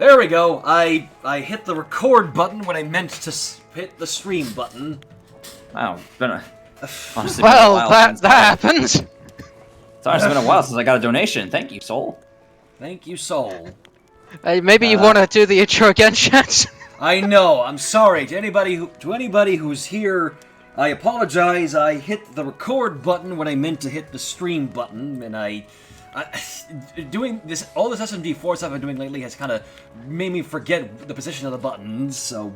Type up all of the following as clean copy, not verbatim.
There we go. I hit the record button when I meant to hit the stream button. Wow, it's been honestly Well, been a while that happens. It's honestly been a while since I got a donation. Thank you, Soul. Thank you, Soul. Maybe you want to do the intro again, chat? I know. I'm sorry to anybody who's here. I apologize. I hit the record button when I meant to hit the stream button, and doing this all this SMG4 stuff I've been doing lately has kind of made me forget the position of the buttons. So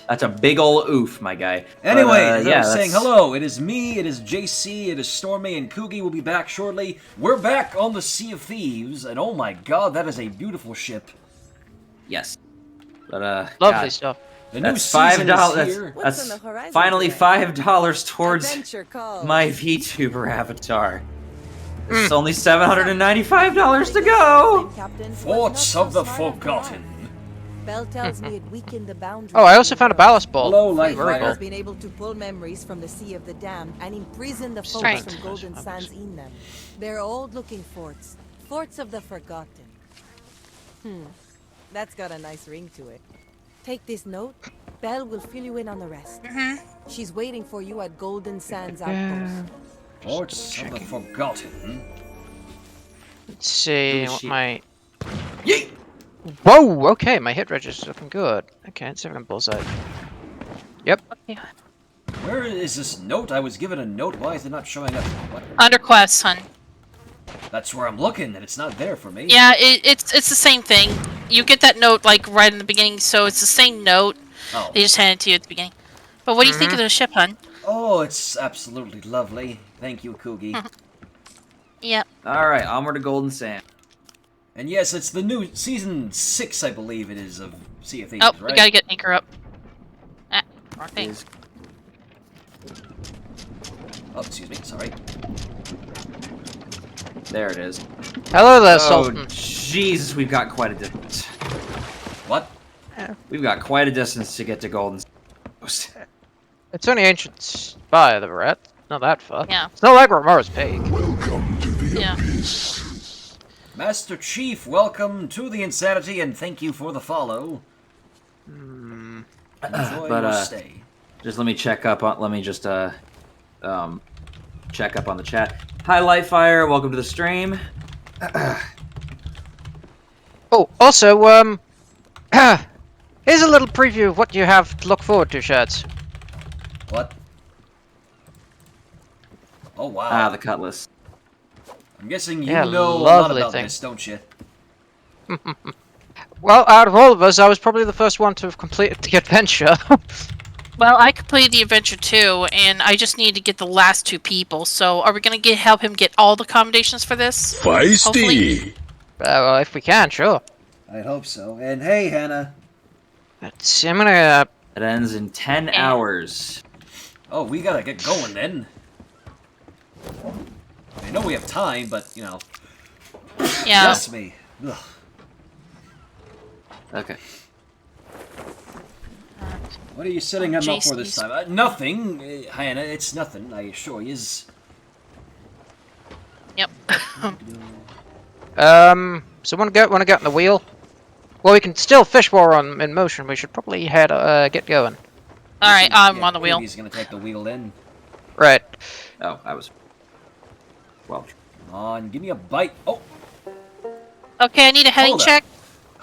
that's a big ol' oof, my guy. Anyway, as I was saying hello. It is me. It is JC. It is Stormy and Koogie. Will be back shortly. We're back on the Sea of Thieves, and oh my God, that is a beautiful ship. Yes, but lovely stuff. The that's new $5. That's finally $5 towards my VTuber avatar. It's only $795 to go. Forts of the Forgotten. Bell tells me it weakened the boundaries. Oh, I also found a ballast ball. Hello, Light Very Rider. Has been able to pull memories from the Sea of the Damned and imprison the folks from Golden Sands in them. They're old-looking forts. Forts of the Forgotten. That's got a nice ring to it. Take this note. Belle will fill you in on the rest. She's waiting for you at Golden Sands Outpost. Forts of the Forgotten. Let's see what my... Yeet! Whoa, okay, my hit register's looking good. Okay, let's see if I can bullseye. Yep. Where is this note? I was given a note. Why is it not showing up? What? Under quests, hun. That's where I'm looking, and it's not there for me. Yeah, it's the same thing. You get that note like right in the beginning, so it's the same note. Oh. They just hand it to you at the beginning. But what do you think of the ship, hun? Oh, it's absolutely lovely. Thank you, Koogie. Yep. All right, onward to Golden Sand. And yes, it's the new season 6, I believe it is, of Sea of Thieves, Oh, right? we gotta get anchor up. Ah, wrong thing. Oh, excuse me, sorry. There it is. Hello there, Oh, Sultan. Jesus, we've got quite a distance. What? We've got quite a distance to get to Golden Sand. It's only ancient spire, the rat. Not that far. Yeah. It's not like Ramora's Peak. Welcome to the Yeah. abyss. Master Chief, welcome to the Insanity, and thank you for the follow. Enjoy your stay. Just let me check up on. Let me just check up on the chat. Hi, Lightfire. Welcome to the stream. Oh, also, here's a little preview of what you have to look forward to, Shads. What? Oh, wow. Ah, the cutlass. I'm guessing you Yeah, know a lot lovely about thing. this, don't you? Well, out of all of us, I was probably the first one to have completed the adventure. Well, I completed the adventure too, and I just need to get the last 2 people. So, are we gonna help him get all the accommodations for this? Feisty. Well, if we can, sure. I hope so. And hey, Hannah. Let's see, I'm gonna... It ends in 10 hours. Oh, we gotta get going then. I know we have time, but, you know. Yeah. Bless me. Ugh. Okay. What are you setting him up for this JC's. time? Nothing, Hannah. It's nothing, I assure you. Yep. So wanna get on the wheel? Well, we can still fish while we're in motion. We should probably get going. All right, I'm on the wheel. He's gonna take the wheel then. Right. Oh, I was. Well. Come on, give me a bite. Oh, Okay, I need a heading Hold up. check.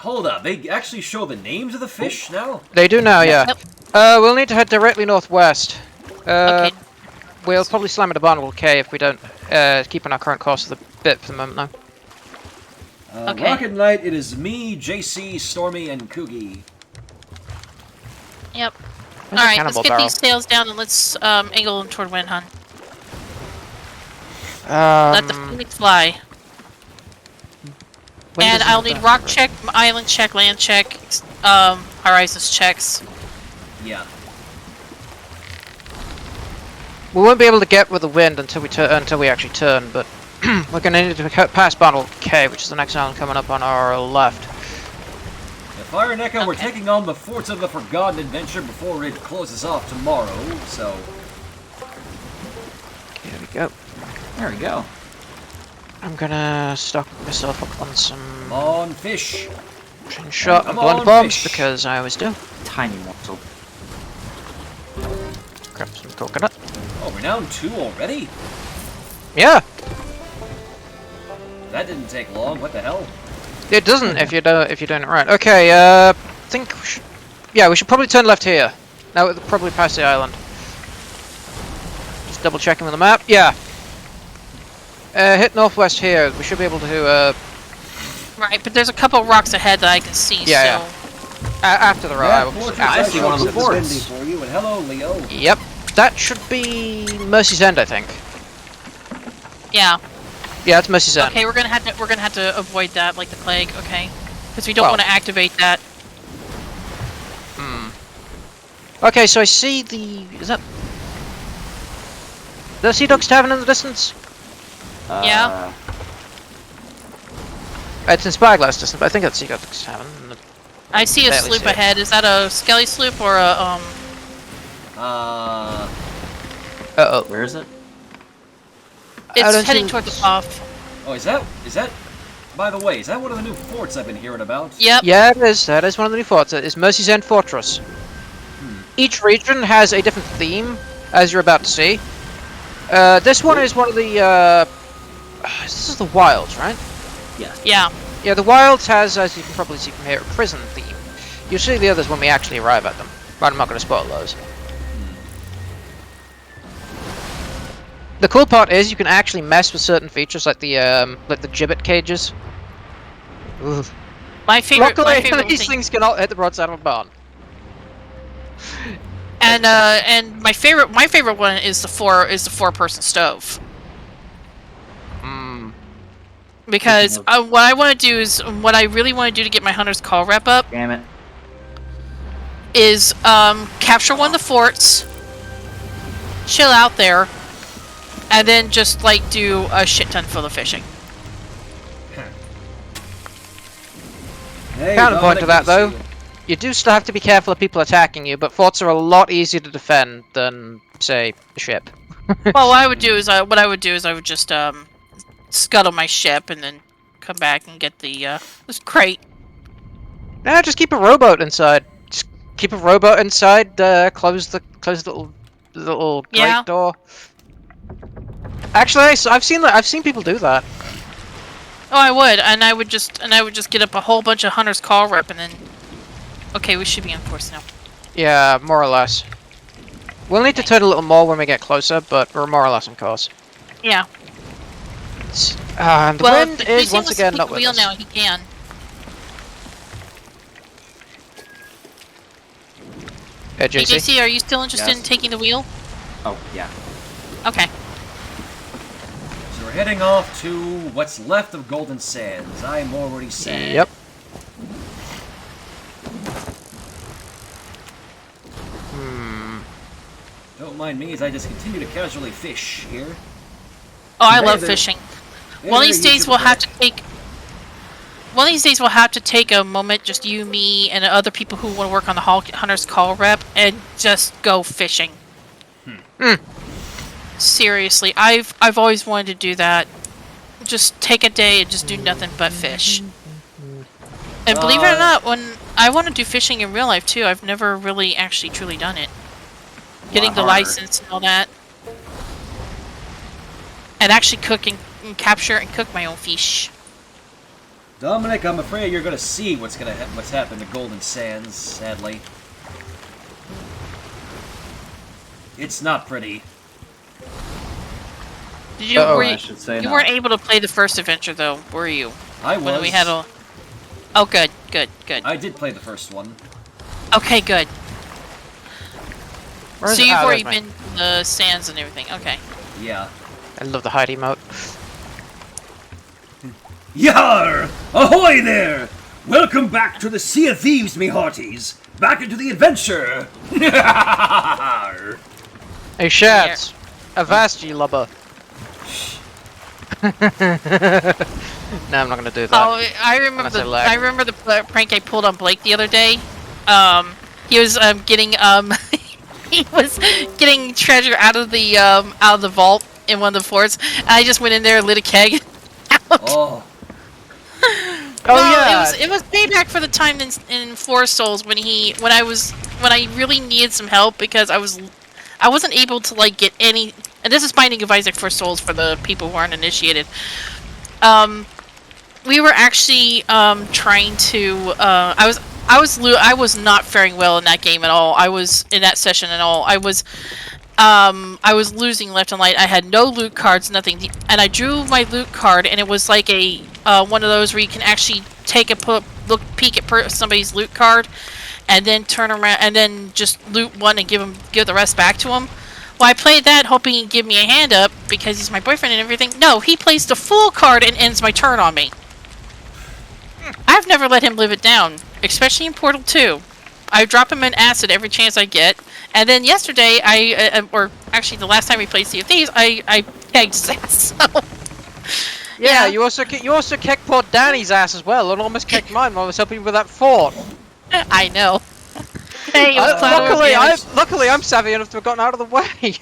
hold up. They actually show the names of the fish now? They do now, yeah. Yep. We'll need to head directly northwest. Okay. We'll probably slam at a Barnacle K if we don't keep on our current course of the bit for the moment, though. Okay. Rocket Knight, it is me, JC, Stormy, and Koogie. Yep. There's a All right, let's cannibal get barrel. these sails down and let's angle them toward wind, hun. Let the Phoenix fly. when And does I'll it- need rock check, island check, land check, horizons checks. Yeah. We won't be able to get with the wind until we actually turn, but we're going to need to pass Barnacle K, which is the next island coming up on our left. The Fire and Echo, we're taking on the Forts of the Forgotten adventure before it closes off tomorrow, so... Here we go. There we go. I'm gonna stock myself up on some... Come on, fish! Shot and blunt bombs because I always do. Tiny morsel. Grab some coconut. Oh, we're down 2 already? Yeah, That didn't take long. What the hell? it doesn't if you're doing it right. Okay, think we should. Yeah, we should probably turn left here. Now we're probably past the island. Just double checking with the map. Yeah. Hit northwest here. We should be able to. Right, but there's a couple of rocks ahead that I can see. Yeah, so. After the road. Yeah, I see one of the forts. For you, and hello, Leo. Yep, that should be Mercy's End, I think. Yeah. Yeah, that's Mercy's End. Okay, we're gonna have to avoid that like the plague. Okay, because we don't want to activate that. Okay, so I see the. Is that the Sea Dog's Tavern in the distance? Yeah. It's in Spyglass distance, but I think that's Sea Dog's Tavern. I see a Barely sloop see it. ahead. Is that a skelly sloop or a Uh-oh. Where is it? don't It's heading see- toward the off. Oh, is that? By the way, is that one of the new forts I've been hearing about? Yep. Yeah, it is. That is one of the new forts. It is Mercy's End Fortress. Each region has a different theme, as you're about to see. This one is one of the. This is the Wilds, right? Yeah. Yeah, the Wilds has, as you can probably see from here, a prison theme. You'll see the others when we actually arrive at them. But I'm not going to spoil those. The cool part is you can actually mess with certain features like the gibbet cages. Ooh. My favorite. Luckily, my favorite these thing, things cannot hit the broadside of a barn. and my favorite one is the four-person stove. Because what I want to do is what I really want to do to get my hunter's call rep up. Damn it. Is capture one of the forts, chill out there, and then just like do a shit ton full of fishing. Hey, Counterpoint to that, Dominic, good though, see you. you do still have to be careful of people attacking you, but forts are a lot easier to defend than, say, a ship. Well, what I would do is I would just scuttle my ship and then come back and get the this crate. Nah, just keep a rowboat inside. Just keep a rowboat inside. Close the little grate Yeah. door. Actually, I've seen people do that. Oh, I would, and I would just get up a whole bunch of hunter's call rep and then. Okay, we should be on course now. Yeah, more or less. We'll need to turn a little more when we get closer, but we're more or less on course. Yeah. And the Well, wind if is JC once wants to again take not the with wheel us. now. He can. Hey, Hey, JC. JC, are you still interested Yes. in taking the wheel? Oh, yeah. Okay. So we're heading off to what's left of Golden Sands. I'm already sad. Yep. Don't mind me as I just continue to casually fish here. Oh, I Hey love there. fishing. Hey One of there, these days YouTube we'll have critic. to take. One of these days we'll have to take a moment, just you, me, and other people who want to work on the Hunter's Call rep, and just go fishing. Seriously, I've always wanted to do that. Just take a day and just do nothing but fish. And believe it or not, when I want to do fishing in real life too, I've never really actually truly done it. Getting the harder. license and all that. And actually cook and capture and cook my own fish. Dominic, I'm afraid you're gonna see what's happened to Golden Sands, sadly. It's not pretty. Did you? Uh-oh. Were I you, should say you no. weren't able to play the first adventure though, were you? I was. When we had a. Oh, good. I did play the first one. Okay, good. Where's So you've there's already my- been to the sands and everything. Okay. Yeah. I love the hide emote. Yar! Ahoy there! Welcome back to the Sea of Thieves, me hearties. Back into the adventure. Yarr! Hey, Shads! Avast ye lubber. No, I'm not gonna do that. Oh, I remember Unless I the lag. I remember the prank I pulled on Blake the other day. He was getting he was getting treasure out of the vault in one of the forts. And I just went in there, lit a keg. Oh. Oh well, yeah. it was payback for the time in Forest Souls when I really needed some help because I wasn't able to like get any. And this is Binding of Isaac for Souls for the people who aren't initiated. We were actually trying to. I was not faring well in that game at all. I was in that session at all. I was losing left and right. I had no loot cards, nothing, and I drew my loot card, and it was like a one of those where you can actually take a peek at somebody's loot card, and then turn around and then just loot one and give the rest back to him. Well, I played that hoping he'd give me a hand up because he's my boyfriend and everything. No, he plays the full card and ends my turn on me. I've never let him live it down, especially in Portal 2. I drop him in acid every chance I get, and then yesterday or actually the last time we played Sea of Thieves, I pegged his ass. So. Yeah, you also kicked poor Danny's ass as well, and almost kicked mine while I was helping you with that fort. I know. Hey, it was collateral damage. Luckily, I'm savvy enough to have gotten out of the way.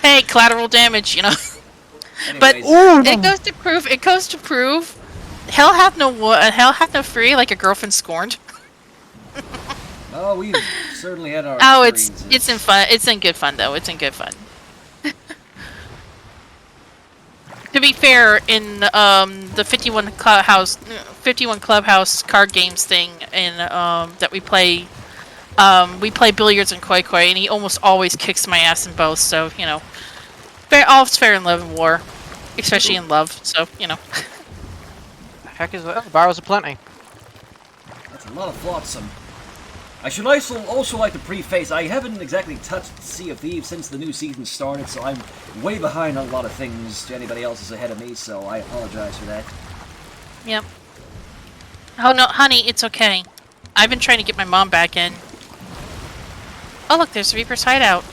Hey, collateral damage, you know. But Anyways, it goes to prove, hell hath no fury like a girlfriend scorned. oh, we've certainly had our. Oh, experiences. it's in fun. It's in good fun though. It's in good fun. To be fair, in the 51 Clubhouse card games thing, in that we play billiards and koi koi, and he almost always kicks my ass in both. So you know, all's fair in love and war, especially in love. So you know. Heck is that? Barrels aplenty. That's a lot of flotsam. I should also like to preface, I haven't exactly touched Sea of Thieves since the new season started, so I'm way behind on a lot of things to anybody else is ahead of me, so I apologize for that. Yep. Oh no, honey, it's okay. I've been trying to get my mom back in. Oh look, there's Reaper's Hideout.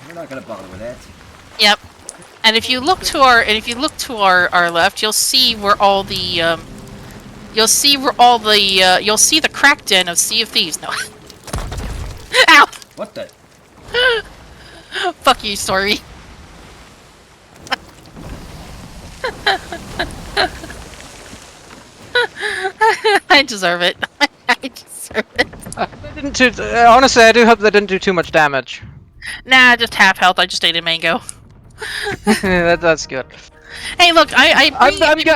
We're not gonna bother with that. Yep. And if you look to our left, you'll see where all the you'll see the crack den of Sea of Thieves. No. Ow! What the? Fuck you, story. I deserve it. I deserve it. Honestly, I do hope they didn't do too much damage. Nah, just half health. I just ate a mango. That's good. Hey, look, I'm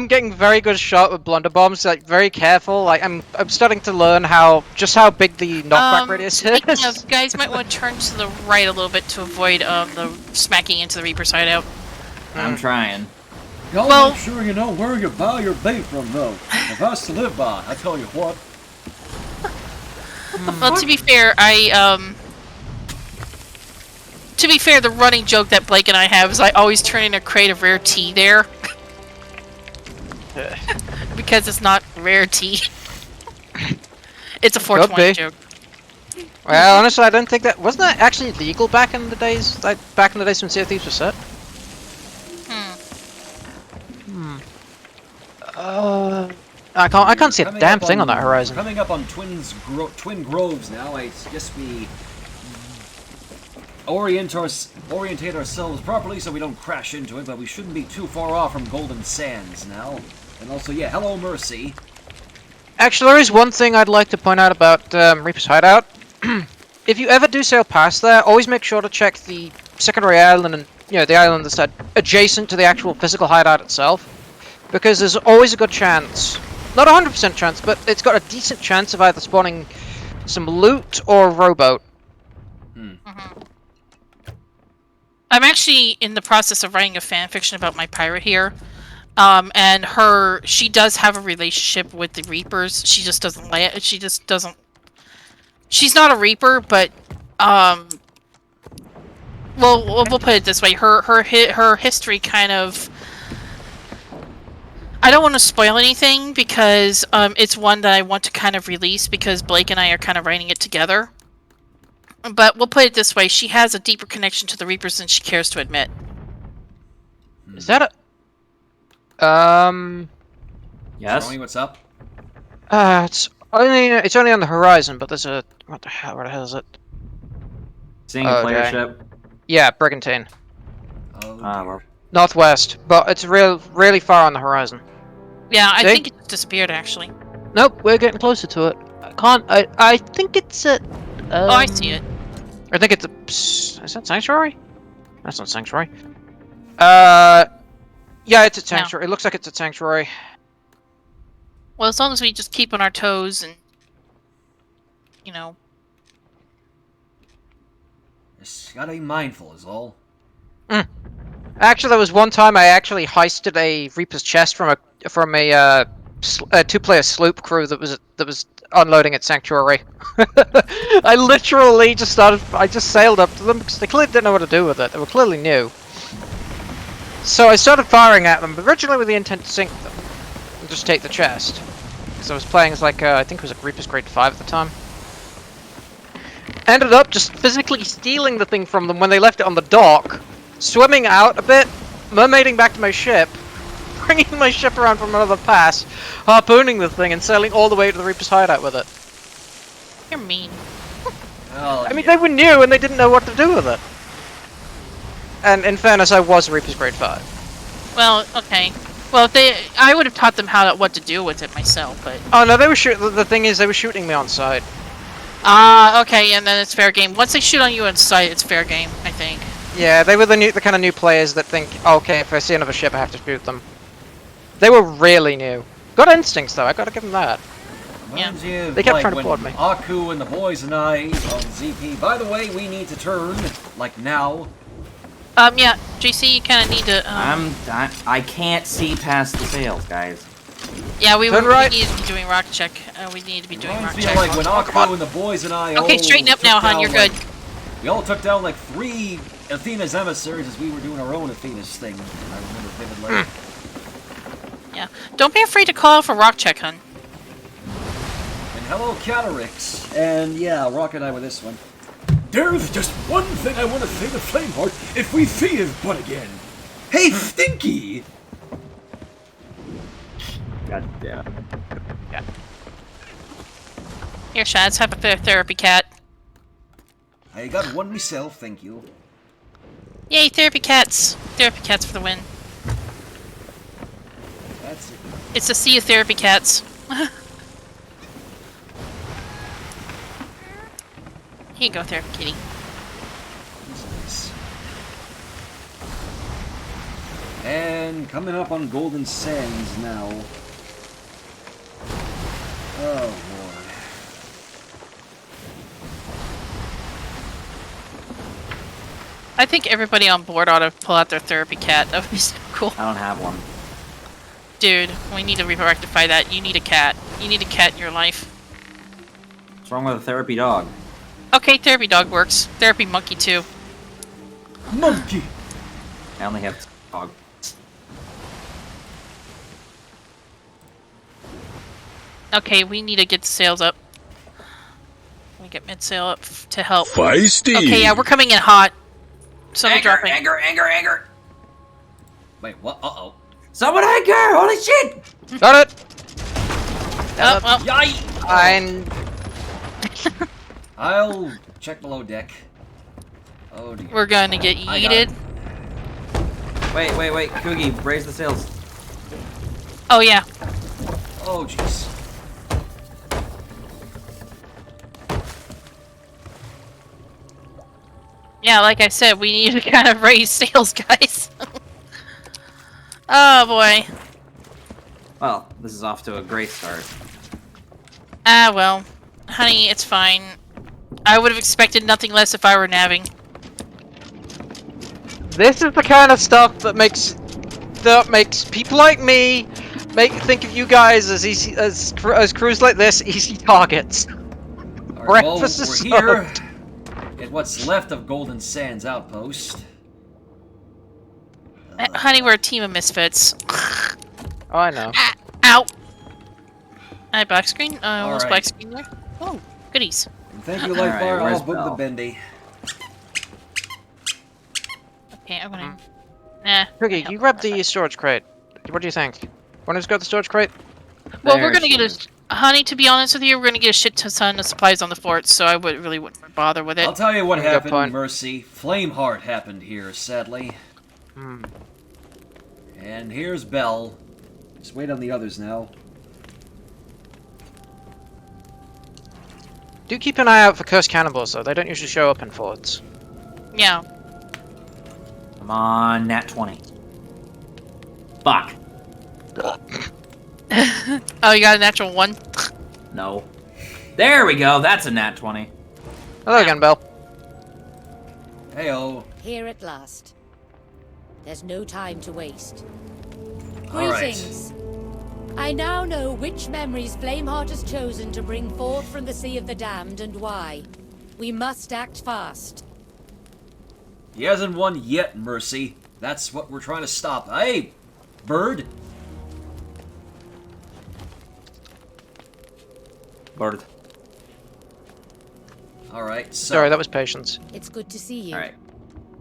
getting very good shot with blunderbombs. Like very careful. Like I'm starting to learn just how big the knockback radius is. Guys might want to turn to the right a little bit to avoid the smacking into the Reaper's Hideout. I'm trying. Y'all make sure you know where you buy your bait from, though. If us to live by, I tell you what. Well, to be fair, the running joke that Blake and I have is I always turn in a crate of rare tea there. Because it's not rare tea. It's a 420 joke. Well, honestly, I don't think wasn't that actually legal back in the days, when Sea of Thieves was set. I can't see a damn thing on that horizon. Coming up on Twin Groves now. I guess we orientate ourselves properly so we don't crash into it, but we shouldn't be too far off from Golden Sands now. And also, yeah, hello Mercy. Actually, there is one thing I'd like to point out about Reaper's Hideout. If you ever do sail past there, always make sure to check the secondary island and the island that's adjacent to the actual physical hideout itself, because there's always a good chance, not 100% chance, but it's got a decent chance of either spawning some loot or a rowboat. I'm actually in the process of writing a fanfiction about my pirate here. And she does have a relationship with the Reapers. She just doesn't she's not a Reaper, but we'll put it this way. Her history kind of, I don't want to spoil anything because it's one that I want to kind of release because Blake and I are kind of writing it together. But we'll put it this way, she has a deeper connection to the Reapers than she cares to admit. Is that Yes? Tony, what's up? it's only on the horizon, but there's a... Where the hell is it? Seeing a player ship? Yeah, Brigantine. Oh, Well. Northwest, but it's really far on the horizon. Yeah, I See? think it just disappeared, actually. Nope, we're getting closer to it. I think it's at... Oh, I see it. I think it's a... Is that Sanctuary? That's not Sanctuary. Yeah, it's at Sanctuary. It looks like it's at Sanctuary. Well, as long as we just keep on our toes and, you know. Just gotta be mindful, is all. Actually, there was one time I actually heisted a Reaper's chest from a two-player sloop crew that was unloading at Sanctuary. I literally I just sailed up to them because they clearly didn't know what to do with it. They were clearly new. So I started firing at them, originally with the intent to sink them and just take the chest. Because I was playing as like I think it was a Reaper's Grade 5 at the time. Ended up just physically stealing the thing from them when they left it on the dock, swimming out a bit, mermaiding back to my ship, bringing my ship around from another pass, harpooning the thing, and sailing all the way to the Reaper's hideout with it. You're mean. Well, I mean, they were new and they didn't know what to do with it. And in fairness, I was Reaper's Grade 5. Well, okay. Well, I would have taught them what to do with it myself, but... Oh no, they were the thing is, they were shooting me on sight. Ah, okay, and then it's fair game. Once they shoot on you on sight, it's fair game, I think. Yeah, they were the kind of new players that think, oh, okay, if I see another ship, I have to shoot them. They were really new. Got instincts though, I gotta give them that. reminds you of, They kept like, trying to when board me. Aku and the boys and I on ZP. By the way, we need to turn, like now. Yeah, JC, you kind of need to, I can't see past the sails, guys. Yeah, we Turn right. need to be doing rock check. We need to be doing rock Reminds me check. of, like, when Aku and the boys and I Okay, all straighten up took now, hon, down, you're like, good. we all took down, like, 3 Athena's emissaries as we were doing our own Athena's thing. I remember vividly. Yeah. Don't be afraid to call for rock check, hun. And hello, Catarix. And yeah, Rock and I with this one. There's just one thing I want to say to Flameheart if we see his butt again. Hey, Stinky! God damn it. Here, Shads, have a therapy cat. I got one myself, thank you. Yay, therapy cats! Therapy cats for the win. That's it. It's a sea of therapy cats. Here you go, therapy kitty. Nice. And coming up on Golden Sands now. Oh lord. I think everybody on board ought to pull out their therapy cat. That would be so cool. I don't have one. Dude, we need to rectify that. You need a cat. You need a cat in your life. What's wrong with a therapy dog? Okay, therapy dog works. Therapy monkey too. Monkey! I only have dog. Okay, we need to get the sails up. We get mid sail up to help. Feisty! Okay, yeah, we're coming in hot. Someone Anchor, dropping. anchor, anchor, anchor! Wait, what? Uh-oh. Someone anchor! Holy shit! Got it! Oh, well, Yay! And I'll check below deck. Oh dear. we're going to get I got it. yeeted. Wait, Coogie, raise the sails. Oh, yeah. Oh jeez. Yeah, like I said, we need to kind of raise sails, guys. Oh, boy. Well, this is off to a great start. Ah, well. Honey, it's fine. I would have expected nothing less if I were nabbing. this is the kind of stuff that makes people like me think of you guys as easy as crews like this easy targets. Alright, well, Breakfast is we're here served. at what's left of Golden Sands Outpost. Honey, we're a team of misfits. Oh, I know. Ah, ow! I black screen? Almost Alright. black screen there. Oh, goodies. And thank you, Alright, Lightbar. where's I'll book the Belle? bendy. Okay, I'm gonna... Nah. Cookie, you grab the storage crate. What do you think? Want to just grab the storage crate? Well, There we're gonna she get is. a... Honey, to be honest with you, we're gonna get a shit ton of supplies on the fort, so I really wouldn't bother with it. I'll tell you what Good happened, point. Mercy. Flameheart happened here, sadly. Hmm. And here's Belle. Just wait on the others now. Do keep an eye out for cursed cannibals, though. They don't usually show up in forts. Yeah. Come on, nat 20. Fuck. Oh, you got a natural 1? No. There we go. That's a nat 20. Hello again, Belle. Heyo. Here at last. There's no time to waste. All right. Greetings. I now know which memories Flameheart has chosen to bring forth from the Sea of the Damned and why. We must act fast. He hasn't won yet, Mercy. That's what we're trying to stop. Hey, bird. Bird. All right. So, Sorry, that was Patience. It's good to see you. Alright.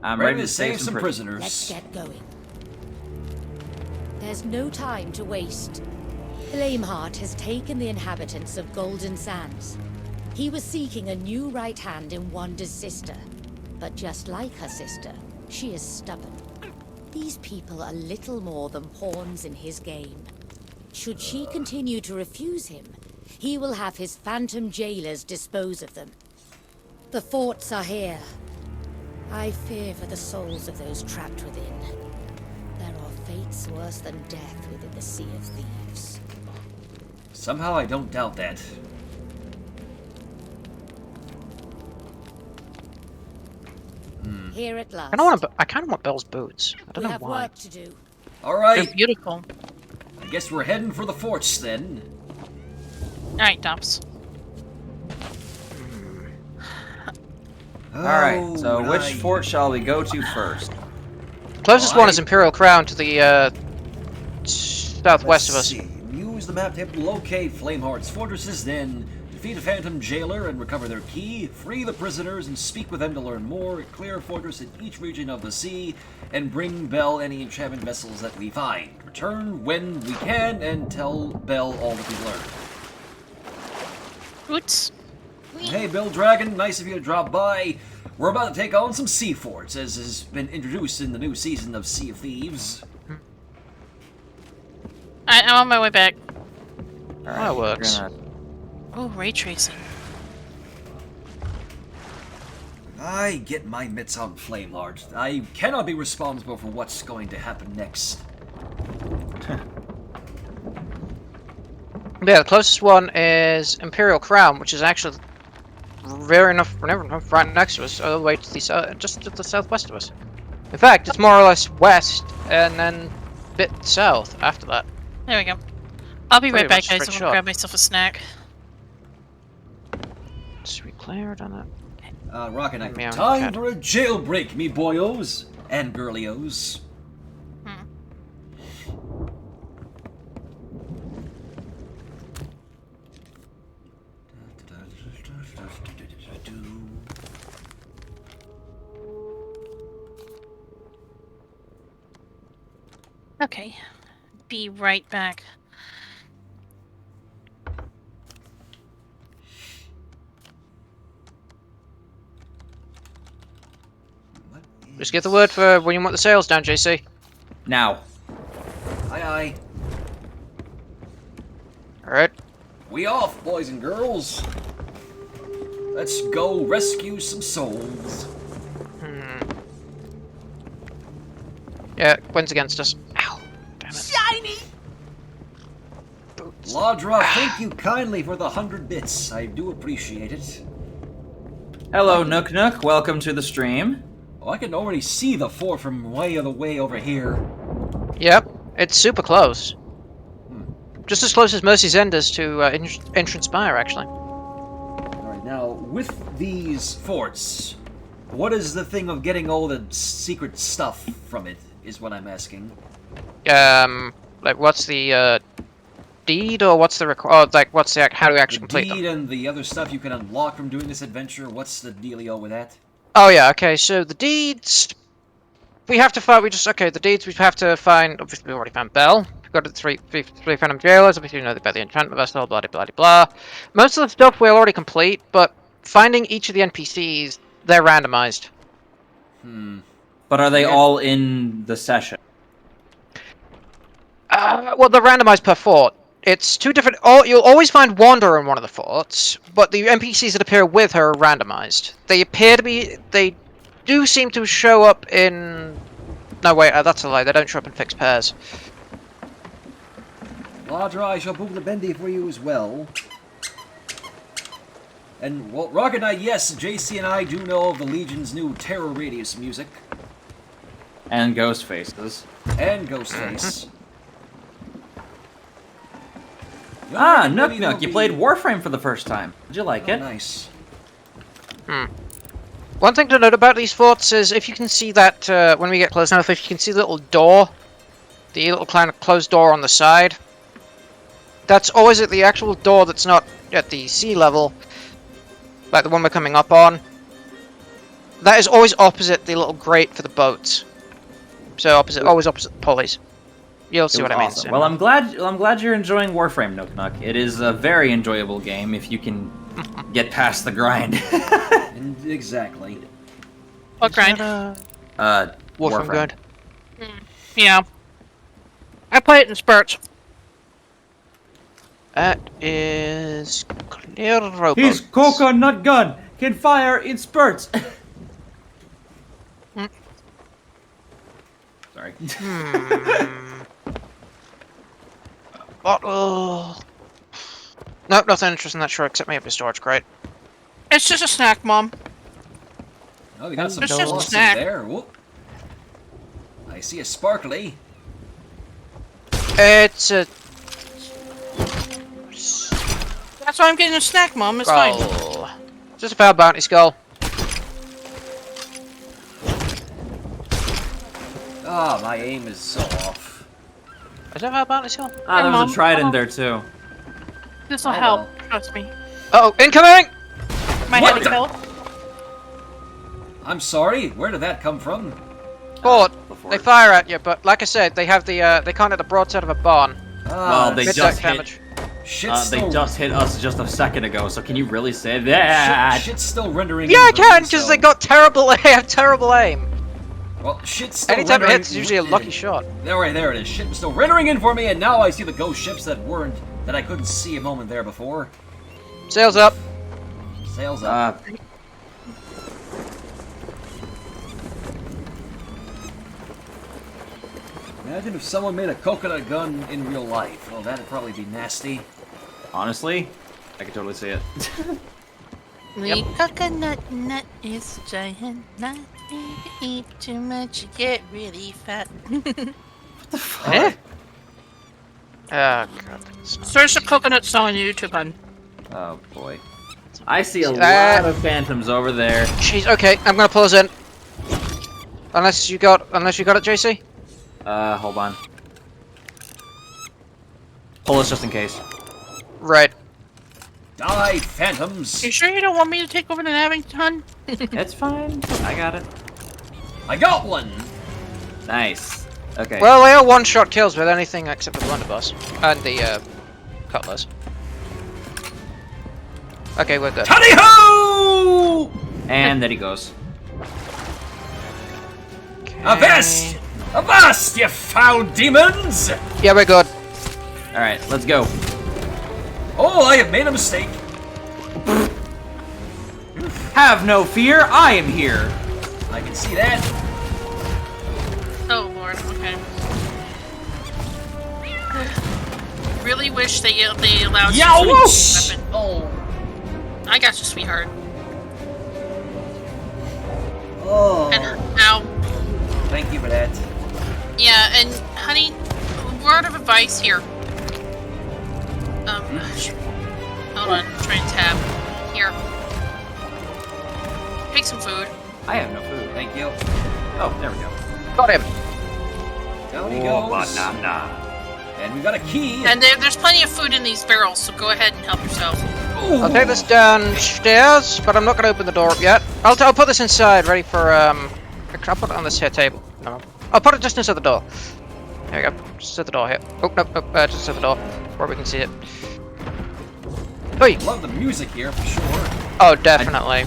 I'm ready to save some prisoners. Let's get going. There's no time to waste. Flameheart has taken the inhabitants of Golden Sands. He was seeking a new right hand in Wanda's sister. But just like her sister, she is stubborn. These people are little more than pawns in his game. Should she continue to refuse him, he will have his phantom jailers dispose of them. The forts are here. I fear for the souls of those trapped within. There are fates worse than death within the Sea of Thieves. Somehow I don't doubt that. Here at last. I kind of want Belle's boots. I don't We know have why. work to do. All They're right. beautiful. I guess we're heading for the forts then. Alright, Dops. Alright, so which Alright. fort shall we go to first? Closest Well, one is Imperial Crown to the southwest of Let's us. see. Use the map to locate Flameheart's fortresses, then defeat a phantom jailer and recover their key, free the prisoners and speak with them to learn more, clear a fortress in each region of the sea, and bring Belle any enchantment vessels that we find. Return when we can and tell Belle all that we've learned. Oops. Hey, Bill Dragon, nice of you to drop by. We're about to take on some sea forts, as has been introduced in the new season of Sea of Thieves. I'm on my way back. Alright, That works. we're gonna- Oh, ray tracing. I get my mitts on Flameheart. I cannot be responsible for what's going to happen next. Yeah, the closest one is Imperial Crown, which is actually right next to us, all the way to the just to the southwest of us. In fact, it's more or less west, and then a bit south after that. There we go. I'll be Pretty right back, much guys. straight I'm shot. gonna grab myself a snack. Sweet Claire done it. Rocket Knight, Meow time cat. for a jailbreak, me boyos and girlios. Okay. Be right back. Just get the word for when you want the sails down, JC. Now. Aye, aye. Alright. We off, boys and girls. Let's go rescue some souls. Yeah, wind's against us. Ow. Damn it. Shiny! Boots. Ladra, thank you kindly for the 100 bits. I do appreciate it. Hello, Nook Nook. Welcome to the stream. Oh, I can already see the fort from way other way over here. Yep, it's super close. Just as close as Mercy's End is to Entrance Spire, actually. Alright, now, with these forts, what is the thing of getting all the secret stuff from it, is what I'm asking. Like, what's the, deed, or what's the what's the, how do we actually The complete deed them? and the other stuff you can unlock from doing this adventure, what's the dealio with that? Oh yeah, okay, so the deeds, we have to find, the deeds we have to find, obviously we already found Belle, we've got the three Phantom Jailers, obviously we know about the enchantment vessel, blah blah blah. Most of the stuff we're already complete, but finding each of the NPCs, they're randomized. But are they all in the session? Well, they're randomized per fort. It's 2 different. You'll always find Wanderer in one of the forts, but the NPCs that appear with her are randomized. They appear to be. They do seem to show up in. No, wait, that's a lie. They don't show up in fixed pairs. Ladra, I shall book the bendy for you as well. And, well, Rocket Knight, yes, JC and I do know of the Legion's new Terror Radius music. And ghost faces. And Ghostface. Ah, Nook Nook, you played Warframe for the first time. Did you like it? Nice. One thing to note about these forts is if you can see that when we get close enough, if you can see the little door, the little kind of closed door on the side, that's always at the actual door that's not at the sea level, like the one we're coming up on. That is always opposite the little grate for the boats. So always opposite the pulleys. You'll see what I mean soon. Well, I'm glad you're enjoying Warframe, Nook Nook. It is a very enjoyable game if you can get past the grind. Exactly. What grind? Warframe grind. Yeah. I play it in spurts. That is clear robots. His coconut gun can fire in spurts. Sorry. Bottle. Nope, nothing interesting that sure except maybe a storage crate. It's just a snack, Mom. Oh, we got some It's just a sauces snack. there. Whoop. I see a sparkly. It's a That's why I'm getting a snack, Mom. It's fine. skull. Just a power bounty skull. Ah, my aim is so off. Is that a power bounty skull? Ah, there was Mom. a trident there too. This will Oh, help. well. Trust me. Uh oh, incoming! My What head the- help. I'm sorry, where did that come from? Fort. Before They fire at you, but like I said, they have the they can't hit the broadside of a barn. Ah, Well, they Mid-deck just hit. damage. shit's They still, just hit us just a second ago. So can you really say that? shit's still rendering. Yeah, I in for can, me, because so- they got terrible have terrible aim. Well, shit's still Anytime it rendering. hits, it's usually a lucky shot. There it is. Shit's still rendering in for me, and now I see the ghost ships that I couldn't see a moment there before. Sails up. Sails up. Imagine if someone made a coconut gun in real life. Oh, that'd probably be nasty. Honestly, I could totally see it. The coconut nut is giant. Not need to eat too much. You get really fat. Eh? Oh god. that's not- Search the coconut song on YouTube, hun. Oh boy. I see a that- lot of phantoms over there. Jeez, okay, I'm gonna pull us in. Unless you got it, JC? Hold on. Pull us just in case. Right. Die, phantoms! You sure you don't want me to take over the nabbing, hun? It's fine. I got it. I got one! Nice. Okay. Well, they are one-shot kills with anything except for the blunderbuss. And the, cutlass. Okay, we're good. Tally-ho! And there he goes. Avast! Avast, you foul demons! Yeah, we're good. Alright, let's go. Oh, I have made a mistake. Have no fear, I am here. I can see that. Oh lord, okay. Really wish they allowed you to use the weapon. Oh. I got you, sweetheart. Oh. And ow. Thank you for that. Yeah, and honey, word of advice here. Hold on, try and tab. Here. Take some food. I have no food. Thank you. Oh, there we go. Got him. Down he Oh, goes. banana. And we got a key. And there's plenty of food in these barrels, so go ahead and help yourself. Ooh. I'll take this downstairs, but I'm not gonna open the door up yet. I'll put this inside, ready for, I'll put it on this here table. No. I'll put it just inside the door. There we go. Just at the door here. Oh, nope, just at the door. Where we can see it. Oi! Love the music here for sure. Oh, definitely.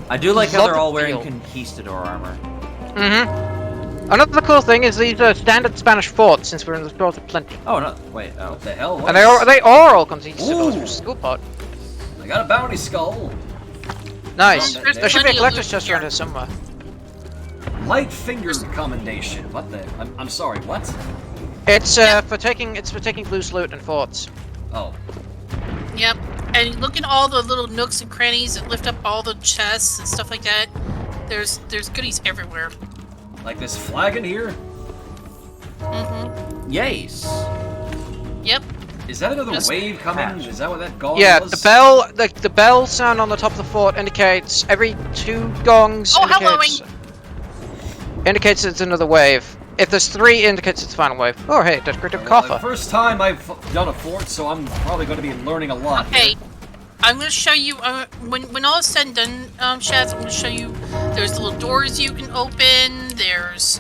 I do like how love they're the all wearing feel. conquistador armor. Mm-hmm. Another cool thing is these are standard Spanish forts, since we're in the Sport of Plenty. Oh no! Wait. Oh. What the hell? And they are all complete civilians, which is a cool part. I got a bounty skull. Nice. There's There should be a plenty of collector's loot chest here. around here somewhere. Light finger commendation. What the? I'm sorry. What? It's for taking loose loot and forts. Oh. Yep. And look at all the little nooks and crannies that lift up all the chests and stuff like that. There's goodies everywhere. Like this flagon here? Mm-hmm. Yes. Yep. Is that another Just wave coming? patch. Is that what that gong Yeah, was? the bell sound on the top of the fort indicates every 2 gongs Oh, indicates it's another wave. If there's 3, indicates it's the final wave. Oh, hey, decorative The coffer. first time I've done a fort, so I'm probably going to be learning a lot. Okay. here. I'm gonna show you when all is said and done, Shaz. I'm gonna show you. There's the little doors you can open. There's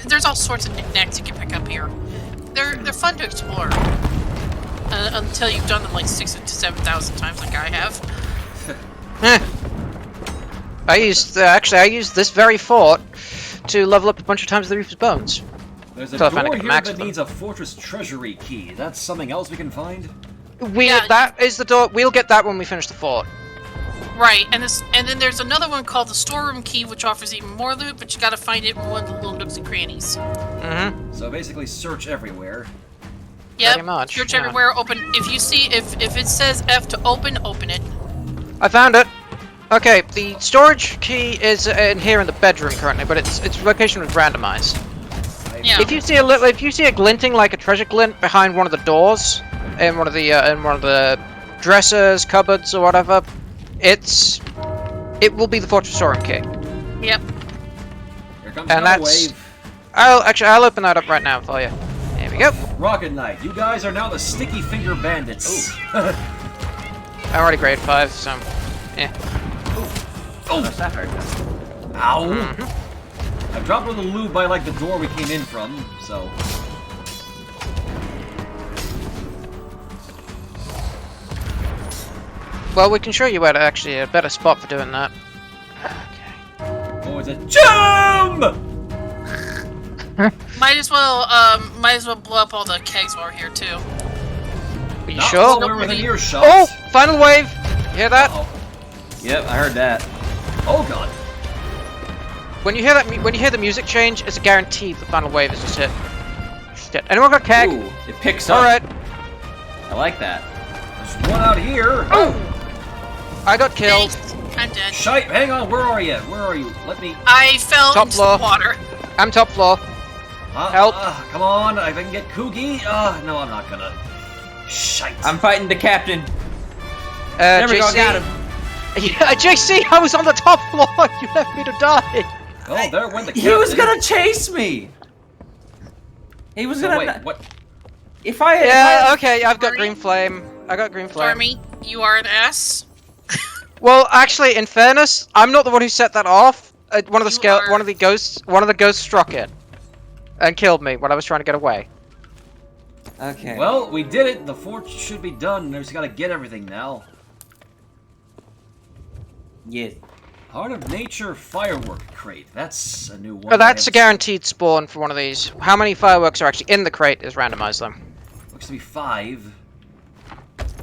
there's all sorts of knickknacks you can pick up here. They're fun to explore until you've done them like 6,000 to 7,000 times, like I have. I used this very fort to level up a bunch of times the Reaper's Bones. There's a So I found door a here max that of them. needs a fortress treasury key. That's something else we can find? Yeah, That is the door. We'll get that when we finish the fort. Right, and then there's another one called the Storeroom Key, which offers even more loot, but you gotta find it in one of the little nooks and crannies. Mm-hmm. So basically search everywhere. Yep. Pretty much, Search yeah. everywhere. Open. If you see if it says F to open it. I found it. Okay, the storage key is in here in the bedroom currently, but its location was randomized. Yeah. If you see a glinting like a treasure glint behind one of the doors, in one of the dressers, cupboards, or whatever, it will be the Fortress Storeroom Key. Yep. Here comes And another that's- wave. I'll open that up right now for you. There we go. Rocket Knight, you guys are now the Sticky Finger Bandits. I'm already grade 5, so yeah. Oh, no sapphire chest. Ow! Mm-hmm. I dropped all the loot by like the door we came in from, so. Well, we can show you where actually a better spot for doing that. Oh, it's a jump! Might as well blow up all the kegs while we're here too. Are you Not sure? while we're within earshot. Oh, final wave! You hear that? Uh-oh. Yep, I heard that. Oh god. When you hear that, when you hear the music change, it's a guarantee the final wave is just hit. Just hit. Anyone got keg? Ooh, it picks up. All right. I like that. There's one out here. Oh! I got killed. Thanks. I'm dead. Shite, hang on, where are you? Where are you? Let me... I fell Top into floor. the water. I'm top floor. Help. Come on, if I can get Koogie. No, I'm not gonna. Shite. I'm fighting the captain. There we go, I got him. Yeah, JC, I was on the top floor. You left me to die. Oh, there went the captain. He was gonna chase me. He was So gonna. wait, what? If I. Yeah, okay, I've got green flame. I got green flame. Stormy, you are an ass. Well, actually, in fairness, I'm not the one who set that off. One of You are. the ghosts struck it and killed me when I was trying to get away. Okay. Well, we did it. The fort should be done. There's got to get everything now. Yes. Heart of Nature firework crate. That's a new one. Oh, that's I a guaranteed spawn for one of these. How many fireworks are actually in the crate is randomized though. Looks to be 5.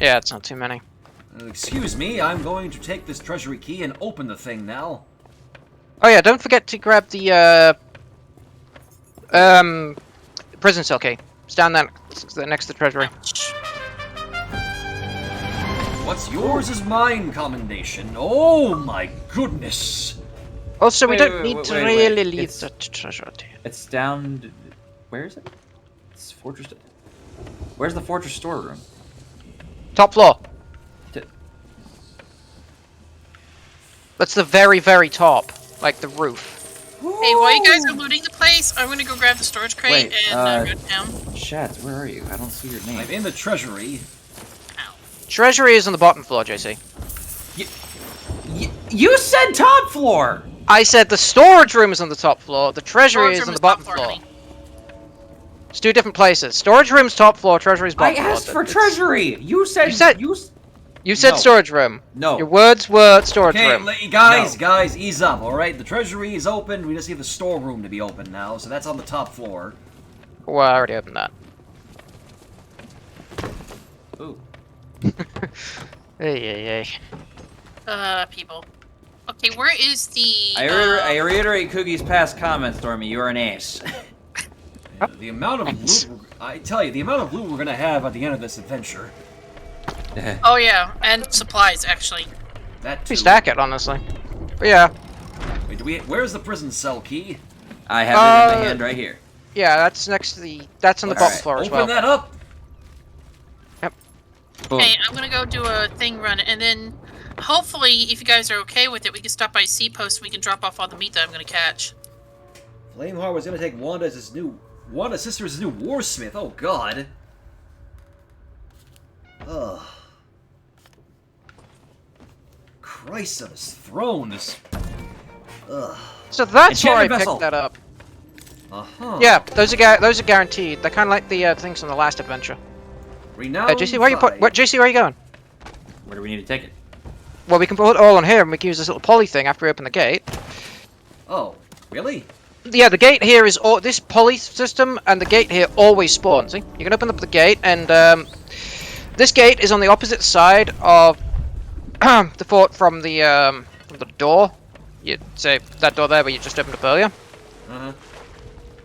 Yeah, it's not too many. Excuse me, I'm going to take this treasury key and open the thing now. Oh yeah, don't forget to grab the prison cell key. It's down there next to the treasury. What's yours is mine commendation. Oh my goodness. Also, we Wait, don't wait, need wait, to wait, really wait. leave It's- the treasure. It's down. Where is it? It's fortress. Where's the fortress storeroom? Top floor. T- That's the very, very top, like the roof. Hey, while you guys are looting the place, I'm gonna go grab the storage crate Wait, and go down. Shads, where are you? I don't see your name. I'm in the treasury. Treasury is on the bottom floor, JC. You said top floor! I said the storage room is on the top floor. The treasury Storage is room on the is top bottom floor, floor. honey. It's 2 different places. Storage room's top floor. Treasury's I bottom floor. asked for It's- treasury! You said... You said- You said No. storage room. No. Your words were storage Okay, room. guys, ease up, alright? The treasury is open, we just need the storeroom to be open now, so that's on the top floor. Well, I already opened that. Ooh. Hey. People. Okay, where is the? I reiterate Coogie's past comment, Stormy. You are an ace. The amount of loot, I tell you, the amount of loot we're gonna have at the end of this adventure. Oh yeah, and supplies actually. That too. We stack it, honestly. But yeah. Wait, where's the prison cell key? I have it in my hand right here. Yeah, that's next to the... That's on the bottom floor as well. Open that up! Boom. Hey, I'm gonna go do a thing run, and then hopefully, if you guys are okay with it, we can stop by C Post and we can drop off all the meat that I'm gonna catch. Flameheart was gonna take Wanda's sister as his new warsmith. Oh god. Ugh. Christ on his throne. This. Ugh. So that's where I Enchanted vessel. picked that up. Uh-huh. Yeah, those are guaranteed. They're kind of like the things from the last adventure. Renowned JC, where JC, where are you going? Where do we need to take it? Well, we can put it all on here, and we can use this little poly thing after we open the gate. Oh, really? Yeah, the gate here is all this poly system, and the gate here always spawns. See, you can open up the gate, and this gate is on the opposite side of the fort from the door. You say that door there, where you just opened up earlier. Uh-huh.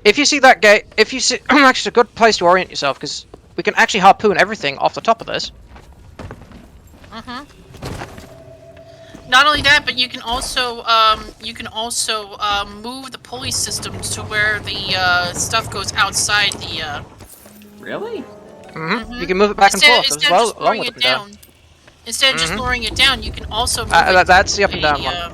If you see that gate, if you see, actually, it's a good place to orient yourself because we can actually harpoon everything off the top of this. Not only that, but you can also move the pulley system to where the stuff goes outside the. Really? You can move it back and forth as Instead well, of just along lowering with it it down. Instead of just lowering it down, you can also move it That's the to up and down one. a,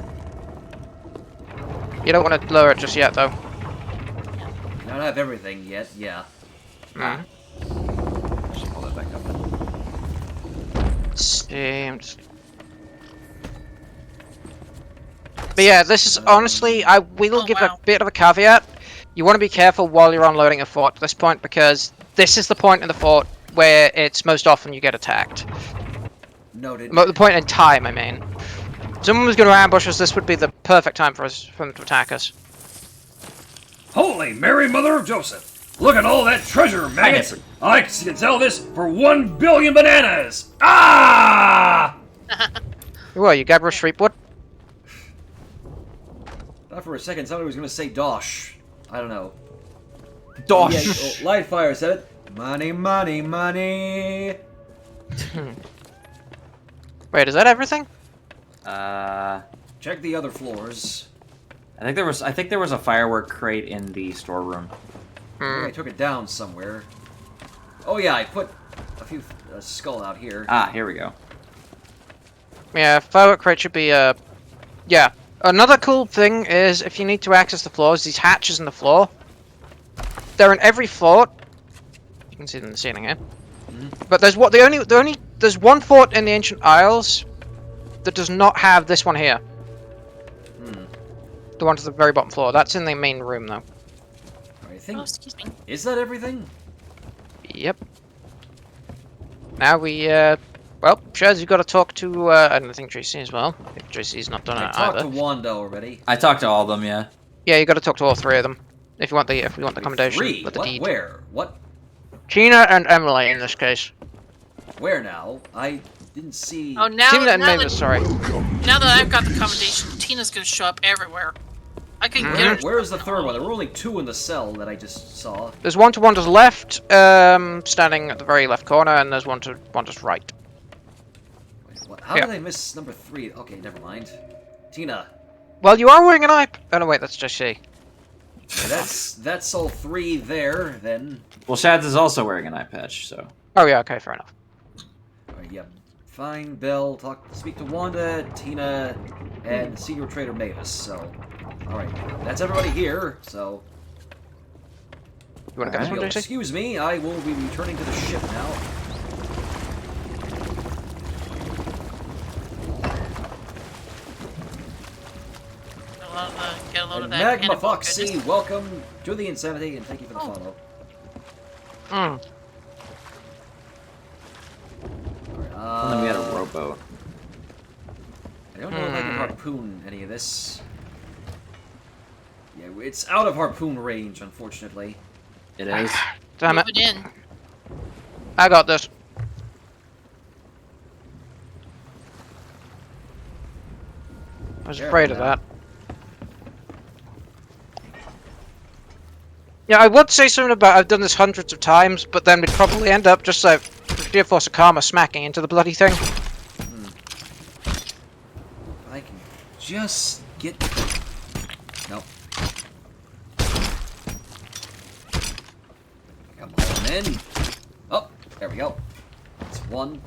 You don't want to lower it just yet, though. I don't have everything yet, yeah. Just pull that back up. But yeah, this is honestly, I will give wow. a bit of a caveat. You want to be careful while you're unloading a fort at this point because this is the point in the fort where it's most often you get attacked. Noted. The point in time, I mean. If someone was going to ambush us, this would be the perfect time for them to attack us. Holy Mary, Mother of Joseph! Look at all that treasure, maggots! I can sell this for 1 billion bananas! Ah! Well, you Gabriel Streetwood? Thought for a second somebody was gonna say Dosh. I don't know. Dosh! Yeah, Lightfire said it. Money, money, money! Wait, is that everything? Check the other floors. I think there was a firework crate in the storeroom. I think I took it down somewhere. Oh yeah, I put a skull out here. Ah, here we go. Yeah, firework crate should be, yeah. Another cool thing is if you need to access the floors, these hatches in the floor. They're in every fort. You can see them in the ceiling here. But there's there's one fort in the Ancient Isles that does not have this one here. The one to the very bottom floor. That's in the main room, though. I think. oh, excuse me. Is that everything? Yep. Now we, well, Shaz, you've got to talk to, and I think JC as well. If JC's not done I it talked either. to Wanda already. I talked to all of them, yeah. Yeah, you got to talk to all three of them. If you want the commendation Three? with the What? deed. Where? What? Tina and Emily in this case. Where now? I didn't see. Oh, now, Tina and now, Mavis, sorry. now that I've got the commendation, Tina's gonna show up everywhere. I can get her. Where's the third one? There were only two in the cell that I just saw. There's one to Wanda's left, standing at the very left corner, and there's one to Wanda's right. Wait, what? How Yeah. did I miss number 3? Okay, never mind. Tina. Well, you are wearing an eye. Oh no, wait, that's JC. Yeah, that's all 3 there. Then. Well, Shads is also wearing an eye patch, so. Oh yeah, okay, fair enough. Alright, yeah. Fine, Bell. Speak to Wanda, Tina, and Senior Trader Mavis. So, all right, that's everybody here. So. You want to go this one, JC? Excuse me, I will be returning to the ship now. Get a load of And that. Magma cannonball Foxy, goodness. welcome to the Insanity, and thank you for the follow. And then we had a rope. boat. I don't know if I can harpoon any of this. Yeah, it's out of harpoon range, unfortunately. It is. Damn Move it. it in. I got this. I was afraid of that. Yeah, I would say something about I've done this hundreds of times, but then we'd probably end up just like Dear Force of Karma smacking into the bloody thing. I can just get... Nope. Come on in. Oh, there we go. That's one.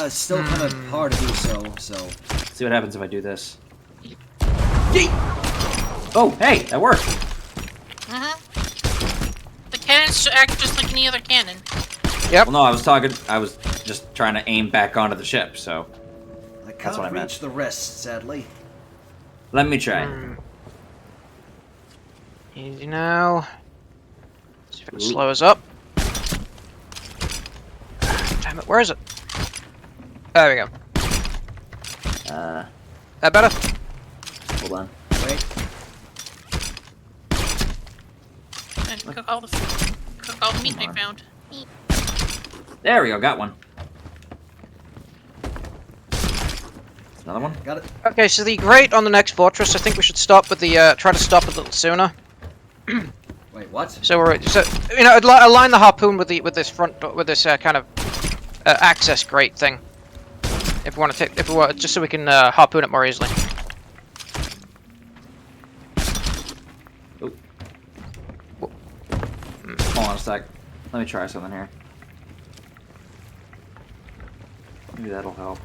Still kind of hard to do so. See what happens if I do this. Yeet! Oh, hey, that worked. The cannons should act just like any other cannon. Yep. Well, no, I was just trying to aim back onto the ship, so I That's can't what I meant. reach the rest, sadly. let me try. Easy now. See if it can slow us up. Damn it, where is it? There we go. That better? Hold on. Wait. And cook all the meat I found. Eat. There we go, got one. Another one? Got it. Okay, so the grate on the next fortress, I think we should stop with the, try to stop a little sooner. Wait, what? So you know, align the harpoon with this front door, with this kind of access grate thing. If we want to just so we can harpoon it more easily. Oh. Hold on a sec. Let me try something here. Maybe that'll help.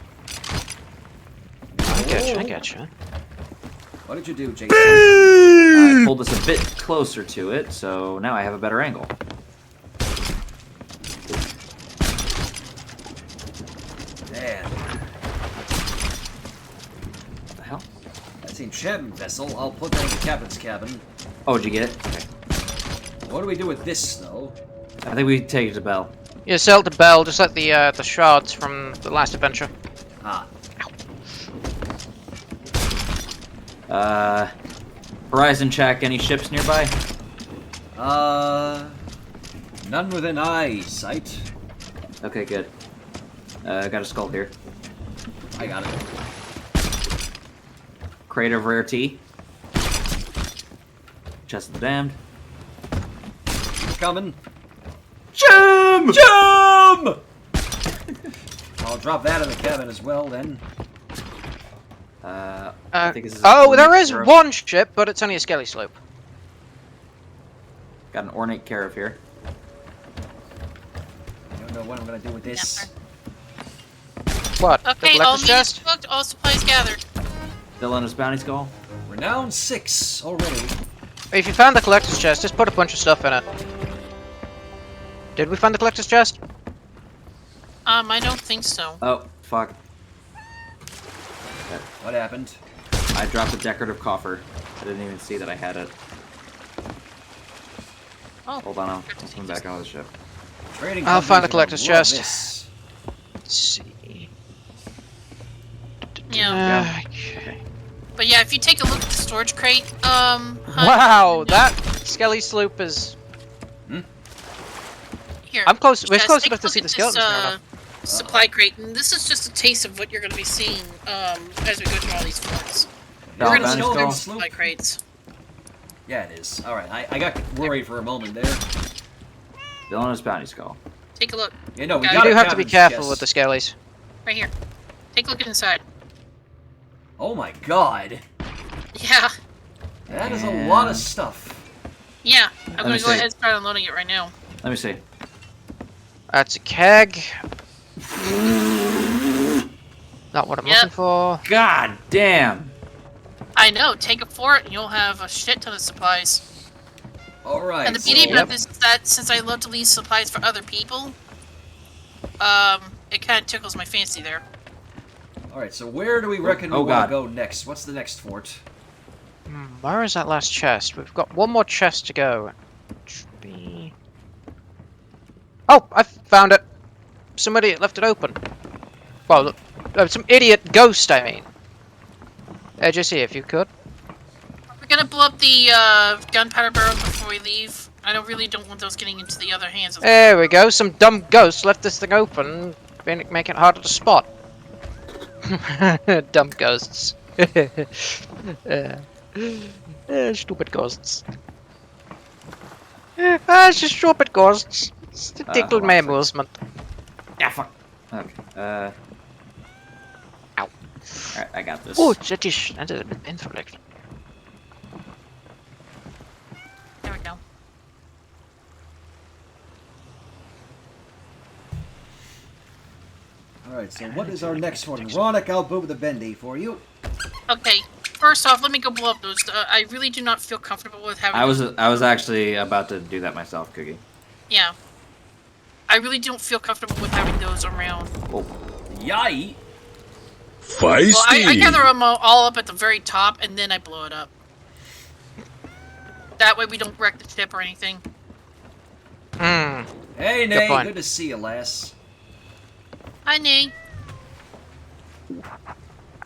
I get you. What did you do, Jason? I pulled this a bit closer to it, so now I have a better angle. Man, What the hell? that's the enchantment vessel. I'll put that in the captain's cabin. Oh, did you get it? Okay. What do we do with this, though? I think we take it to Bell. Yeah, sell the bell, just like the shards from the last adventure. Ah, Horizon check, any ships nearby? none within eyesight. Okay, good. Got a skull here. I got it. Crate of rare tea. Chest of the damned. Coming. Jim! I'll drop that in the cabin as well, then. I think this is Oh, ornate there is carafe. one ship, but it's only a skelly slope. Got an ornate carafe here. I don't know what I'm gonna do with this. What? Okay, the all collector's meat is chest? cooked, all supplies gathered. Still on his bounty skull? Renown 6 already. If you found the collector's chest, just put a bunch of stuff in it. Did we find the collector's chest? I don't think so. Oh, fuck. What happened? I dropped a decorative coffer. I didn't even see that I had it. Oh, Hold on, I'll come back on the ship. Trading I'll find the companies collector's are gonna love chest. this. Let's see. yeah. Okay. But yeah, if you take a look at the storage crate, Hunt, Wow, that skelly sloop is. here. I'm close. We're Jess, close take enough a to look see at the skeletons this, now, though. supply crate, and this is just a taste of what you're going to be seeing as we go through all these forts. No, We're going to bounty see skull. different supply crates. Yeah, it is. Alright, I got worried for a moment there. Still on his bounty skull. Take a look. Yeah, no, we You got You a do have to be cabin's careful chest. with the skellies. Right here. Take a look inside. Oh my god. Yeah. That is a lot of stuff. Yeah. I'm me going to go see. ahead and start unloading it right now. Let me see. That's a keg. Not what I'm Yep. looking for. God damn! I know. Take a fort, and you'll have a shit ton of supplies. Alright. And the beauty so- about this is that since I love to leave supplies for other people, it kind of tickles my fancy there. Alright, so where do we reckon we Oh, want God. to go next? What's the next fort? Where is that last chest? We've got one more chest to go. Oh, I found it. Somebody left it open. Well, some idiot ghost, I mean. Just see if you could. We're gonna blow up the gunpowder barrels before we leave. I really don't want those getting into the other hands of the There we go. Some dumb ghost left this thing open, making it harder to spot. Dumb ghosts. Stupid ghosts. It's just stupid ghosts. It's to tickle my amusement. Yeah, fuck. Okay. Ow. Alright, I got this. Oh, that is a bit painful, actually. There we go. Alright, so what is our next one? Ronick, I'll move the bendy for you. Okay. First off, let me go blow up those. I really do not feel comfortable with having. I was actually about to do that myself, Cookie. Yeah. I really don't feel comfortable with having those around. Oh. Yay! Feisty! Well, I gather them all up at the very top, and then I blow it up. That way we don't wreck the ship or anything. Hmm. Hey, Nay, point. good to see you, lass. Hi, Nee.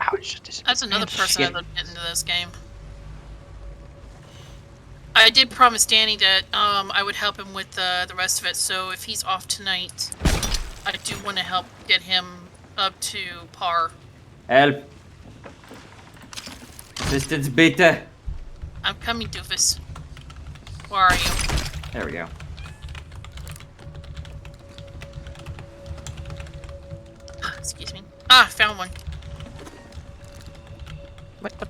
Ouch. That's another person I'd love to get into this game. I did promise Danny that I would help him with the rest of it, so if he's off tonight, I do want to help get him up to par. Help! Assistance, bitte! I'm coming, doofus. Where are you? There we go. Excuse me. Ah, found one. What the?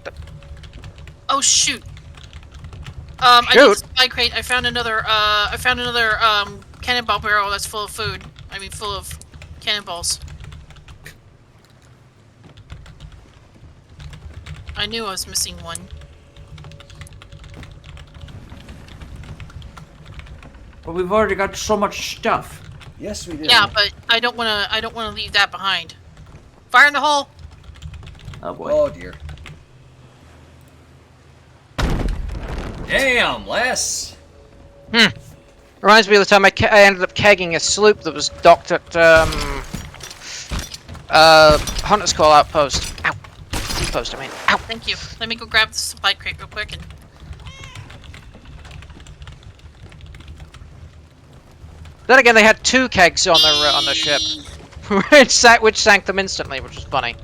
Oh shoot! I need a supply crate. I found another cannonball barrel that's full of food. I mean, full of cannonballs. I knew I was missing one. But we've already got so much stuff. Yes, we do. Yeah, but I don't wanna leave that behind. Fire in the hole! Oh boy. Oh, dear. Damn, lass! Reminds me of the time I ended up kegging a sloop that was docked at Hunter's Call outpost. Ow. Seapost, I mean. Ow. Thank you. Let me go grab the supply crate real quick and... Then again, they had 2 kegs on the ship, which sank them instantly, which was funny. It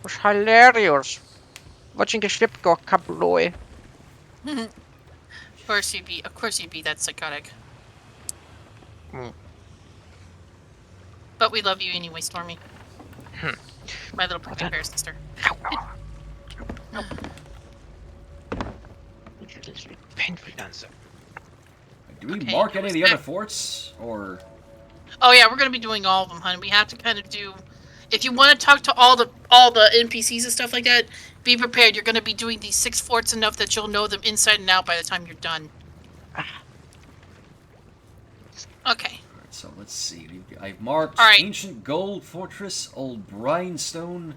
was hilarious. Watching the ship go kabloy. Of course you'd be that psychotic. Mm. But we love you anyway, Stormy. My little perfect bear sister. Painful dancer. Do we Okay, mark any of the back. other forts, or...? Oh yeah, we're gonna be doing all of them, honey. We have to kind of do... If you want to talk to all the NPCs and stuff like that, be prepared. You're gonna be doing these 6 forts enough that you'll know them inside and out by the time you're done. Okay. Alright, so let's see. I've marked Alright. Ancient Gold Fortress, Old Brinestone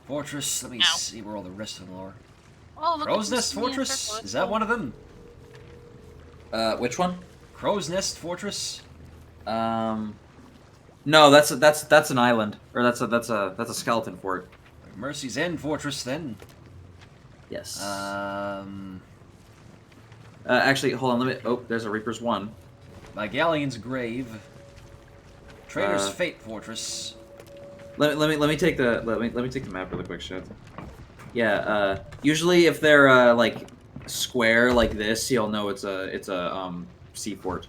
Fortress. Let me Ow. see where all the rest of them are. Oh, look at Crow's this Nest neat Fortress? circle. Is that one of them? Which one? Crow's Nest Fortress? No, that's an island, or that's a skeleton fort. Mercy's End Fortress, then. Yes. Actually, hold on. Let me. Oh, there's a Reaper's 1. My Galleon's Grave. Trader's Fate Fortress. Let me take the map really quick, shit. Yeah. Usually if they're like square like this, you'll know it's a sea fort.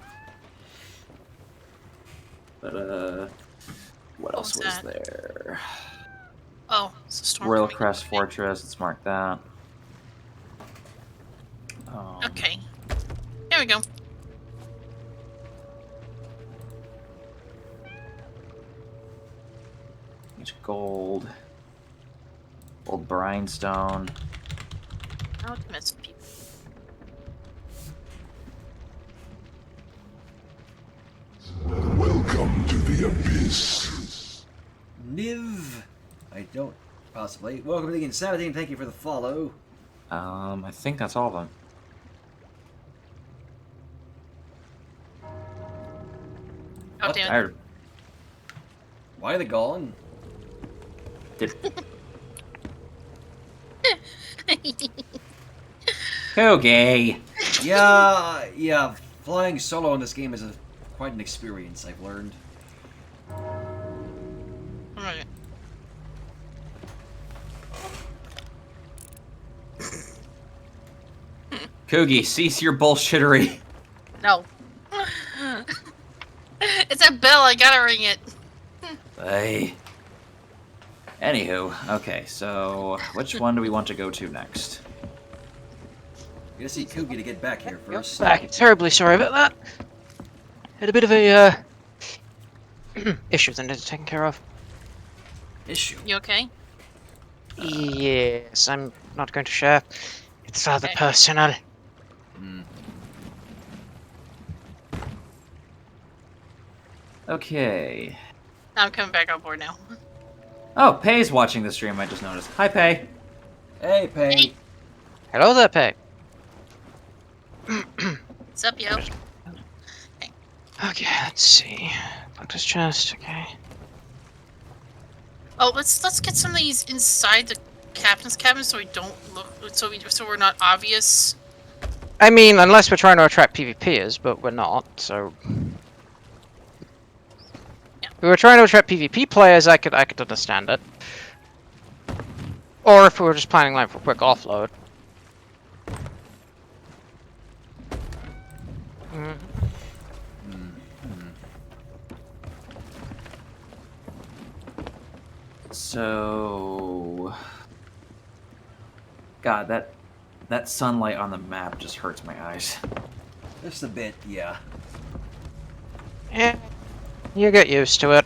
But what else was that? there? Oh, it's a storm. Royal coming. Crest Fortress. Let's mark that. Okay. There we go. Gold. Old Brinestone. How to mess with people. Welcome to the Abyss. Niv. I don't... Possibly. Welcome to the Insanity, and thank you for the follow. I think that's all of them. Oh, What? damn it. Why are they gone? Okay. Yeah. Flying solo in this game is quite an experience, I've learned. Alright. Koogie, cease your bullshittery. No. It's a bell, I gotta ring it. Hey. Anywho, okay, so which one do we want to go to next? You gotta see Koogie to get back here first. Back. Terribly sorry about that. Had a bit of a issue that needed taken care of. Issue. You okay? Yes, I'm not going to share. It's rather Okay. personal. Okay. I'm coming back on board now. Oh, Pay's watching the stream, I just noticed. Hi, Pay. Hey, Pay. Hey. Hello there, Pay. What's up, yo? Okay, let's see. Doctor's chest, okay. Oh, let's get some of these inside the captain's cabin so we don't look so we're not obvious. I mean, unless we're trying to attract PvPers, but we're not, so... Yeah. If we were trying to attract PvP players, I could understand it. Or if we were just planning like for a quick offload. So... God, that sunlight on the map just hurts my eyes. Just a bit, yeah. Eh, you get used to it.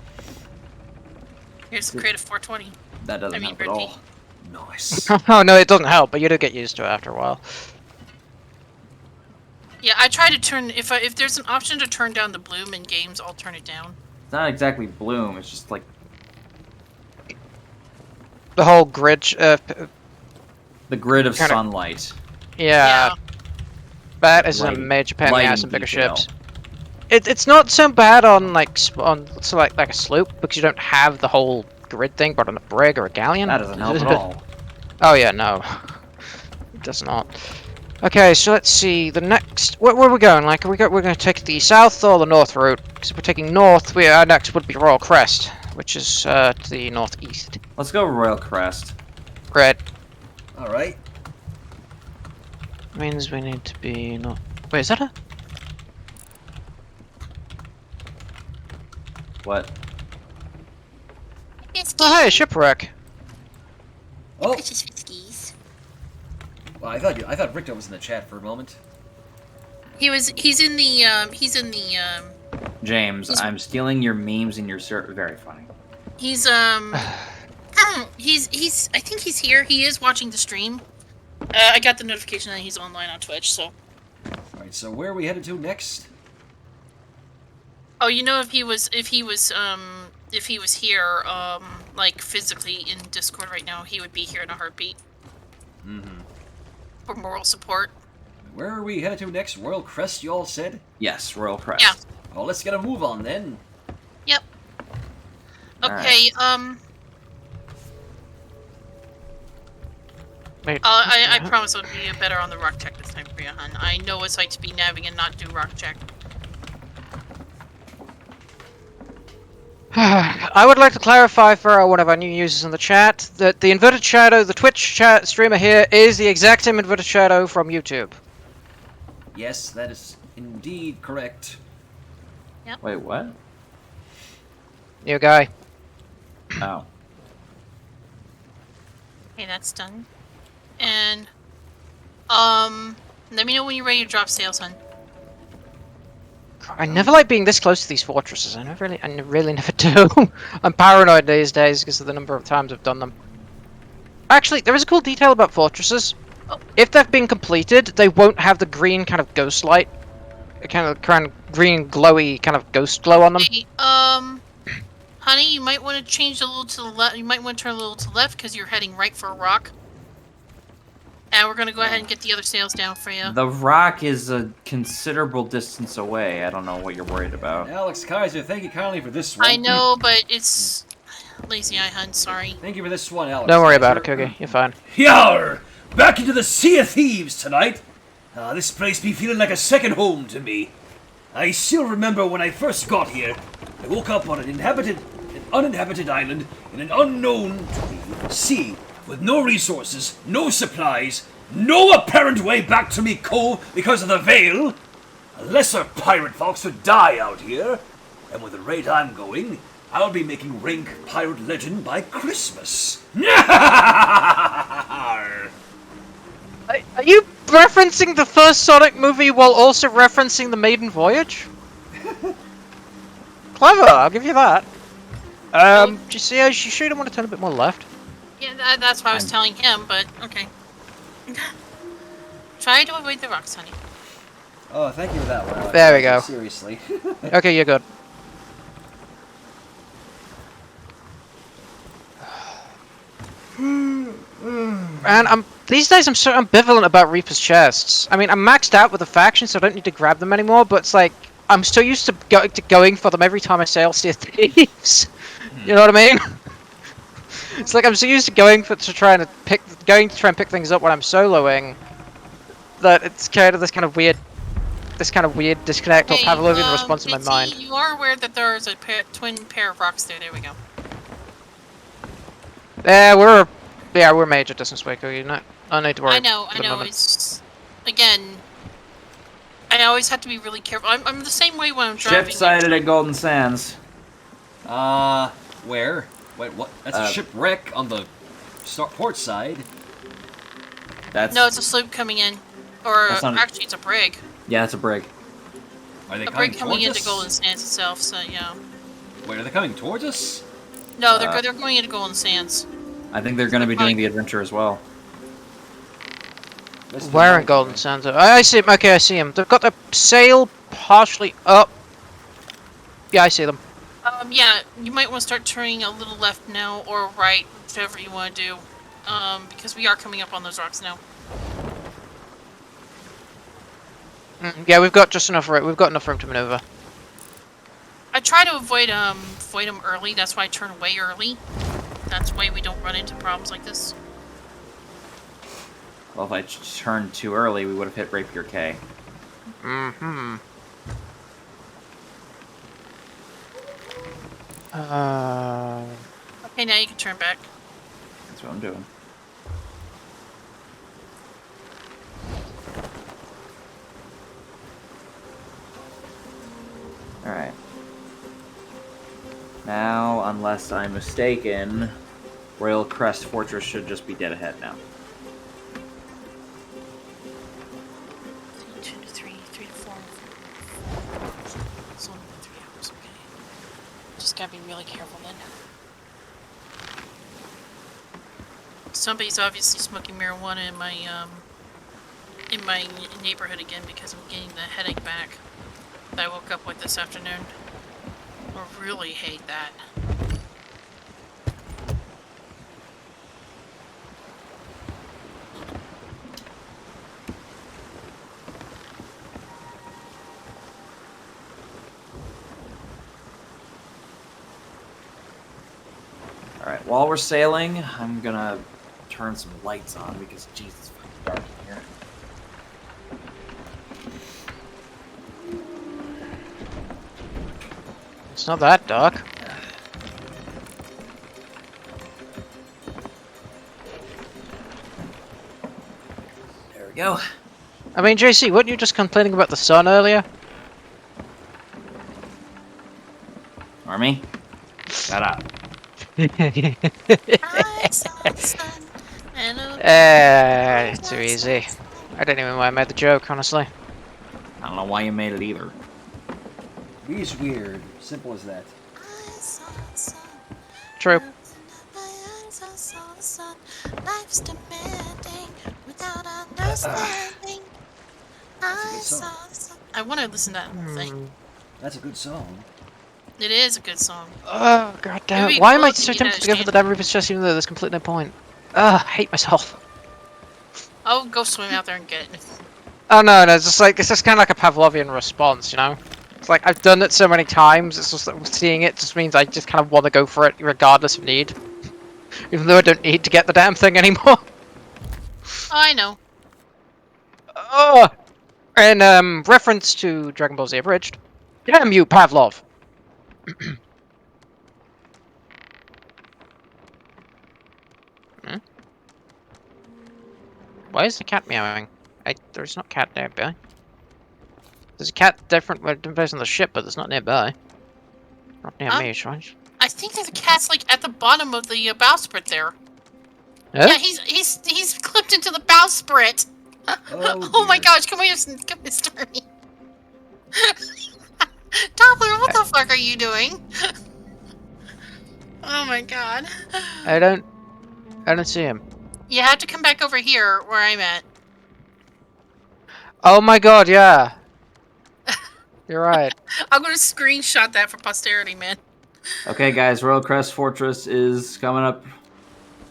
Here's the Creative 420. That doesn't I mean, help at all. Bertie. Nice. Oh no, it doesn't help, but you do get used to it after a while. Yeah, I try to turn if there's an option to turn down the bloom in games, I'll turn it down. It's not exactly bloom, it's just like The whole grid, the grid of Kinda- sunlight. yeah, that is a Lighting- major pain in the lighting ass in bigger detail. ships. It's not so bad on like so like a sloop because you don't have the whole grid thing, but on a brig or a galleon, That doesn't help at all. Oh yeah, no, it does not. Okay, so let's see. The next, where are we going? Like, we're going to take the south or the north route? Because if we're taking north, our next would be Royal Crest, which is to the northeast. Let's go Royal Crest. Great. Alright. Means we need to be not. Wait, is that a? What? Oh, hey, shipwreck. Oh! Well, I thought Richter was in the chat for a moment. He's in the James, He's- I'm stealing your memes and your very funny. he's I think he's here. He is watching the stream. I got the notification that he's online on Twitch, so. Alright, so where are we headed to next? Oh, you know, if he was here, like physically in Discord right now, he would be here in a heartbeat. Mm-hmm. For moral support. Where are we headed to next? Royal Crest, you all said? Yes, Royal Crest. Yeah. Oh, let's get a move on then. Yep. Alright. Okay, Wait. I promise I'll be better on the rock check this time for you, hun. I know what it's like to be nabbing and not do rock check. I would like to clarify for one of our new users in the chat that the inverted shadow, the Twitch chat streamer here, is the exact same inverted shadow from YouTube. Yes, that is indeed correct. Wait, what? New guy. Oh. Okay, that's done. And, let me know when you're ready to drop sails, hun. I never like being this close to these fortresses. I really never do. I'm paranoid these days because of the number of times I've done them. Actually, there is a cool detail about fortresses. Oh. If they've been completed, they won't have the green kind of ghost light, kind of green glowy kind of ghost glow on them. Hey, honey, you might want to change a little to the left. You might want to turn a little to the left because you're heading right for a rock. And we're gonna go ahead and get the other sails down for you. The rock is a considerable distance away. I don't know what you're worried about. Alex Kaiser, thank you kindly for this one. I know, but it's lazy eye hunt. Sorry. Thank you for this one, Alex. Don't worry about it, Kaiser. Cookie. You're fine. Yar! Back into the Sea of Thieves tonight. This place be feeling like a second home to me. I still remember when I first got here. I woke up on an uninhabited island in an unknown sea with no resources, no supplies, no apparent way back to me cove because of the veil. A lesser pirate folks would die out here, and with the rate I'm going, I'll be making rank pirate legend by Christmas. Are you referencing the first Sonic movie while also referencing the Maiden Voyage? Clever, I'll give you that. Do you see? You sure don't want to turn a bit more left? Yeah, that's what I was telling him, but okay. Try to avoid the rocks, honey. Oh, thank you for that one, Alex. There we go. Seriously. Okay, you're good. And these days I'm so ambivalent about Reaper's chests. I mean, I'm maxed out with the faction, so I don't need to grab them anymore. But it's like I'm so used to going for them every time I sail Sea of Thieves. You know what I mean? It's like I'm so used to going to try and pick things up when I'm soloing that it's kind of this kind of weird disconnect or Pavlovian response in my mind. You are aware that there's a twin pair of rocks there. There we go. We're major distance away, Cookie. No need to worry. I know. It's again. I always have to be really careful. I'm the same way when I'm driving. Ship sighted at Golden Sands. Where? Wait, what? That's a shipwreck on the port side. No, it's a sloop coming in. Or actually, it's a brig. Yeah, it's a brig. Are they a coming brig coming towards into us? Golden Sands itself, so yeah. Wait, are they coming towards us? No, they're going into Golden Sands. I think they're going to be doing the adventure as well. Where in Golden Sands? I see them. Okay, I see them. They've got the sail partially up. Yeah, I see them. Yeah, you might want to start turning a little left now, or right, whichever you want to do. Because we are coming up on those rocks now. Yeah, we've got just enough room. We've got enough room to maneuver. I try to avoid them early. That's why I turn way early. That's why we don't run into problems like this. Well, if I turned too early, we would have hit Rapier K. Mm-hmm. Okay, now you can turn back. That's what I'm doing. Alright. Now, unless I'm mistaken, Royal Crest Fortress should just be dead ahead now. 2 to 3, 3 to 4. It's only been 3 hours, okay. Just gotta be really careful then. Somebody's obviously smoking marijuana in my neighborhood again because I'm getting the headache back that I woke up with this afternoon. I really hate that. Alright, while we're sailing, I'm gonna turn some lights on because, Jesus, it's fucking dark in here. It's not that dark. There we go. I mean, JC, weren't you just complaining about the sun earlier? Army? Shut up. Too easy. I didn't even know why I made the joke, honestly. I don't know why you made it either. He's weird. Simple as that. True. I want to listen to that whole thing. That's a good song. It is a good song. Oh, god damn Maybe it. Why am I close so to tempted to go for the damn Reaper's chest even though there's completely no point? Ugh, I hate myself. I'll go swim out there and get it. Oh no, it's just kind of like a Pavlovian response, you know? It's like, I've done it so many times, it's just that seeing it just means I just kind of want to go for it regardless of need. Even though I don't need to get the damn thing anymore. Oh, I know. Oh! In reference to Dragon Ball Z Abridged, damn you, Pavlov! Why is the cat meowing? There's not a cat nearby. There's a cat different place on the ship, but it's not nearby. Not near me, right? I think there's a cat's like at the bottom of the bowsprit there. Huh? Yeah, he's clipped into the bowsprit. Oh my gosh! Come here, Sturdy. Doppler, what the fuck are you doing? Oh my god. I don't see him. You have to come back over here where I'm at. Oh my god, yeah. You're right. I'm gonna screenshot that for posterity, man. Okay, guys, Royal Crest Fortress is coming up.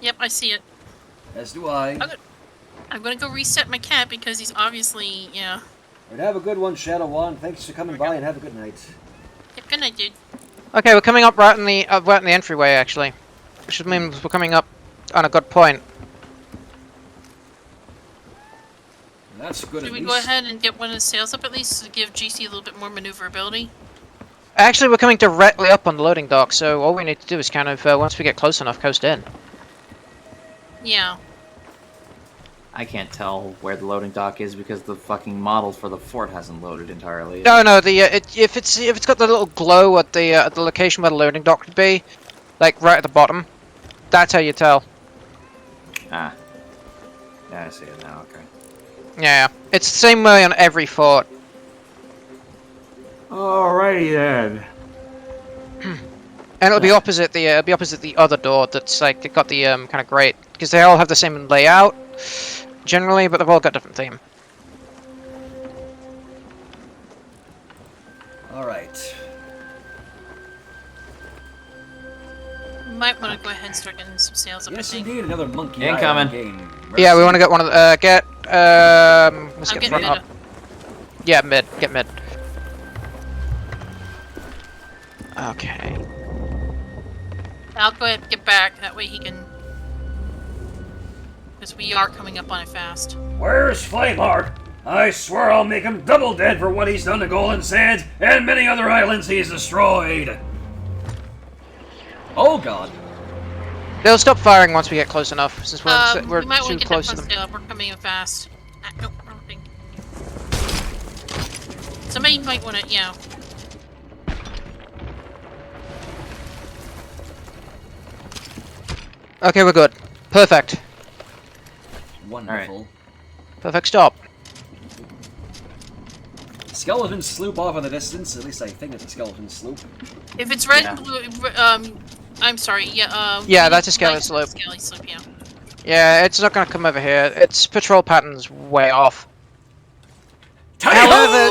Yep, I see it. As do I. I'm gonna go reset my cat because he's obviously, yeah. Right, have a good one, Shadow One. Thanks for coming by and have a good night. Yep, good night, dude. Okay, we're coming up right in the entryway, actually. Which means we're coming up on a good point. That's good. Should we go ahead and get one of the sails up at least to give GC a little bit more maneuverability? Actually, we're coming directly up on the loading dock, so all we need to do is kind of, once we get close enough, coast in. Yeah. I can't tell where the loading dock is because the fucking model for the fort hasn't loaded entirely. No, if it's got the little glow at the location where the loading dock would be, like right at the bottom, that's how you tell. Ah. Yeah, I see it now. Okay. Yeah, it's the same way on every fort. Alrighty then. And it'll be opposite the other door. That's like they got the kind of grate because they all have the same layout generally, but they've all got different theme. All right. Might want to go ahead and start getting some sails up. Yes, I think. indeed, another monkey Incoming. island game. Yeah, we want to get one of the let's I'm get getting front mid. up. Yeah, mid. Get mid. Okay. I'll go ahead and get back. That way he can. Because we are coming up on it fast. Where's Flameheart? I swear I'll make him double dead for what he's done to Golden Sands and many other islands he's destroyed. Oh god. They'll stop firing once we get close enough, since we're we might want too to get close that to them. sail up. We're coming in fast. Nope, wrong thing. Somebody might want to, yeah. Okay, we're good. Perfect. Wonderful. Perfect stop. Skeleton sloop off in the distance. At least I think it's a skeleton sloop. If it's red Yeah. and blue, I'm sorry, yeah, Yeah, that's a skeleton sloop. Skeleton sloop, yeah. Yeah, it's not gonna come over here. Its patrol pattern's way off. However,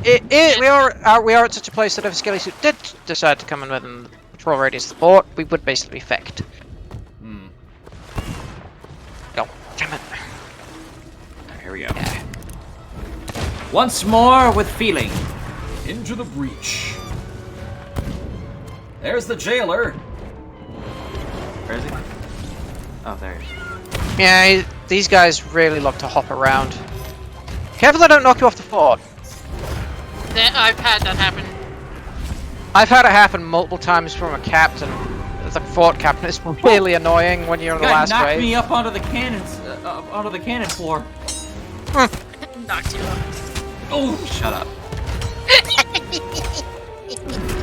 We are at such a place that if a skelly suit did decide to come in within the patrol radius of the port, we would basically be fecked. Oh, damn it. Here we go. Once more with feeling. into the breach. There's the jailer. Where is he? Oh, there he is. Yeah, these guys really love to hop around. Careful they don't knock you off the fort. I've had that happen. I've had it happen multiple times from a captain. The fort captain. It's really annoying when you're on the last knocked wave. me up onto the cannons, onto the cannon floor. Knocked you up. Oh, shut up.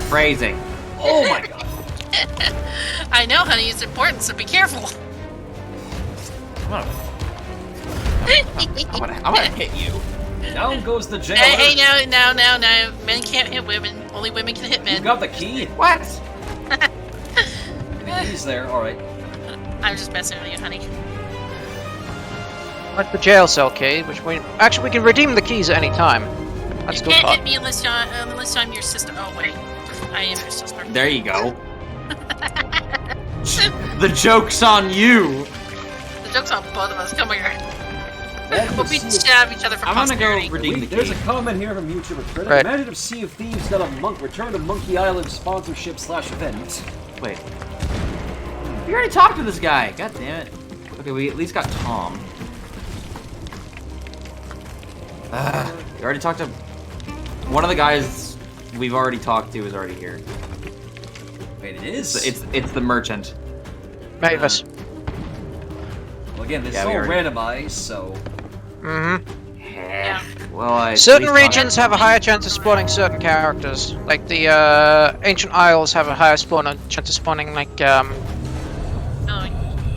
Phrasing. Oh my god. I know, honey, it's important, so be careful. I'm gonna hit you. Down goes the jailer. Hey, now. Men can't hit women. Only women can hit You men. got the key. What? The key's there. All right. I'm just messing with you, honey. Like the jail cell key, which we can redeem the keys at any time. That's You still can't fun. hit me unless I'm your sister. Oh wait, I am your sister. There you go. The joke's on you. The joke's on both of us. Come here. We'll be stab each other for I'm gonna go posterity. redeem the There's key. a comment here from YouTuber Critic. Right. Imagine if Sea of Thieves got a Return to Monkey Island sponsorship / event. Wait. We already talked to this guy. God damn it. Okay, we at least got Tom. We already talked to... One of the guys we've already talked to is already here. Wait, it is? It's the merchant. Mavis. Well, again, this Yeah, is we all already- randomized, so... Yeah. Well, I Certain at least regions have a higher chance of spawning certain characters. Like the Ancient Isles have a higher chance of spawning like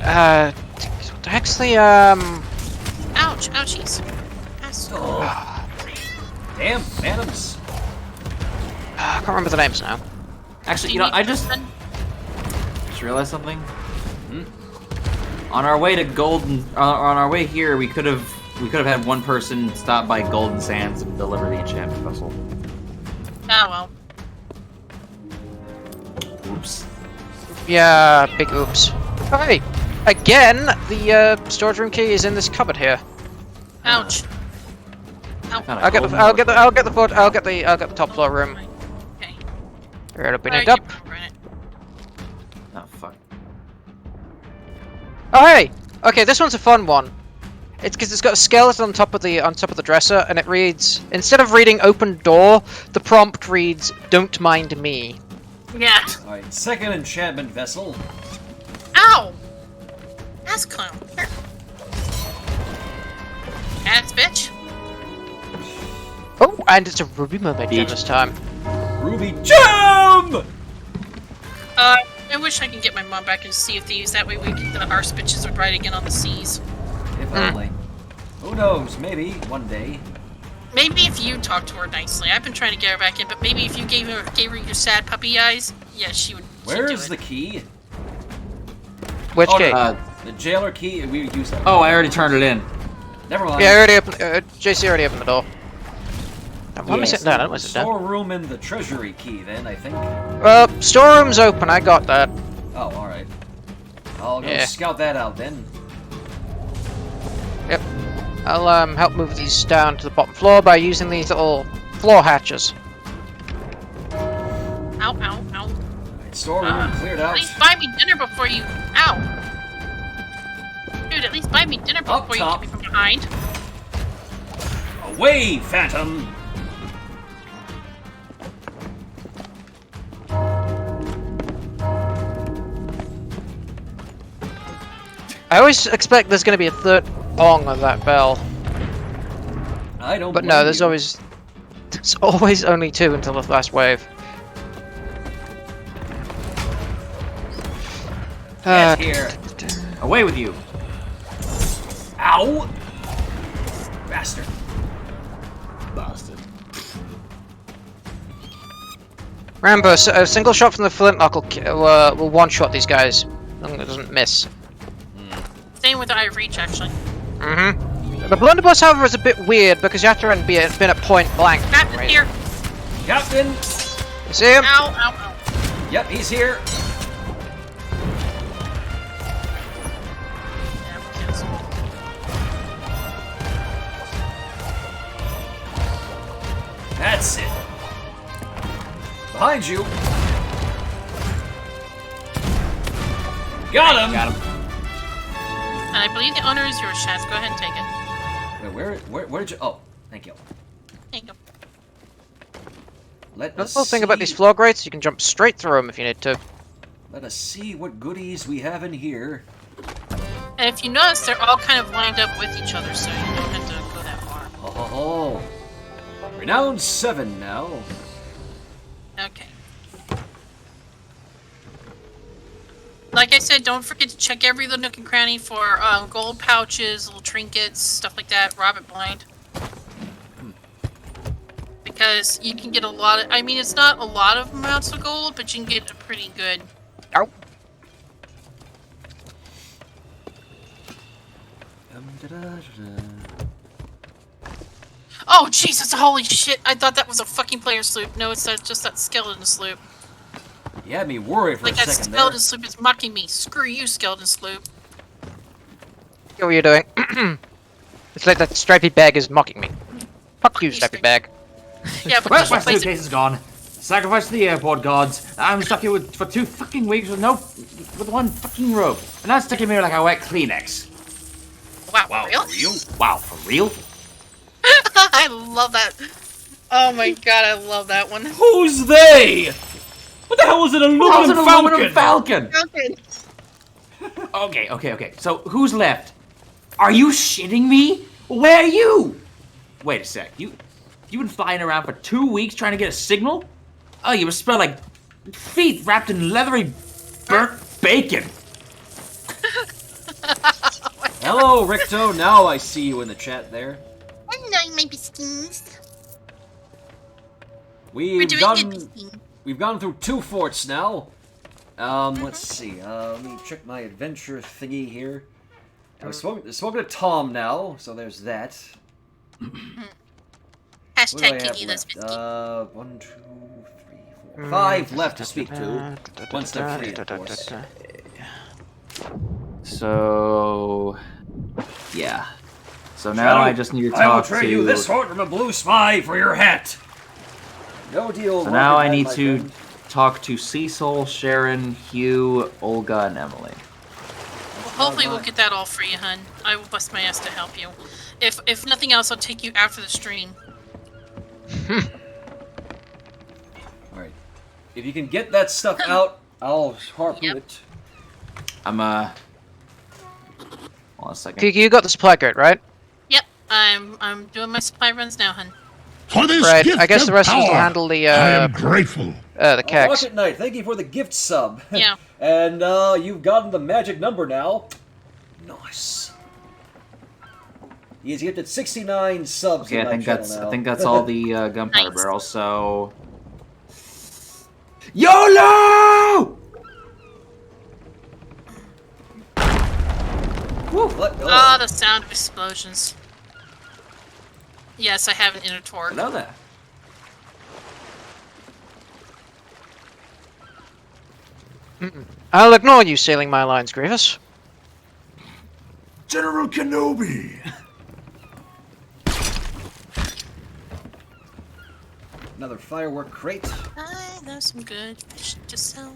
Oh, what the heck's the ouch, ouchies. That's Damn, phantoms. I can't remember the names now. Actually, you know, I just realized something. On our way to Golden, on our way here, we could have had one person stop by Golden Sands and deliver the enchantment vessel. Oh well. Oops. Yeah, big oops. Hey, again, the storage room key is in this cupboard here. Ouch. Ow. Found a I'll get golden the top floor room. Okay. We're opening Alright, it up. keep running. Oh fuck. Oh hey! Okay, this one's a fun one. It's because it's got a skeleton on top of the dresser, and it reads, instead of reading "open door," the prompt reads "Don't mind me." Yeah. Alright, second enchantment vessel. Ow! Ass clown. Here. Ass bitch. Oh, and it's a ruby mermaid gem Beach. this time. Ruby Gem! I wish I could get my mom back into Sea of Thieves. That way we can, the arse bitches would ride again on the seas. If only. Who knows, maybe, one day. Maybe if you talk to her nicely. I've been trying to get her back in, but maybe if you gave her your sad puppy eyes, yeah, she would. Where's she'd the do key? Which key? The jailer key? We would use that. Oh, I already turned it in. Never mind. Yeah, I already opened. JC already opened the door. Why am I sitting down? I don't want to sit down. Storeroom and the treasury key, then, I think. Storeroom's open. I got that. Oh, alright. I'll go Yeah. scout that out then. Yep. I'll help move these down to the bottom floor by using these little floor hatches. Ow, ow, ow. Right, storeroom cleared out. At least buy me dinner before you. Ow! Dude, at least buy me dinner Up before you top. get me from behind. Away, Phantom! I always expect there's going to be a third bong of that bell, I don't but blame no, there's you. always only two until the last wave. Get here. Away with you. Ow! Bastard. Bastard. Rambo, a single shot from the flintlock will one-shot these guys, as long as it doesn't miss. Same with Eye of Reach, actually. Mm-hmm. The blunderbuss, however, is a bit weird because you have to been at point blank. Captain Right. here. Captain! You see him? Ow, ow, ow. Yep, he's here. Yeah, we cancel. That's it. Behind you. Got him! Got him. And I believe the honor is yours, Shaz. Go ahead and take it. Wait, where did you... Oh, thank you. There you go. Let The us cool thing about see- these floor grates, you can jump straight through them if you need to. Let us see what goodies we have in here. And if you notice, they're all kind of lined up with each other, so you don't have to go that far. Oh, Renowned 7 now. Okay. Like I said, don't forget to check every little nook and cranny for gold pouches, little trinkets, stuff like that. Rob it blind. Because you can get a lot of... I mean, it's not a lot of amounts of gold, but you can get a pretty good... Ow. Oh, Jesus, holy shit! I thought that was a fucking player sloop. No, it's just that skeleton sloop. You had me worried for Like a that second skeleton there. sloop is mocking me. Screw you, skeleton sloop. See what you're doing. It's like that stripy bag is mocking me. Fuck you, stripy bag. Yeah, but Well, just my replace it. suitcase is gone. Sacrifice to the airport gods. I'm stuck here for 2 fucking weeks with one fucking robe. And now it's sticking me like a wet Kleenex. Wow, Wow, real? for real? Wow, for real? I love that. Oh my god, I love that one. Who's they? What the hell was an aluminum falcon? Okay. Okay. So, who's left? Are you shitting me? Where are you? Wait a sec. You've been flying around for 2 weeks trying to get a signal? Oh, you must smell like feet wrapped in leathery burnt bacon. Hello, Ricto. Now I see you in the chat there. Hello, my biscuits. We've doing gone. good, Biscuit. We've gone through 2 forts now. Let's see. Let me check my adventure thingy here. I've spoken to Tom now, so there's that. What do I Hashtag have Kiki those left? biscuits. 1, 2, 3, 4, 5 left to speak to. Once they're free, of course. So, yeah. So now I just need to I will talk trade to. you this sword from a blue spy for your hat. No deal. So now I Rocket Man, need my to friend. talk to Cecil, Sharon, Hugh, Olga, and Emily. Well, hopefully we'll get that all for you, hun. I will bust my ass to help you. If nothing else, I'll take you after the stream. Alright. If you can get that stuff out, I'll harpoon it. I'm Hold on a second. Kiki, you got the supply crate, right? Yep, I'm doing my supply runs now, hun. For this Right, gift I guess of the rest of us will power, handle the, I am grateful. the kegs. Rocket Knight, thank you for the gift sub. Yeah. And you've gotten the magic number now. Nice. He's gifted 69 subs Okay, in I my think channel that's now. I think that's all the gunpowder Nice. barrels. So, YOLO! Ah, the sound of explosions. Yes, I have an inner torque. Hello there. I'll ignore you sailing my lines, Grievous. General Kenobi. Another firework crate. I know some good fish to sell.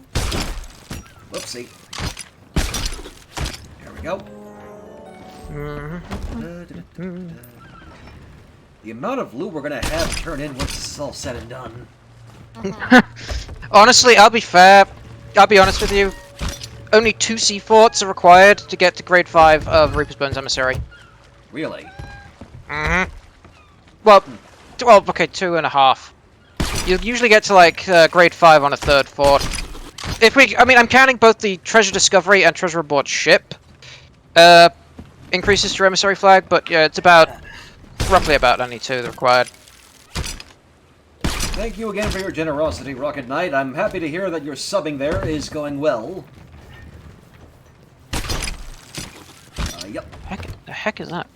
Whoopsie. There we go. The amount of loot we're gonna have to turn in once this is all said and done. Honestly, I'll be fair. I'll be honest with you. Only 2 sea forts are required to get to grade 5 of Reaper's Bones Emissary. Really? Well, okay, 2.5. You'll usually get to like grade 5 on a 3rd fort. I'm counting both the treasure discovery and treasure aboard ship. Increases to emissary flag, but yeah, it's roughly about only 2 that are required. Thank you again for your generosity, Rocket Knight. I'm happy to hear that your subbing there is going well. Yep. The heck is that?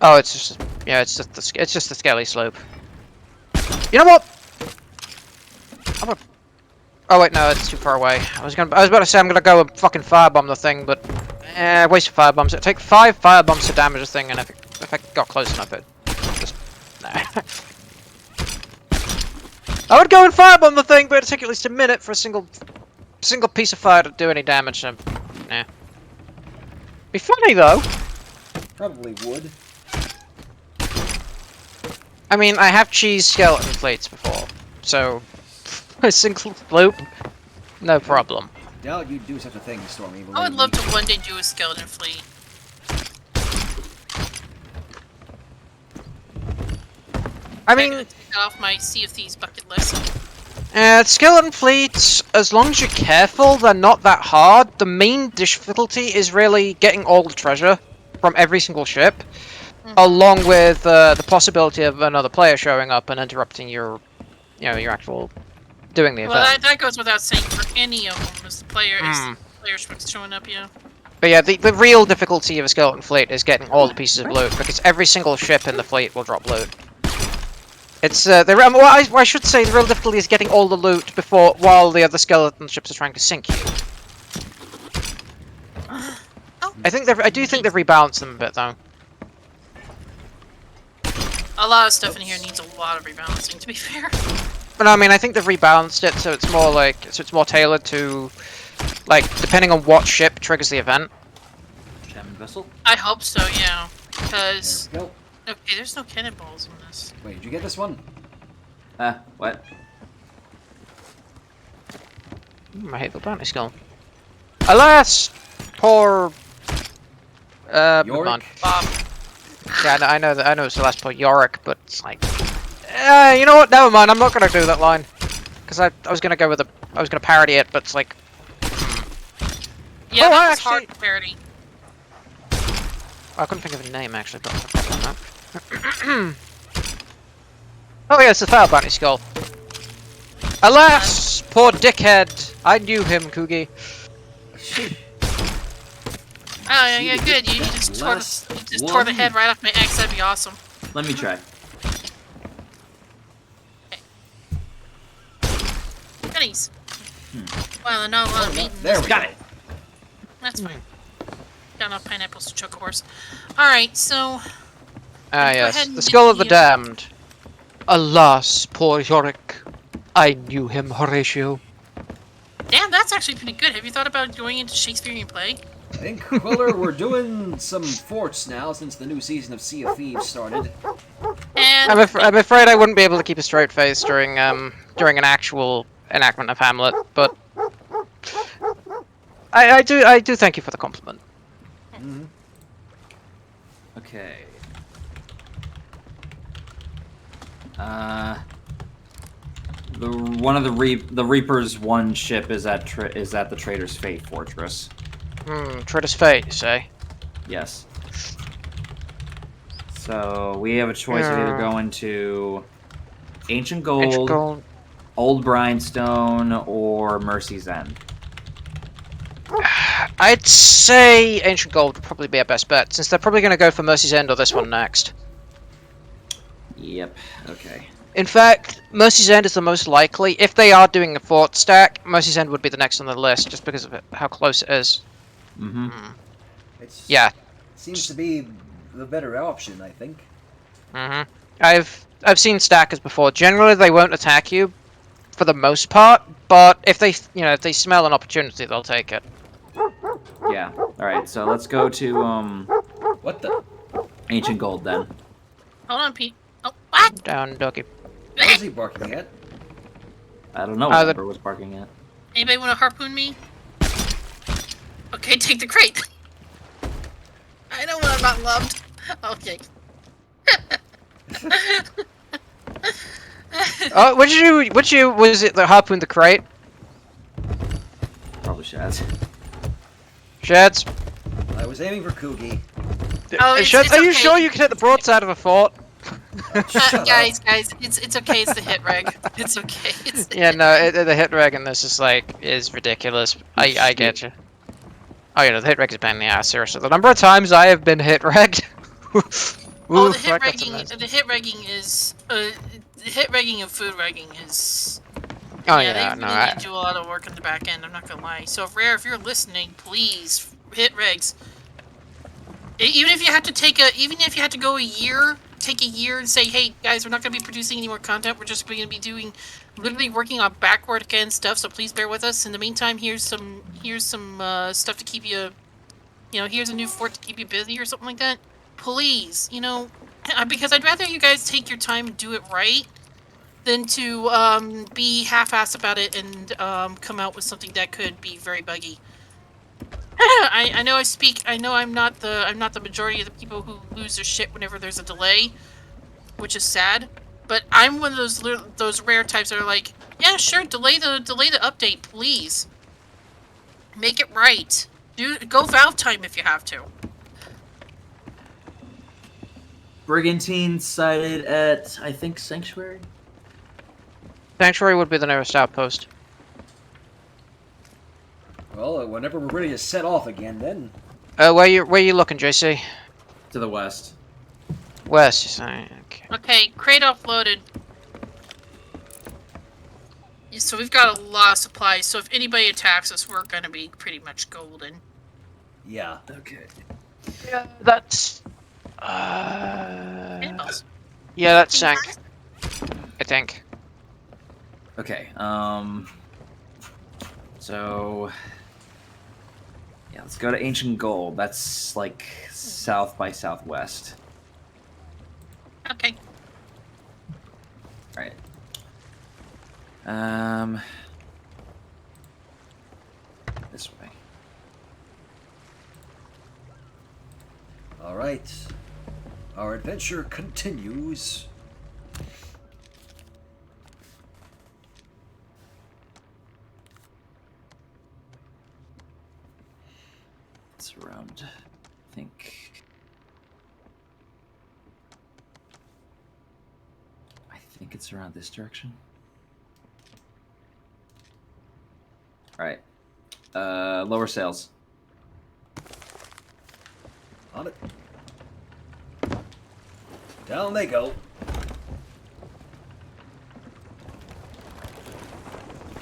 Oh, it's just it's just the scaly slope. You know what? Oh wait, no, it's too far away. I was about to say I'm gonna go and fucking firebomb the thing, but waste of firebombs. It'd take 5 firebombs to damage the thing, and if I got close enough, it just nah. I would go and firebomb the thing, but it'd take at least a minute for a single piece of fire to do any damage. So, nah. Be funny though. Probably would. I mean, I have cheese skeleton plates before, so a single loop, no problem. Doubt you'd do such a thing, Stormy. I would love to one day do a skeleton fleet. I I'm mean, gonna take it off my Sea of Thieves bucket list. skeleton fleets, as long as you're careful, they're not that hard. The main difficulty is really getting all the treasure from every single ship, along with the possibility of another player showing up and interrupting your actual doing the event. Well, that goes without saying for any of them, as the players showing up, yeah. But yeah, the real difficulty of a skeleton fleet is getting all the pieces of loot, because every single ship in the fleet will drop loot. It's I should say the real difficulty is getting all the loot while the other skeleton ships are trying to sink you. I do think they've rebalanced them a bit though. a lot of stuff in here needs a lot of rebalancing, to be fair. But I mean, I think they've rebalanced it so it's more like, it's more tailored to, like, depending on what ship triggers the event. Shaman vessel. I hope so, yeah. Because... There we go. Okay, there's no cannonballs in this. Wait, did you get this one? What? I hate the bounty skull. Alas! Poor... Yorick? on. Bob. Yeah, I know that. I know it's the last poor Yorick, but it's like... you know what? Never mind, I'm not gonna do that line. Because I was gonna go with a... I was gonna parody it, but it's like... Yeah, Oh, that was actually- hard to parody. I couldn't think of a name, actually, but I'll on that. Oh yeah, it's the Foul Bounty Skull. Alas! Poor dickhead! I knew him, Kugi. Oh, yeah, good. You just tore the head right off my ex. That'd be awesome. Let me try. Pennies. Well, no, meat. There we Got go. it. That's fine. Got enough pineapples to choke a horse. Alright, so... Ah Go yes, ahead and the Skull of the yeah. Damned. Alas, poor Yorick. I knew him, Horatio. Damn, that's actually pretty good. Have you thought about going into Shakespearean play? I think, Quiller, we're doing some forts now since the new season of Sea of Thieves started. And... I'm afraid I wouldn't be able to keep a straight face during an actual enactment of Hamlet, but I do thank you for the compliment. Mm-hmm. Okay. One of the Reaper's one ship is at the Trader's Fate Fortress. Trader's Fate, you say? Yes. So we have a choice of either going to Ancient Gold, Old Brinestone, or Mercy's End. I'd say Ancient Gold would probably be our best bet, since they're probably going to go for Mercy's End or this one next. Yep. Okay. In fact, Mercy's End is the most likely. If they are doing a fort stack, Mercy's End would be the next on the list, just because of how close it is. Mm-hmm. Yeah. Seems to be the better option, I think. Mm-hmm. I've seen stackers before. Generally, they won't attack you, for the most part. But if they smell an opportunity, they'll take it. Yeah. All right. So let's go to What the? Ancient Gold then. Hold on, Pete. Oh, what? Down, doggy. What is he barking at? I don't know what the- Ember was barking at. Anybody want to harpoon me? Okay, take the crate. I know when I'm not loved. Okay. Oh, was it that harpooned the crate? Probably Shaz. Shads? I was aiming for Kugi. Oh, Shads, it's are you okay. sure you can hit the broadside of a fort? Guys, it's okay. It's the hit reg. It's okay. It's the Yeah, hit no, the hit reg in this is ridiculous. I get you. Oh, yeah, the hit reg is a pain in the ass, seriously. The number of times I have been hit regged. Oh, Oof, the hit that's regging. amazing. The hit regging is the hit regging and food regging is. Oh, yeah, yeah, they no, really need to do a lot of work on the back end. I'm not gonna lie. So, if you're listening, please hit regs. Even if you have to go a year, take a year and say, hey guys, we're not gonna be producing any more content. We're just gonna be doing, literally working on backward end stuff. So please bear with us. In the meantime, here's some stuff to keep you, here's a new fort to keep you busy or something like that. Please, because I'd rather you guys take your time and do it right than to be half-assed about it and come out with something that could be very buggy. I know I'm not the majority of the people who lose their shit whenever there's a delay, which is sad. But I'm one of those rare types that are like, yeah, sure, delay the update, please. Make it right. Go Valve time if you have to. Brigantine sighted at, I think, Sanctuary? Sanctuary would be the nearest outpost. Well, whenever we're ready to set off again, then. Where you looking, JC? To the west. West, you say? Okay. Okay, crate offloaded. So we've got a lot of supplies, so if anybody attacks us, we're gonna be pretty much golden. Yeah. Okay. Yeah, that's... Cannonballs. Yeah, that sank. I think. Okay, so... Yeah, let's go to Ancient Gold. That's, like, south by southwest. Okay. Alright. This way. All right. Our adventure continues. It's around, I think it's around this direction. Alright. Lower sails. On it. Down they go.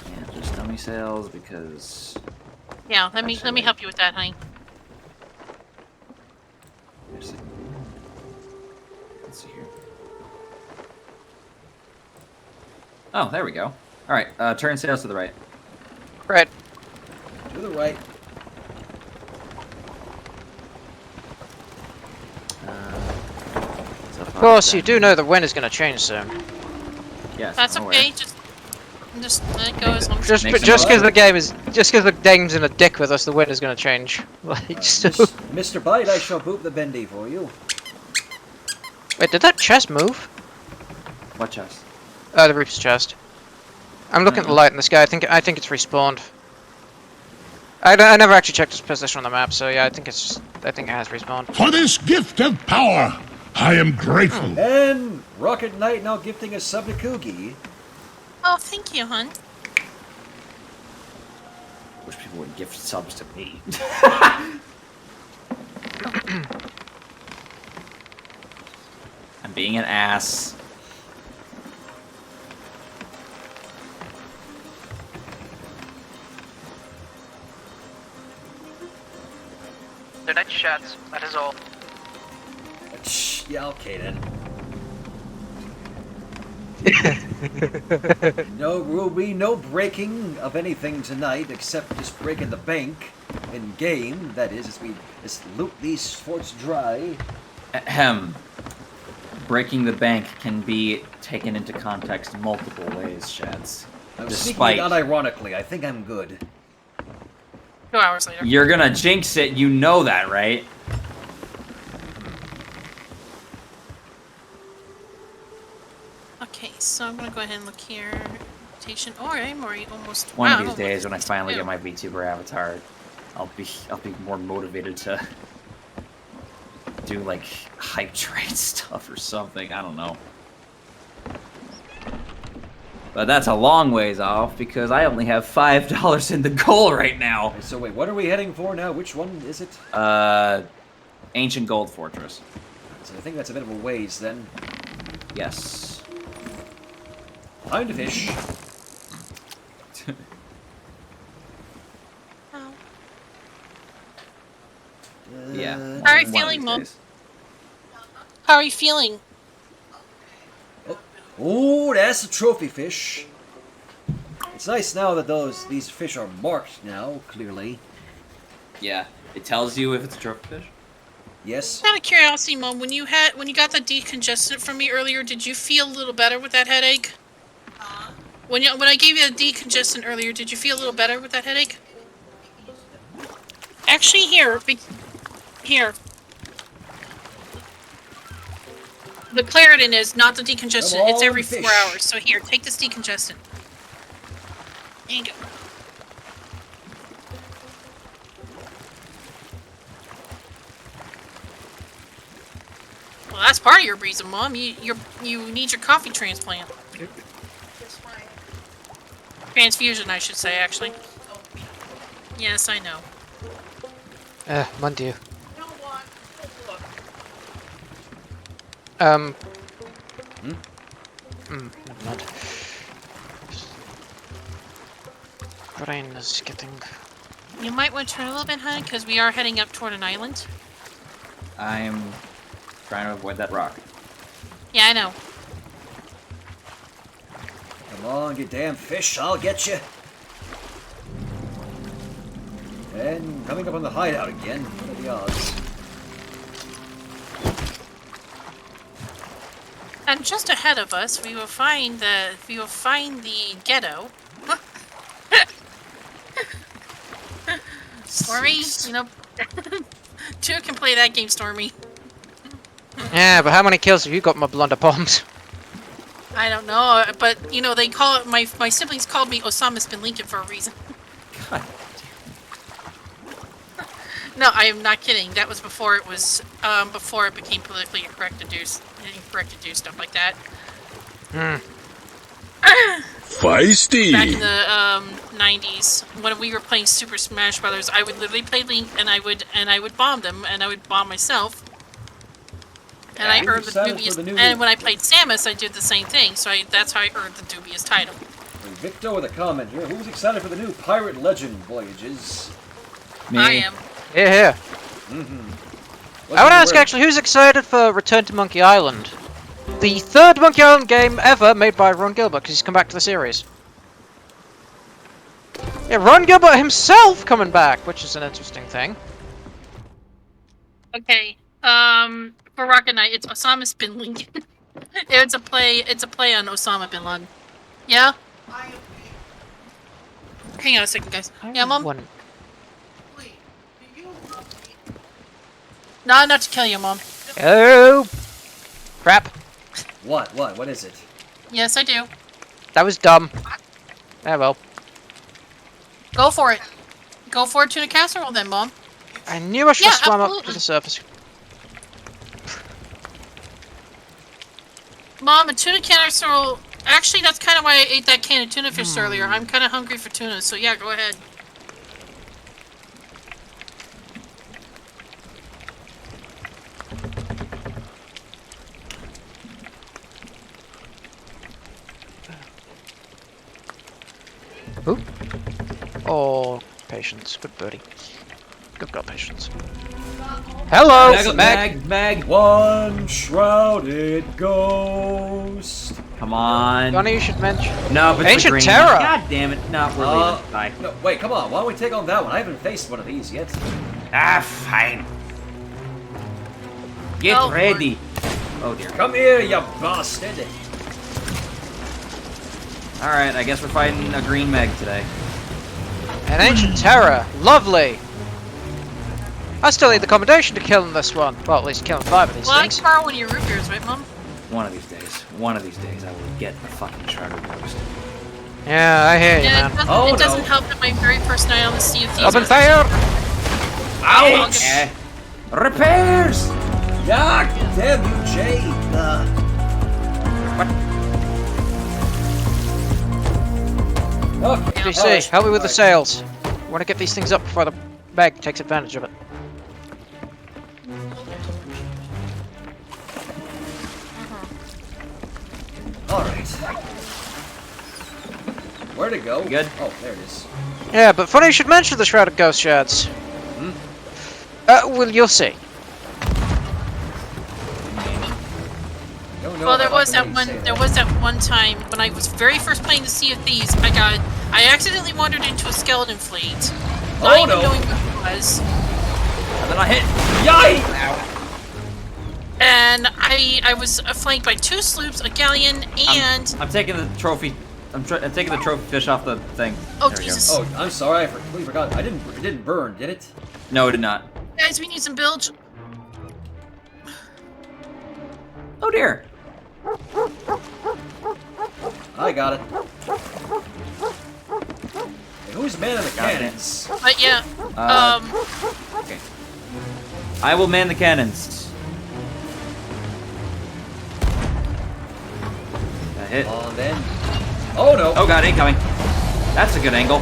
Can't just dummy sails because... Yeah, let me help you with that, honey. Let's see here. Oh, there we go. Alright, turn sails to the right. Right. To the right. Of course, you do know the wind is going to change soon. Yes, That's I'm okay. aware. Just let it go as long as Just Makes because the game's in a dick with us, the wind is going to change. Like, so... Mr. Bite, I shall boop the bendy for you. Wait, did that chest move? What chest? The Reaper's chest. I'm looking at the light in the sky. I think it's respawned. I never actually checked its position on the map, so yeah, I think it has respawned. For this gift of power, I am grateful. And Rocket Knight now gifting a sub to Kugi. Oh, thank you, hon. Wish people would gift subs to me. I'm being an ass. They're not shots, that is all. Yeah, okay then. No, will be no breaking of anything tonight except just breaking the bank in game. That is, as we just loot these forts dry. Ahem. Breaking the bank can be taken into context multiple ways, Shads. I'm Despite speaking unironically. I think I'm good. 2 hours later. you're gonna jinx it, you know that, right? Okay, so I'm gonna go ahead and look here. Rotation. Oh, I'm already almost. One wow, of these I'm days, when I almost finally two. get my VTuber avatar, I'll be more motivated to do like hype train stuff or something. I don't know. But that's a long ways off because I only have $5 in the goal right now. So wait, what are we heading for now? Which one is it? Ancient Gold Fortress. So I think that's a bit of a ways then. Yes. Time to fish. Oh. Yeah. How are you One of feeling, these Mom? days. How are you feeling? Oh, that's a trophy fish. It's nice now that these fish are marked now, clearly. Yeah. It tells you if it's a trophy fish. Yes. Out of curiosity, Mom, when you got the decongestant from me earlier, did you feel a little better with that headache? When I gave you a decongestant earlier, did you feel a little better with that headache? Actually, here. The Claritin is not the decongestant. Come It's every on, 4 fish. hours. So here, take this decongestant. There you go. Well, that's part of your reason, Mom. You need your coffee transplant. Transfusion, I should say, actually. Yes, I know. Mon Dieu. Never mind. Brain is getting... You might want to turn a little bit, honey, because we are heading up toward an island. I'm trying to avoid that rock. Yeah, I know. Come on, you damn fish, I'll get you. And coming up on the hideout again. What are the odds? And just ahead of us, we will find the ghetto. Stormy, you know, two can play that game, Stormy. Yeah, but how many kills have you got, my blunder bombs? I don't know, but you know they call it my siblings called me Osama Bin Lincoln for a reason. God. No, I am not kidding. That was before it was before it became politically incorrect to do stuff like that. Feisty. Back in the 90s, when we were playing Super Smash Brothers, I would literally play Link, and I would bomb them, and I would bomb myself. And I earned the dubious. And when I played Samus, I did the same thing. So that's how I earned the dubious title. And Victor with a comment here. Who's excited for the new Pirate Legend voyages? Me. I am. Yeah. I want to ask actually, who's excited for Return to Monkey Island? The third Monkey Island game ever made by Ron Gilbert, because he's come back to the series. Yeah, Ron Gilbert himself coming back, which is an interesting thing. Okay. For Rocket Knight, it's Osama Bin Lincoln. It's a play on Osama Bin Laden. Yeah? Hang on a second, guys. Yeah, Mom? No, not to kill you, Mom. Oh! Crap. What? What is it? Yes, I do. That was dumb. Ah, well. Go for it. Go for it to the casserole then, Mom. I knew I should have swam up absolutely. to the surface. Mom, a tuna casserole... Actually, that's kind of why I ate that can of tuna fish earlier. I'm kind of hungry for tuna, so yeah, go ahead. Who? Oh, patience. Good birdie. Good girl, patience. Hello, Meg. One shrouded ghost. Come on. Funny you should mention. No, but Ancient green. Terror. God damn it! No, we're leaving. Bye. No, wait, come on. Why don't we take on that one? I haven't faced one of these yet. Ah, fine. Get Oh, ready. Oh dear. Come here, you bastard. All right, I guess we're fighting a green Meg today. An Ancient Terror. Lovely. I still need the commendation to killing this one. Well, at least killing 5 of these Well, I things. can borrow one of your root beers, right, Mom? One of these days, I will get the fucking shrouded ghost. Yeah, I hear you, Yeah, man. it doesn't help that my very first night on the Sea of Thieves... Open fire! Ouch! Repairs! God damn you, Jay. Okay. DC, help me with the sails. I want to get these things up before the bag takes advantage of it. Alright. Where'd it go? Good. Oh, there it is. Yeah, but funny you should mention the Shrouded Ghost Shards. Well, you'll see. Well, there was that one time when I was very first playing the Sea of Thieves. I accidentally wandered into a skeleton fleet, not even knowing what it was. And then I hit. Yikes! And I was flanked by 2 sloops, a galleon, and I'm taking the trophy. I'm taking the trophy fish off the thing. Oh, There we Jesus. go. Oh, I'm sorry, I completely forgot. It didn't burn, did it? No, it did not. Guys, we need some bilge. Oh dear. I got it. Hey, who's manning the cannons? But yeah, Okay. I will man the cannons. Got hit. Come on then. Oh no! Oh god, incoming. That's a good angle.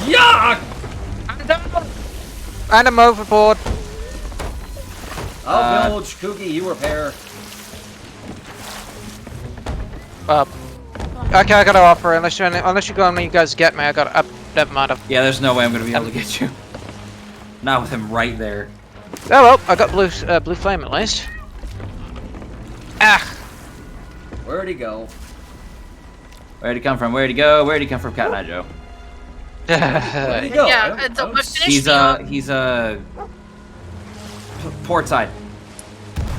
Yuck! And I'm overboard. I'll bilge, Kooky, you repair. Okay, I gotta offer. Unless you go and you guys get me, I gotta. Never mind. Yeah, there's no way I'm gonna be able to get you. Not with him right there. Oh well, I got blue flame at least. Ah, Where'd he go? Where'd he come from? Where'd he go? Where'd he come from, Cat and I, Joe? Where'd he go? Yeah, He's port side.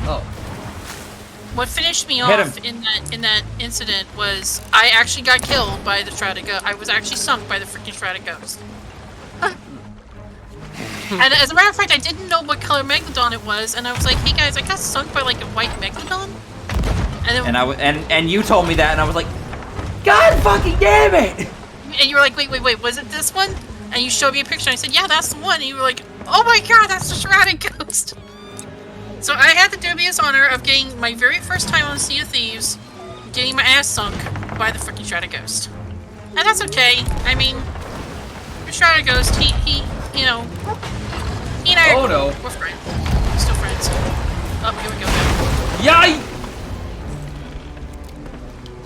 Oh. What finished me Hit off in that incident was I actually got killed by the Shrouded Ghost. I was actually sunk by the freaking Shrouded Ghost. And as a matter of fact, I didn't know what color Megalodon it was, and I was like, "Hey guys, I got sunk by like a white Megalodon." And then, and you told me that, and I was like, God fucking damn it! And you were like, wait, was it this one? And you showed me a picture, and I said, yeah, that's the one. And you were like, oh my god, that's the Shrouded Ghost. So I had the dubious honor of getting my very first time on Sea of Thieves, getting my ass sunk by the freaking Shrouded Ghost. And that's okay. I mean, the Shrouded Ghost, he you know, he and I we're friends. We're still friends. Oh, here we go. Yay!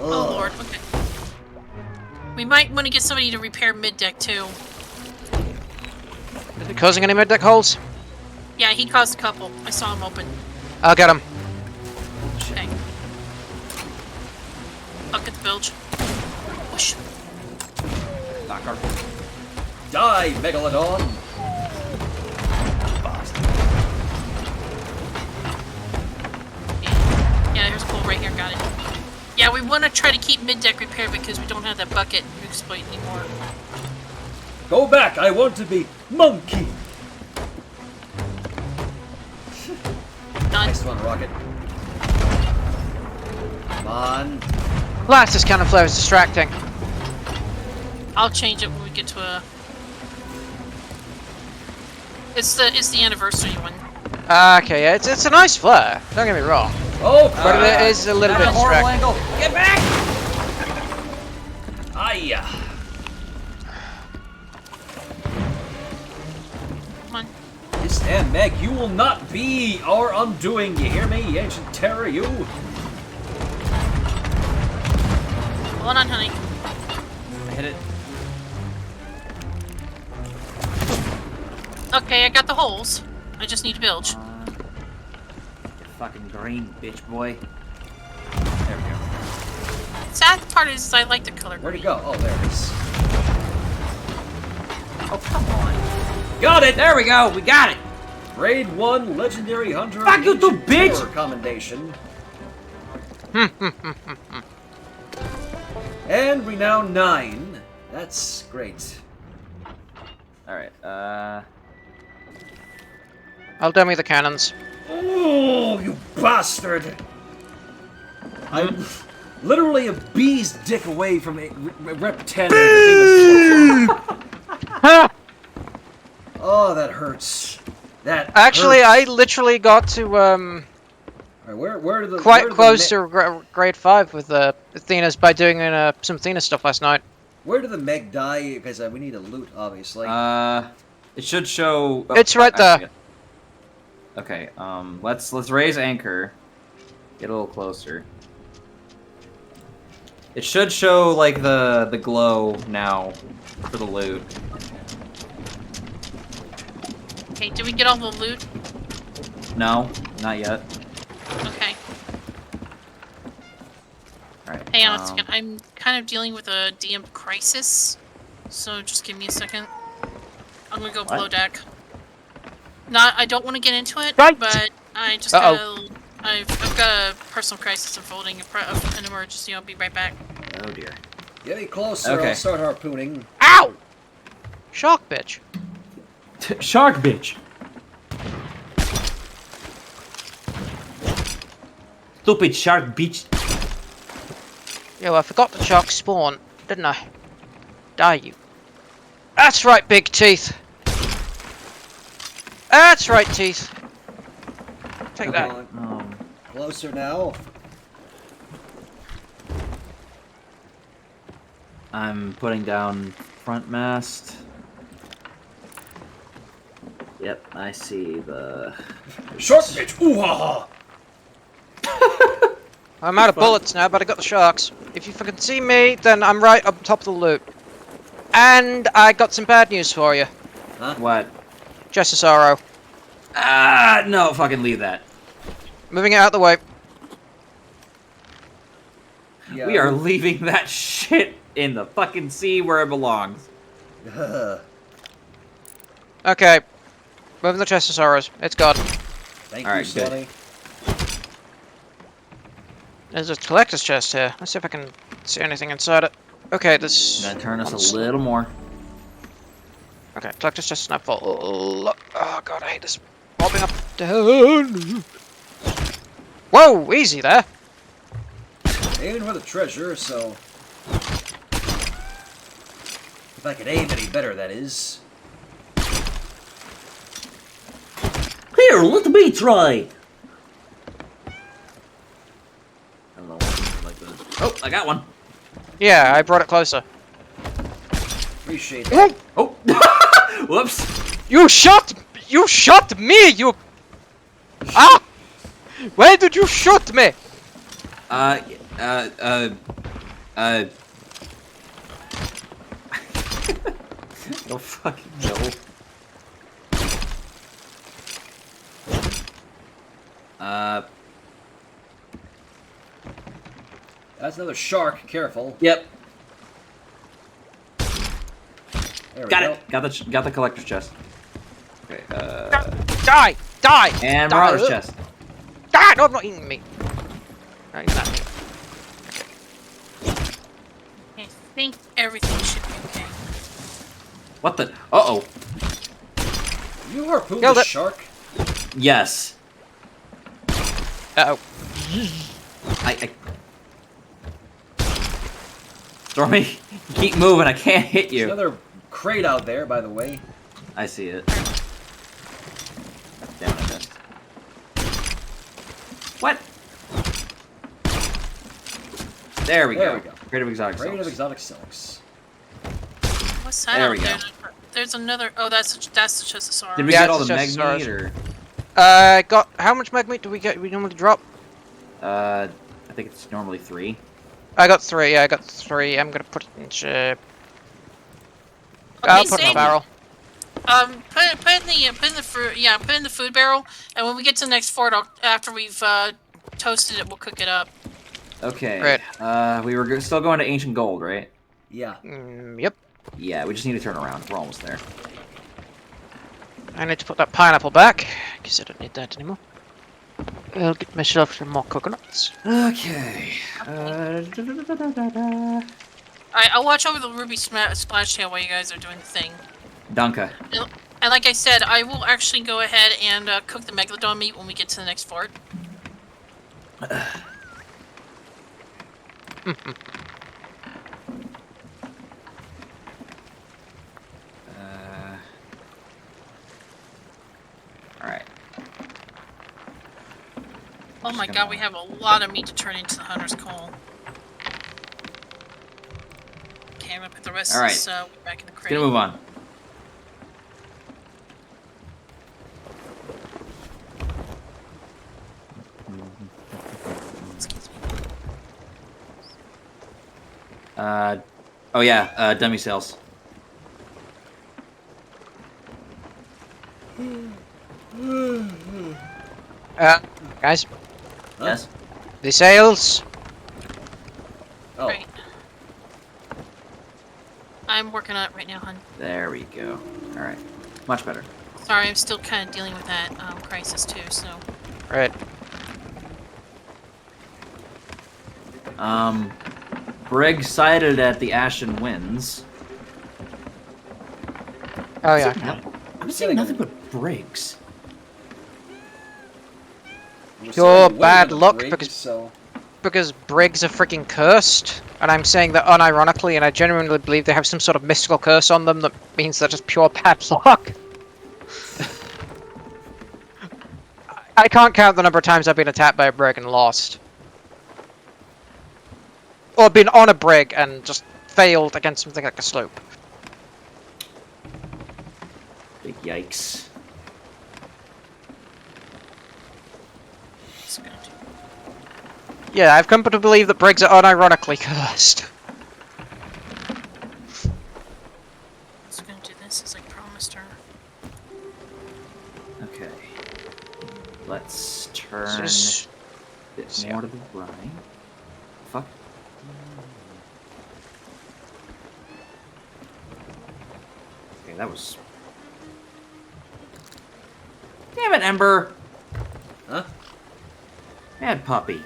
Oh lord, okay. We might want to get somebody to repair mid-deck too. Is it causing any mid-deck holes? Yeah, he caused a couple. I saw him open. I'll get him. Okay. I'll get the bilge. Whoosh. Knocker. Die, Megalodon! Yeah, there's a hole right here. Got it. Yeah, we want to try to keep mid-deck repaired because we don't have that bucket to exploit anymore. Go back, I want to be monkey. Done. Nice one, Rocket. Come on. Blast, this cannon flare is distracting. I'll change it when we get to a... It's the anniversary one. Okay, yeah, it's a nice flare. Don't get me wrong. Oh, But it is a little bit horrible distracting. angle. Get back! Aye. Come on. Yes, and Meg, you will not be our undoing. You hear me, you ancient terror, you? Hold on, honey. I hit it. Okay, I got the holes. I just need to bilge. You fucking green bitch boy. There we go. Sad part is I like the color Where'd he green. go? Oh, there it is. Oh, come on. Got it! There we go. We got it. Grade 1 Legendary Hunter Fuck you too, Ancient bitch! Terror Commendation. And renown 9. That's great. Alright, I'll dummy the cannons. Oh, you bastard! I'm literally a bee's dick away from a rep 10. Oh, that hurts. That Actually, hurts. I literally got to Alright, where are the quite close to grade 5 with Athena's by doing some Athena stuff last night. Where did the Meg die? Because we need a loot, obviously. it should show... It's right there. Okay, let's raise anchor. Get a little closer. It should show, like, the glow now for the loot. Okay, did we get all the loot? No, not yet. Okay. Alright. Hang on a second. I'm kind of dealing with a DM crisis, so just give me a second. I'm gonna go below deck. I don't want to get into it, Right. but I just gotta... I've got a personal crisis unfolding, an emergency. I'll be right back. Oh dear. Get me closer, Okay. I'll start harpooning. Ow! Shark bitch. Shark bitch. Stupid shark bitch. Yo, I forgot the shark spawn, didn't I? Die, you. That's right, big teeth. That's right, teeth. Take that. Closer now. I'm putting down front mast. Yep, I see the... Shark bitch! Ooh ha ha! I'm out of bullets now, but I got the sharks. If you fucking see me, then I'm right up top of the loop. And I got some bad news for you. Huh? What? Just a sorrow. No, fucking leave that. Moving it out the way. Yeah. We are leaving that shit in the fucking sea where it belongs. Okay. Moving the chest to Soros. It's gone. Thank All you, right, good. Sonny. There's a collector's chest here. Let's see if I can see anything inside it. Okay, this. Gonna turn us monster. a little more. Okay, collector's chest snapfall. Oh god, I hate this. Popping up down. Whoa, easy there. Aiming for the treasure, so... If I could aim any better, that is. Here, let me try. I don't know what like this. Oh, I got one. Yeah, I brought it closer. Appreciate that. Oh, whoops. You shot me, you... Ah! Why did you shoot me? No fucking no. That's another shark. Careful. Yep. There we Got go. it. Got the collector's chest. Okay. Die! Die! And Die. Marauder's chest. Die! No, I'm not eating me. No, he's not me. I think everything should be okay. What the? Uh-oh. You harpooned Killed the it. shark? Yes. Uh-oh. I... Stormy, keep moving. I can't hit There's you. another crate out there, by the way. I see it. Damn it, I missed. What? There we go. Crate of exotic Crate of silks. exotic silks. What's that There out we go. there? There's another. Oh, that's the chest of sorrow. Did we Yeah, get all it's the just mag meat, stars. or? Got... How much mag meat do we get? We normally drop? I think it's normally 3. I got 3, yeah, I got 3. I'm gonna put it in ship. Okay, I'll put it in save a barrel. Put in the food barrel, and when we get to the next fort, after we've toasted it, we'll cook it up. Okay. Right. We were still going to Ancient Gold, right? Yeah. Yep. Yeah, we just need to turn around. We're almost there. I need to put that pineapple back, because I don't need that anymore. I'll get myself some more coconuts. Okay. I'll watch over the ruby splash tail while you guys are doing the thing. Danke. And like I said, I will actually go ahead and cook the megalodon meat when we get to the next fort. Alright. Oh my god, we have a lot of meat to turn into the hunter's coal. Okay, I'm gonna put the rest of this back in the crate. Let's move on. Excuse me. Oh yeah, dummy cells. Guys, Yes? the sails. Oh. Right. I'm working on it right now, hun. There we go. Alright. Much better. Sorry, I'm still kind of dealing with that crisis too, so... Right. Brig sighted at the Ashen Winds. Oh yeah. I'm seeing nothing but brigs. We're Pure sailing bad way to the luck, brig, because- So... Because brigs are freaking cursed, and I'm saying that unironically, and I genuinely believe they have some sort of mystical curse on them that means they're just pure bad luck. I can't count the number of times I've been attacked by a brig and lost. Or been on a brig and just failed against something like a slope. Big yikes. Just gonna do... Yeah, I've come to believe that brigs are unironically cursed. Just gonna do this as I promised her. Okay. Let's turn This a bit more to the right. Fuck. Okay, that was... Damn it, Ember! Huh? Bad puppy.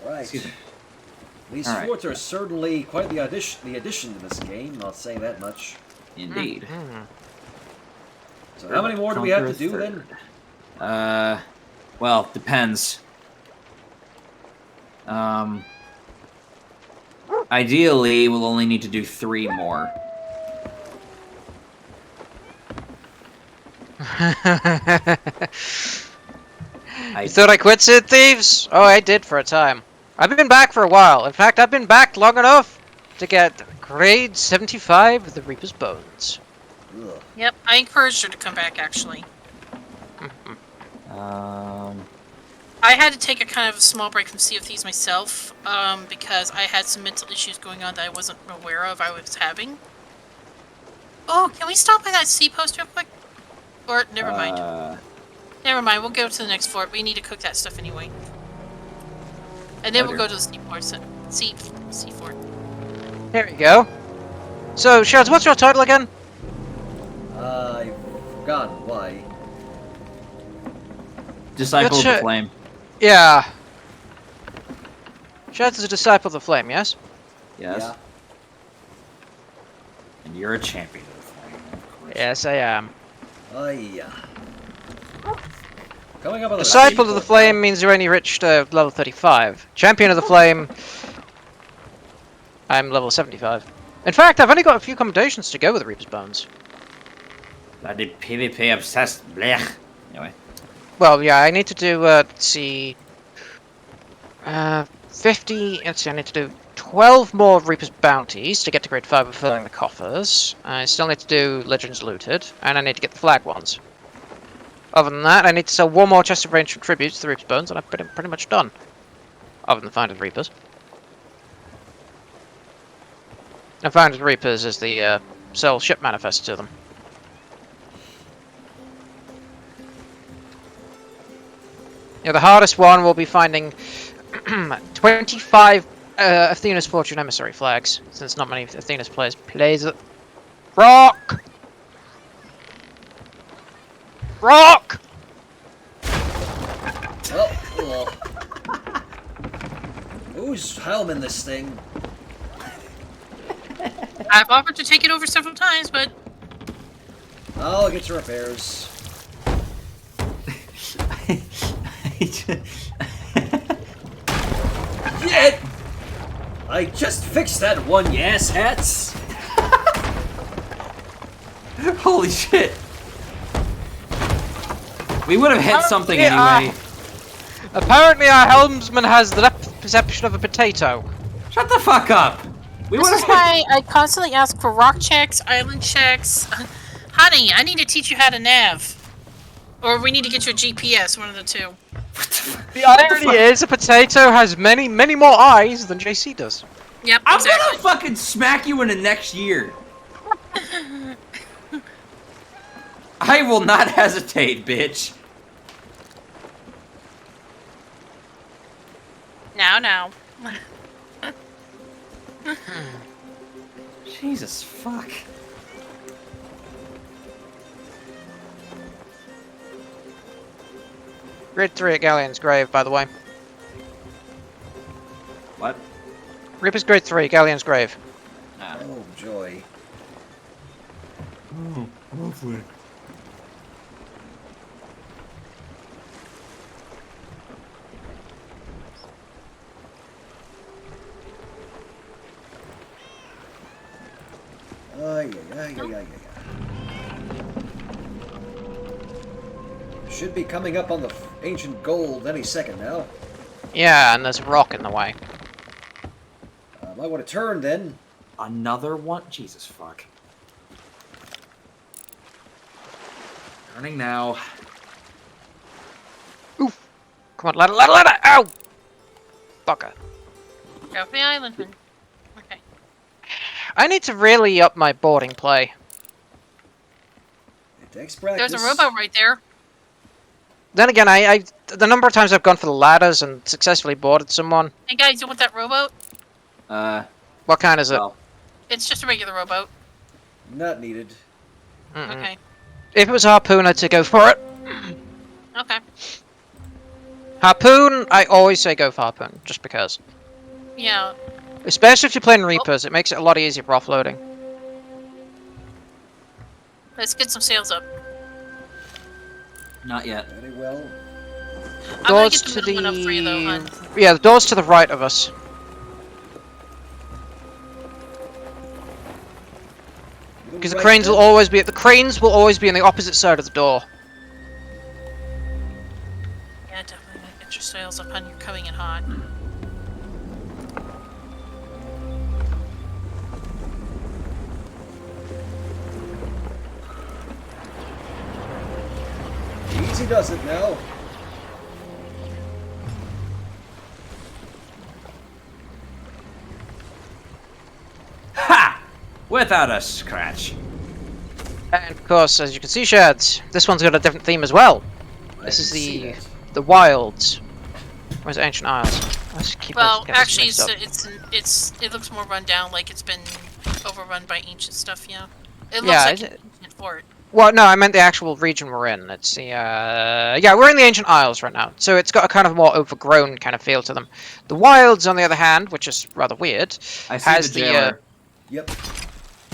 Alright. Excuse me. These All right. forts are certainly quite the addition to this game, I'll say that much. Indeed. So how many more do we have to do then? Well, depends. Ideally, we'll only need to do 3 more. You thought I quit, Sid Thieves? Oh, I did for a time. I've been back for a while. In fact, I've been back long enough to get grade 75 of the Reaper's Bones. Ugh. Yep, I encouraged her to come back, actually. I had to take a kind of a small break from Sea of Thieves myself, because I had some mental issues going on that I wasn't aware of I was having. Oh, can we stop by that sea post real quick? Or, never mind. Never mind, we'll go to the next fort. We need to cook that stuff anyway. And then we'll go to the sea fort. Here we go. So, Shards, what's your title again? I've forgotten why. Disciple of the Gotcha. Flame. Yeah. Shards is a disciple of the Flame, yes? Yes. Yeah. And you're a champion of the Flame, of course. Yes, I am. Yeah. Coming up on the Disciple of the seaport Flame now. means you only reached level 35. Champion of the Flame, I'm level 75. In fact, I've only got a few commendations to go with the Reaper's Bones. Bloody PvP obsessed. Blech. Anyway. Well, yeah, I need to do, let's see, 50, let's see, I need to do 12 more Reaper's Bounties to get to grade 5 of filling the coffers. I still need to do Legends Looted, and I need to get the flag ones. Other than that, I need to sell one more chest of ranged tributes to the Reaper's Bones, and I'm pretty much done. Other than Find of the Reapers. And Find of the Reapers is the, sell ship manifest to them. Yeah, the hardest one will be finding 25 Athena's Fortune Emissary flags, since not many Athena's players plays it. Rock! Rock! Oh, who's helming this thing? I've offered to take it over several times, but... I'll get to repairs. Yet! I just fixed that one, yes, hats! Holy shit! We would have hit something Yeah. anyway. Apparently our helmsman has the depth perception of a potato. Shut the fuck up! We would This have is why I constantly ask for rock checks, island checks. Honey, I need to teach you how to nav. Or we need to get you a GPS, one of the two. The irony is, a potato has many, many more eyes than JC does. Yep, I'm exactly. gonna fucking smack you in the next year. I will not hesitate, bitch. Now. Jesus fuck. Grade 3 at Galleon's Grave, by the way. What? Reaper's Grade 3, Galleon's Grave. Oh, joy. Oh, lovely. Should be coming up on the ancient gold any second now. Yeah, and there's a rock in the way. Might want to turn then. Another one? Jesus fuck. Turning now. Oof! Come on, ladder! Ow! Fucker. Go for the island, man. Okay. I need to really up my boarding play. It takes practice. There's a rowboat right there. Then again, the number of times I've gone for the ladders and successfully boarded someone. Hey guys, you want that rowboat? What kind is it? Well, It's just a regular rowboat. Not needed. Okay. If it was a harpoon, I'd say go for it. Okay. Harpoon, I always say go for harpoon, just because. Yeah. Especially if you're playing Reapers, it makes it a lot easier for offloading. Let's get some sails up. not yet. Very well. I'm gonna Doors get to the middle one up for you though, hon. Yeah, the door's to the right of us. Because the cranes will always be in the opposite side of the door. Yeah, definitely gonna get your sails up, hon. You're coming in hot. Easy does it now. Ha! Without a scratch. And of course, as you can see, Shads, this one's got a different theme as well. This is can see the that. Wilds. Where's the Ancient Isles? Let's keep Well, getting this actually, mixed up. it looks more run down, like it's been overrun by ancient stuff. Yeah. It looks Yeah, like is an it- ancient fort. Well, no, I meant the actual region we're in. It's the, yeah, we're in the Ancient Isles right now, so it's got a kind of more overgrown kind of feel to them. The Wilds, on the other hand, which is rather weird, I see has the the, jailer. Yep.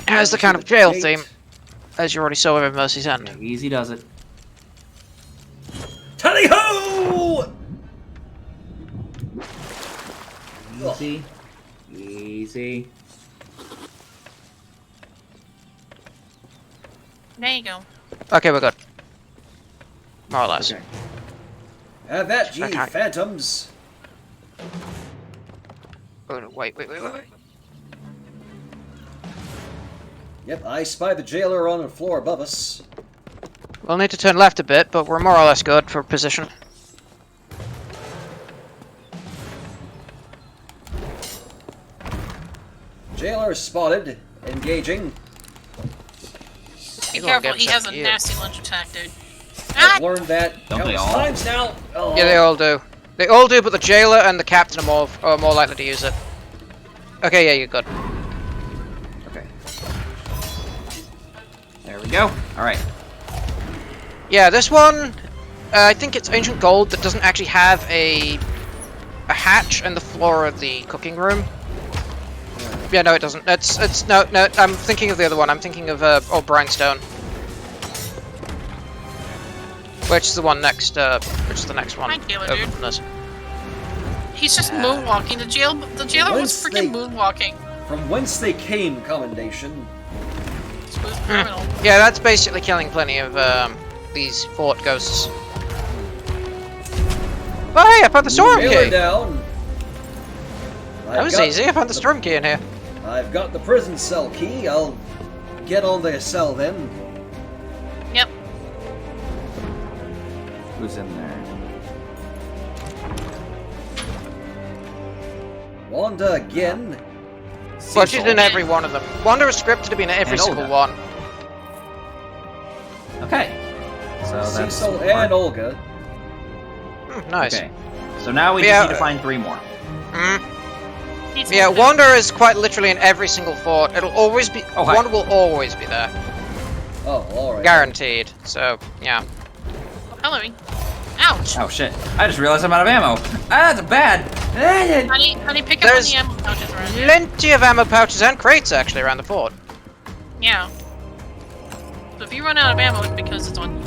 has the I kind see of the jail gate. theme, as you already saw with Mercy's End. Okay, easy does it. Tally ho! Easy. Easy. There you go. Okay, we're good. More or less. Okay. Have that, ye Okay. phantoms. Oh, no, wait. Yep, I spy the jailer on the floor above us. We'll need to turn left a bit, but we're more or less good for position. Jailer spotted. Engaging. Be He's gonna careful, get he has a you. nasty lunge attack, dude. I've Ah! learned that Don't they countless all? times now. Oh. Yeah, they all do. They all do, but the jailer and the captain are more likely to use it. Okay, yeah, you're good. Okay. There we go. Alright. Yeah, this one, I think it's ancient gold that doesn't actually have a hatch in the floor of the cooking room. Yeah, no, it doesn't. No. I'm thinking of the other one. I'm thinking of old Brinestone, which is the one next. Which is the next one. Hi, jailer, over dude. from this. He's just moonwalking. The jailer was Once freaking they- moonwalking. From whence they came, commendation. Smooth criminal. Yeah, that's basically killing plenty of these fort ghosts. Oh, hey, I found the Storeroom Jailer Key. down. That was easy. I found the Storeroom Key in here. I've got the prison cell key. I'll get on the cell then. Yep. Who's in there? Wanda again. Well, she's in every one of them. Wanda is scripted to be in every And single Olga. one. Okay. So that's Cecil one. and Olga. Nice. Okay. So now we Yeah, just need to find 3 more. Mm. He's Yeah, moving. Wanda is quite literally in every single fort. It'll always be. Oh, hi. Wanda will always be there, Oh, alright. guaranteed. So yeah. Coloring. Ouch. Oh shit. I just realized I'm out of ammo. Ah, that's bad. Honey, pick up on There's- the ammo pouches around here. Plenty of ammo pouches and crates actually around the fort. Yeah. So if you run out of ammo, it's because it's on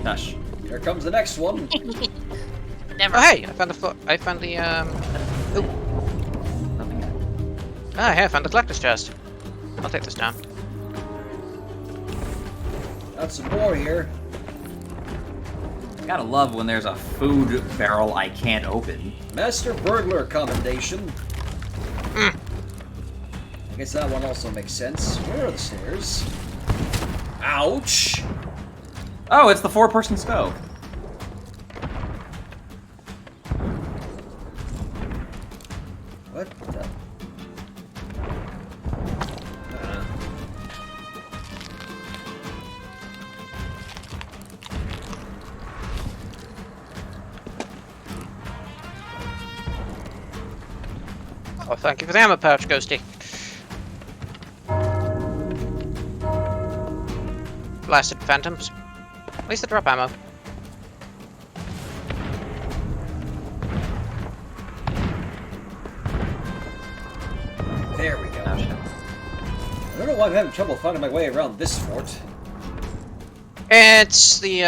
Hush. Here comes the next one. you. Never. Oh hey, I found the fort. I found the Ooh. Nothing yet. Ah, hey, I found the collector's chest. I'll take this down. Got some more here. Gotta love when there's a food barrel I can't open. Master Burglar commendation. Mm. I guess that one also makes sense. Where are the stairs? Ouch! Oh, it's the 4-person stove. What the? Oh, thank you for the ammo pouch, Ghosty. Blasted phantoms. At least they drop ammo. There we go. I don't know why I'm having trouble finding my way around this fort. It's the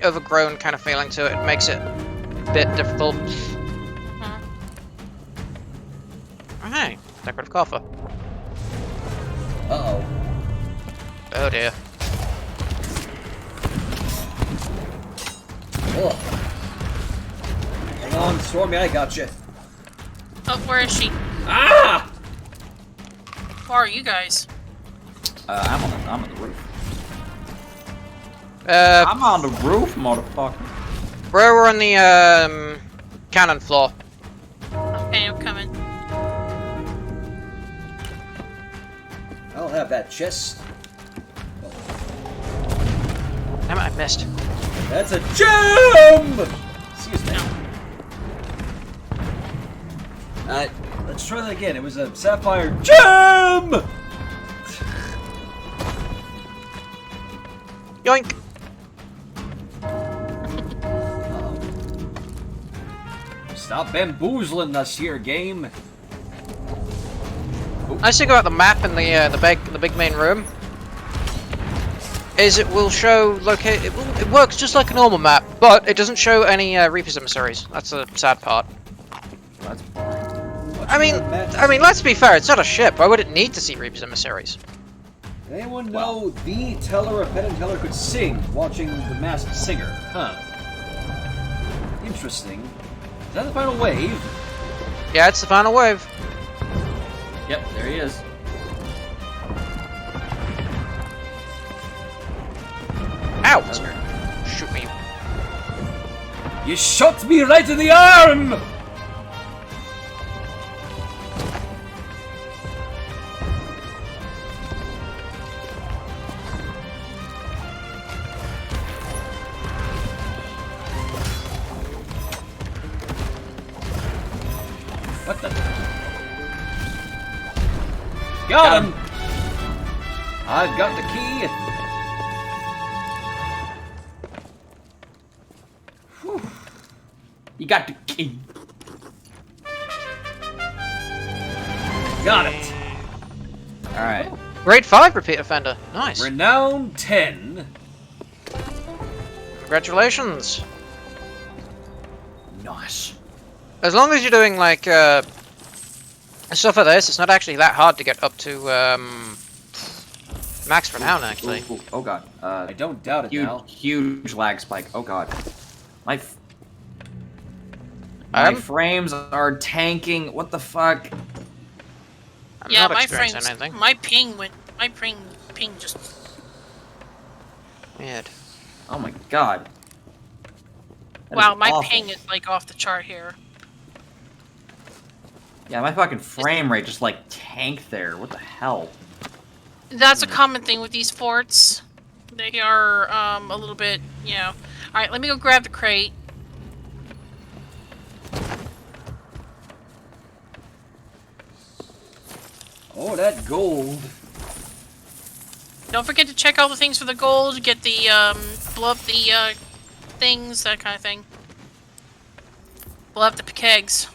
overgrown kind of feeling to it. It makes it a bit difficult. Oh, hey, decorative coffer. Uh-oh. Oh dear. Ugh. Hang on, Stormy, I got you. Oh, where is she? Ah! Where are you guys? I'm on the roof. I'm on the roof, motherfucker. we're on the cannon floor. Okay, I'm coming. I'll have that chest. Damn it, I missed. That's a gem! Excuse me. Let's try that again. It was a sapphire gem! Yoink! Stop bamboozling us here, game. Nice thing about the map in the big main room is it will show it works just like a normal map, but it doesn't show any Reaper's emissaries. That's the sad part. That's boring. I mean, let's be fair. It's not a ship. Why would it need to see Reaper's emissaries? Anyone know the teller of Penn and Teller could sing watching The Masked Singer? Huh. Interesting. Is that the final wave? Yeah, it's the final wave. Yep, there he is. Ow! Shoot me. You shot me right in the arm! What the? Got him! I've got the key. Whew. You got the key. Got it. Alright. Grade 5 repeat offender. Nice. Renown 10. Congratulations. Nice. As long as you're doing like stuff like this, it's not actually that hard to get up to max renown actually. Ooh, oh god. I don't doubt it now. Huge lag spike. Oh god. My frames are tanking. What the fuck? I'm Yeah, not my experiencing frames. anything. My ping went. My ping just. Weird. Oh my god. That Wow, is my awful. ping is like off the chart here. Yeah, my fucking frame rate just like tanked there. What the hell? That's a common thing with these forts. They are a little bit, you know. All right, let me go grab the crate. Oh, that gold. Don't forget to check all the things for the gold. Get the blow up the things, that kind of thing. Blow up the kegs.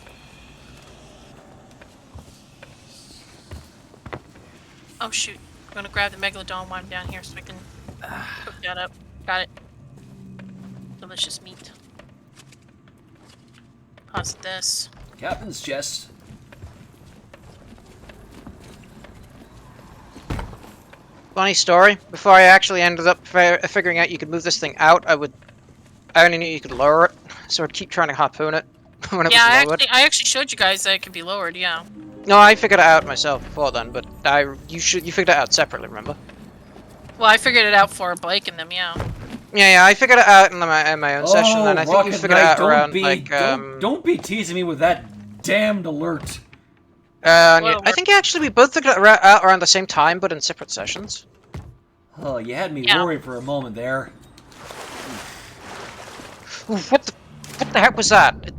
Oh shoot! I'm gonna grab the megalodon while I'm down here so I can cook that up. Got it. Delicious meat. Pause this. Captain's chest. Funny story. Before I actually ended up figuring out you could move this thing out, I only knew you could lower it, so I'd keep trying to harpoon it when it Yeah, was lowered. I actually showed you guys that it could be lowered. Yeah. No, I figured it out myself before then, but you figured it out separately, remember? Well, I figured it out for Blake and them. Yeah. Yeah, I figured it out in my own session, and I think you Rocket figured it Knight, out don't around be, like don't be teasing me with that damned alert. I think actually we both figured it out around the same time, but in separate sessions. Oh, you had me Yeah. worried for a moment there. Ooh, what the heck was that? It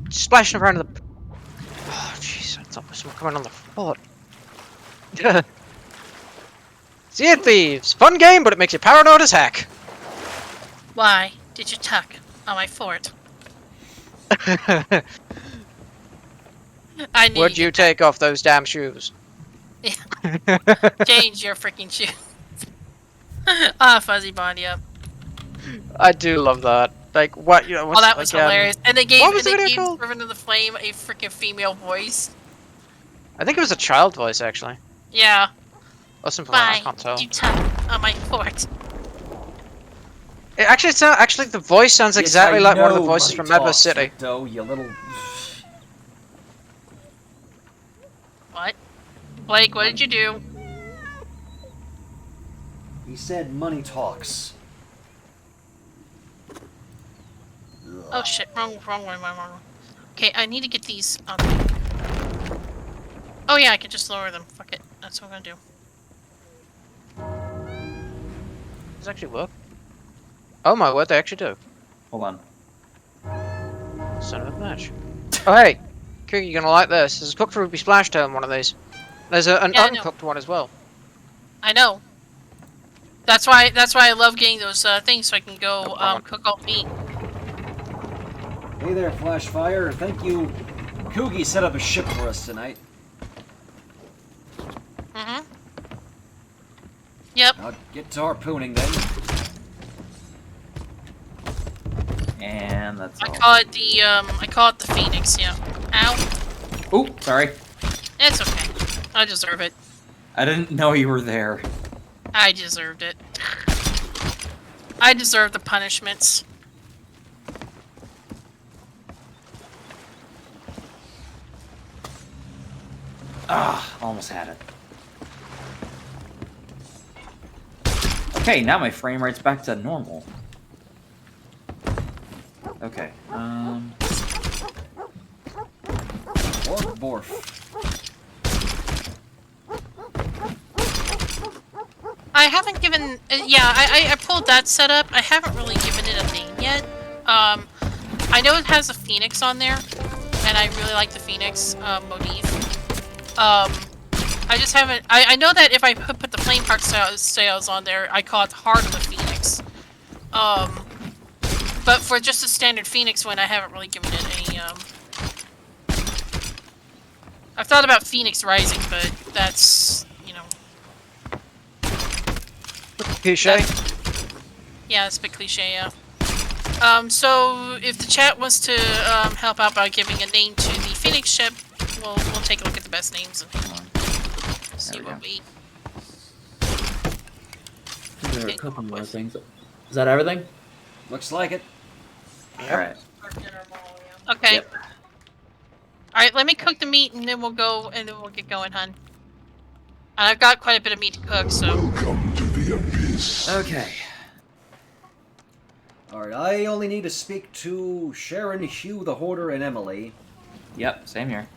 splashing around in the. Oh, jeez. Jeez, I thought there was someone coming on the fort. Sea of Thieves! Fun game, but it makes you paranoid as heck. Why did you tuck on my fort? I need Would you take off those damn shoes? change your freaking shoe. Ah, fuzzy body up. I do love that. Like, what, you know, what's, Oh, that was hilarious. And they gave, what was the they video gave called? Servant of the Flame a freaking female voice. I think it was a child voice, actually. Yeah. Or something like that, I Why can't tell. did you tuck on my fort? It actually, the voice sounds exactly like one of the voices from Medway City. Oh, you little... What? Blake, what did you do? He said money talks. Oh shit, wrong one. Okay, I need to get these out. Oh yeah, I can just lower them. Fuck it. That's what I'm gonna do. Does it actually work? Oh my word, they actually do. Hold on. Son of a bitch. Oh hey, Cookie, you're gonna like this. There's a cooked ruby splash tail in one of these. There's an Yeah, I know. uncooked one as well. I know. That's why I love getting those things so I can go cook all meat. Hey there, Flashfire. Thank you. Coogie set up a ship for us tonight. Mm-hmm. Yep. I'll get to harpooning then. And that's all. I call it the Phoenix, yeah. Ow. Oh, sorry. It's okay. I deserve it. I didn't know you were there. I deserved it. I deserve the punishments. Ah, almost had it. Okay, now my frame rate's back to normal. Okay, Borf, borf. I haven't given... yeah, I pulled that setup. I haven't really given it a name yet. I know it has a Phoenix on there, and I really like the Phoenix motif. I just haven't... I know that if I put the Flame Heart sails on there, I call it the Heart of the Phoenix. But for just a standard Phoenix one, I haven't really given it a... I've thought about Phoenix Rising, but that's... Cliche? Yeah, it's a bit cliche, yeah. So if the chat wants to help out by giving a name to the Phoenix ship, we'll take a look at the best names and see what we... There are a couple more things. Is that everything? Looks like it. alright. Okay. Yep. Alright, let me cook the meat and then we'll get going, hun. And I've got quite a bit of meat to cook, so... Welcome to the abyss. Okay. Alright, I only need to speak to Sharon, Hugh, the Hoarder, and Emily. Yep, same here.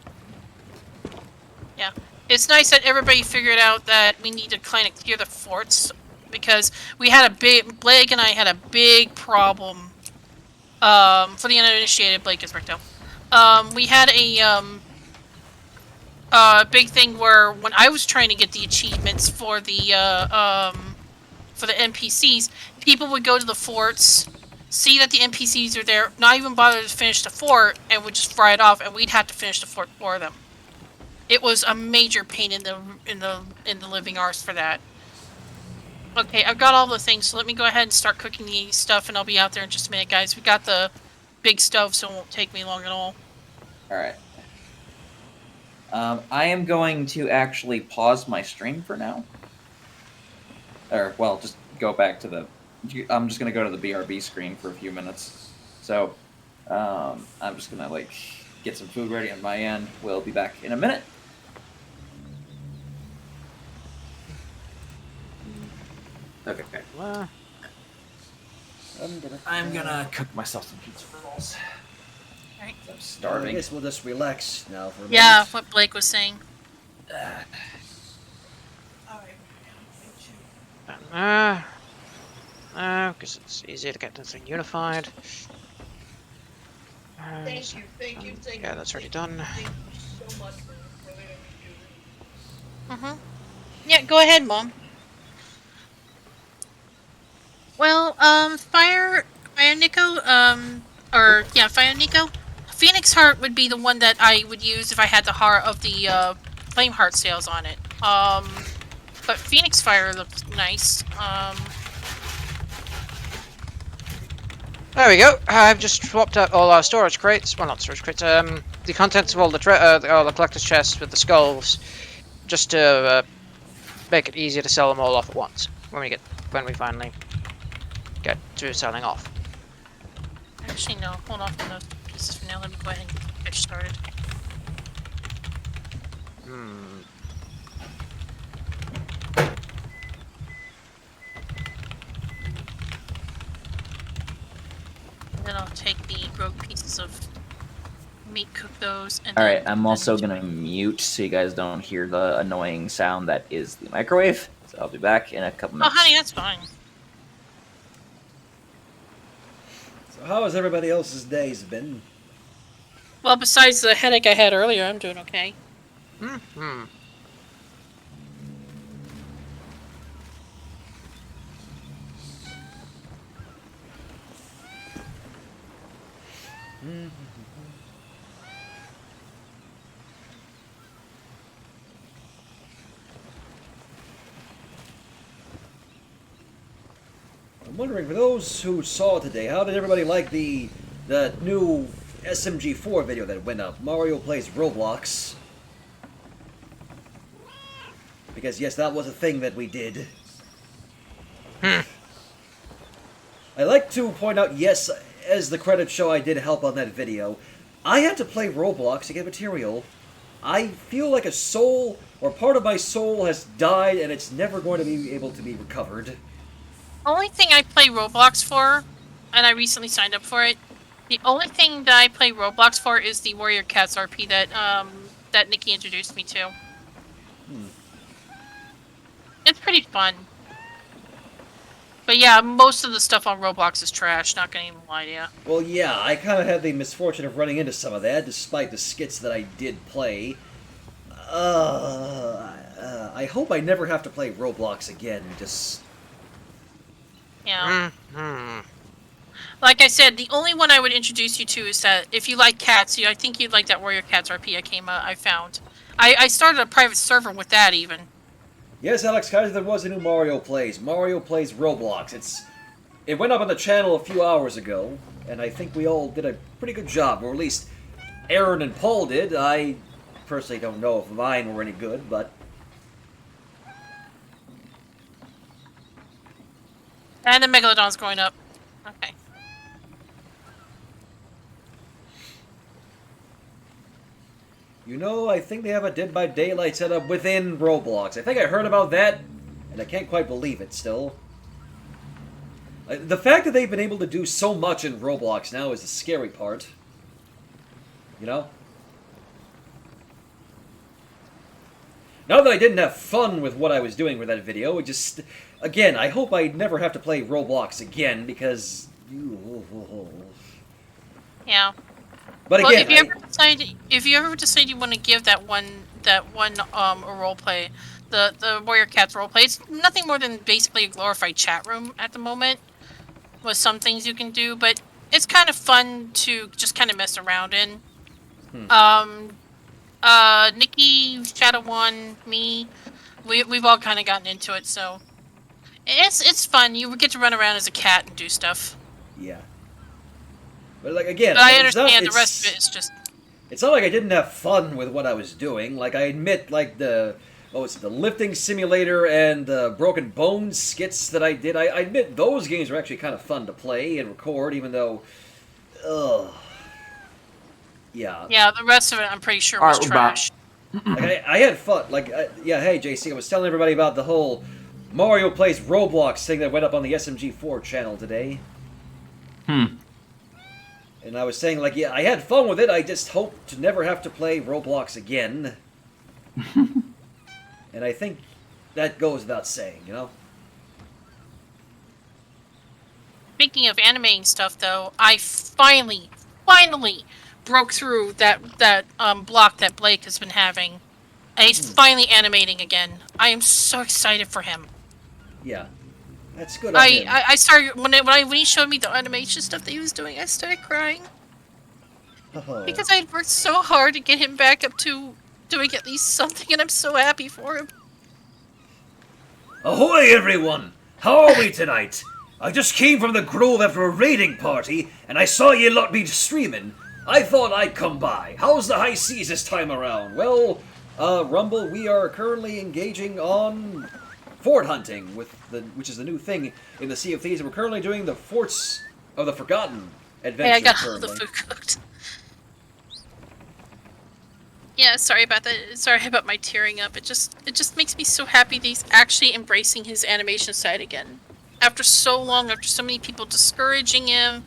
Yeah. It's nice that everybody figured out that we need to kind of clear the forts, because we had a big... Blake and I had a big problem. For the uninitiated, Blake is Richter. We had a big thing where when I was trying to get the achievements for the NPCs, people would go to the forts, see that the NPCs are there, not even bother to finish the fort, and would just fry it off, and we'd have to finish the fort for them. It was a major pain in the living arse for that. Okay, I've got all the things, so let me go ahead and start cooking the stuff, and I'll be out there in just a minute, guys. We got the big stove, so it won't take me long at all. Alright. I am going to actually pause my stream for now. Or, well, just go back to the... I'm just going to go to the BRB screen for a few minutes. So, I'm just going to, like, get some food ready on my end. We'll be back in a minute. Okay. I'm gonna cook myself some pizza rolls. Alright. I'm I starving. guess we'll just relax now for a Yeah, moment. what Blake was saying. Because it's easier to get the thing unified. Thank you. Yeah, that's already done. Thank you so much. Yeah, go ahead, Mom. Well, Fire Nico, Fire Nico. Phoenix Heart would be the one that I would use if I had the heart of the Flame Heart sails on it. But Phoenix Fire looks nice. There we go. I've just swapped out all our storage crates. Well, not storage crates. The contents of all the collector's chests with the skulls, just to make it easier to sell them all off at once when we finally get to selling off. Actually, no. Hold off on those pieces for now. Let me go ahead and get the fish started. Then I'll take the broke pieces of meat, cook those, and Alright, I'm also gonna mute so you guys don't hear the annoying sound that is the microwave. So I'll be back in a couple minutes. Oh, honey, that's fine. So how has everybody else's days been? Well, besides the headache I had earlier, I'm doing okay. I'm wondering, for those who saw today, how did everybody like the new SMG4 video that went up? Mario Plays Roblox. Because yes, that was a thing that we did. I like to point out, yes, as the credits show, I did help on that video. I had to play Roblox to get material. I feel like a soul, or part of my soul, has died and it's never going to be able to be recovered. Only thing I play Roblox for, and I recently signed up for it. The only thing that I play Roblox for is the Warrior Cats RP that Nikki introduced me to. It's pretty fun. But yeah, most of the stuff on Roblox is trash, not gonna even lie to you. Well, yeah, I kind of had the misfortune of running into some of that, despite the skits that I did play. I hope I never have to play Roblox again, just... Yeah. Like I said, the only one I would introduce you to is that if you like cats, I think you'd like that Warrior Cats RP I found. I started a private server with that even. Yes, Alex Kaiser, there was a new Mario Plays. Mario Plays Roblox. It went up on the channel a few hours ago, and I think we all did a pretty good job, or at least Aaron and Paul did. I personally don't know if mine were any good, but... And the Megalodon's going up. Okay. You know, I think they have a Dead by Daylight setup within Roblox. I think I heard about that, and I can't quite believe it still. The fact that they've been able to do so much in Roblox now is the scary part. You know? Now that I didn't have fun with what I was doing with that video, it just... Again, I hope I never have to play Roblox again, because... Yeah. But well, again, if you ever decide you want to give that one a role play, the Warrior Cats role play, it's nothing more than basically a glorified chat room at the moment, with some things you can do, but it's kind of fun to just kind of mess around in. Nikki, Shadow One, me, we've all kind of gotten into it, so it's fun. You get to run around as a cat and do stuff. Yeah. But like again, but I understand the rest of it is just... It's not like I didn't have fun with what I was doing. Like, I admit, like, the lifting simulator and the Broken Bones skits that I did, I admit those games were actually kind of fun to play and record, even though... Yeah. Yeah, the rest of it I'm pretty sure was trash. Like, I had fun. Like, yeah, hey, JC, I was telling everybody about the whole Mario Plays Roblox thing that went up on the SMG4 channel today. And I was saying, like, yeah, I had fun with it. I just hope to never have to play Roblox again. And I think that goes without saying, you know? Speaking of animating stuff, though, I finally broke through that block that Blake has been having. And he's finally animating again. I am so excited for him. Yeah, that's good. On him. I started when he showed me the animation stuff that he was doing. I started crying because I had worked so hard to get him back up to doing at least something, and I'm so happy for him. Ahoy, everyone! How are we tonight? I just came from the Grove after a raiding party, and I saw ye lot be streaming. I thought I'd come by. How's the high seas this time around? Well, Rumble, we are currently engaging on fort hunting, which is the new thing in the Sea of Thieves. We're currently doing the Forts of the Forgotten adventure. Hey, I got all currently. the food cooked. Yeah, sorry about that. Sorry about my tearing up. It just makes me so happy that he's actually embracing his animation side again. After so long, after so many people discouraging him,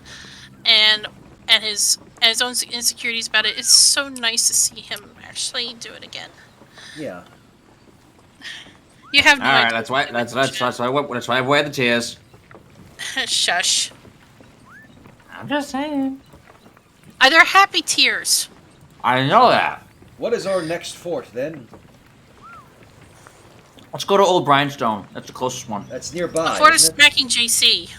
and his own insecurities about it, it's so nice to see him actually do it again. Yeah. You have no All right, idea. that's why I wear the tears. Shush. I'm just saying. They're happy tears. I know that. What is our next fort then? Let's go to Old Bryanstone. That's the closest one. That's nearby. The fort is isn't it? smacking JC.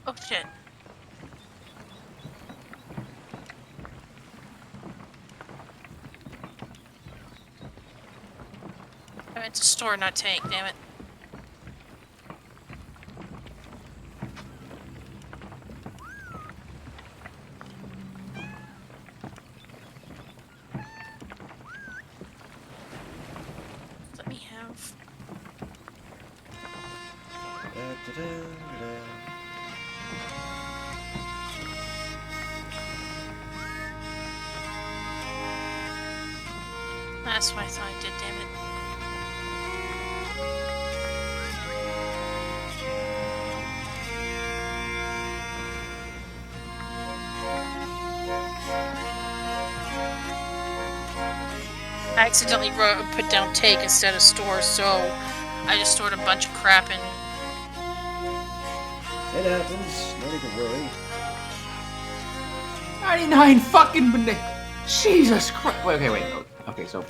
Oh shit. I meant to store, not take, damn it. Let me have... That's what I thought I did, damn it. I accidentally put down take instead of store, so I just stored a bunch of crap in. It happens. No need to worry. 99 fucking bananas. Jesus Christ. Wait. Okay, so.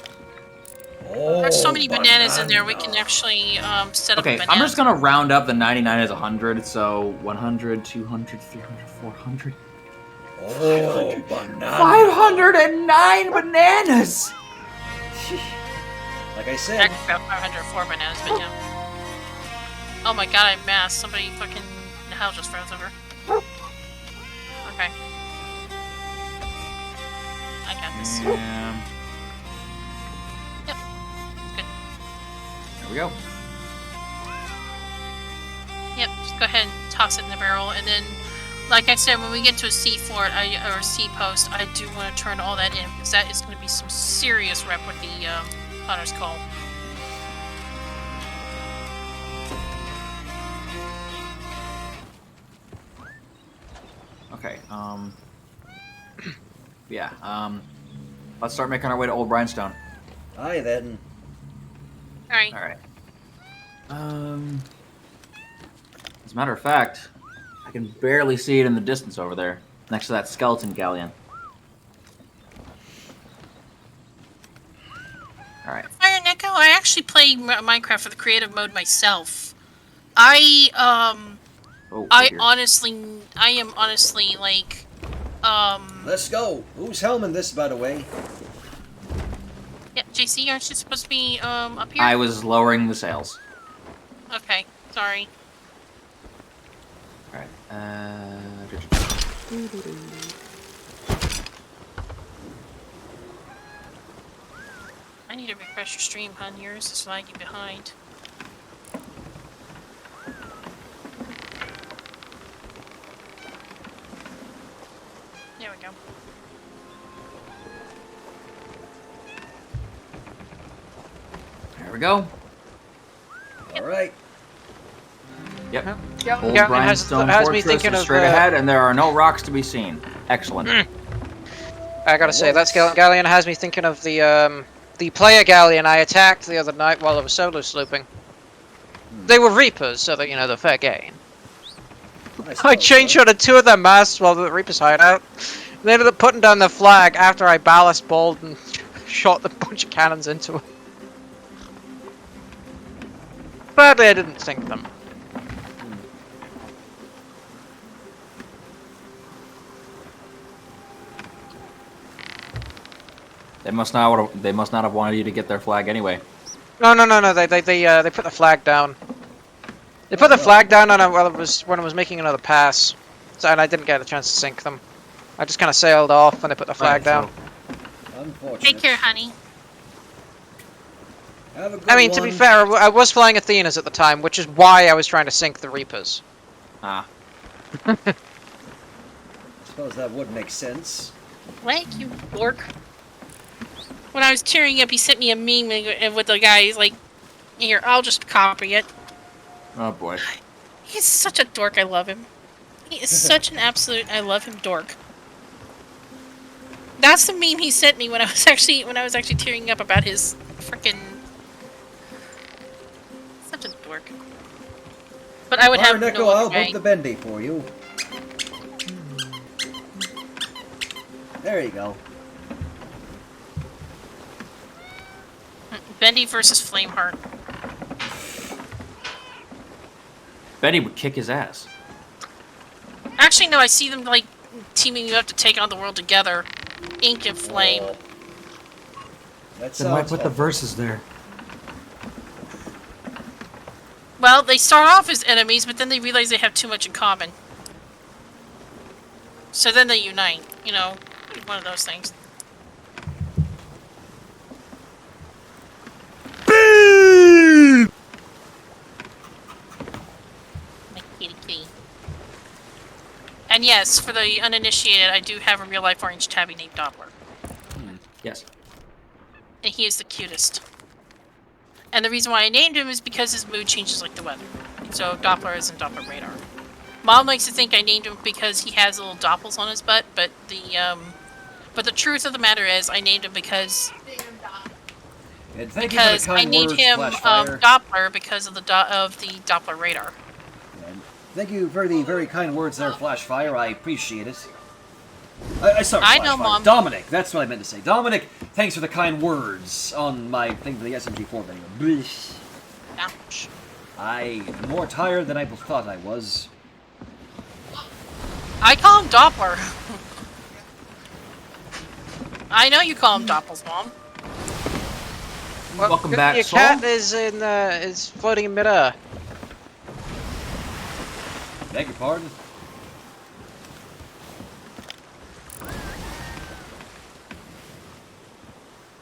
There's so many bananas in there, we can actually set up Okay, bananas. I'm just gonna round up the 99 as 100, so 100, 200, 300, 400. Oh, banana. 509 bananas! Like I said. Actually, about 504 bananas, but yeah. Oh my god, I masked. Somebody fucking... The hell just froze over. Okay. I got this. Yeah. Yep. Good. There we go. Yep, just go ahead and toss it in the barrel, and then, like I said, when we get to a sea fort, or a sea post, I do want to turn all that in, because that is going to be some serious rep with the Hunter's Call. Okay, yeah, let's start making our way to Old Bryanstone. Aye then. Alright. Alright. As a matter of fact, I can barely see it in the distance over there, next to that skeleton galleon. Alright. Fire Neko, I actually play Minecraft for the creative mode myself. I am honestly, like, Let's go. Who's helming this, by the way? Yeah, JC, aren't you supposed to be, up here? I was lowering the sails. Okay, sorry. Alright, I need to refresh your stream, hon. Yours is lagging behind. There we go. There we go. Alright. Yep. Old Galleon has Bryanstone me Fortress thinking is of, straight ahead, and there are no rocks to be seen. Excellent. I gotta say, that galleon has me thinking of the player galleon I attacked the other night while I was solo slooping. They were Reapers, so that, you know, they're fair game. I chain shotted 2 of their masts while the Reapers hideout. They ended up putting down the flag after I ballast balled and shot a bunch of cannons into it. Sadly, I didn't sink them. They must not have wanted you to get their flag anyway. No. They put the flag down. They put the flag down when I was making another pass, so, and I didn't get a chance to sink them. I just kind of sailed off when they put the flag down. Unfortunate. Take care, honey. Have a good I mean, to be fair, I was flying Athenas at the time, which is why I was trying to sink the Reapers. Ah. I suppose that would make sense. Like you dork. When I was tearing up, he sent me a meme with the guy. He's like, "Here, I'll just copy it." Oh boy. He's such a dork. I love him. He is such an absolute I love him dork. That's the meme he sent me when I was actually tearing up about his freaking such a dork. But I would have Nico, no I'll other way. hook the bendy for you. There you go. Bendy versus Flameheart. Benny would kick his ass. Actually, no. I see them like teaming up to take on the world together. Ink and Flame. Then why put the verses there? Well, they start off as enemies, but then they realize they have too much in common. So then they unite. You know, one of those things. My kitty. And yes, for the uninitiated, I do have a real-life orange tabby named Doppler. Yes. And he is the cutest. And the reason why I named him is because his mood changes like the weather. So Doppler is in Doppler radar. Mom likes to think I named him because he has little doppels on his butt, but the truth of the matter is I named him because I named him Doppler because of the Doppler radar. Thank you for the very kind words there, Flashfire. I appreciate it. Sorry, I know, Flashfire. Mom. Dominic, that's what I meant to say. Dominic, thanks for the kind words on my thing for the SMG4 video. Ouch. I am more tired than I thought I was. I call him Doppler. I know you call him Doppels, Mom. Well, Welcome back, your Saul. cat is floating in midair. Beg your pardon?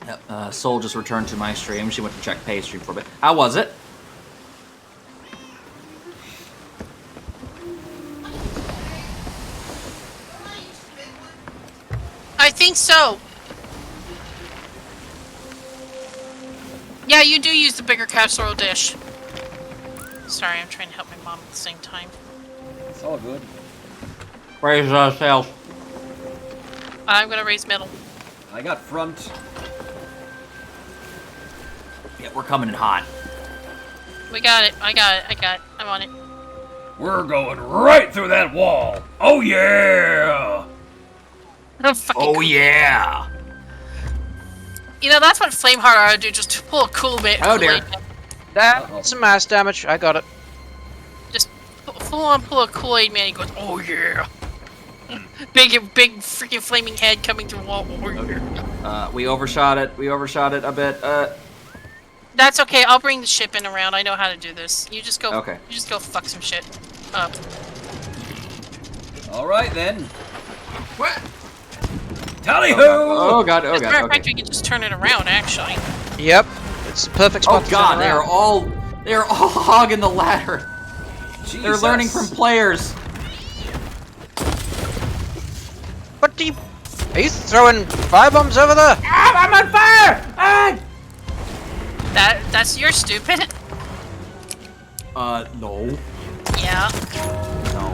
Yep. Soul just returned to my stream. She went to check pay stream for a bit. How was it? I think so. Yeah, you do use the bigger casserole dish. Sorry, I'm trying to help my mom at the same time. It's all good. Raise sales. I'm gonna raise middle. I got front. Yeah, we're coming in hot. We got it. I got it. I'm on it. We're going right through that wall. Oh yeah! Oh yeah! You know, that's what Flameheart ought to do, just pull a cool bit. Oh dear. That's some mass damage. I got it. Just full on pull a Kool-Aid man. He goes, oh yeah. big freaking flaming head coming through wall. Oh, yeah. We overshot it. We overshot it a bit. That's okay. I'll bring the ship in around. I know how to do this. You just go. Okay. You just go fuck some shit up. All right then. What? Tally ho! Oh god! Oh As a matter god! of fact, Okay. we can just turn it around. Actually. Yep. It's the perfect spot Oh to god! turn They are around. all hogging the ladder. Jesus. They're learning from players. What do you... Are you throwing firebombs over there? Ah, I'm on fire! Ah! That's your stupid. No. Yeah. No.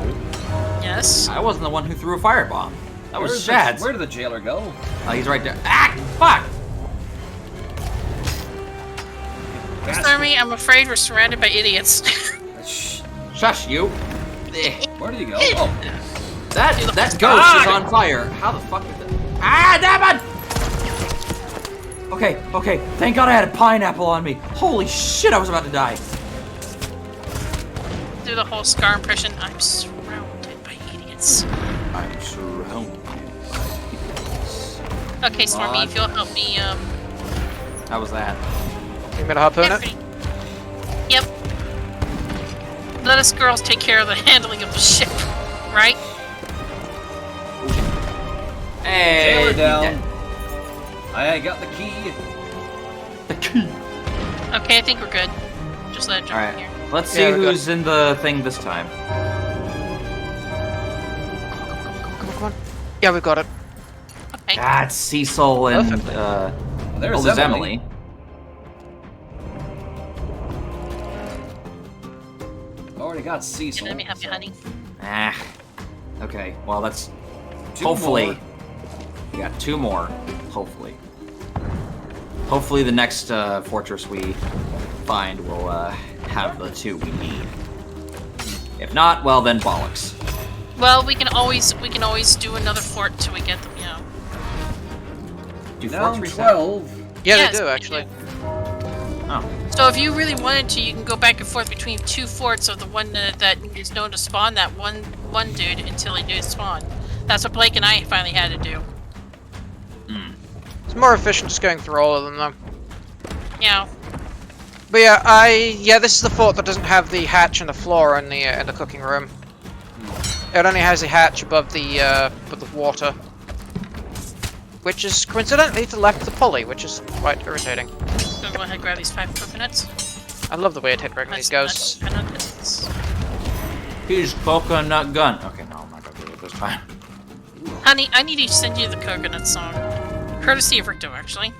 Yes. I wasn't the one who threw a firebomb. That was Where's Shad's. Where did the jailer go? He's right there. Ah! Fuck! Army, I'm afraid we're surrounded by idiots. Shh. Shush, you. Where did he go? Oh. That ghost is on fire. How the fuck did that? Ah, damn it! Okay. Thank God I had a pineapple on me. Holy shit, I was about to die. Do the whole Scar impression. I'm surrounded by idiots. I'm surrounded by idiots. Okay, Stormy, if you'll help me, How was that? You mean to harpoon it? Yep. Let us girls take care of the handling of the ship, right? Hey, Sailor down. I got the key. The key. Okay, I think we're good. Just let it jump in here. Alright, let's see who's in the thing this time. Come on. Yeah, we've got it. Okay. That's Cecil and, There's there's Emily. Emily. Already got Cecil. Let me help you, honey. Ah. Okay, well that's... Two hopefully. more. We got 2 more. Hopefully. Hopefully the next fortress we find will have the 2 we need. If not, well then bollocks. Well, we can always do another fort till we get them, you know. Do Down forts reset? 12. Yeah, Yes, they do we actually. Oh. So if you really wanted to, you can go back and forth between 2 forts of the one that is known to spawn that one dude until he does spawn. That's what Blake and I finally had to do. It's more efficient just going through all of them though. Yeah. But yeah, this is the fort that doesn't have the hatch and the floor in the cooking room. It only has a hatch above the water, which is coincidentally to the left of the pulley, which is quite irritating. So go ahead and grab these 5 coconuts. I love the way it hit breaking these ghosts. Here's coconut gun. Okay, no, I'm not gonna do it this time. Honey, I need to send you the coconut song. Courtesy of Ricto, actually.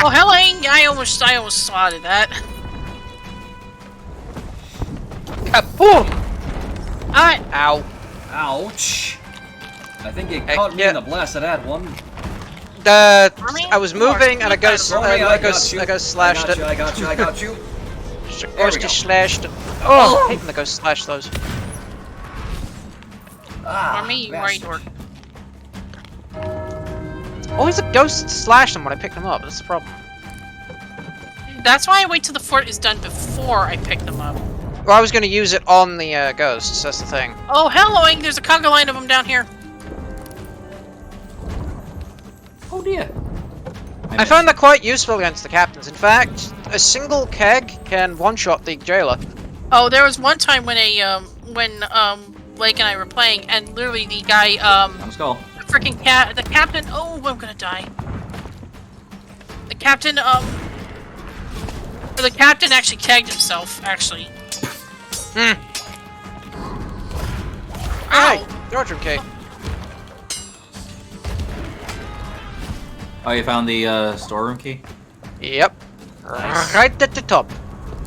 Oh, Helen! I almost swatted that. Kaboom! Alright. Ow. Ouch. I think it caught me in the blast of that one. I was moving and a ghost slashed it. I got you. Ghosty slashed it. Oh, I hate when the ghost slash those. For me, you right or Always a ghost slash them when I pick them up. That's the problem. that's why I wait till the fort is done before I pick them up. Well, I was going to use it on the ghosts. That's the thing. Oh, helloing! There's a conga line of them down here. Oh dear. I found that quite useful against the captains. In fact, a single keg can one-shot the jailer. Oh, there was one time when Blake and I were playing, and literally the guy, Let's go. the freaking the captain. Oh, I'm gonna die. The captain, the captain actually tagged himself. Actually. Hmm. Hey, Storeroom Key. Oh, you found the storeroom key? Yep. Nice. Right at the top.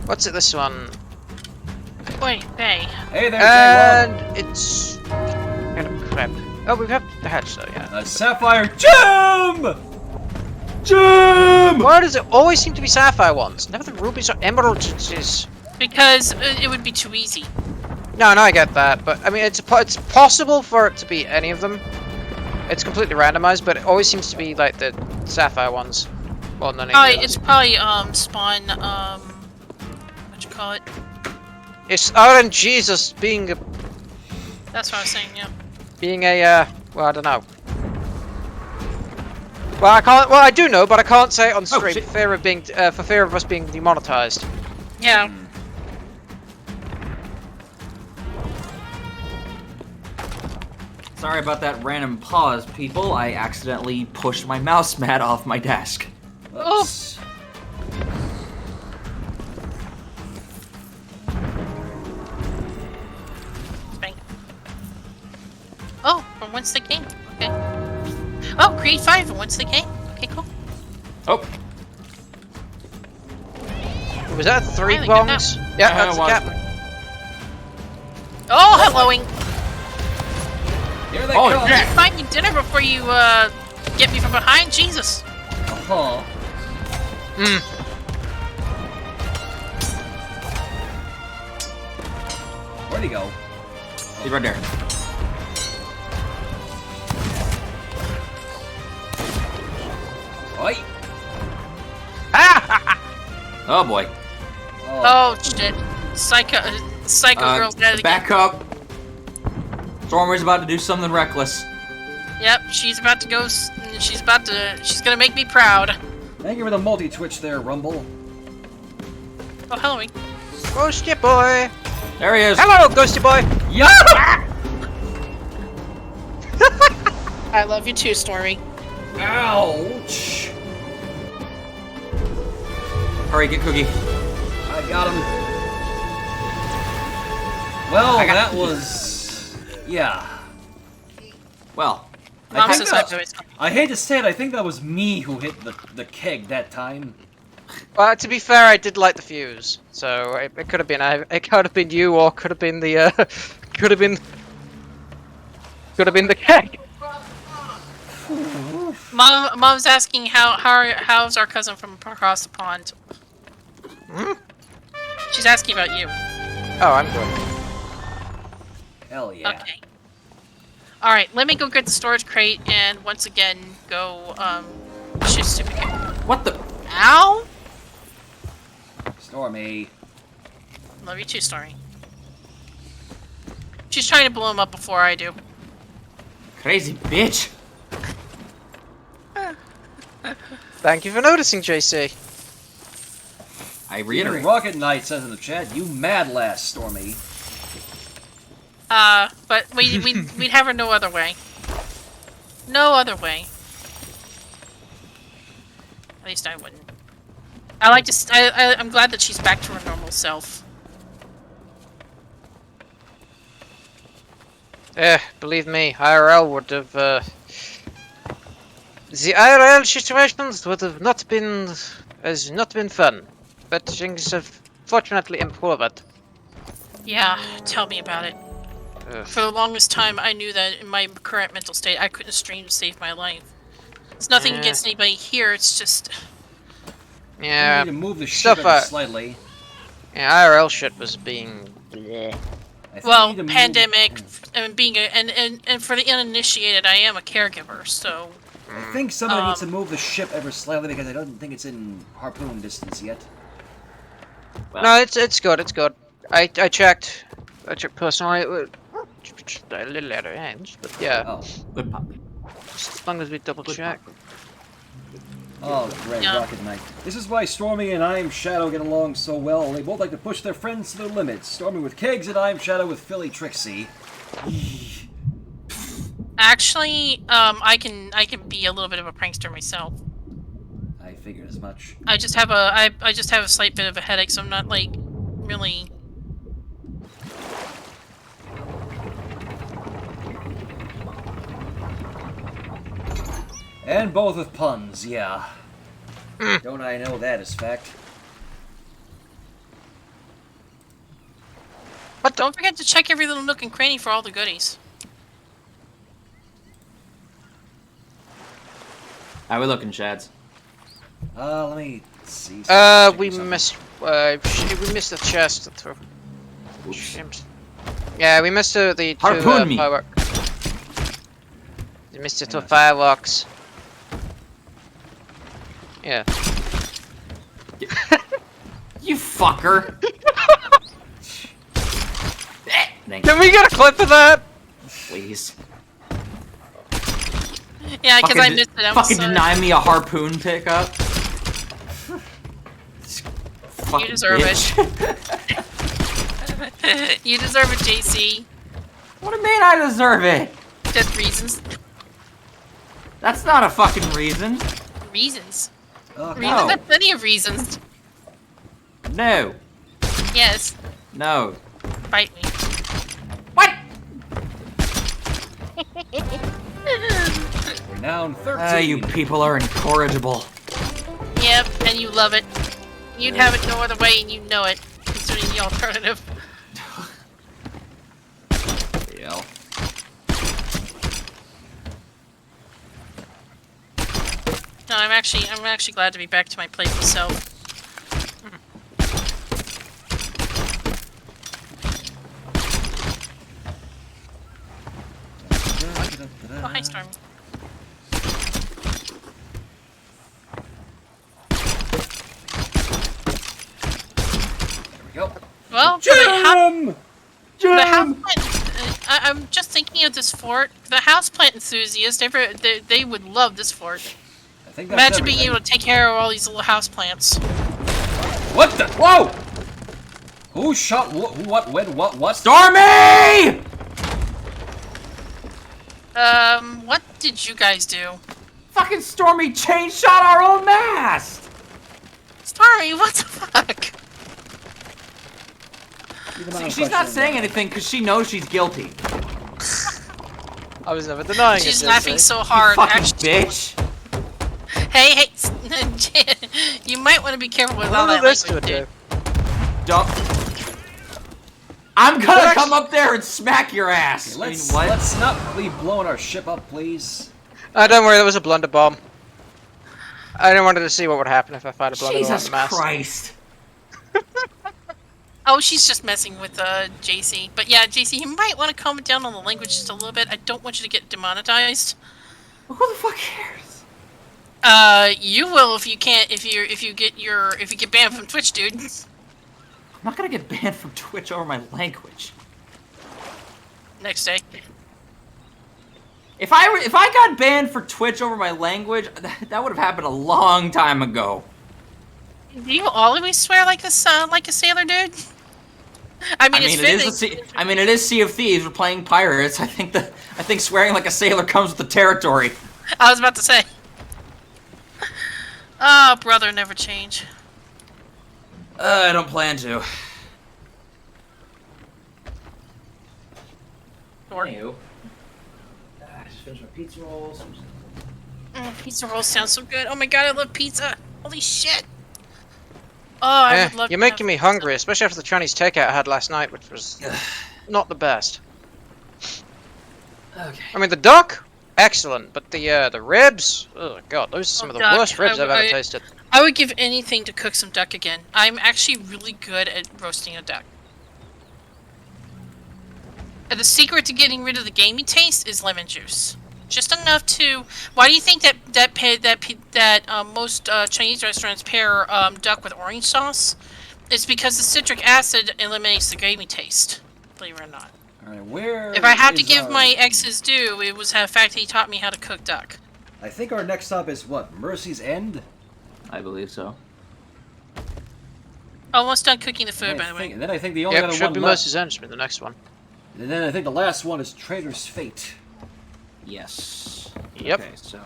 What's it? This one. Wait, hey. Hey there, And it's kind of crap. Oh, we have the hatch though, yeah. a sapphire gem. Gem. Why does it always seem to be sapphire ones? Never the rubies or emeralds. It's Because it would be too easy. No, I get that, but I mean, it's possible for it to be any of them. It's completely randomized, but it always seems to be like the sapphire ones more than any of the others. It's probably spawn what you call it? It's RNGesus being a That's what I was saying. Yeah. well, I don't know. Well, I can't. Well, I do know, but I can't say it on stream shit. for fear of being for fear of us being demonetized. Yeah. Sorry about that random pause, people. I accidentally pushed my mouse mat off my desk. Oops. Bang. Oh, from whence they came. Okay. Oh, create 5 from whence they came. Okay, cool. Oh, Was that 3 Finally, good bongs? Yeah, that's it the was. captain. Oh, helloing! Here they Oh, come. yeah. Find me dinner before you get me from behind. Jesus. Uh-huh. Where'd he go? He's right there. Oi! Oh boy. Oh shit! Psycho girl's at it again. Back up. Stormer's about to do something reckless. Yep, she's about to go. She's gonna make me proud. Thank you for the multi-twitch there, Rumble. Oh, Halloween. Ghosty boy! There he is. Hello, Ghosty boy! Yeah. I love you too, Stormy. Ouch! Hurry, get Cookie. I got him. Well, that was... yeah. Well, Mom I says think I'm that, I hate to say it, I think that was me who hit the keg that time. Well, to be fair, I did light the fuse, so it could have been you, or could have been the could have been the keg. Mom's asking how's our cousin from across the pond. Hmm? She's asking about you. Oh, I'm good. Hell yeah. Okay. All right, let me go get the storage crate and once again go shoot stupid kid. what the? Ow! Stormy. Love you too, Stormy. She's trying to blow him up before I do. Crazy bitch. Thank you for noticing, JC. I reiterate. Rocket Knight says in the chat, you mad lass, Stormy. But we'd have her no other way. No other way. At least I wouldn't. I like to. I'm glad that she's back to her normal self. Believe me, IRL would have. The IRL situations would have not been fun, but things have fortunately improved. Yeah, tell me about it. For the longest time, I knew that in my current mental state, I couldn't stream to save my life. It's nothing against anybody here. It's just. You need to move the ship ever slightly. Yeah, IRL shit was being. Bleh. Well, pandemic and being and for the uninitiated, I am a caregiver, so. I think somebody needs to move the ship ever slightly because I don't think it's in harpoon distance yet. Well, no, it's good. It's good. I checked. I checked personally. A little out of range, but yeah. Oh. Good puppy. Just as long as we double check. Oh, great, Yeah. Rocket Knight. This is why Stormy and I Am Shadow get along so well. They both like to push their friends to their limits. Stormy with kegs and I Am Shadow with Philly Trixie. Actually, I can be a little bit of a prankster myself. I figured as much. I just have a slight bit of a headache, so I'm not like really. And both with puns, yeah. Don't I know that is fact? But don't forget to check every little nook and cranny for all the goodies. How we looking, Shads? Let me see. We missed the chest. Yeah, we missed the two Harpoon me. fireworks. We missed the two fireworks. Yeah. You fucker. Thank Can we get a clip of that? Please. Yeah, because I missed it. I'm Fucking sorry. deny me a harpoon pickup. You deserve it. You deserve it, JC. What do you mean I deserve it? Just reasons. That's not a fucking reason. Reasons. Okay. Reasons have plenty of reasons. No. Yes. No. Bite me. What? Renowned 13. You people are incorrigible. Yep, and you love it. You'd have it no other way, and you know it, considering the alternative. Yeah. No, I'm actually glad to be back to my playful self. Oh, hi, Storm. There we go. Well, Jim! the houseplant. I'm just thinking of this fort. The houseplant enthusiasts, they would love this fort. I think that's Imagine being everything. able to take care of all these little houseplants. What the? Whoa! Who shot? What? When? What? Stormy! What did you guys do? Fucking Stormy chain shot our own mast! Stormy, what the fuck? See, she's not saying anything because she knows she's guilty. I was never denying She's it. laughing so hard. Fucking Actually, bitch. hey, you might want to be careful with all What that did this language, do? dude. Don't. I'm gonna come up there and smack your ass. Okay, I mean, what? let's not be blowing our ship up, please. Don't worry, that was a blunder bomb. I didn't want to see what would happen if I fired a blunder bomb at Jesus the mast. Christ. Oh, she's just messing with JC. But yeah, JC, you might want to calm down on the language just a little bit. I don't want you to get demonetized. Who the fuck cares? You will if you can't if you get banned from Twitch, dude. I'm not gonna get banned from Twitch over my language. Next day. If I got banned for Twitch over my language, that would have happened a long time ago. Do you always swear like a sailor, dude? I mean, it's fitting. It is Sea of Thieves. We're playing pirates. I think swearing like a sailor comes with the territory. I was about to say. Oh, brother, never change. I don't plan to. Anywho. Just finished my pizza rolls. Pizza rolls sound so good. Oh my god, I love pizza. Holy shit. Oh, I would love You're to making have me hungry, especially after the Chinese takeout I had last night, which was not the best. Okay. I mean, the duck, excellent, but the ribs, oh god, those are some of the duck, worst ribs I've ever tasted. I would give anything to cook some duck again. I'm actually really good at roasting a duck. And the secret to getting rid of the gamey taste is lemon juice. Just enough to. Why do you think that most Chinese restaurants pair duck with orange sauce? It's because the citric acid eliminates the gamey taste. Believe it or not. All right, where? If I have to is give our- my ex his due, it was the fact that he taught me how to cook duck. I think our next stop is what? Mercy's End. I believe so. Almost done cooking the food, by the way. And then I think the only Yep, other should one be left. Mercy's End, should be the next one. And then I think the last one is Traitor's Fate. Yes. Yep. Okay, so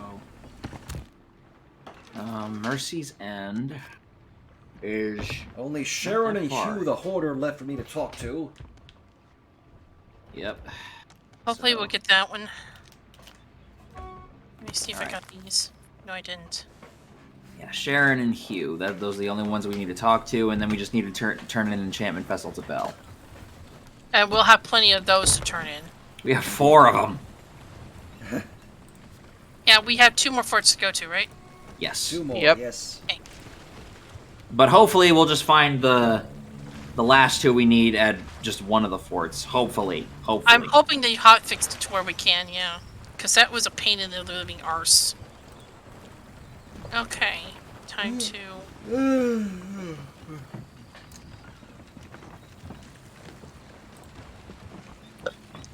Mercy's End is Only Sharon and far. Hugh the Hoarder left for me to talk to. Yep. Hopefully So- we'll get that one. Let me see if I Alright. got these. No, I didn't. Yeah, Sharon and Hugh. Those are the only ones we need to talk to, and then we just need to turn an enchantment vessel to Belle. And we'll have plenty of those to turn in. We have 4 of them. Yeah, we have 2 more forts to go to, right? Yes. 2 more. Yep. Yes. But hopefully we'll just find the last 2 we need at just one of the forts. Hopefully. I'm hoping they hotfixed it to where we can, yeah. Because that was a pain in the living arse. Okay. Time to...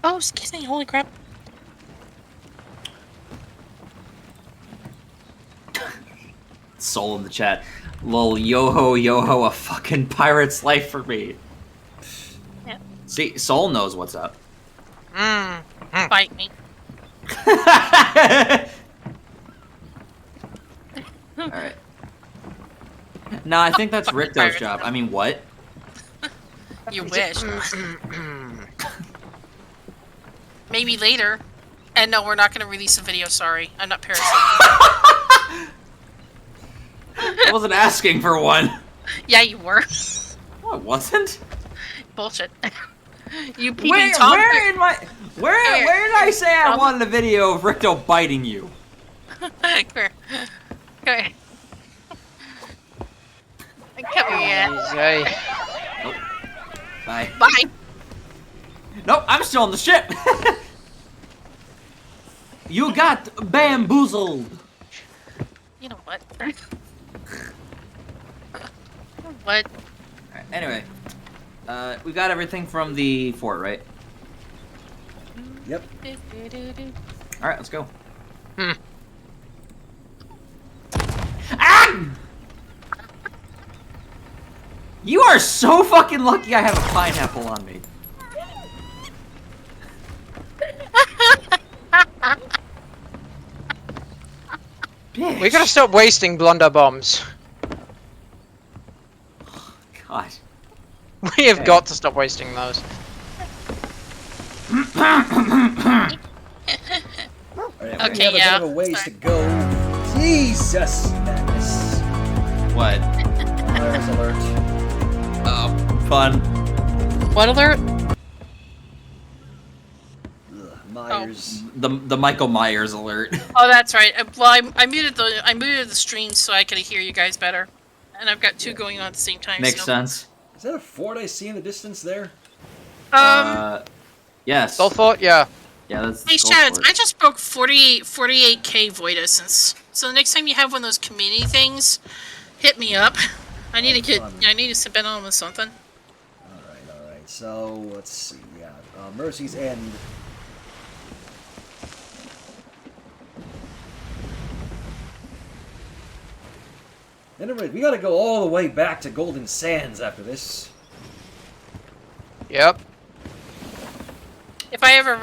Oh, excuse me, holy crap. Soul in the chat. Lol, yo-ho, a fucking pirate's life for me. Yeah. See, Soul knows what's up. Bite me. Alright. No, I think that's Fucking Ricto's pirate. job. I mean, what? You wish. Maybe later. And no, we're not going to release a video, sorry. I'm not Parasite. I wasn't asking for one. Yeah, you were. No, I wasn't. Bullshit. You peeping Where Tom. did I say I wanted a video of Ricto biting you? Come here. Come here. Come here. Easy. Bye. Bye. Nope, I'm still on the ship. You got bamboozled. You know what? What? Alright, anyway, we got everything from the fort, right? Yep. Alright, let's go. Hmm. Ah! You are so fucking lucky I have a pineapple on me. Bitch. We gotta stop wasting blunder bombs. God. We have got to stop wasting those. Alright, Okay, we have a bit of a ways to go. Jesus, madness. What? Myers alert. Oh, fun. What alert? Ugh, Myers. The Michael Myers alert. Oh, that's right. Well, I muted the stream so I could hear you guys better, and I've got two going on at the same time. Makes so. sense. Is that a fort I see in the distance there? Yes. Sulfort, yeah. Yeah, that's. Hey, Shadows, I just broke 48k Void Essence. So the next time you have one of those community things, hit me up. I need I need to spend on with something. Alright. So, let's see. Yeah, Mercy's End. Anyway, we gotta go all the way back to Golden Sands after this. Yep. If I ever,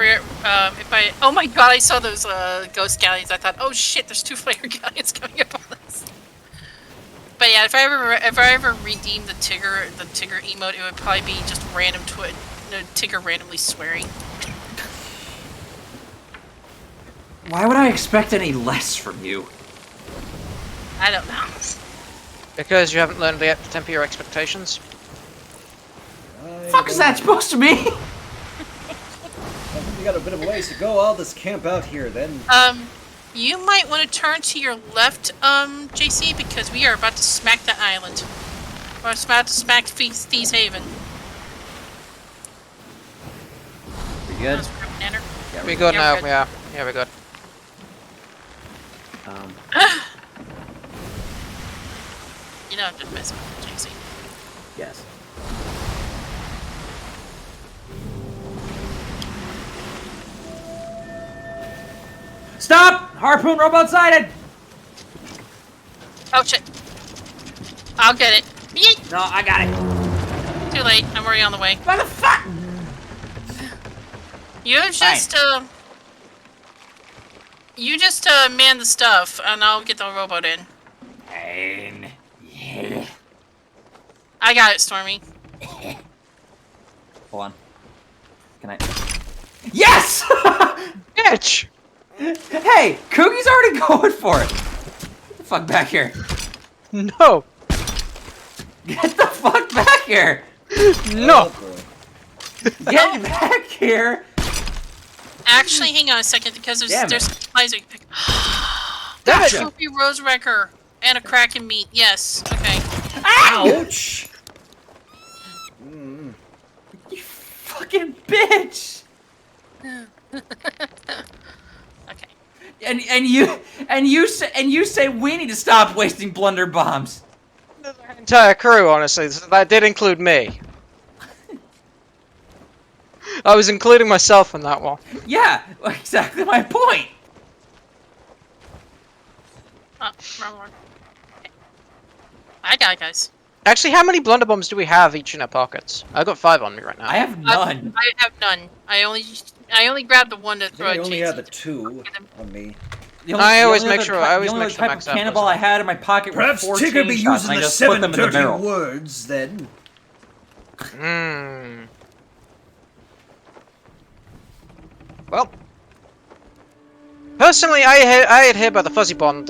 oh my god, I saw those ghost galleons. I thought, oh shit, there's 2 flare galleons coming up on this. But yeah, if I ever redeem the Tigger emote, it would probably be just random Tigger randomly swearing. Why would I expect any less from you? I don't know. Because you haven't learned yet to temper your expectations. Fuck is that supposed to mean? We got a bit of a ways to go. I'll just camp out here then. You might want to turn to your left, JC, because we are about to smack that island. We're about to smack Thieves Haven. We good? Yeah, We good now, good. yeah. Yeah, we're good. You know I'm just messing with you, JC. Yes. Stop! Harpoon robot sighted! Oh shit. I'll get it. Yeet! No, I got it. Too late. I'm already on the way. Motherfucker! You just man the stuff, and I'll get the robot in. Yeah. I got it, Stormy. Hold on. Can I? Yes! Bitch! Hey, Coogie's already going for it. Get the fuck back here. No! Get the fuck back here. No! Get back here. Actually, hang on a second, because there's supplies we can pick. Gotcha. Trophy Rose Wrecker and a Kraken meat. Yes. Okay. Ouch! You fucking bitch. Okay. And you say we need to stop wasting blunder bombs. The entire crew, honestly. That did include me. I was including myself in that one. Yeah, exactly my point. Oh, wrong one. Okay. I got it, guys. Actually, how many blunder bombs do we have each in our pockets? I've got 5 on me right now. I have none. I have none. I only grabbed the one to throw I at only JC. had the 2 on me. I always make the sure only to max out cannonball those. I had in my pocket Perhaps were 4 Tigger be chain shots, using and I the just put them in the 7 dirty barrel. words then. Hmm. Well, personally, I adhere by the fuzzy bond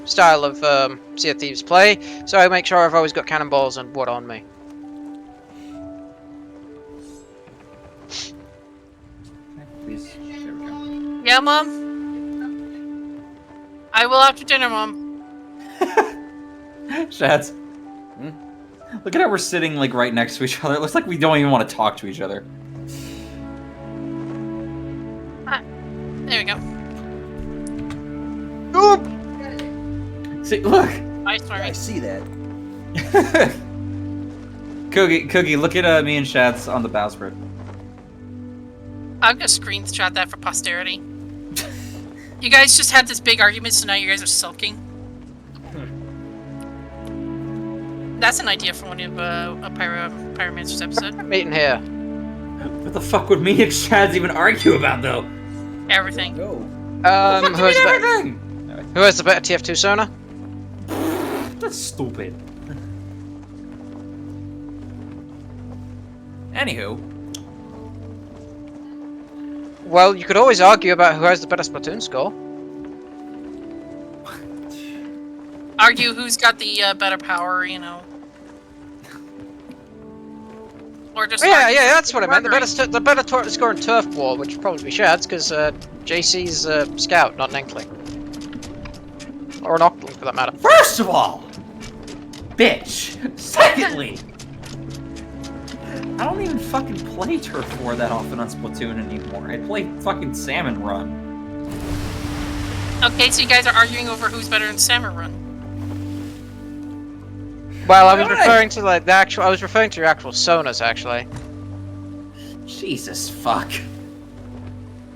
style of Sea of Thieves play, so I make sure I've always got cannonballs and wood on me. Please. There we go. Yeah, Mom? I will after dinner, Mom. Shads. Look at how we're sitting like right next to each other. It looks like we don't even want to talk to each other. There we go. See, look. Hi, I Stormy. see that. Cookie, look at me and Shad's on the bowsprit. I'm gonna screenshot that for posterity. You guys just had this big argument, so now you guys are sulking. That's an idea for one of a Pyromancer's episode. Meeting here. What the fuck would me and Shad's even argue about, though? Everything. No. Who has the better? Everything. Who has the better TF2 sonar? That's stupid. Anywho. Well, you could always argue about who has the better Splatoon score. Argue who's got the better power, you know. Or just Yeah, that's what I meant. The better score in Turf War, which would probably be Shad's, because JC's a scout, not an Inkling. Or an Octling, for that matter. First of all, bitch. Secondly, I don't even fucking play Turf War that often on Splatoon anymore. I play fucking Salmon Run. Okay, so you guys are arguing over who's better in Salmon Run. Well, I was referring to like the actual. I was referring to your actual sonars, actually. Jesus fuck.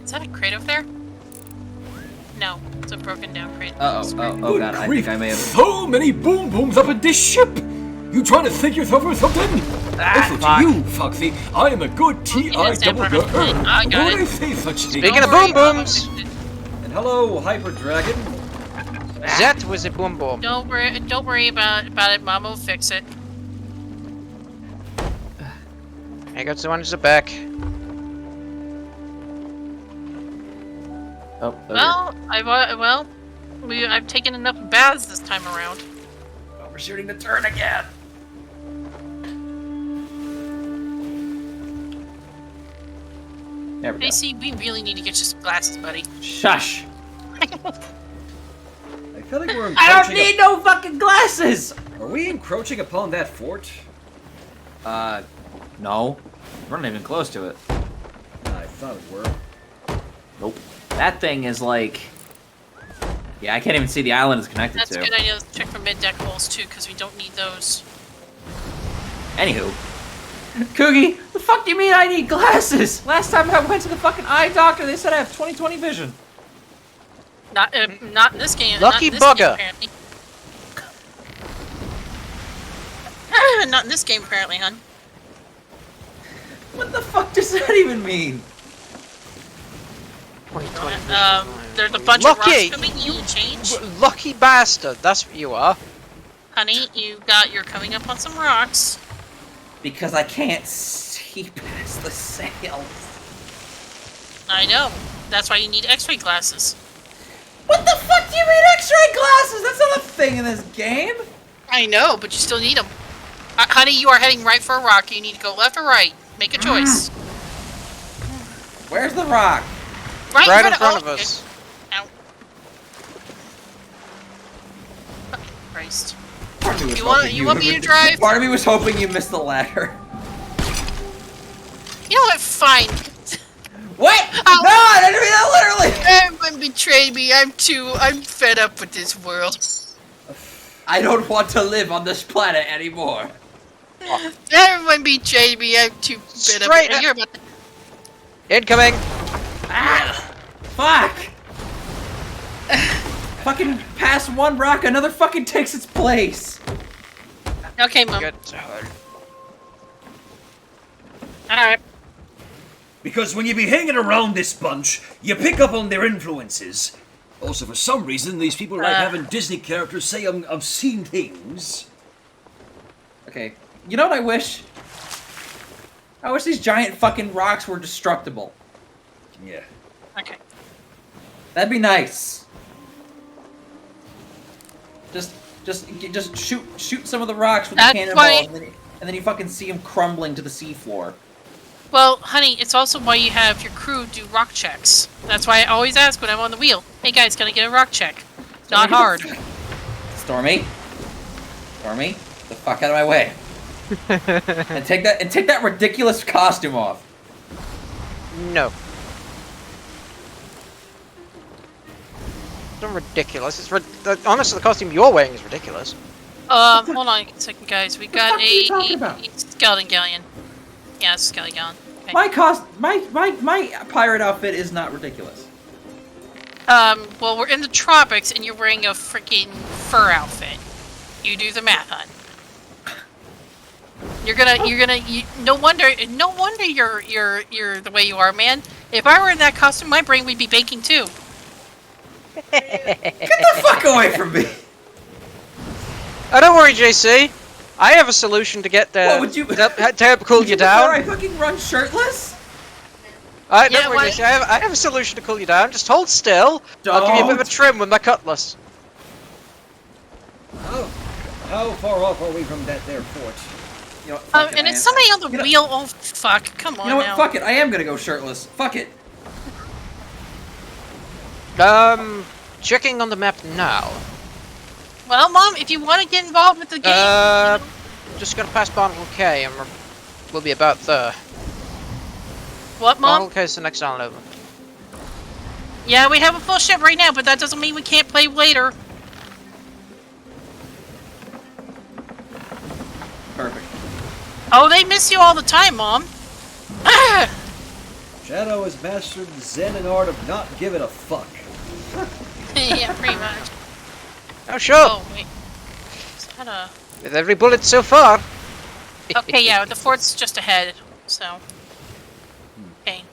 Is that a crate over there? No, it's a broken down crate. Oh god, I think I may have. So many boom booms up in this ship! You trying to think yourself or something? Also fuck. to you, Foxy, I am a good Yes, Emperor. I got Would I it. say such things? Speaking of boom booms, And hello, Hyper Dragon. that was a boom boom. Don't worry about it. Mom will fix it. I got the ones at the back. Oh, Well, I've taken enough baths this time around. overshooting the turn again. There we go. AC, we really need to get you some glasses, buddy. Shush. I feel like we're I don't encroaching. need no fucking glasses. Are we encroaching upon that fort? No. We're not even close to it. I thought we were. Nope. That thing is like... Yeah, I can't even see the island it's connected That's to. a good idea. Let's check for mid-deck holes too, because we don't need those. Anywho. Coogie, the fuck do you mean I need glasses? Last time I went to the fucking eye doctor, they said I have 20/20 vision. Not in this game. Lucky not in this game, bugger. apparently. Not in this game, apparently, hun. What the fuck does that even mean? There's a bunch Lucky! of rocks coming. You will change. Lucky bastard, that's what you are. Honey, you're coming up on some rocks. Because I can't see past the sails. I know. That's why you need X-ray glasses. What the fuck do you mean X-ray glasses? That's not a thing in this game. I know, but you still need them. Honey, you are heading right for a rock. You need to go left or right. Make a choice. Where's the rock? Right in front of us. Ow. Christ. Part of me was You want hoping me to drive? Part of me was hoping you missed the ladder. You know what? Fine. What? Ow. No, I didn't mean that literally. Everyone betrayed me. I'm fed up with this world. I don't want to live on this planet anymore. Everyone betrayed me. I'm too fed up. Straight You're about to... Incoming. Ah! Fuck! Fucking pass one rock, another fucking takes its place. Okay, Mom. Good. Alright. Because when you be hanging around this bunch, you pick up on their influences. Also, for some reason, these people like having Disney characters say obscene things. Okay, you know what I wish? I wish these giant fucking rocks were destructible. Yeah. Okay. That'd be nice. Just shoot some of the rocks with the That's cannonball, why- and then you fucking see them crumbling to the seafloor. Well, honey, it's also why you have your crew do rock checks. That's why I always ask when I'm on the wheel. Hey guys, can I get a rock check? It's not hard. Stormy, the fuck out of my way. and take that ridiculous costume off. No. not ridiculous. It's honestly, the costume you're wearing is ridiculous. Hold on a second, guys. We got fuck are you talking about? skeleton galleon. Yeah, it's skeleton galleon. Okay. My pirate outfit is not ridiculous. Well, we're in the tropics, and you're wearing a freaking fur outfit. You do the math, hon. No wonder you're the way you are, man. If I were in that costume, my brain would be baking too. Get the fuck away from me! Oh, don't worry, JC. I have a solution to get there. What would you? To help cool you down. I fucking run shirtless? Don't worry, JC. I have a solution to cool you down. Just hold still. I'll give you a bit of a trim with my cutlass. How far off are we from that there fort? You know what, and it's somebody on the wheel. Oh, fuck. Come on You know what? now. Fuck it. I am gonna go shirtless. Fuck it. Checking on the map now. Well, Mom, if you want to get involved with the game... Just gotta pass Barnacle K and we'll be about there. What, Mom? Barnacle K is the next island over. Yeah, we have a full ship right now, but that doesn't mean we can't play later. Perfect. Oh, they miss you all the time, Mom. Shadow has mastered the zen and art of not giving a fuck. Yeah, pretty much. Oh, sure. Oh, wait. Is that a... With every bullet so far. Okay, yeah, the fort's just ahead, so... Okay.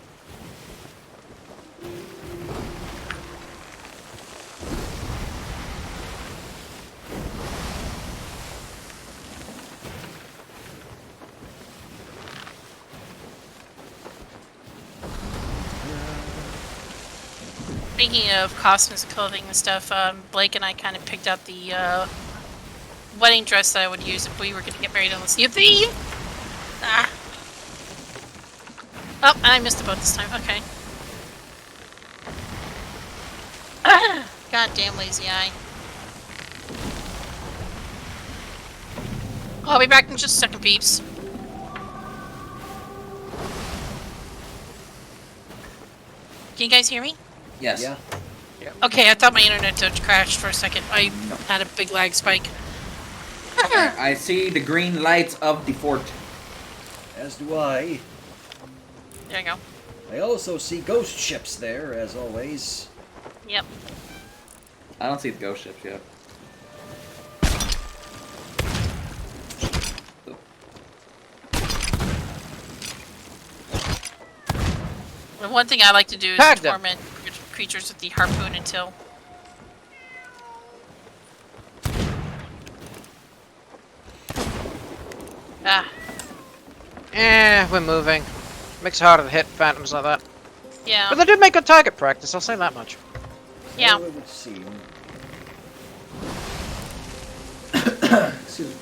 Speaking of costumes, clothing, and stuff, Blake and I kind of picked out the wedding dress that I would use if we were going to get married on the Sea of Thieves. Ah. Oh, and I missed the boat this time. Okay. Goddamn lazy eye. I'll be back in just a second, peeps. Can you guys hear me? Yes. Yeah. Okay, I thought my internet just crashed for a second. I had a big lag spike. I see the green lights of the fort. As do I. There you go. I also see ghost ships there, as always. Yep. I don't see the ghost ships yet. The one thing I like to do is Tag them. torment creatures with the harpoon until... Ah. We're moving. Makes it harder to hit phantoms like that. Yeah. But they did make good target practice, I'll say that much. Yeah. So it would seem. Excuse me.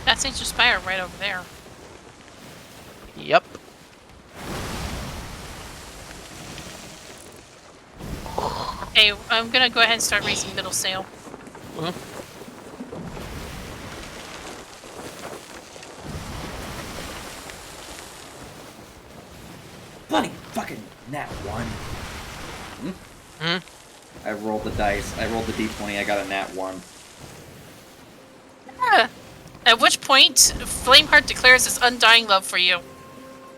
That's Ancient Spire right over there. Yep. Okay, I'm gonna go ahead and start raising middle sail. Bloody fucking nat 1. I rolled the dice. I rolled the d20. I got a nat 1. Ah. At which point, Flameheart declares his undying love for you.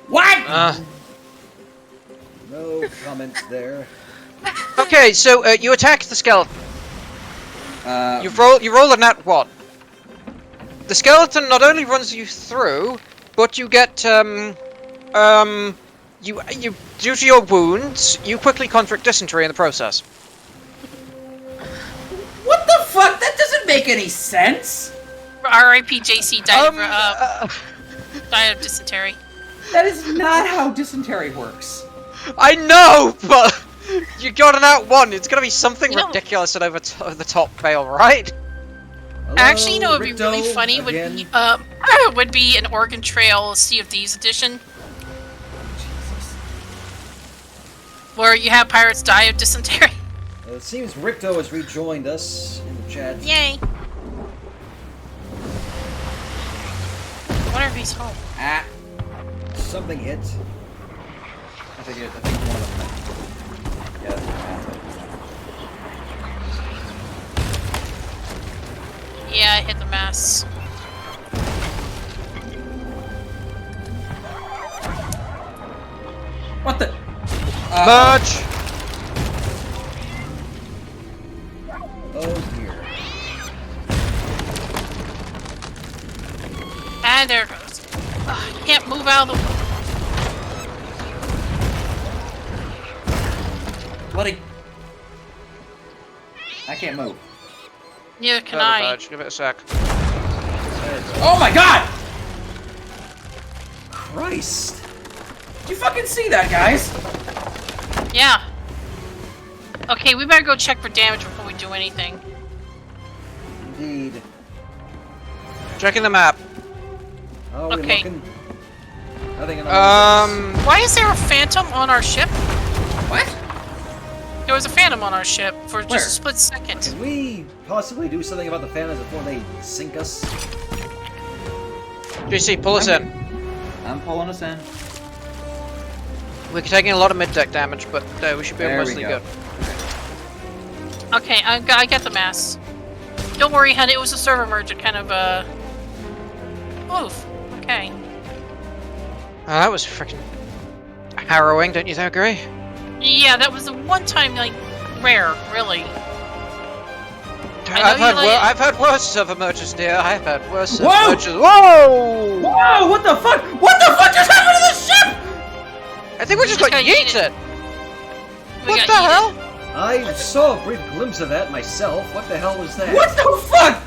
What? No comment there. Okay, so you attack the skeleton. You roll a nat 1. The skeleton not only runs you through, but you get you due to your wounds, you quickly contract dysentery in the process. What the fuck? That doesn't make any sense. R.I.P. JC died of dysentery. That is not how dysentery works. I know, but you got an out 1. It's gonna be something You know- ridiculous and over the top fail, right? Hello, Actually, you know what would be Ricto, really funny again. would be an Oregon Trail Sea of Thieves edition. Where you have pirates die of dysentery. It seems Ricto has rejoined us in the chat. Yay. I wonder if he's home. Ah, something hit. I think one of them. Yeah. Yeah, I hit the mass. What the? Merge! Oh dear. Ah, there it goes. Ugh, I can't move out of the... Bloody. I can't move. Neither can Further I. merge, give it a sec. Oh my god! Christ. Did you fucking see that, guys? Yeah. Okay, we better go check for damage before we do anything. Indeed. Checking the map. Oh, we're Okay. looking. Nothing in the Why is there a phantom on our ship? What? There was a phantom on our ship for just Where? a split second. Can we possibly do something about the phantoms before they sink us? GC, pull us in. I'm pulling us in. We're taking a lot of mid-deck damage, but we should be There we mostly go. good. Okay, I got the mass. Don't worry, honey. It was a server merge. It kind of Oof. Okay. That was freaking harrowing, don't you agree? Yeah, that was the one time, like, rare, really. I've had worse server merges, dear. I've had worse server Whoa! merges. Whoa! Whoa! What the fuck? What the fuck just happened to this ship? I think we just got yeeted. We What got the yeeted. hell? I saw a brief glimpse of that myself. What the hell was that? What the fuck?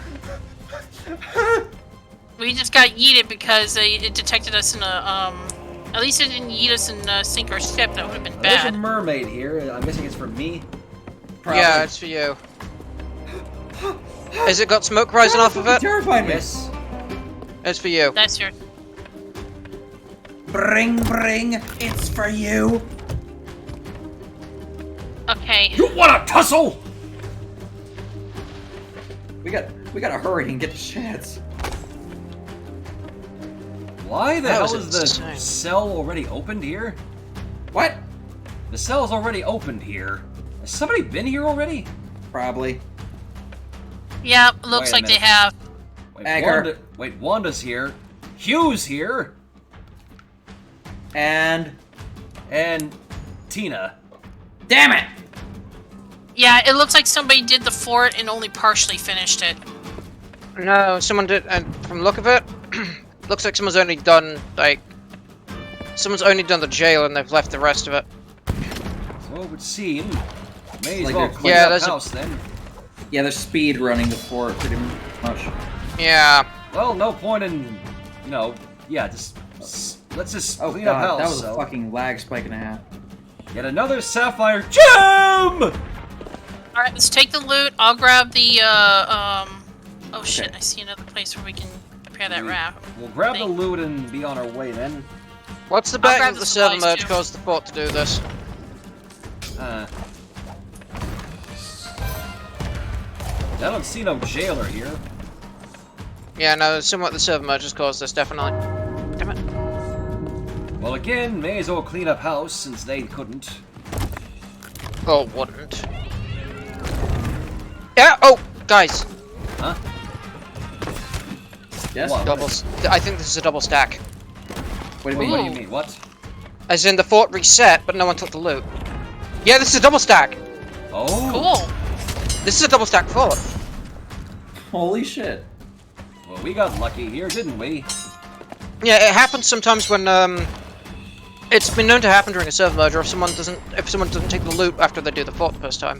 We just got yeeted because it detected us in a, at least it didn't yeet us and sink our ship. That would have been There's a bad. mermaid here. I'm guessing it's for me. Probably. Yeah, it's for you. Has it got smoke rising off of it? Terrified me. Yes. It's for you. That's your... Bring, it's for you. Okay. You want a tussle? We gotta hurry and get to Shads. Why the That hell was is the insane. cell already opened here? What? The cell's already opened here. Has somebody been here already? Probably. Yeah, looks Wait a like they minute. have. Wait, Anchor. Wanda's here. Hugh's here. And Tina. damn it! Yeah, it looks like somebody did the fort and only partially finished it. No, someone did, and from the look of it, looks like someone's only done the jail and they've left the rest of it. So it would seem. May as Like well they're- clean Yeah, up there's a- house then. Yeah, they're speed running the fort pretty much. Yeah. Well, no point in, let's just Oh clean up god, house. that was so. a fucking lag spike and a half. Yet another sapphire gem! Alright, let's take the loot. I'll grab the, Oh shit, Okay. I see another place where we can repair that raft. We'll grab the thing. loot and be on our way then. What's the I'll bet grab that the the server supplies, merge too. caused the fort to do this? I don't see no jailer here. Yeah, no, somewhat the server merge has caused this, definitely. Damn it. Well, again, may as well clean up house since they couldn't. Or wouldn't. Yeah, oh, guys. Huh? Yes? What? I think this is a double stack. What do you What mean? do you mean? What? As in, the fort reset, but no one took the loot. Yeah, this is a double stack. Oh. Cool. This is a double stack fort. Holy shit. Well, we got lucky here, didn't we? Yeah, it happens sometimes when it's been known to happen during a server merger if someone doesn't take the loot after they do the fort the first time.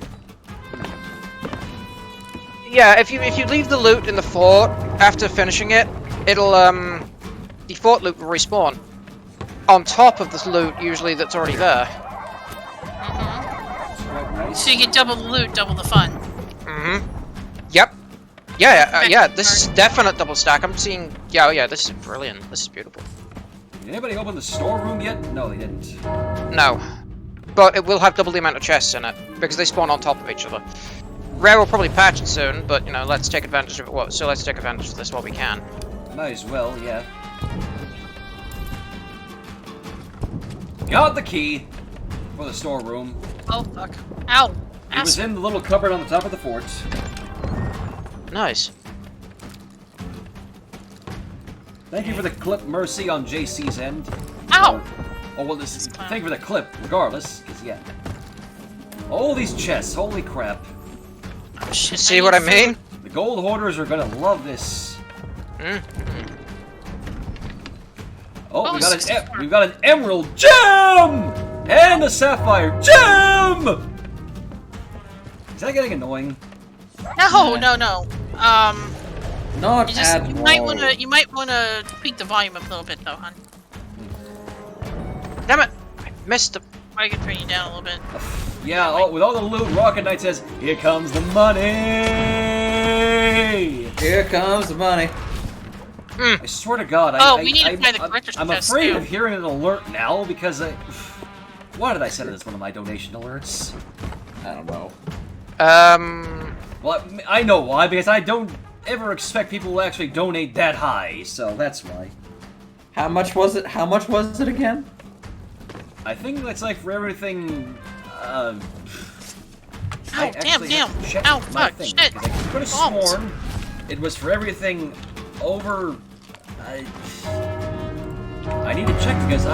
Yeah, if you leave the loot in the fort after finishing it, it'll the fort loot will respawn on top of this loot usually that's already there. So you get double the loot, double the fun. Mm-hmm. Yep. Yeah. This is definite double stack. I'm seeing. Yeah. This is brilliant. This is beautiful. Did anybody open the storeroom yet? No, they didn't. No, but it will have double the amount of chests in it because they spawn on top of each other. Rare will probably patch it soon, but let's take advantage of it. So let's take advantage of this while we can. Might as well, yeah. got the key for the storeroom. Oh fuck! Ow! It was in the little cupboard on the top of the fort. Nice. Thank you for the clip, Mercy, on JC's end. Ow! Oh, well, thank you for the clip, regardless, because, yeah. All these chests, holy crap. Oh, shit, See what I mean? The gold hoarders are gonna love this. Oh, we've got an emerald gem! And a sapphire gem! Is that getting annoying? No, no, no. Not you might wanna tweak the volume up a little bit though, hon. Damn it! I missed the. I can turn you down a little bit. Yeah, with all the loot, Rocket Knight says, "Here comes the money." Here comes the money. I swear to God, we need to find the collector's I'm chest, afraid too. of hearing an alert now because why did I set it as one of my donation alerts? I don't know. Well, I know why, because I don't ever expect people to actually donate that high, so that's why. How much was it? How much was it again? I think that's like for everything. Ow, damn. Ow, fuck, shit. I could have sworn it was for everything over. I need to check because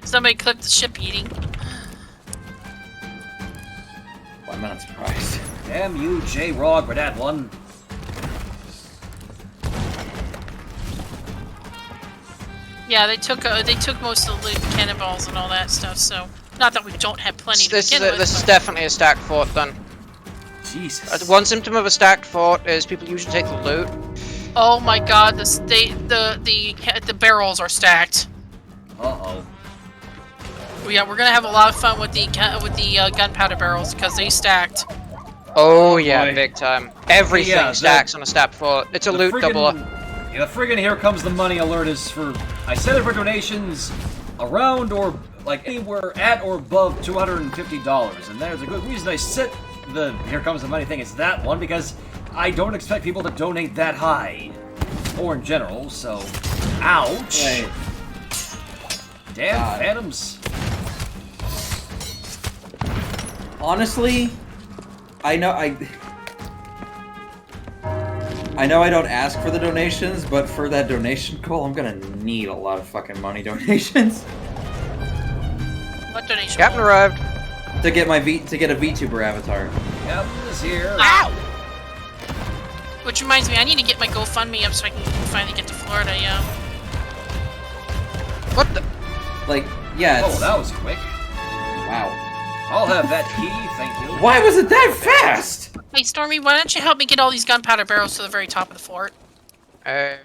Somebody clicked the ship eating. Well, I'm not surprised. Damn you, J-Rog, for that one. Yeah, they took most of the loot, cannonballs and all that stuff. So, not that we don't have plenty to begin with. This is definitely a stacked fort, then. Jesus. One symptom of a stacked fort is people usually take the loot. Oh my God, the barrels are stacked. Uh-oh. Yeah, we're gonna have a lot of fun with the gunpowder barrels because they stacked. Oh yeah, boy. big time. Everything stacks on a stacked fort. It's a loot doubler. Yeah, the friggin' here comes the money alert is for. I set it for donations around or like anywhere at or above $250, and there's a good reason I set the here comes the money thing is that one because I don't expect people to donate that high, or in general. So, ouch. Right. Damn phantoms. Honestly, I know I don't ask for the donations, but for that donation goal, I'm gonna need a lot of fucking money donations. What donation? Captain arrived. To get my to get a VTuber avatar. Captain is here. Ow! Which reminds me, I need to get my GoFundMe up so I can finally get to Florida. Yeah. What the? Like, yeah. Oh, that was quick. Wow. I'll have that key, thank you. Why was it that fast? Hey, Stormy, why don't you help me get all these gunpowder barrels to the very top of the fort? Hold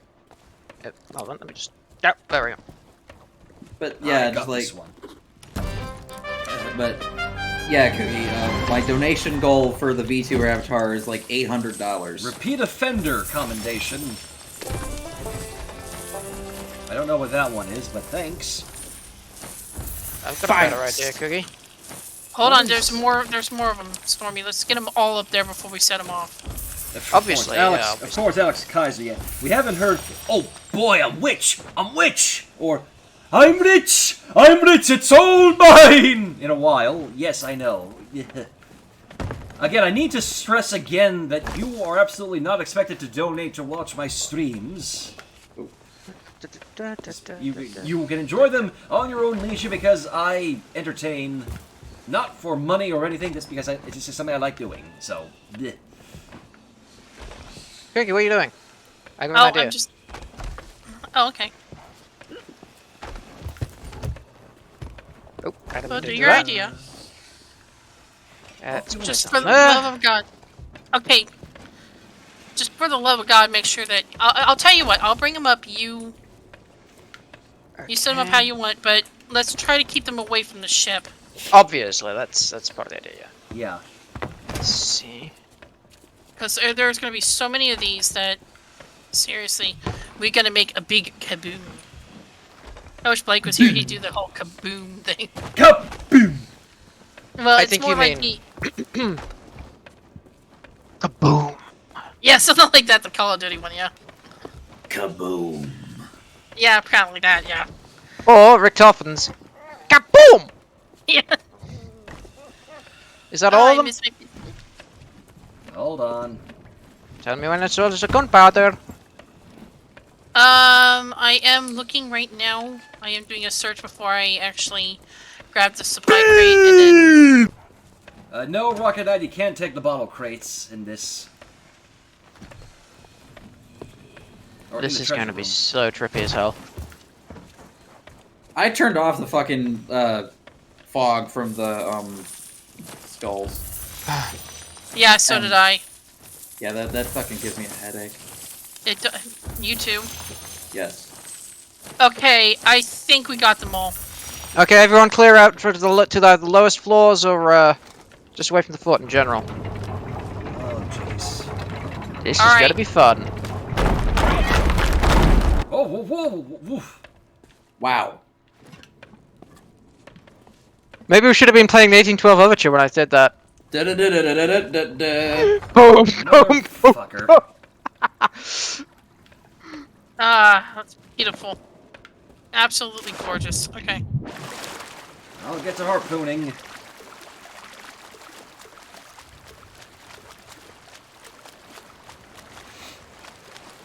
on, let me just. Yeah, there we go. But yeah, just like. But yeah, Cookie. My donation goal for the VTuber avatar is like $800. Repeat offender commendation. I don't know what that one is, but thanks. I've got a better idea, Cookie. Hold on, there's more of them, Stormy. Let's get them all up there before we set them off. Obviously, Alex, of course, Alex Kaiser yet. We haven't heard, oh boy, I'm rich, or I'm rich, it's all mine, in a while. Yes, I know. Again, I need to stress again that you are absolutely not expected to donate to watch my streams. You can enjoy them on your own leisure because I entertain. Not for money or anything, just because it's just something I like doing. So, bleh. Cookie, what are you doing? I got an idea. I'm just. Oh, okay. Oh, I So, your idea. Just for the love of God. Okay. Just for the love of God, make sure that I'll tell you what. I'll bring them up. You set them up how you want, but let's try to keep them away from the ship. Obviously, that's part of the idea. Yeah. Let's see. Because there's going to be so many of these that, seriously, we're going to make a big kaboom. I wish Blake was here. He'd do the whole kaboom thing. Kaboom! Well, I it's think more you like mean- the... Kaboom! Yeah, something like that, the Call of Duty one, yeah. Kaboom. Yeah, probably that, yeah. Or Rick Toffins. Kaboom! Yeah. Is that all I of them? miss my... Hold on. Tell me when it's all just a gunpowder. I am looking right now. I am doing a search before I actually grab the supply crate and then... No, Rocket Knight, you can't take the bottle crates in this. Or in This the is treasure going to be room. so trippy as hell. I turned off the fucking fog from the skulls. Yeah, so did I. Yeah, that fucking gives me a headache. You too. Yes. Okay, I think we got them all. Okay, everyone clear out to the lowest floors or just away from the fort in general. Oh, jeez. This All is right. going to be fun. Oh, whoa, whoa, whoa. Wow. Maybe we should have been playing the 1812 Overture when I said that. Da-da-da-da-da-da-da. Boom, boom, boom. Motherfucker. That's beautiful. Absolutely gorgeous. Okay. I'll get to harpooning.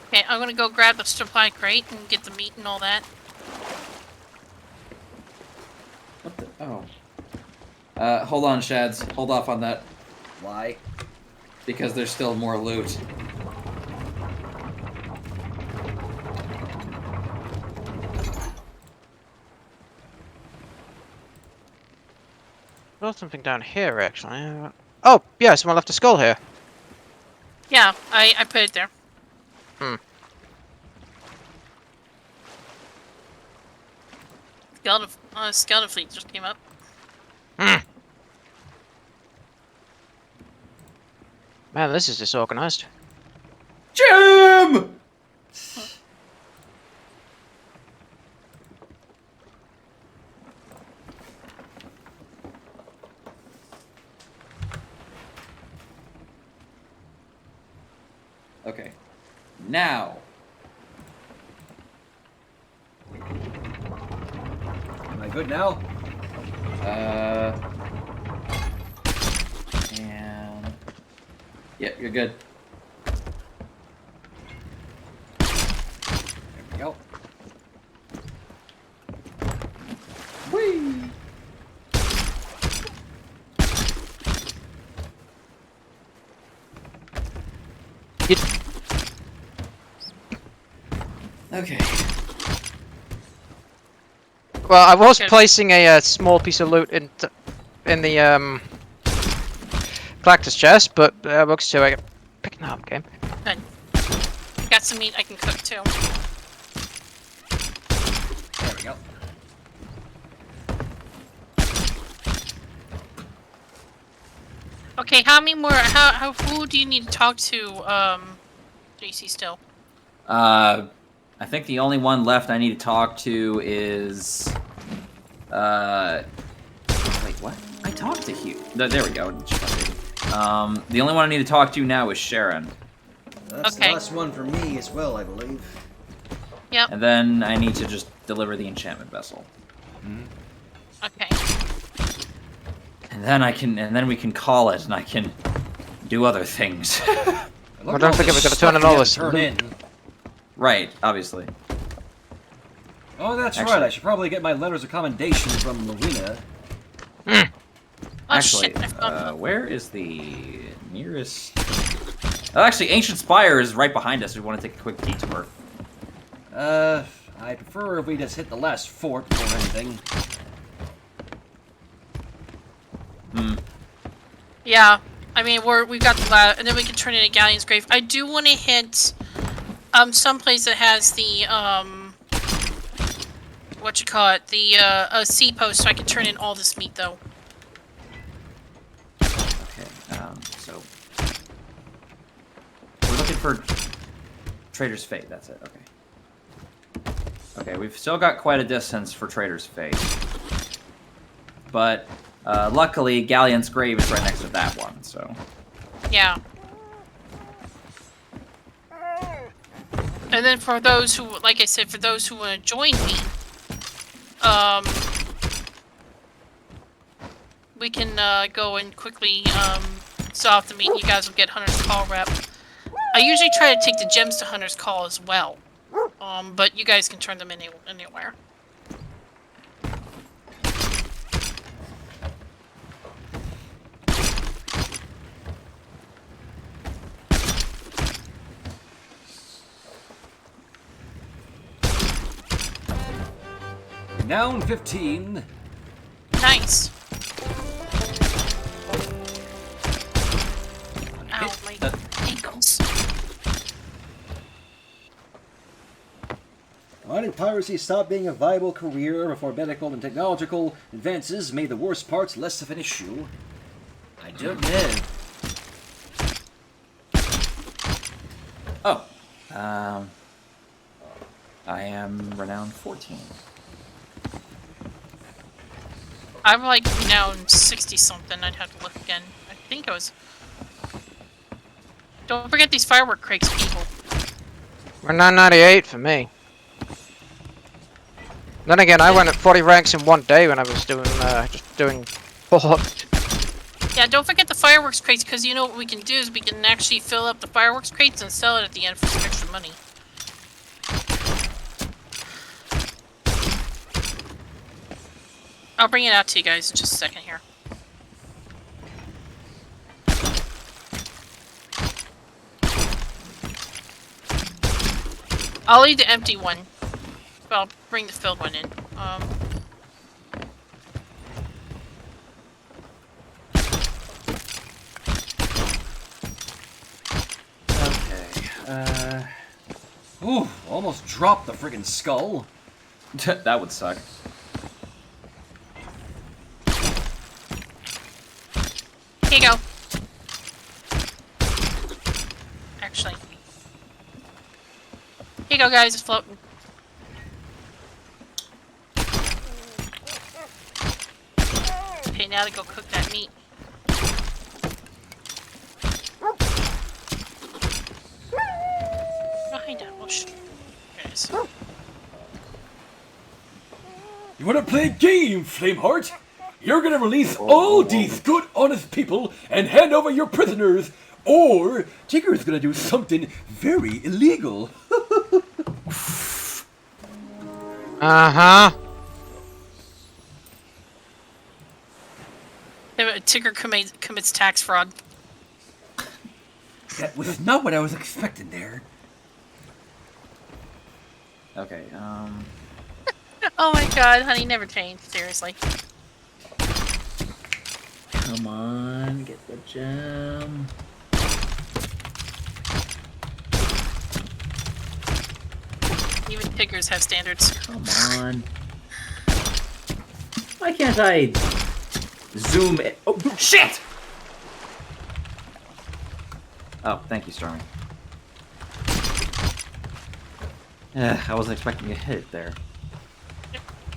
Okay, I'm gonna go grab the supply crate and get the meat and all that. What the? Oh. Hold on, Shads. Hold off on that. Why? Because there's still more loot. There's something down here, actually. Oh, yeah, someone left a skull here. Yeah, I put it there. Hmm. Skeleton fleet just came up. Hmm. Man, this is disorganized. Jim! Okay. Now. Am I good now? And... Yep, you're good. There we go. Whee! Okay. Well, I was Okay. placing a small piece of loot in the Galactus chest, but works too. I get picking that up, game. Good. Got some meat I can cook too. There we go. Okay, how many more? Who do you need to talk to? JC still. I think the only one left I need to talk to is... Wait, what? I talked to Hugh. There we go. The only one I need to talk to now is Sharon. That's Okay. the last one for me as well, I believe. Yep. And then I need to just deliver the enchantment vessel. Okay. And then we can call it, and I can do other things. Look at don't all forget this we've got to turn stuff in all we this have to turn in. Right, obviously. Oh, that's Actually- right. I should probably get my letters of commendation from Lorena. Oh Actually, shit! I found where is the nearest... Oh, actually, Ancient Spire is right behind us. We want to take a quick detour. I prefer if we just hit the last fort before anything. Yeah, I mean we've got the and then we can turn in a Galleon's Grave. I do want to hit some place that has the the sea post, so I can turn in all this meat though. Okay, so... We're looking for Trader's Fate, that's it, okay. Okay, we've still got quite a distance for Trader's Fate. But Luckily, Galleon's grave is right next to that one, so... Yeah. And then for those who, like I said, for those who want to join me, we can go and quickly solve the meet. You guys will get Hunter's Call rep. I usually try to take the gems to Hunter's Call as well, but you guys can turn them anywhere. Noun 15. Nice. Ow, my ankles. Why did piracy stop being a viable career before medical and technological advances made the worst parts less of an issue? I don't know. Oh. I am renowned 14. I'm like now 60-something. I'd have to look again. I think I was... Don't forget these firework crates, people. We're 998 for me. Then again, I went at 40 ranks in one day when I was doing, just doing what? Yeah, don't forget the fireworks crates, because you know what we can do is we can actually fill up the fireworks crates and sell it at the end for some extra money. I'll bring it out to you guys in just a second here. I'll leave the empty one, but I'll bring the filled one in. Okay, Ooh, almost dropped the friggin' skull. that would suck. Here you go. Actually. Here you go, guys. It's floating. Okay, now to go cook that meat. Behind that bush. There it is. You wanna play a game, Flameheart? You're gonna release all these good, honest people and hand over your prisoners, or Tigger's gonna do something very illegal. Uh-huh. Tigger commits tax fraud. That was not what I was expecting there. Okay, Oh my god, honey, never change. Seriously. come on, get the gem. Even Tiggers have standards. Come on. Why can't I zoom in? Oh, shit! Oh, thank you, Stormy. I wasn't expecting a hit there.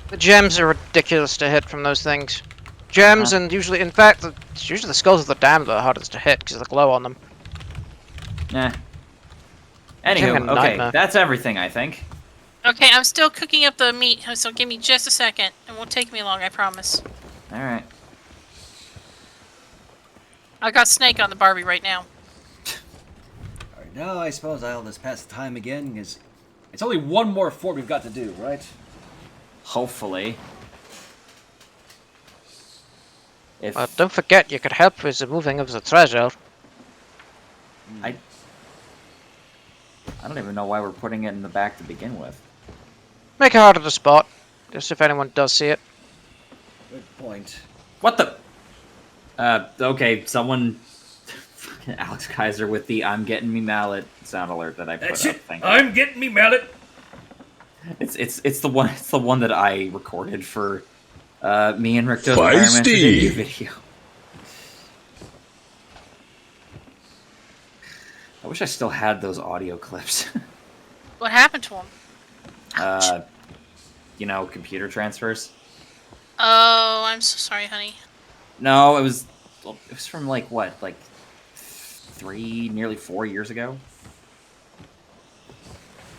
The gems are ridiculous to hit from those things. Gems and usually, in fact, it's usually the skulls of the damned that are hardest to hit because of the glow on them. Nah. It's like a Anywho, okay, nightmare. that's everything, I think. Okay, I'm still cooking up the meat, so give me just a second. It won't take me long, I promise. Alright. I got Snake on the Barbie right now. Alright, now I suppose I'll just pass the time again, because it's only one more fort we've got to do, right? Hopefully. If Don't forget, you could help with the moving of the treasure. I don't even know why we're putting it in the back to begin with. Make it harder to spot, just if anyone does see it. Good point. What the? Okay, someone... Fucking Alex Kaiser with the I'm getting me mallet sound alert that I put That's up. it. Thank you. I'm getting me mallet. It's the one that I recorded for me and Rick does the Fire Master Feisty. debut video. I wish I still had those audio clips. What happened to him? You know, computer transfers. Oh, I'm so sorry, honey. No, it was from like what, like 3, nearly 4 years ago.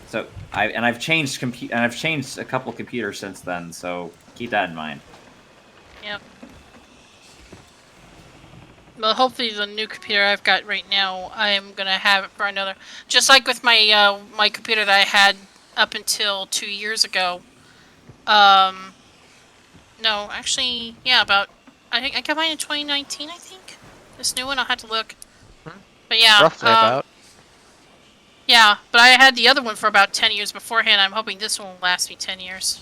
So I've changed a couple of computers since then. So keep that in mind. Yep. Well, hopefully the new computer I've got right now, I'm gonna have it for another. Just like with my my computer that I had up until 2 years ago. No, actually, yeah, about. I think I got mine in 2019. I think this new one. I'll have to look. But yeah, Roughly about. Yeah, but I had the other one for about 10 years beforehand. I'm hoping this one will last me 10 years.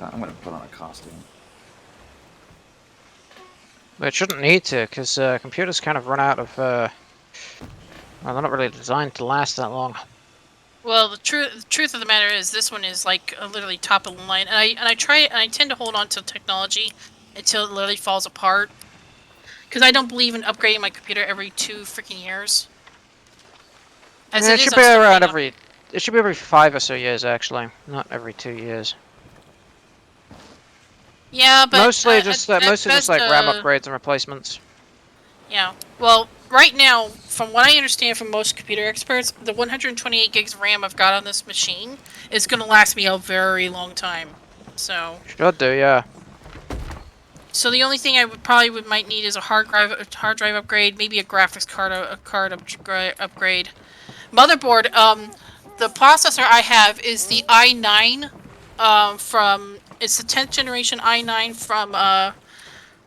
I'm gonna put on a costume. But it shouldn't need to, because computers kind of run out of. Well, they're not really designed to last that long. Well, the truth of the matter is, this one is like literally top of the line, and I tend to hold on to technology until it literally falls apart, because I don't believe in upgrading my computer every 2 freaking years. As Yeah, it should be around every. It should be every 5 or so years, actually, not every 2 years. Yeah, but mostly just like RAM upgrades and replacements. Yeah. Well, right now, from what I understand from most computer experts, the 128 gigs of RAM I've got on this machine is going to last me a very long time. So. Should do, yeah. So the only thing I might need is a hard drive upgrade, maybe a graphics card upgrade. Motherboard. The processor I have is the i9, it's the 10th generation i9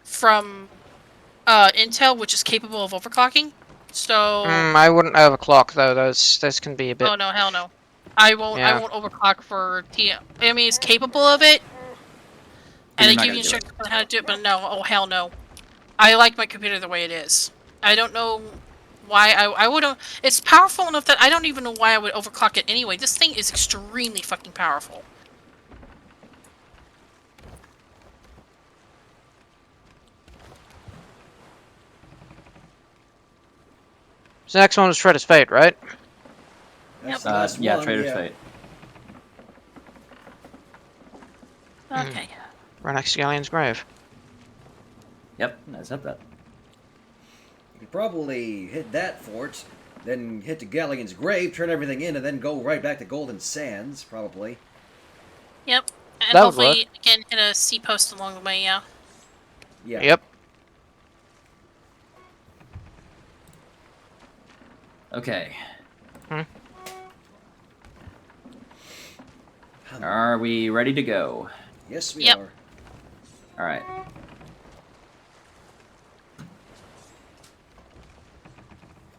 from Intel, which is capable of overclocking. So. I wouldn't overclock though. Those can be a bit. Oh no, hell no. I won't. Yeah. I won't overclock for TM. I mean, it's capable of it, and they give you instructions on how to do it. But no, oh hell no. I like my computer the way it is. I don't know why I would. It's powerful enough that I don't even know why I would overclock it anyway. This thing is extremely fucking powerful. So the next one was Trader's Fate, right? That's Yep. the last Yeah, one, Trader's yeah. Fate. Okay. Right next to Galleon's grave. Yep, I said that. You could probably hit that fort, then hit the Galleon's grave, turn everything in, and then go right back to Golden Sands, probably. Yep. And That would hopefully, again, hit a C post along the way. Yeah. Yeah. Yep. Okay. Hmm. Are we ready to go? Yes, we Yep. are. All right.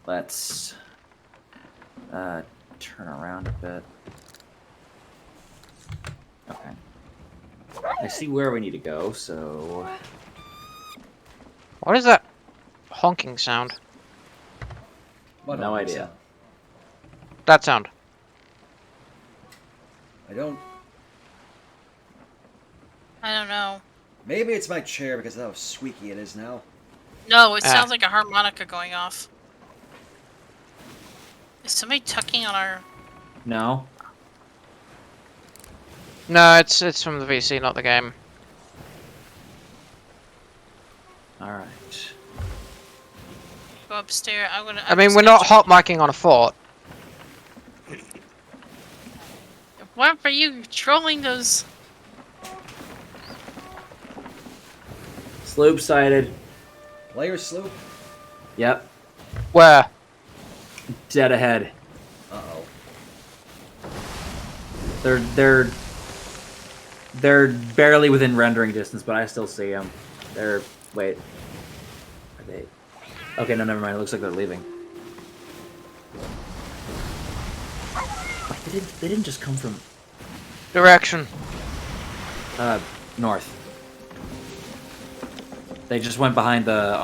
Let's turn around a bit. Okay. I see where we need to go, so What is that honking sound? What no else? idea. That sound. I don't... I don't know. Maybe it's my chair because of how squeaky it is now. No, it sounds like a harmonica going off. Is somebody tucking on our... No. No, it's from the VC, not the game. All right. Go upstairs. I'm gonna... I mean, we're not hot micing on a fort. Why are you trolling those... Sloop sighted. Player sloop? Yep. Where? Dead ahead. Uh-oh. They're barely within rendering distance, but I still see them. Wait. Are they? Okay, no, never mind. It looks like they're leaving. Wait, they didn't just come from Direction. north. They just went behind the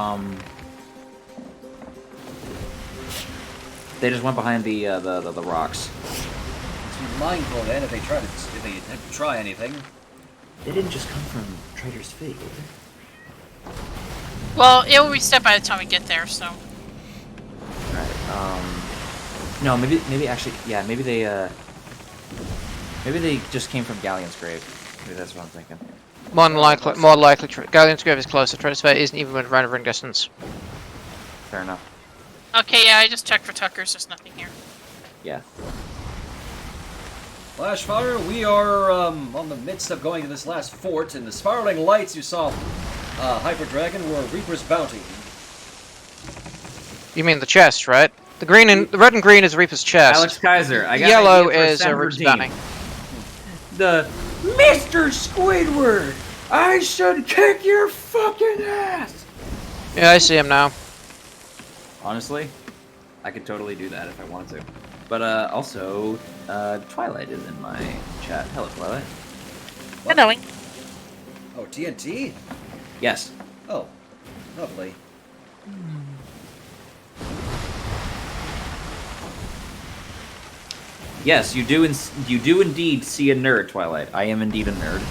They just went behind the rocks. Let's be mindful then if they try anything. They didn't just come from Trader's Fate, did they? Well, it will reset by the time we get there, so... Right. No, maybe actually, yeah, maybe they just came from Galleon's grave. Maybe that's what I'm thinking. More likely, Galleon's Grove is closer. Trader's Fair isn't even within ring distance. Fair enough. Okay, yeah, I just checked for Tuckers. There's nothing here. Yeah. Flashfire, we are on the midst of going to this last fort, and the spiraling lights you saw, Hyper Dragon, were Reaper's Bounty. You mean the chest, right? The red and green is Reaper's chest. Alex Kaiser, I got Yellow an idea for is a Reaper's 17. Bounty. The Mr. Squidward, I should kick your fucking ass. Yeah, I see him now. Honestly, I could totally do that if I wanted to. But also, Twilight is in my chat. Hello, Twilight. Hello. Oh, TNT? Yes. Oh, lovely. Yes, you do. You do indeed see a nerd, Twilight. I am indeed a nerd.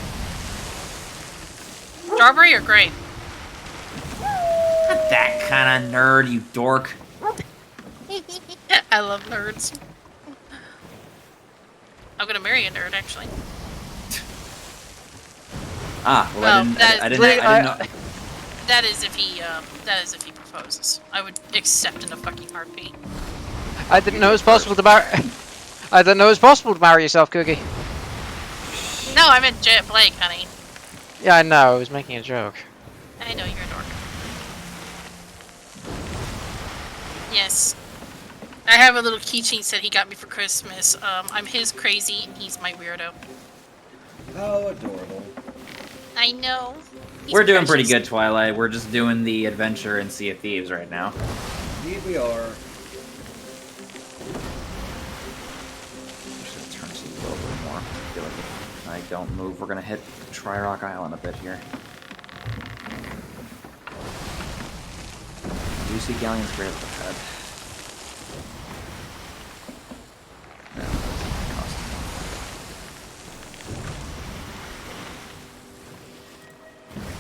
Strawberry or grape? Not that kind of nerd, you dork. I love nerds. I'm gonna marry a nerd, actually. Ah, well, Well, I didn't know. That is if he proposes. I would accept in a fucking heartbeat. I didn't know it was possible to marry. I didn't know it was possible to marry yourself, Cookie. No, I meant Jet Blake, honey. Yeah, I know. I was making a joke. I know you're a dork. Yes. I have a little keychain set he got me for Christmas. I'm his crazy, and he's my weirdo. How adorable. I know. He's We're doing pretty precious. good, Twilight. We're just doing the adventure in Sea of Thieves right now. Indeed we are. Should turn this a little bit more. I feel like if I don't move, we're gonna hit Tri-Rock Island a bit here. Do you see Galleon's Grave up ahead? No, that doesn't cost enough.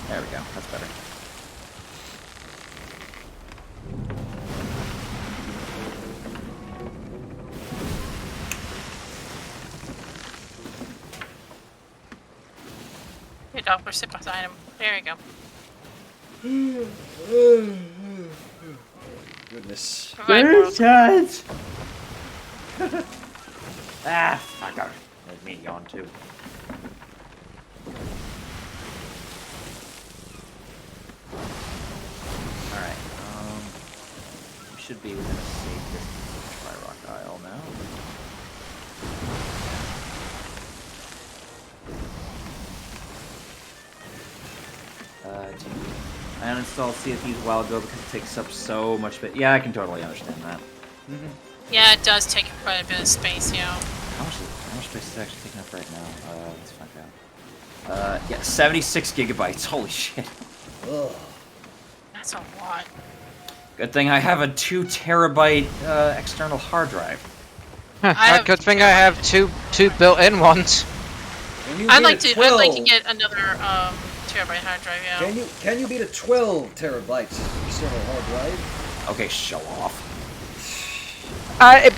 There we go. That's better. Hey, Doppler, sit beside him. There you go. Goodness. Provide moral support. Ah, fuck off. There's me going too. Alright, we should be within a safe distance of Tri-Rock Isle now. I uninstalled Sea of Thieves a while ago because it takes up so much space. Yeah, I can totally understand that. Yeah, it does take quite a bit of space, How much space is it actually taking up right now? Let's find out. Yeah, 76 gigabytes. Holy shit. Ugh. That's a lot. Good thing I have a 2 terabyte external hard drive. have Good thing I have two built-in ones. Can you I'd beat like a to 12? I'd like to get another terabyte hard drive, yeah. Can you beat a 12 terabyte external hard drive? Okay, show off.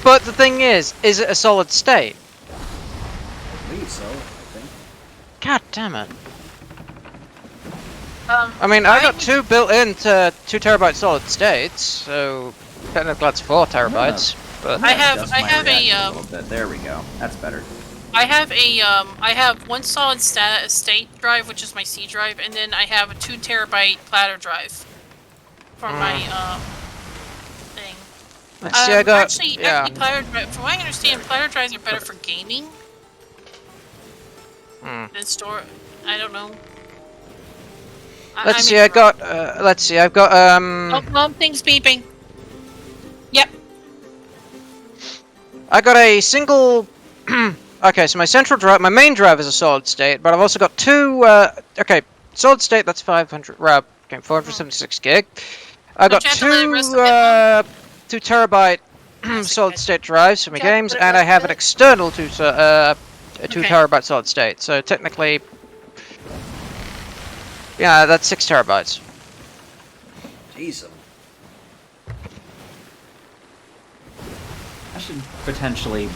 But the thing is it a solid state? I believe so, I think. God damn it. I mean, I got two built-in to 2 terabyte solid states, so technically that's 4 terabytes. But I have Adjust my a reaction little bit. There we go. That's better. I have one solid state drive, which is my C drive, and then I have a 2 terabyte platter drive for my thing. let's see, I got actually, platter drive. From what I understand, platter drives are better for gaming than store. I don't know. Let's see, I've got Oh, thing's beeping. Yep. I got a single. Okay, so my central drive, my main drive is a solid state, but I've also got two. Okay, solid state, that's 500. Okay, 476 gig. I got Don't you have to let it rest a bit 2 terabyte solid state drives for my games, and I have an external 2 terabyte solid state. So technically, yeah, that's 6 terabytes. Jeez. I should potentially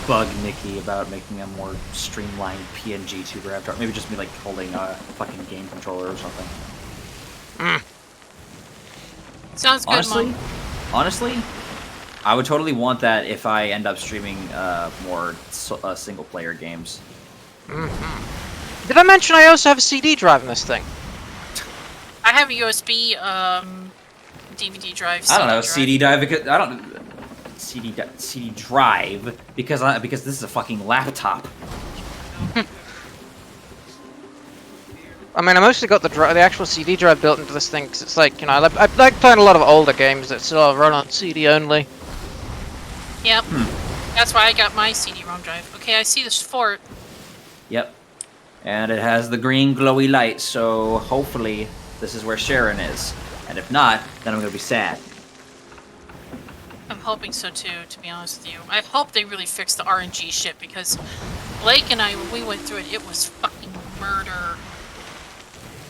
bug Nikki about making a more streamlined PNG tuber avatar. Maybe just me like holding a fucking game controller or something. Sounds good, Mom. Honestly, I would totally want that if I end up streaming more single-player games. Did I mention I also have a CD drive in this thing? I have a USB DVD drive. I don't know, CD drive because I don't CD drive because this is a fucking laptop. I mean, I mostly got the actual CD drive built into this thing because it's like, you know, I like playing a lot of older games that still run on CD only. Yep. That's why I got my CD-ROM drive. Okay, I see this fort. Yep. And it has the green glowy light, so hopefully this is where Sharon is. And if not, then I'm gonna be sad. I'm hoping so too, to be honest with you. I hope they really fix the RNG shit because Blake and I, when we went through it, it was fucking murder.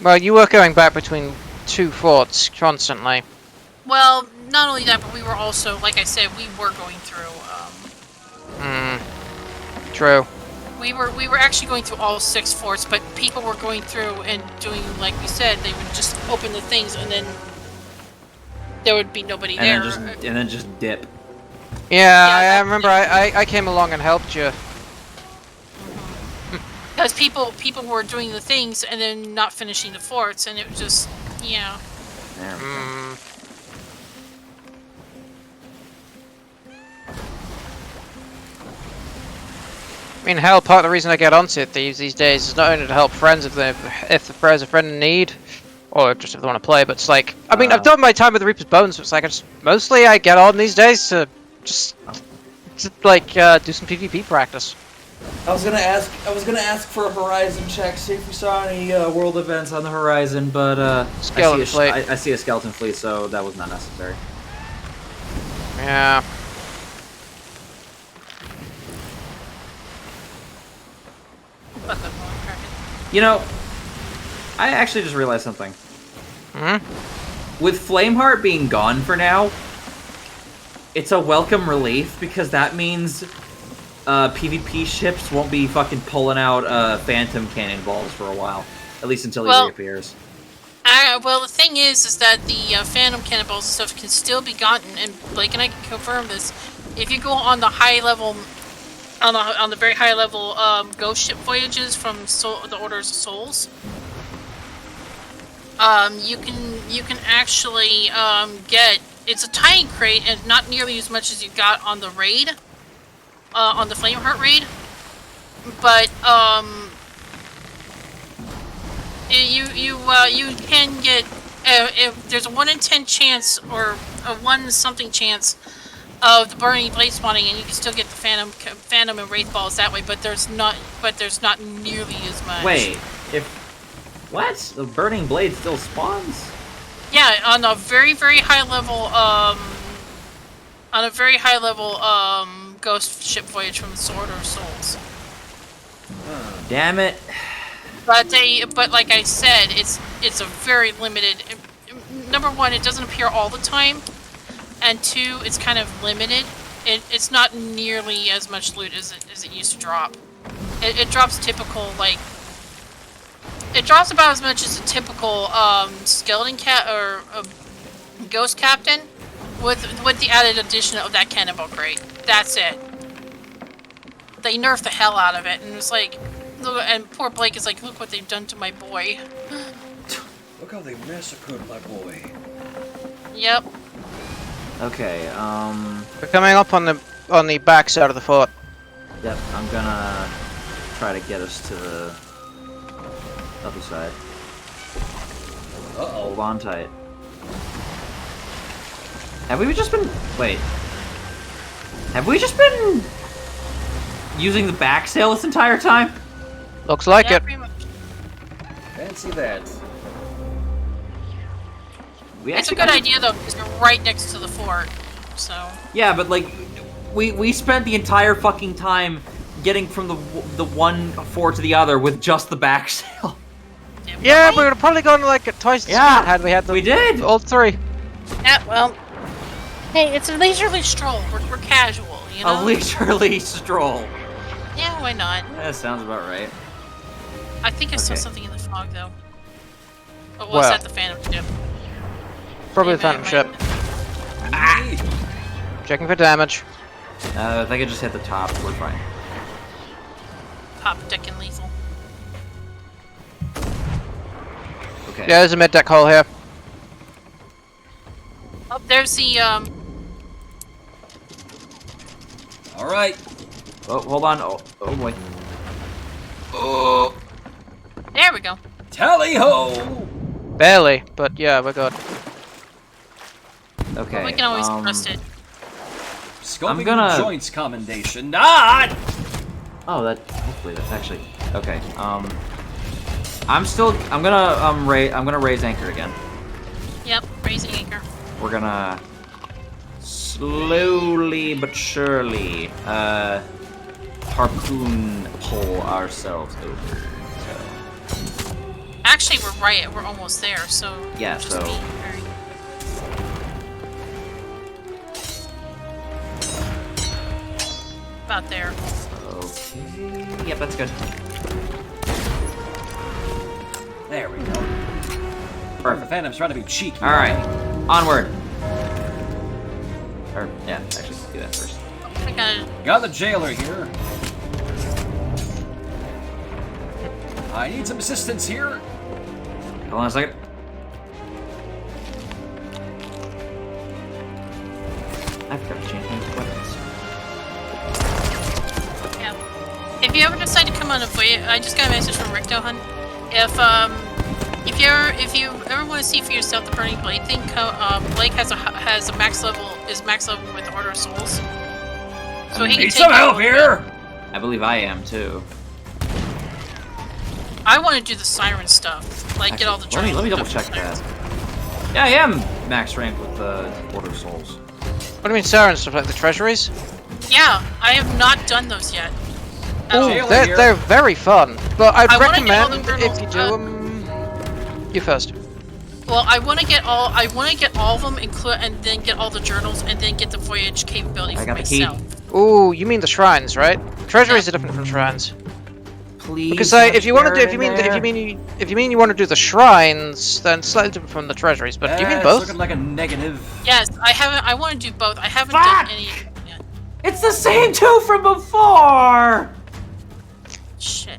Well, you were going back between two forts constantly. Well, not only that, but we were also, like I said, we were going through. True. We were actually going through all 6 forts, but people were going through and doing, like we said, they would just open the things and then there would be nobody there. And then just dip. Yeah, I remember. I came along and helped you. Because people were doing the things and then not finishing the forts, and it was just, yeah. There we go. I mean, hell, part of the reason I get onto Thieves these days is not only to help friends if there's a friend in need, or just if they want to play, but it's like, I mean, I've done my time with the Reaper's Bones, so it's like, mostly I get on these days to just like, do some PvP practice. I was gonna ask for a horizon check, see if we saw any world events on the horizon, but Skeleton fleet. I see a skeleton fleet, so that was not necessary. Yeah. You know, I actually just realized something. With Flameheart being gone for now, it's a welcome relief because that means PvP ships won't be fucking pulling out phantom cannonballs for a while, at least until he reappears. Well, the thing is that the phantom cannonballs and stuff can still be gotten, and Blake and I can confirm this. If you go on the high level, on the very high level ghost ship voyages from the Orders of Souls, you can actually get, it's a tiny crate and not nearly as much as you got on the raid, on the Flameheart raid, but you can get if there's a 1 in 10 chance or a 1 something chance of the burning blade spawning, and you can still get the phantom and wraith balls that way, but there's not nearly as much. Wait, what? The burning blade still spawns? Yeah, on a very high level ghost ship voyage from the Sword of Souls. Damn it. But like I said, it's a very limited. Number 1, it doesn't appear all the time, and 2, it's kind of limited. It's not nearly as much loot as it used to drop. It drops typical, like, it drops about as much as a typical skeleton cat or ghost captain, with the added addition of that cannonball crate. That's it. They nerfed the hell out of it, and it's like, look, and poor Blake is like, look what they've done to my boy. Look how they massacred my boy. Yep. Okay, We're coming up on the back side of the fort. Yep, I'm gonna try to get us to the other side. Uh-oh. Hold on tight. Have we just been... Wait. Have we just been using the back sail this entire time? Looks like Yeah, it. pretty much. Fancy that. It's a good idea though, because you're right next to the fort, so. Yeah, but like, we spent the entire fucking time getting from the one fort to the other with just the back sail. Yeah, we would have probably gone like twice the speed had we had the. We did. All 3. Yeah, well. Hey, it's a leisurely stroll. We're casual, you know? A leisurely stroll. Yeah, why not? That sounds about right. I think I saw Okay. something in the fog, though. Oh, was Well. that the Phantom ship? Probably the Maybe Phantom it ship. Ah! Checking for damage. I think I just hit the top. We're fine. Pop deck and lethal. Okay. Yeah, there's a mid deck hole here. Oh, there's the, All right. Oh, hold on. Oh boy. Oh, there we go. tally ho! Barely, but yeah, we're good. Okay. But we can always trust it. Scoping I'm gonna- the joints commendation. Ah! Oh, that. Hopefully, that's actually. Okay. I'm gonna raise anchor again. Yep, raising anchor. We're gonna slowly but surely harpoon pull ourselves over. So Actually, we're right. We're almost there, so... Yeah, just so- be very- About there. okay. Yep, that's good. There we go. The Perfect. Phantom's trying to be cheeky. All right, onward. Or yeah, actually do that first. I gotta... Got the jailer here. I need some assistance here. Hold on a second. I've got to change my weapons. Yeah. If you ever decide to come on a voyage... I just got a message from Rick Dohan. If you ever want to see for yourself the Burning Blade thing, Blake has a max level with Order of Souls. So he can Need take some it help over. here. I believe I am too. I want to do the siren stuff, like get all the Actually, let me double journals check and that. stuff. Yeah, I am max rank with the Order of Souls. What do you mean, Siren stuff like the treasuries? Yeah, I have not done those yet. At all. Jailer They're, here. they're very fun, but I'd I wanna get all the recommend if you do journals, them, you first. Well, I want to get all of them, and then get all the journals, and then get the voyage capability I for got the key. myself. Ooh, you mean the shrines, right? Treasuries are different from shrines. Please. Because if you want to do, if you mean you want to do the shrines, then slightly different from the treasuries. But do you mean It's both? looking like a negative. Yes, I haven't. I want to do both. I haven't Fuck! done any yet. It's the same two from before. Shit.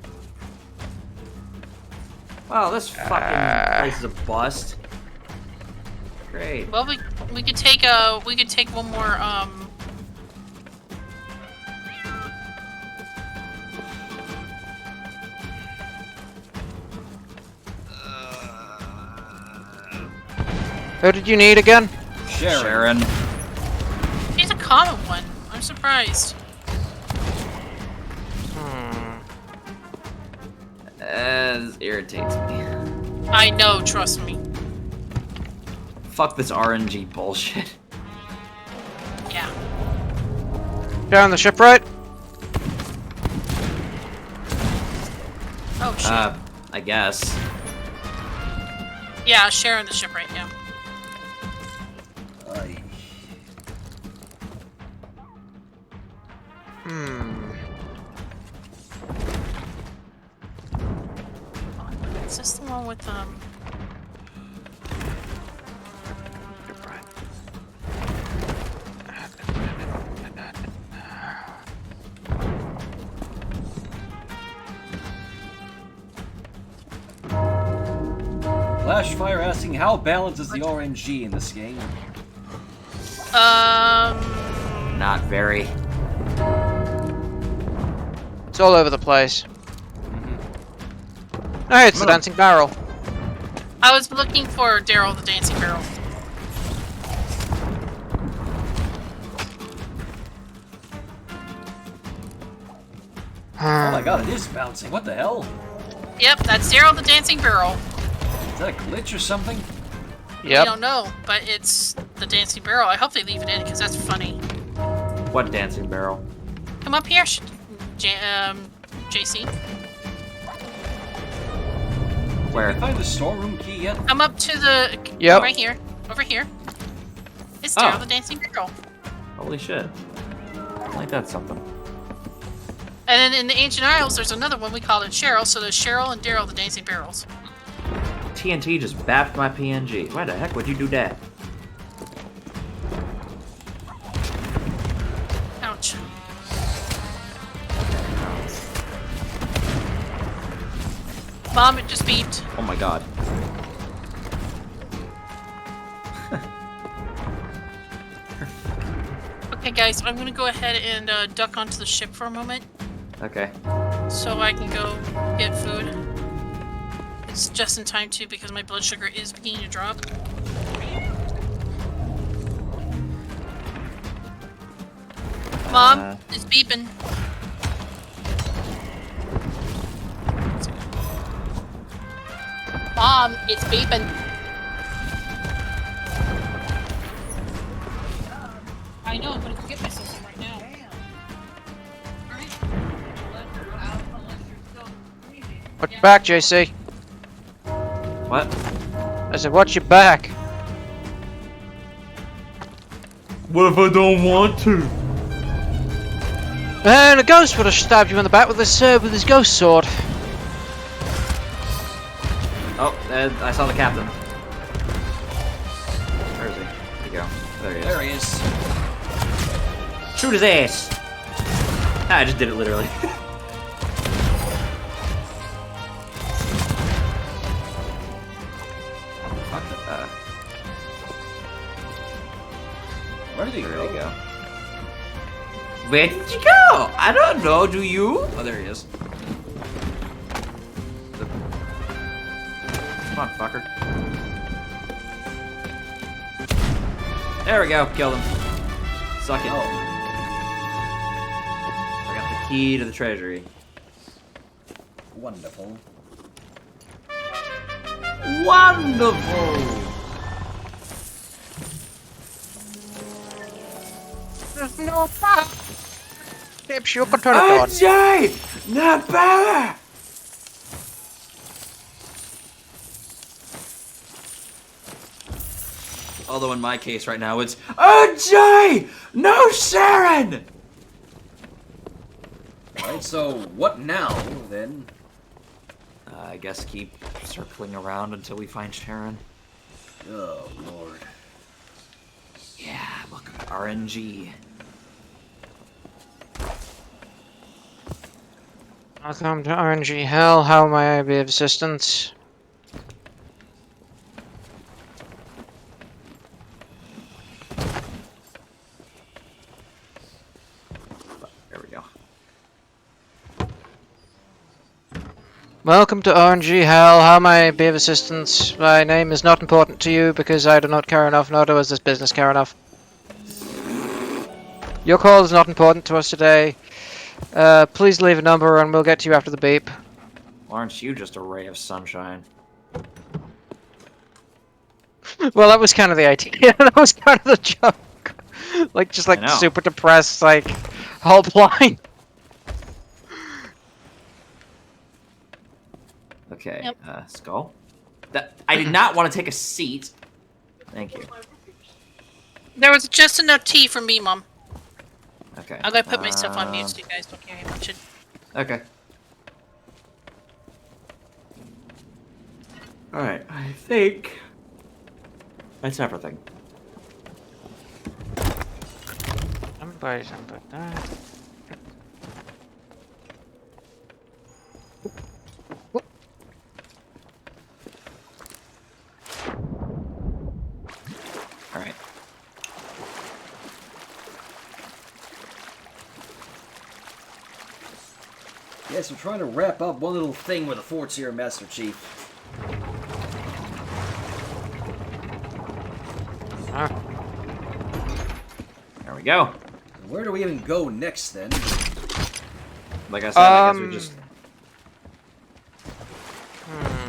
Wow, this fucking place is a bust. Great. Well, we could take one more Who did you need again? Sharon. She's a common one. I'm surprised. This irritates me. I know, trust me. Fuck this RNG bullshit. Yeah. You're on the shipwright? Oh shit. I guess. Yeah, sharing the ship right now. Aye. Is this the one with Flashfire asking how balanced is the RNG in this game? Not very. It's all over the place. Oh, hey, it's the dancing barrel. I was looking for Daryl the Dancing Barrel. Oh my god, it is bouncing. What the hell? Yep, that's Daryl the Dancing Barrel. Is that a glitch or something? I Yep. don't know, but it's the Dancing Barrel. I hope they leave it in because that's funny. What dancing barrel? Come up here, JC. Where? Did I find the storeroom key yet? Come up to the Yep. right here, over here. It's Oh. Daryl the Dancing Barrel. Holy shit. Ain't that something? And then in the Ancient Isles, there's another one we call it Cheryl. So there's Cheryl and Daryl, the Dancing Barrels. TNT just bapped my PNG. Why the heck would you do that? Ouch. Mom, it just beeped. Oh my god. Okay, guys, I'm gonna go ahead and duck onto the ship for a moment. Okay. So I can go get food. It's just in time too because my blood sugar is beginning to drop. Mom, it's beeping. Mom, it's beeping. I know, but I can get myself some right now. Watch your back, JC. What? I said, watch your back. What if I don't want to? And a ghost would have stabbed you in the back with his ghost sword. Oh, I saw the captain. Where is he? There you go. There he is. There he is. Shoot his ass! Ah, I just did it literally. Where did he Where did he go? go? Where did you go? I don't know, do you? Oh, there he is. Come on, fucker. There we go, killed him. Suck it. Oh. I got the key to the treasury. Wonderful. Wonderful! There's no power. Tips, you can turn it on. Ajay! No power! Although in my case right now it's Ajay! No Sharon! Alright, so what now, then? I guess keep circling around until we find Sharon. Oh, Lord. Yeah, look, RNG. Welcome to RNG Hell. How may I be of assistance? There we go. Welcome to RNG Hell. How may I be of assistance? My name is not important to you because I do not care enough, nor does this business care enough. Your call is not important to us today. Please leave a number and we'll get to you after the beep. Aren't you just a ray of sunshine? Well, that was kind of the idea. That was kind of the joke. Like, just like I know. super depressed, like, whole blind. Okay, Yep. Skull? I did not want to take a seat. Thank you. There was just enough tea for me, Mom. Okay. I'm gonna put myself on mute so you guys don't hear me much. Okay. Alright, I think that's everything. Somebody's input that. Alright. Yes, I'm trying to wrap up one little thing with the forts here, Master Chief. There we go. Where do we even go next, then? Like I said, I guess we just...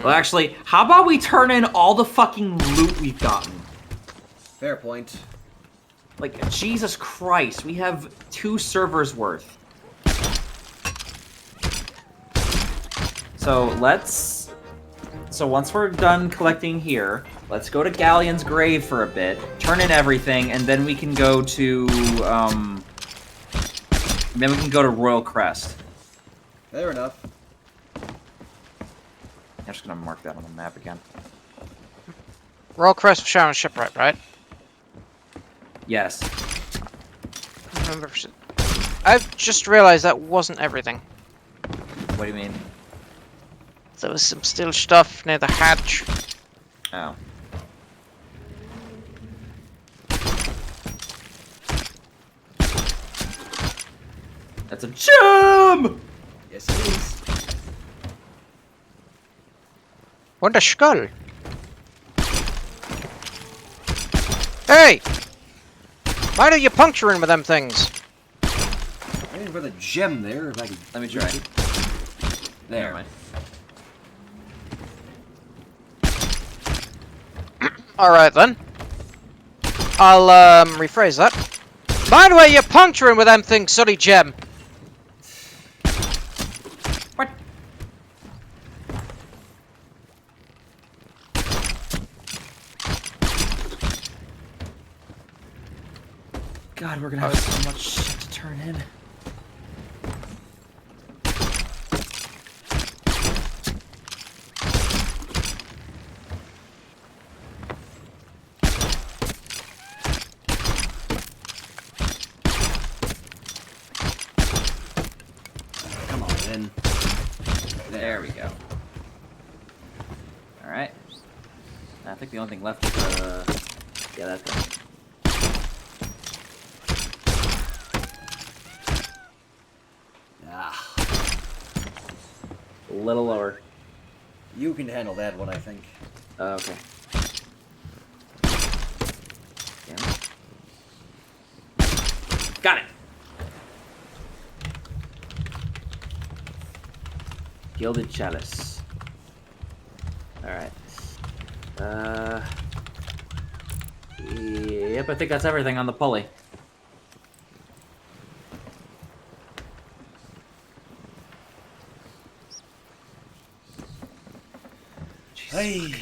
Well, actually, how about we turn in all the fucking loot we've gotten? Fair point. Like, Jesus Christ, we have 2 servers worth. So, let's... So, once we're done collecting here, let's go to Galleon's grave for a bit, turn in everything, and then we can go to, Then we can go to Royal Crest. Fair enough. I'm just gonna mark that on the map again. Royal Crest of Sharon Shipwright, right? Yes. I remember. I've just realized that wasn't everything. What do you mean? There was some still stuff near the hatch. Oh. That's a gem! Yes, it is. What a skull! Hey! Why are you puncturing with them things? I didn't put a gem there. If I could. Let me try. There. Never mind. Alright then. I'll rephrase that. Mind where you're puncturing with them things, sorry, gem. What? God, we're gonna have so much shit to turn in. Come on, then. There we go. Alright. I think the only thing left is, yeah, that thing. Ah, A little lower. you can handle that one, I think. Okay. Damn it. Got it! Gilded Chalice. Alright. Yep, I think that's everything on the pulley. Hey.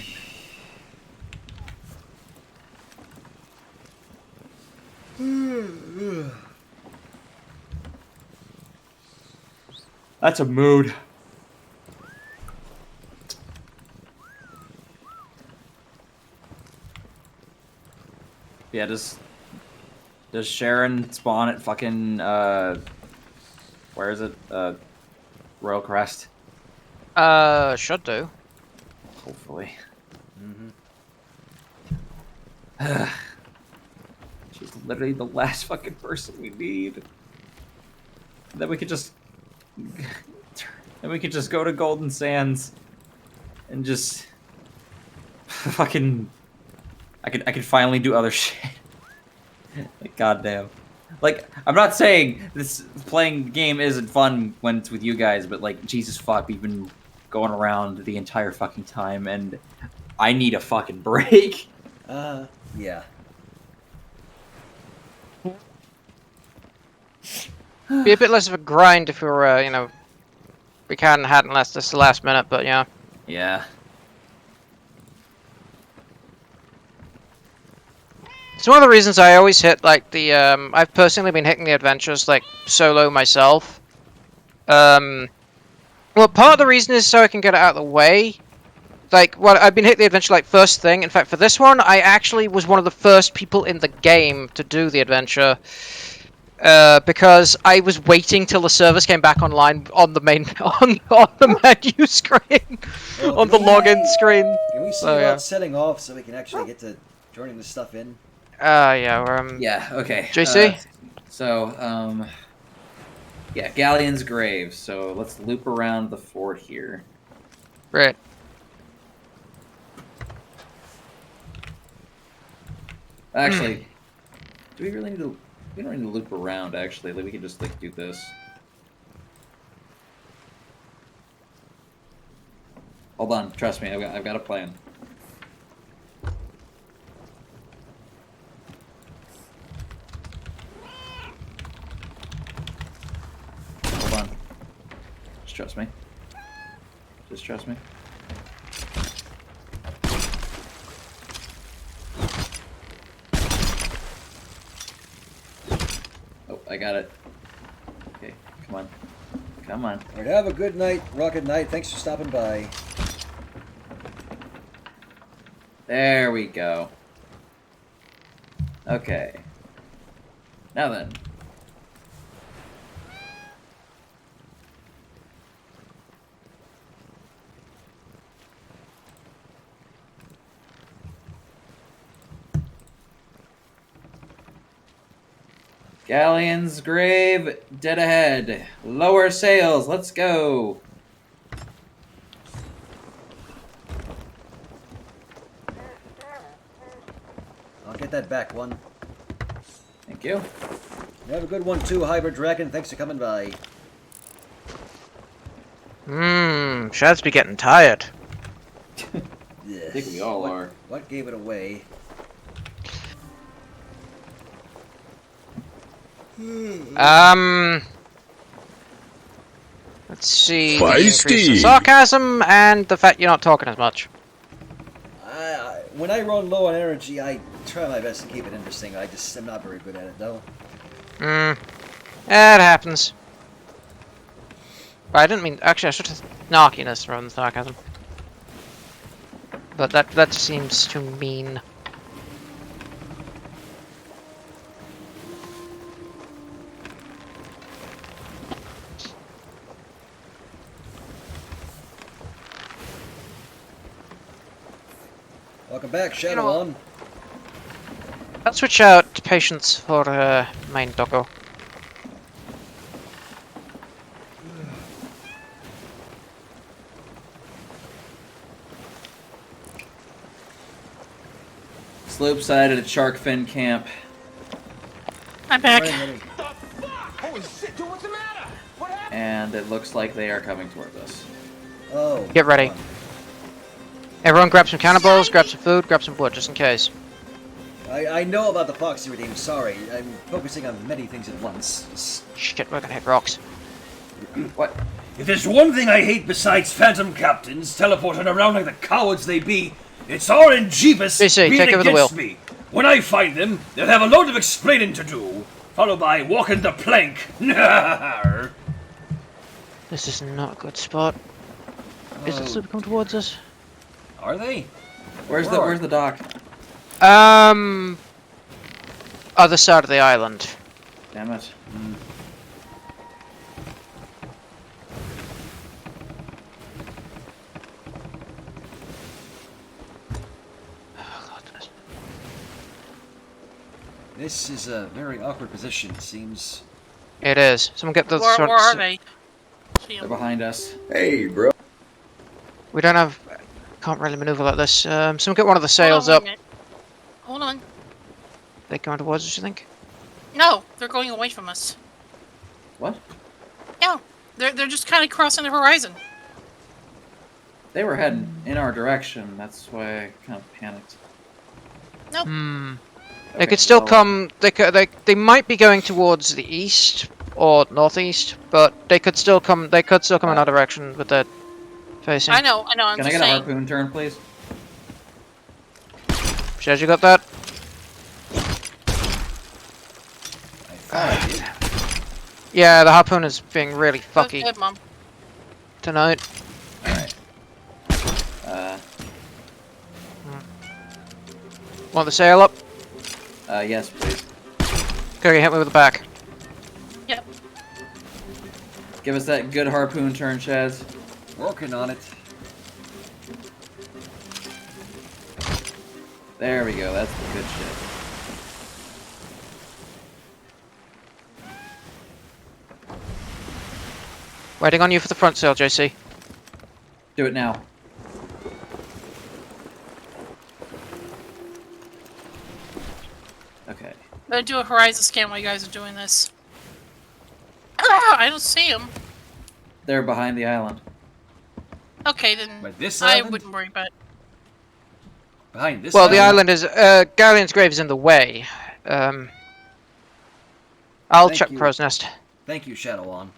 That's a mood. Yeah, does Sharon spawn at fucking where is it? Royal Crest? Should do. Hopefully. She's literally the last fucking person we need. Then we could just go to Golden Sands and just fucking I could finally do other shit. Like, goddamn. Like, I'm not saying this playing the game isn't fun when it's with you guys, but like, Jesus fuck, we've been going around the entire fucking time, and I need a fucking break. Yeah. Be a bit less of a grind if we were, you know, we hadn't unless this is the last minute, but yeah. Yeah. It's one of the reasons I always hit, like, the, I've personally been hitting the adventures, like, solo myself. Well, part of the reason is so I can get it out of the way. Like, well, I've been hitting the adventure, like, first thing. In fact, for this one, I actually was one of the first people in the game to do the adventure. Because I was waiting till the servers came back online on the main, on the menu screen. Well, on the login screen. Can we see So, about yeah. setting off so we can actually get to joining this stuff in? Yeah, we're, Yeah, okay. JC? Yeah, Galleon's Grave. So let's loop around the fort here. Right. Actually, do we really need to? We don't need to loop around. Actually, like, we can just like do this. Hold on, trust me. I've got a plan. Hold on. Just trust me. Just trust me. Oh, I got it. Okay. Come on. Alright, have a good night, Rocket Knight. Thanks for stopping by. There we go. Okay. Now then. Galleon's grave, dead ahead. Lower sails, let's go. I'll get that back one. Thank you. Have a good one too, Hybrid Dragon. Thanks for coming by. Shad's be getting tired. Yes. I think we all are. What gave it away? Let's see. The Feisty. increase in sarcasm and the fact you're not talking as much. When I run low on energy, I try my best to keep it interesting. I'm not very good at it, though. It happens. But I didn't mean. Actually, I should have snarkiness rather than sarcasm. But that seems too mean. Welcome back, Shadow You know what? On. I'll switch out patience for main doggo. Slope side at a shark fin camp. I'm back. And it looks like they are coming towards us. Oh. Get ready. come on. Everyone grab some cannonballs, grab some food, grab some wood, just in case. I know about the Foxy Redeem. Sorry, I'm focusing on many things at once. Shit, we're gonna hit rocks. What? If there's one thing I hate besides phantom captains teleporting around like the cowards they be, it's RNG JC, being take over the against wheel. me. When I find them, they'll have a load of explaining to do, followed by walking the plank. This is not a good spot. Is the sloop come towards us? Are they? Where's the dock? Other side of the island. Damn it. This is a very awkward position, it seems. It is. Someone get the Where are they? See They're 'em. behind us. Hey, bro. We don't have. Can't really maneuver like this. Someone get one of the sails Hold on, up. wait a minute. Hold on. They going towards us, you think? No, they're going away from us. What? Yeah, they're just kind of crossing the horizon. They were heading in our direction. That's why I kind of panicked. Nope. They Okay, could still well, come. They might be going towards the east or northeast, but they could still come. They could still come in our direction with their facing. I know. I'm Can I just get a saying. harpoon turn, please? Shaz, you got that? Yeah, the harpoon is being really That's fucky good, Mom. tonight. Want the sail up? Yes, please. Okay, hit me with the back. Yep. Give us that good harpoon turn, Chaz. Working on it. There we go. That's the good shit. Waiting on you for the front sail, JC. Do it now. Okay. I'm gonna do a horizon scan while you guys are doing this. Ah, I don't see them. They're behind the island. Okay, then But this I island? wouldn't worry about it. Behind this Well, the island is. Galleon's grave is in the way. I'll Thank check you. Crow's Nest. Thank you, Shadow On.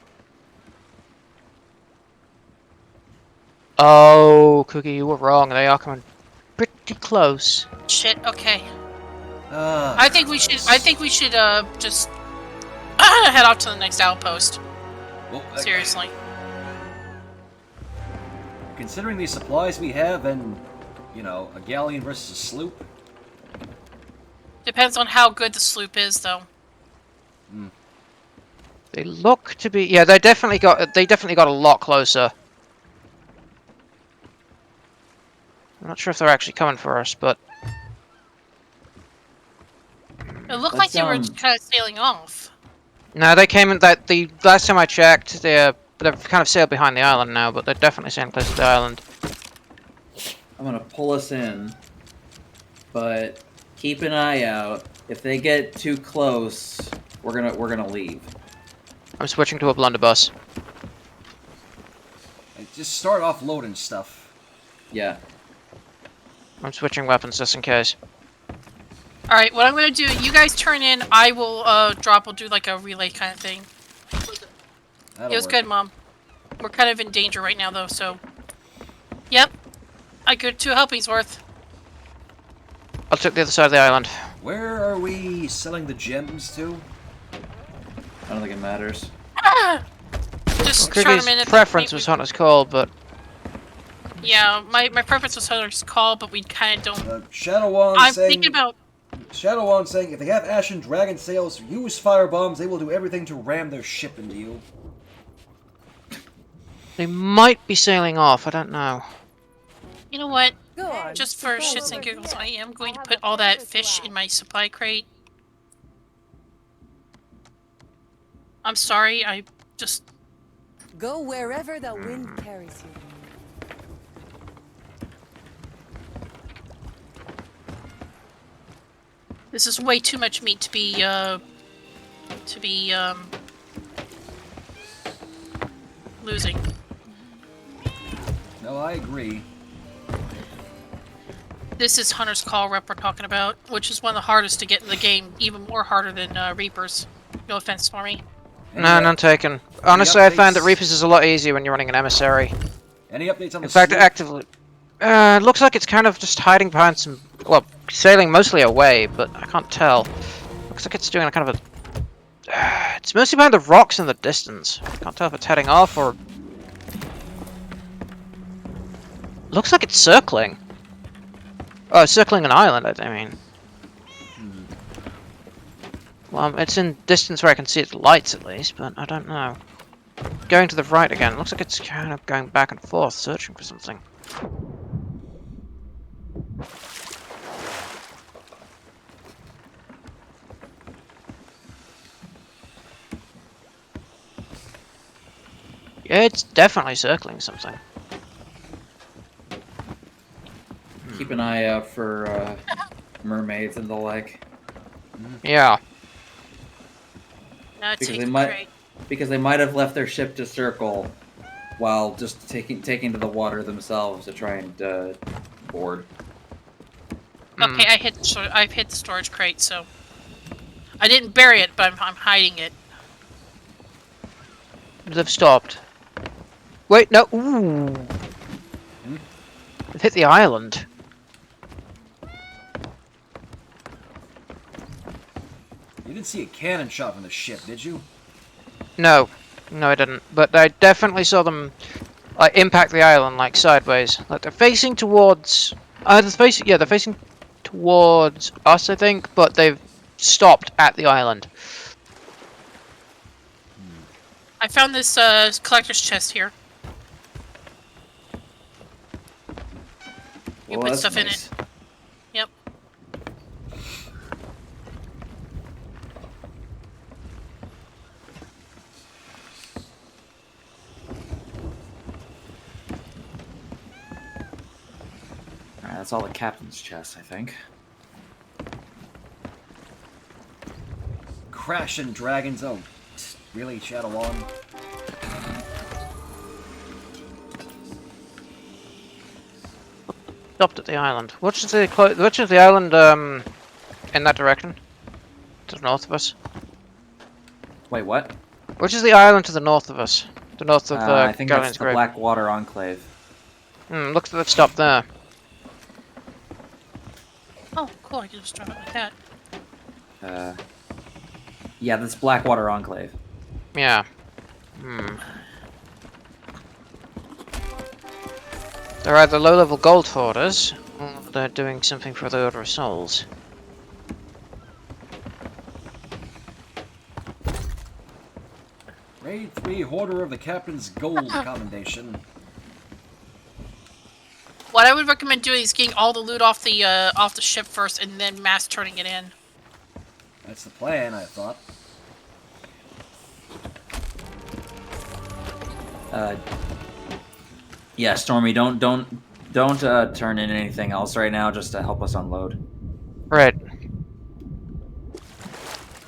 Oh, Cookie, you were wrong. They are coming pretty close. Shit. Okay. I think we should. Just head off to the next outpost. Well, Seriously. Considering the supplies we have and, you know, a galleon versus a sloop. Depends on how good the sloop is, though. They look to be. Yeah, they definitely got a lot closer. I'm not sure if they're actually coming for us, but It looked like they were kind of sailing off. no, they came in. That the last time I checked, they've kind of sailed behind the island now, but they're definitely sailing close to the island. I'm gonna pull us in, but keep an eye out. If they get too close, we're gonna leave. I'm switching to a blunderbuss. Just start offloading stuff. Yeah. I'm switching weapons just in case. Alright, what I'm gonna do, you guys turn in, I will we'll do like a relay kind of thing. That'll It was work. good, Mom. We're kind of in danger right now, though, so... Yep. I could 2 helpings worth. I'll check the other side of the island. Where are we selling the gems to? I don't think it matters. Just Kirby's turn them in at preference was Hunter's Call, but Yeah, my preference was Hunter's Call, but we kind of don't... Shadow Wand I'm saying... thinking about... Shadow Wand saying, if they have Ashen Dragon sails, use firebombs, they will do everything to ram their ship into you. they might be sailing off. I don't know. You know what? Go on. Just for shits and giggles, I am going to put all that fish in my supply crate. I'm sorry, I just... Go wherever the wind carries you. This is way too much meat to be losing. No, I agree. This is Hunter's Call rep we're talking about, which is one of the hardest to get in the game, even more harder than Reapers. No offense for me. No, none taken. Honestly, I found that Reapers is a lot easier when you're running an emissary. Any updates on the In fact, sloop? actively... looks like it's kind of just hiding behind some... Well, sailing mostly away, but I can't tell. Looks like it's doing a kind of a... it's mostly behind the rocks in the distance. I can't tell if it's heading off or... Looks like it's circling. Oh, circling an island, I mean. Well, it's in distance where I can see its lights at least, but I don't know. Going to the right again. Looks like it's kind of going back and forth, searching for something. Yeah, it's definitely circling something. Keep an eye out for mermaids and the like. Yeah. No, it's Because they might have left their ship to circle while just taking to the water themselves to try and board. Okay, I've hit the storage crate, so I didn't bury it, but I'm hiding it. They've stopped. Wait, no. Ooh. They've hit the island. You didn't see a cannon shot from the ship, did you? No. No, I didn't. But I definitely saw them impact the island, like, sideways. Like, they're facing towards... they're facing towards us, I think, but they've stopped at the island. I found this collector's chest here. You put stuff in it. Yep. Alright, that's all the captain's chest, I think. Crashing dragons. Oh, really, Shadow Wand? Stopped at the island. Which is the island in that direction? To the north of us. Wait, what? Which is the island to the north of us? The north of I think Guardian's that's the Grave. Blackwater Enclave. Looks like they've stopped there. Oh, cool, I can just drop it like that. Yeah, that's Blackwater Enclave. Yeah. They're either low-level gold hoarders, or they're doing something for the Order of Souls. Raid 3, Hoarder of the Captain's Gold Commendation. What I would recommend doing is getting all the loot off the ship first, and then mass turning it in. That's the plan, I thought. Yeah, Stormy, don't turn in anything else right now, just to help us unload. Right.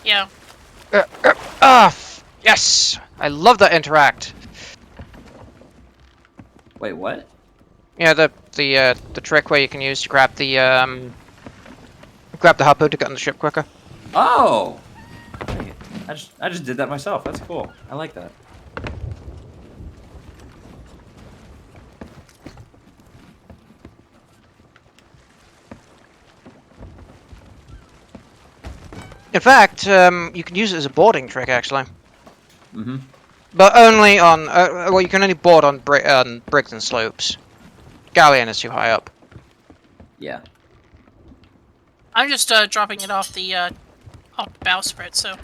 Yeah. Yes! I love that interact. Wait, what? Yeah, the trick where you can use to grab the harpoon to get on the ship quicker. Oh! Hey, I just did that myself. That's cool. I like that. In fact, you can use it as a boarding trick, actually. Mm-hmm. But only on, well, you can only board on brigs and slopes. Galleon is too high up. Yeah. I'm just dropping it off the bowsprit, so.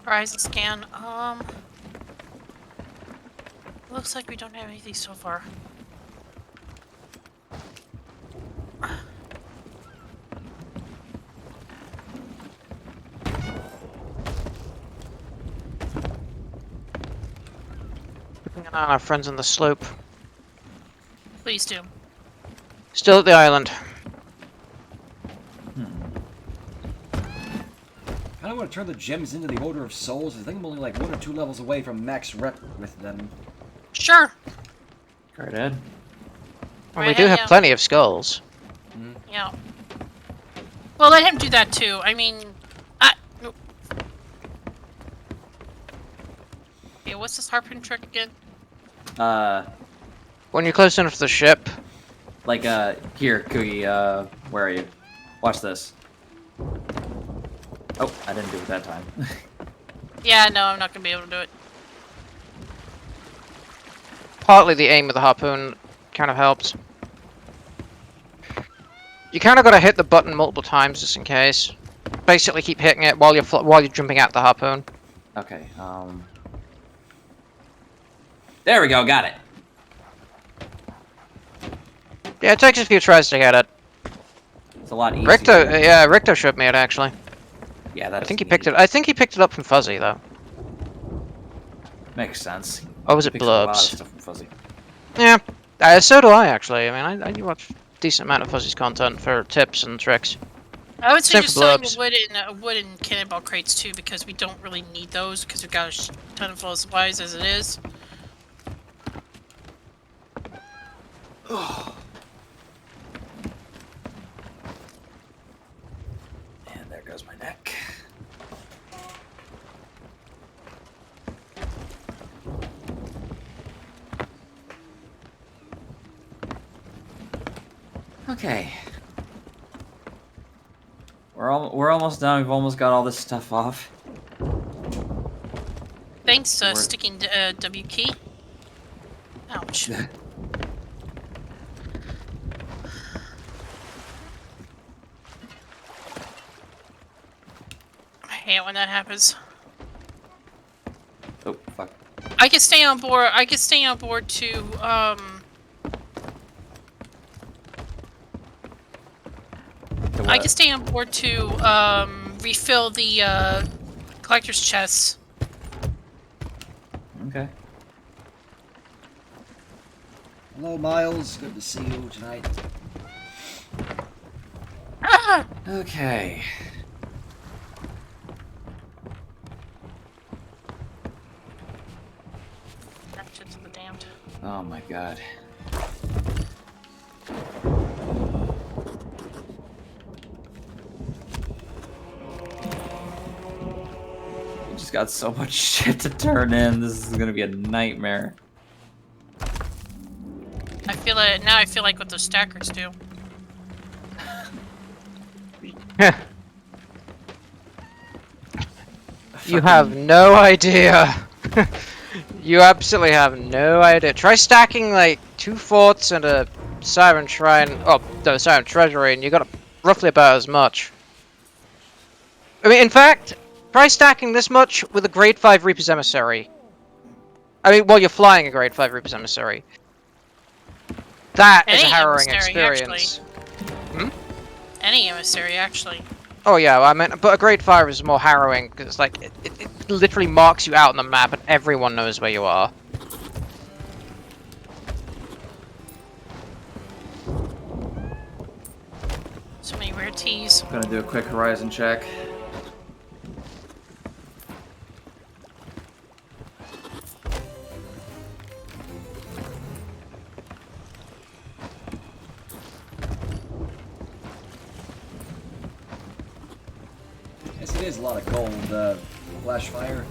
Horizon scan. Looks like we don't have anything so far. Keeping an eye on our friends on the slope. Please do. Still at the island. I don't want to turn the gems into the Order of Souls. I think I'm only like 1 or 2 levels away from max rep with them. Sure. Alright, Ed. Well, we do have plenty of skulls. Yeah. Well, let him do that too. I mean, okay, what's this harpoon trick again? When you're close enough to the ship. Like, here, Coogie, where are you? Watch this. Oh, I didn't do it that time. Yeah, no, I'm not gonna be able to do it. Partly the aim of the harpoon kind of helps. You kind of got to hit the button multiple times just in case. Basically, keep hitting it while you're jumping at the harpoon. Okay. There we go. Got it. Yeah, it takes a few tries to get it. It's a lot easier. Richter showed me it actually. Yeah, that. I think he picked it. I think he picked it up from Fuzzy though. Makes sense. Or was it Picks up a lot of Blurbs? stuff from Fuzzy. Yeah, so do I actually. I mean, I watch a decent amount of Fuzzy's content for tips and tricks. I would Same suggest for selling Blurbs. the wood and cannonball crates too, because we don't really need those because we've got a ton of full of supplies as it is. And there goes my neck. Okay. We're almost done. We've almost got all this stuff off. Thanks, sticking W key. Ouch. I hate it when that happens. Oh fuck. I can stay on board. I can stay on board to I can stay on board to refill the collector's chests. Okay. Hello, Miles. Good to see you tonight. Ah! Okay. Shit to the damned. Oh my god. got so much shit to turn in. This is gonna be a nightmare. I feel it now. I feel like what those stackers do. You have no idea. You absolutely have no idea. Try stacking like 2 forts and a Siren Shrine. Oh, no, Siren Treasury, and you got roughly about as much. I mean, in fact, try stacking this much with a grade 5 Reaper's Emissary. I mean, while you're flying a grade 5 Reaper's Emissary. That is a harrowing experience. Any emissary, actually. Oh yeah, well, I mean, but a grade 5 is more harrowing because like it literally marks you out on the map and everyone knows where you are. So many rare teas. I'm gonna do a quick horizon check. Yes, it is a lot of gold. Flash fire.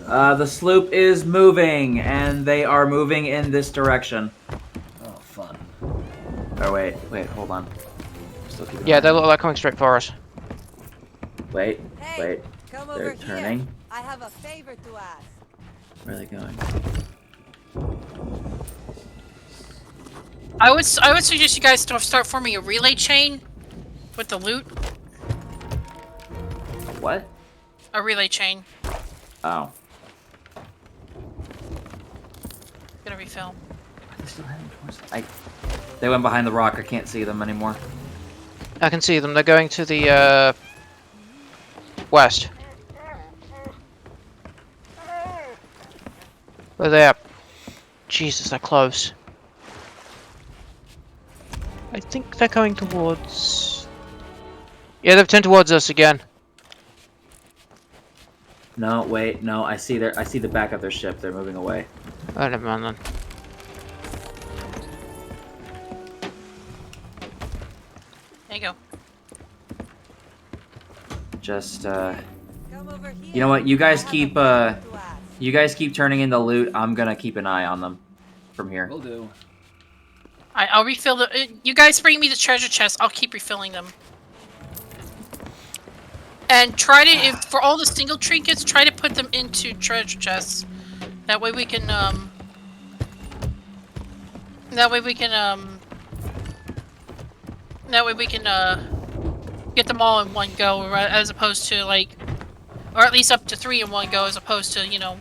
The sloop is moving, and they are moving in this direction. Oh, fun. Oh wait, hold on. Still keeping Yeah, an they eye. look like coming straight for us. Wait, Hey, wait. come They're over turning. here. I have a favor to ask. Where are they going? I would suggest you guys start forming a relay chain with the loot. What? A relay chain. Oh. Gonna refill. Are they still heading towards? They went behind the rock. I can't see them anymore. I can see them. They're going to the west. Where they at? Jesus, they're close. I think they're going towards. Yeah, they've turned towards us again. No, wait, no. I see the back of their ship. They're moving away. Oh, never mind then. There you go. Just Come over here. you know what? You guys I have a keep favor to ask. you guys keep turning in the loot. I'm gonna keep an eye on them from here. Will do. I'll refill the. You guys bring me the treasure chest. I'll keep refilling them. And try to, for all the single trinkets, try to put them into treasure chests. That way we can get them all in one go, as opposed to like, or at least up to 3 in one go, as opposed to, you know,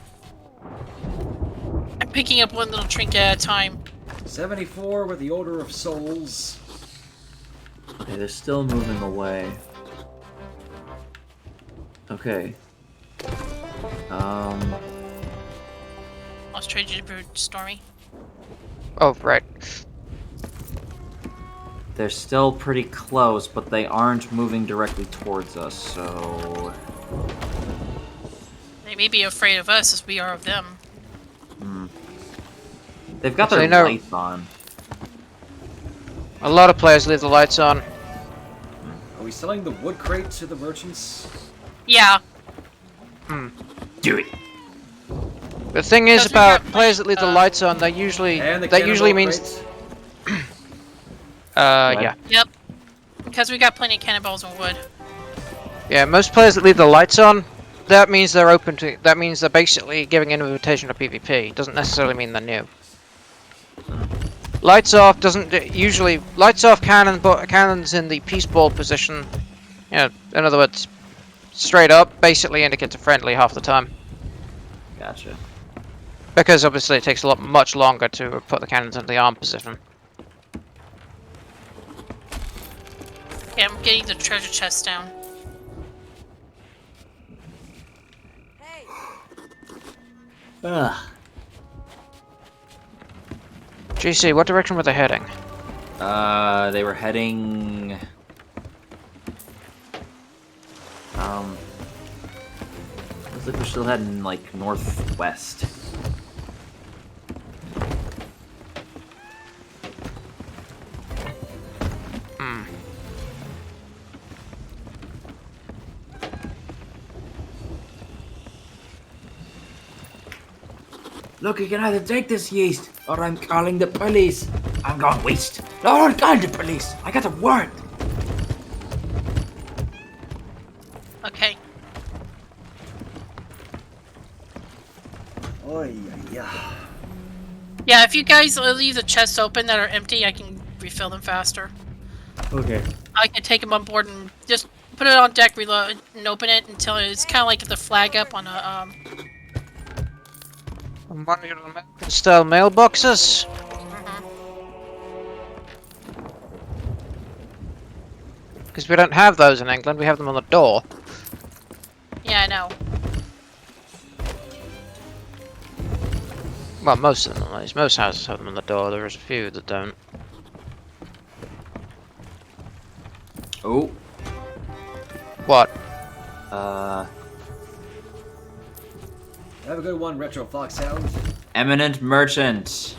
picking up one little trinket at a time. 74 with the Order of Souls. Okay, they're still moving away. Okay. Lost treasure brute, Stormy. Oh, right. They're still pretty close, but they aren't moving directly towards us, so... They may be afraid of us as we are of them. They've got Actually, their no. lights on. A lot of players leave the lights on. Are we selling the wood crate to the merchants? Yeah. Do it! The thing is Because we about got players that leave the lights on, they usually And the that usually cannonball means crate? yeah. Yep. Because we got plenty of cannonballs and wood. Yeah, most players that leave the lights on, that means they're open to. That means they're basically giving an invitation to PvP. Doesn't necessarily mean they're new. Lights off doesn't usually. Lights off cannon, but cannons in the peace ball position. Yeah, in other words, straight up basically indicates a friendly half the time. Gotcha. Because obviously it takes much longer to put the cannons in the arm position. Yeah, I'm getting the treasure chest down. Hey, Ugh. GC, what direction were they heading? They were heading... Looks like we're still heading, like, northwest. Look, you can either take this yeast, or I'm calling the police. I'm going waste. No, I'm calling the police. I got a warrant. Okay. Oy, yeah. Yeah, if you guys leave the chests open that are empty, I can refill them faster. Okay. I can take them on board and just put it on deck, reload, and open it until it's kind of like the flag up on a One of your American-style mailboxes. Because we don't have those in England, we have them on the door. Yeah, I know. Well, most of them at least. Most houses have them on the door, there's a few that don't. Oh. What? Have a good one, Retro Fox Sound. Eminent Merchant.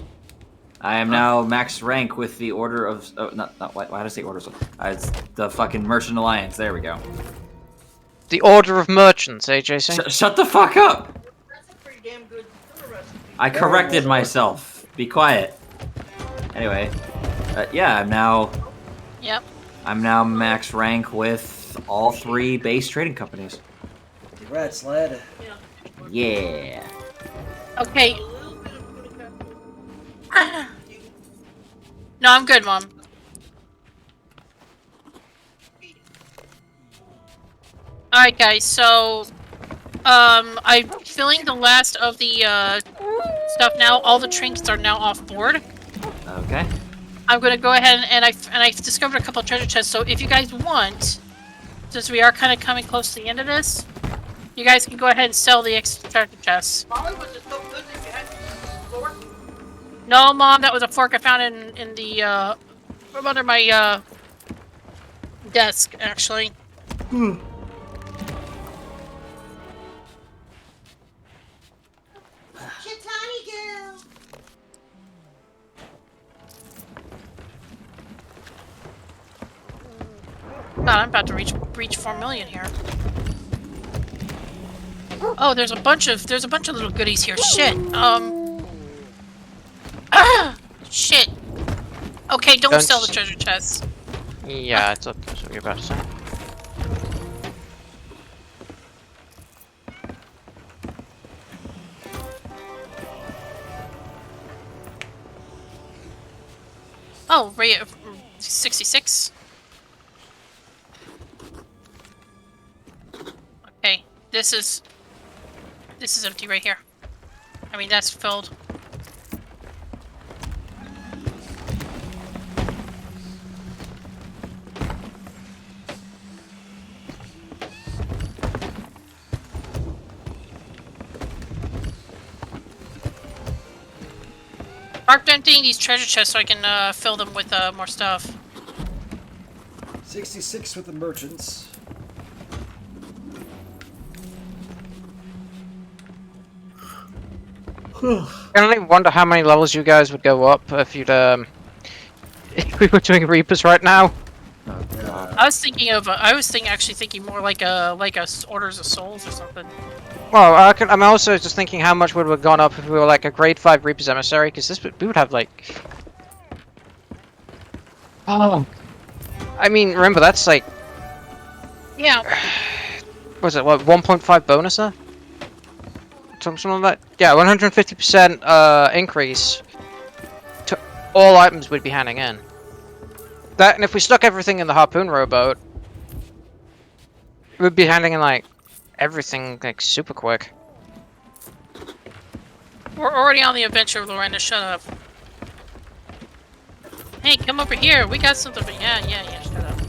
I am now max rank with the Order of... Oh, not why did I say Order of... it's the fucking Merchant Alliance. There we go. The Order of Merchants, AJC? Shut the fuck up! I corrected myself. Be quiet. Anyway. Yeah, I'm now... Yep. I'm now max rank with all 3 base trading companies. Congrats, lad. Yeah. Okay. No, I'm good, Mom. Alright, guys, so... I'm filling the last of the, stuff now. All the trinkets are now off board. Okay. I'm gonna go ahead and I've discovered a couple of treasure chests, so if you guys want, since we are kind of coming close to the end of this, you guys can go ahead and sell the extra treasure chests. No, Mom, that was a fork I found in the, from under my, desk, actually. God, I'm about to reach 4 million here. Oh, there's a bunch of little goodies here. Shit. Shit. Okay, don't sell the treasure chests. Yeah, I thought that's what you were about to say. Oh, rate of 66. Okay, this is empty right here. I mean, that's filled. Marked emptying these treasure chests so I can fill them with more stuff. 66 with the merchants. I only wonder how many levels you guys would go up if you'd if we were doing Reapers right now. I was thinking of actually thinking more like a Orders of Souls or something. Well, I'm also just thinking how much would have gone up if we were like a grade 5 Reapers emissary, because we would have like. Oh. I mean, remember that's like. Yeah. Was it what 1.5 bonus there? Something like that. Yeah, 150% increase to all items we'd be handing in. That, and if we stuck everything in the harpoon rowboat, we'd be handing in like everything like super quick. We're already on the adventure, Lorena. Shut up. Hey, come over here. We got something. Yeah. Shut up.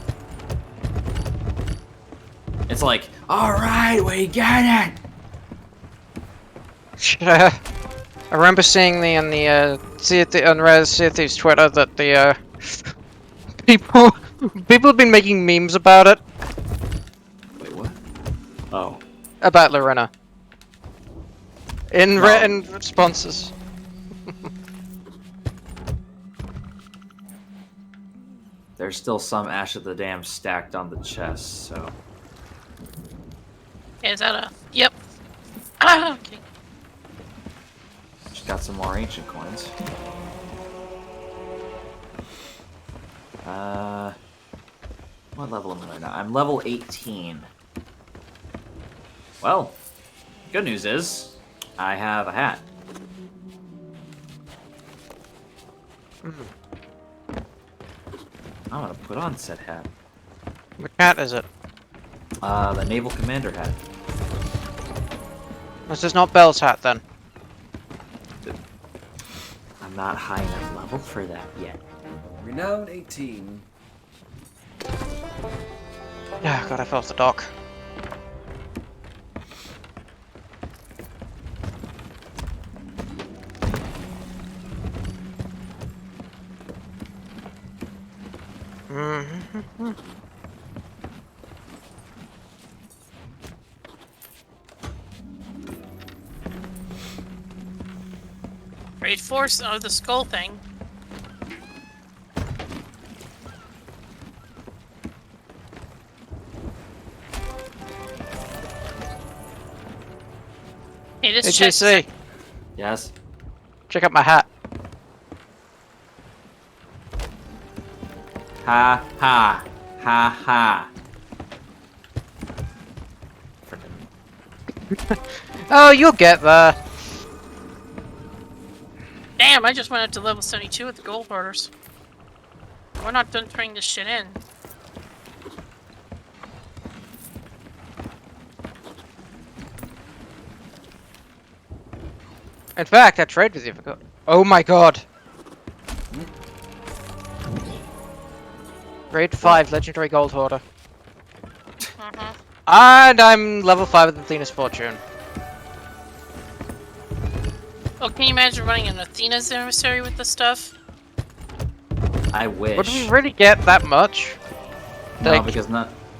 It's like, all right, we get it. I remember seeing on Sea of Thieves Twitter that the people have been making memes about it. Wait, what? Oh. About Lorena. In responses. There's still some Ash of the Dam stacked on the chest, so. Okay, is that a... Yep. Okay. got some more ancient coins. What level am I right now? I'm level 18. Well, good news is, I have a hat. I'm gonna put on said hat. What hat is it? The Naval Commander hat. This is not Belle's hat, then. I'm not high enough level for that yet. Renown 18. Yeah, God, I fell off the dock. Great force of the skull thing. Hey, this Hey, chest. JC, Yes? check out my hat. Ha ha. Ha ha. Frickin'. Oh, you'll get there. Damn, I just went up to level 72 with the gold hoarders. We're not done turning this shit in. In fact, I trade with you for gold. Oh my God. Grade 5 legendary gold hoarder. And I'm level 5 with Athena's Fortune. Oh, can you imagine running an Athena's emissary with this stuff? I wish. Would we really get that much? No, Like-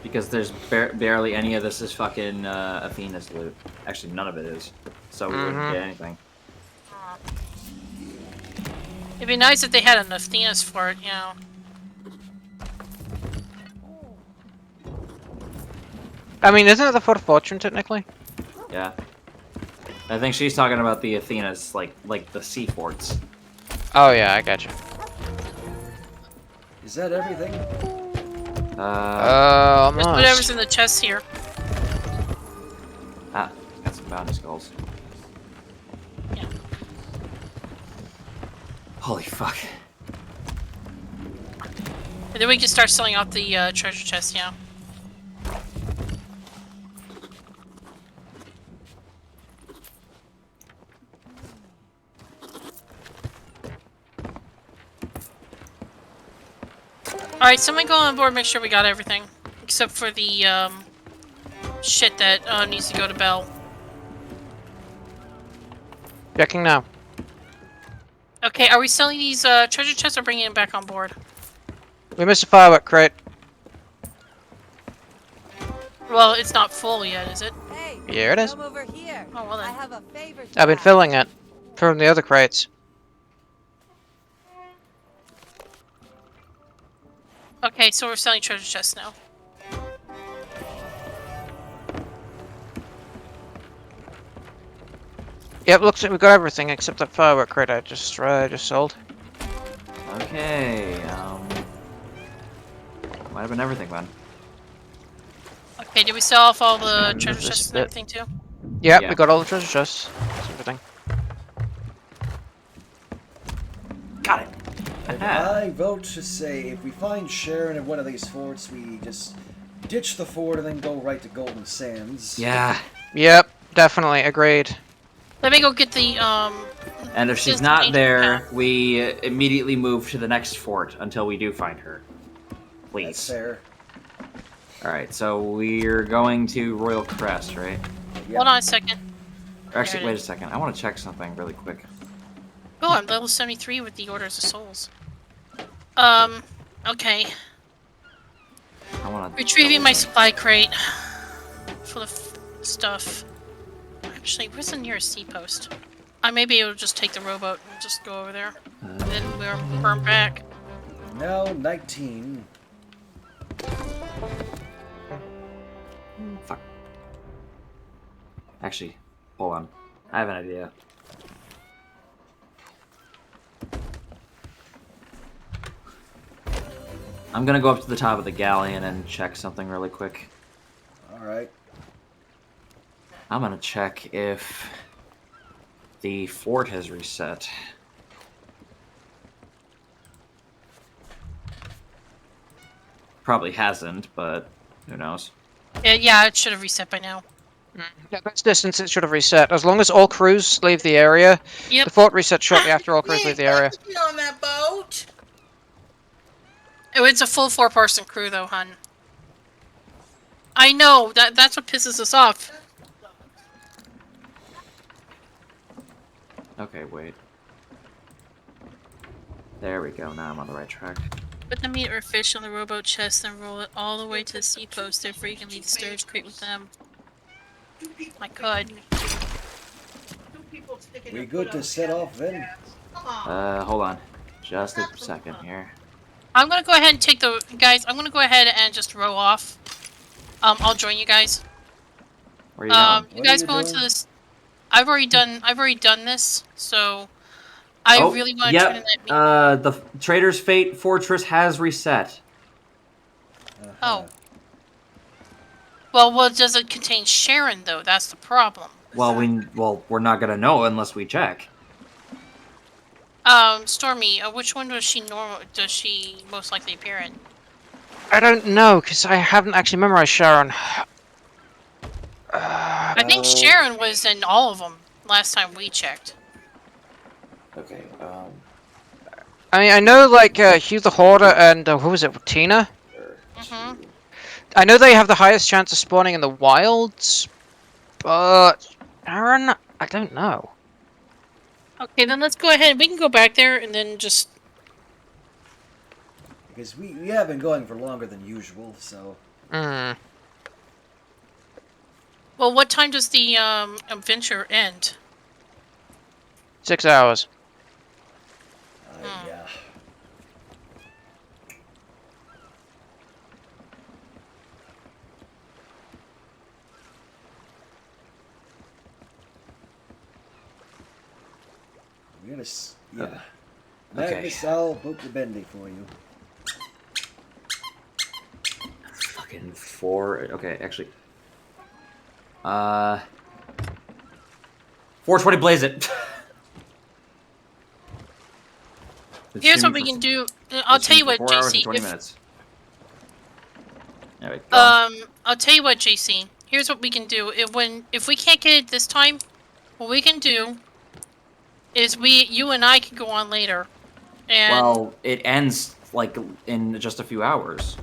because there's barely any of this is fucking Athena's loot. Actually, none of it is. So we wouldn't get anything. It'd be nice if they had an Athena's for it, you know. I mean, isn't it the Fort of Fortune, technically? Yeah. I think she's talking about the Athena's, like the sea forts. Oh yeah, I gotcha. Is that everything? Just Almost. whatever's in the chest here. Ah, got some bounty skulls. Yeah. Holy fuck. And then we can start selling off the treasure chest, you know. Alright, someone go on board, make sure we got everything. Except for the, shit that needs to go to Belle. Checking now. Okay, are we selling these treasure chests or bringing them back on board? We missed a firework crate. Well, it's not full yet, is it? Hey, Here it is. come over here. Oh, well then. I have a favor to I've been ask. filling it from the other crates. Okay, so we're selling treasure chests now. Yep, looks like we got everything except that firework crate I just sold. Okay, might have been everything, man. Okay, did we sell off all the treasure this chests and bit. everything too? Yep, Yeah. we got all the treasure chests. That's everything. Got it. I vote to say if we find Sharon at one of these forts, we just ditch the fort and then go right to Golden Sands. Yeah. Yep, definitely agreed. Let me go get the, And if she's Just not change there, the we immediately move to the next fort until we do find her. That's Please. fair. Alright, so we're going to Royal Crest, right? Yeah. Hold on a second. Or actually, There it wait a second. I want to check something really quick. Oh, I'm level 73 with the Orders of Souls. Okay. I want to Retrieving my supply crate. Full of stuff. Actually, where's the nearest sea post? I may be able to just take the rowboat and just go over there. And then we're burn back. Now 19. Fuck. Actually, hold on. I have an idea. I'm gonna go up to the top of the galleon and check something really quick. Alright. I'm gonna check if the fort has reset. Probably hasn't, but who knows? Yeah, it should have reset by now. Yeah, this distance it should have reset. As long as all crews leave the area, Yep. the fort resets shortly after all crews leave the area. On that boat. Oh, it's a full 4-person crew, though, hun. I know that's what pisses us off. Okay, wait. There we go. Now I'm on the right track. Put the meat or fish on the rowboat chest and roll it all the way to the sea post. Therefore, you can leave the storage crate with them. I could. We good to set off then? Hold on. Just a second here. I'm gonna go ahead and take the guys. I'm gonna go ahead and just row off. I'll join you guys. Where are you going? You guys go into this. I've already done this, so I really want to try to let me. The Trader's Fate Fortress has reset. Oh. Well, does it contain Sharon though? That's the problem. Well, we're not gonna know unless we check. Stormy, which one does she most likely appear in? I don't know, because I haven't actually memorized Sharon. I think Sharon was in all of them last time we checked. Okay. I mean, I know like Hugh the Hoarder and who was it, Tina? Mm-hmm. I know they have the highest chance of spawning in the wilds, but Sharon, I don't know. Okay, then let's go ahead. We can go back there and then just. Because we have been going for longer than usual, so. Hmm. Well, what time does the adventure end? 6 hours. Yeah. We're gonna, yeah. Magnus, I'll book the bendy for you. Fucking 4. Okay, actually. 420 blaze it. Here's what we can do. I'll tell you what, 4 hours and JC. 20 minutes. Anyway, go on. I'll tell you what, JC. Here's what we can do. If we can't get it this time, what we can do is you and I can go on later. And Well, it ends like in just a few hours.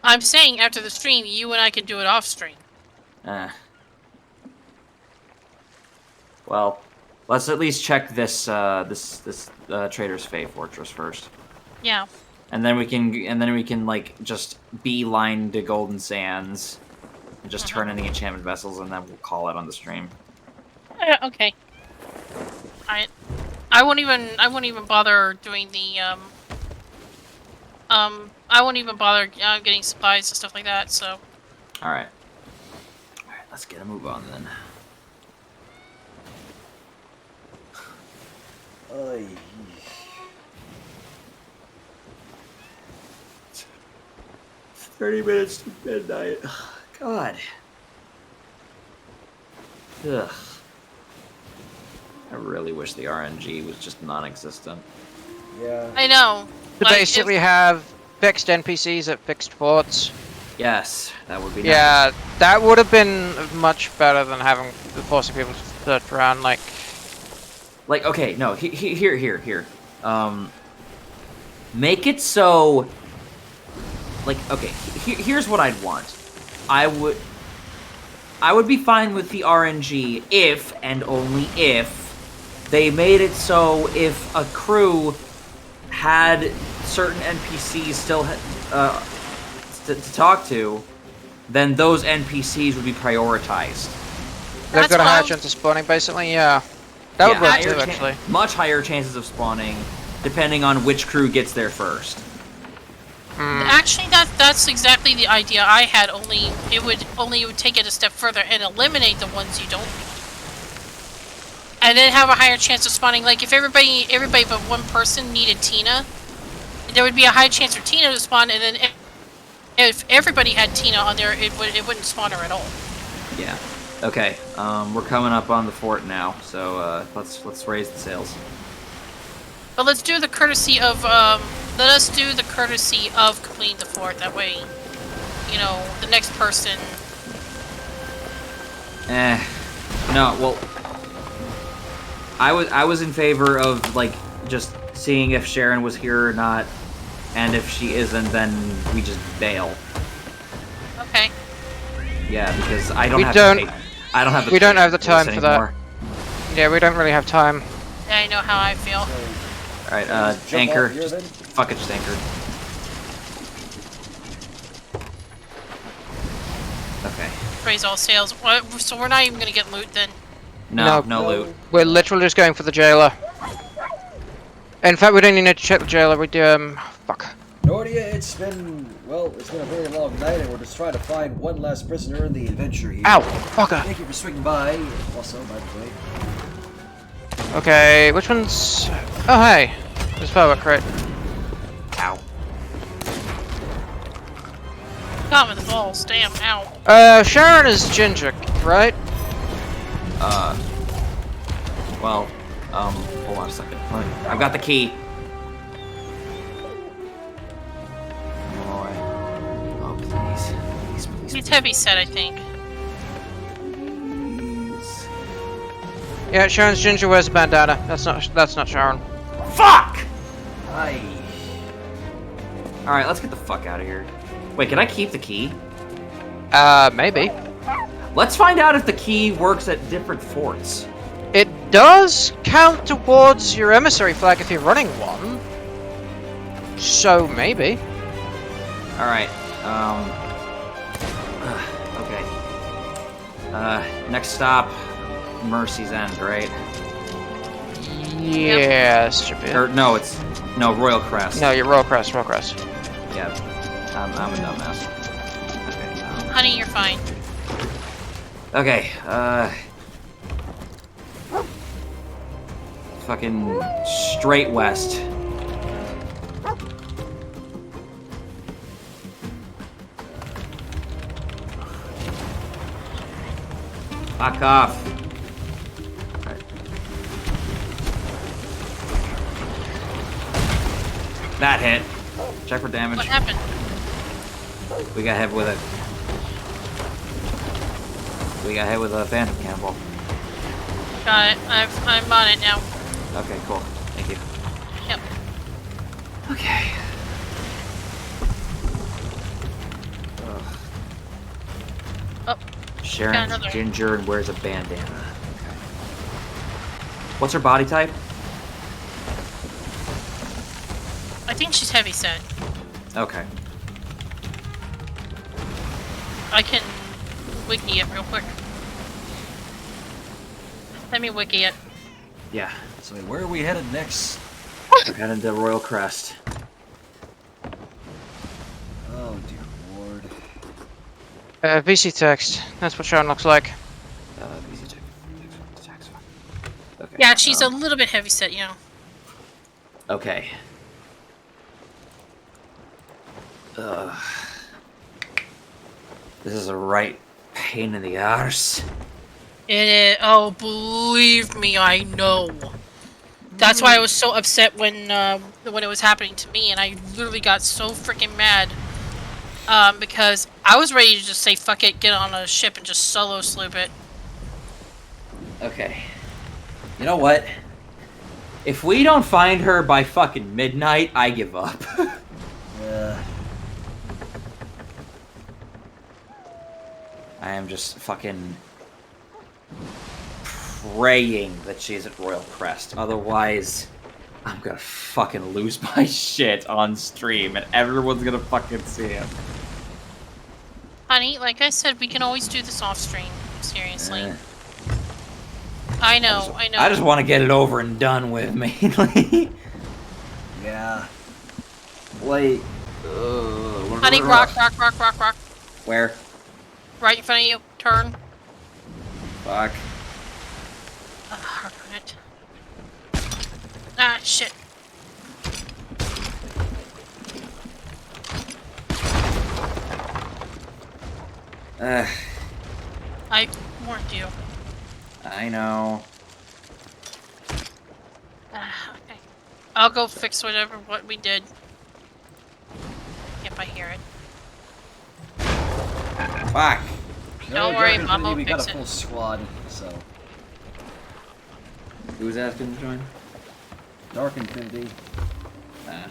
I'm saying after the stream, you and I can do it off stream. Well, let's at least check this Trader's Fate Fortress first. Yeah. And then we can like just beeline to Golden Sands and just turn any enchantment vessels, and then we'll call it on the stream. Okay. I won't even bother doing the I won't even bother getting supplies and stuff like that. So. All right, let's get a move on then. Oy. 30 minutes to midnight. God. Ugh. I really wish the RNG was just non-existent. Yeah. I know. To basically have fixed NPCs at fixed forts. Yes, that would be nice. Yeah, that would have been much better than forcing people to search around like. Like, okay, no, here. Make it so. Like, okay, here's what I'd want. I would be fine with the RNG if, and only if, they made it so if a crew had certain NPCs still to talk to, then those NPCs would be prioritized. They've got a higher chance of spawning, basically, yeah. That would work too, actually. Much higher chances of spawning, depending on which crew gets there first. Actually, that's exactly the idea I had. Only it would take it a step further and eliminate the ones you don't need, and then have a higher chance of spawning. Like if everybody but one person needed Tina, there would be a high chance for Tina to spawn, and then if everybody had Tina on there, it wouldn't spawn her at all. Yeah. Okay. We're coming up on the fort now, so let's raise the sails. But let's do the courtesy of let us do the courtesy of completing the fort. That way, you know, the next person. No. Well, I was in favor of like just seeing if Sharon was here or not, and if she isn't, then we just bail. Okay. Yeah, because I don't have the We don't have the time for anymore. that. Yeah, we don't really have time. Yeah, I know how I feel. Alright, anchor. Just anchor. Okay. Raise all sails. What? So we're not even gonna get loot then? No loot. We're literally just going for the jailer. In fact, we don't even need to check the jailer. We do, fuck. Nordia, it's been a very long night, and we're just trying to find one last prisoner in the adventure here. Ow! Fucker! Thank you for swinging by, also, by the way. Okay, which one's... Oh, hey! There's firework crate. Ow. Got with the balls. Damn. Ow. Sharon is Ginger, right? Well, hold on a second. I've got the key. Oh, please. He's heavy set, I think. Please. Yeah, Sharon's Ginger wears a bandana. That's not Sharon. Fuck! Hi. Alright, let's get the fuck out of here. Wait, can I keep the key? Maybe. Let's find out if the key works at different forts. It does count towards your emissary flag if you're running one. So, maybe. Alright, okay. Next stop, Mercy's End, right? Yes, should be. Or, no, Royal Crest. No, you're Royal Crest. Yeah, I'm a dumbass. Okay, Honey, you're fine. okay, fucking straight west. Fuck off. Right. That hit. Check for damage. What happened? We got hit with a phantom cannonball. Got it. I'm on it now. Okay, cool. Thank you. Yep. Okay. Oh. Sharon's another. Ginger and wears a bandana. Okay. What's her body type? I think she's heavy set. Okay. I can wiki it real quick. Let me wiki it. Yeah. So where are we headed next? We're headed to Royal Crest. Oh dear lord. VC text. That's what Sharon looks like. Okay. Yeah, she's a little bit heavy set, you know. Okay. This is a right pain in the arse. It is. Oh, believe me, I know. That's why I was so upset when it was happening to me, and I literally got so freaking mad. Because I was ready to just say fuck it, get on a ship and just solo sloop it. Okay. You know what? If we don't find her by fucking midnight, I give up. I am just fucking praying that she's at Royal Crest. Otherwise, I'm gonna fucking lose my shit on stream and everyone's gonna fucking see it. Honey, like I said, we can always do this off stream. Seriously. I know. I just want to get it over and done with, mainly. Yeah. Wait. Honey, rock. Where? Right in front of you. Turn. Fuck. Harpoon it. Ah, shit. I warned you. I know. Okay. I'll go fix what we did. If I hear it. Fuck. Don't worry, Dark Mom will Infinity, we got fix a it. full squad, so. Who's asking to join? Dark Infinity. Nah.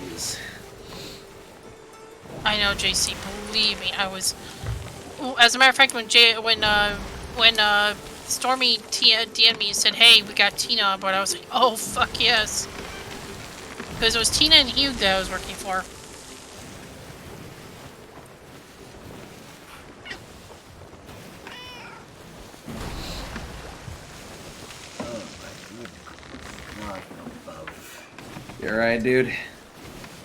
Please. I know, JC. Believe me, I was. As a matter of fact, when Stormy DM'd me and said, "Hey, we got Tina on board," I was like, "Oh fuck yes," because it was Tina and Hugh that I was working for. You alright, dude?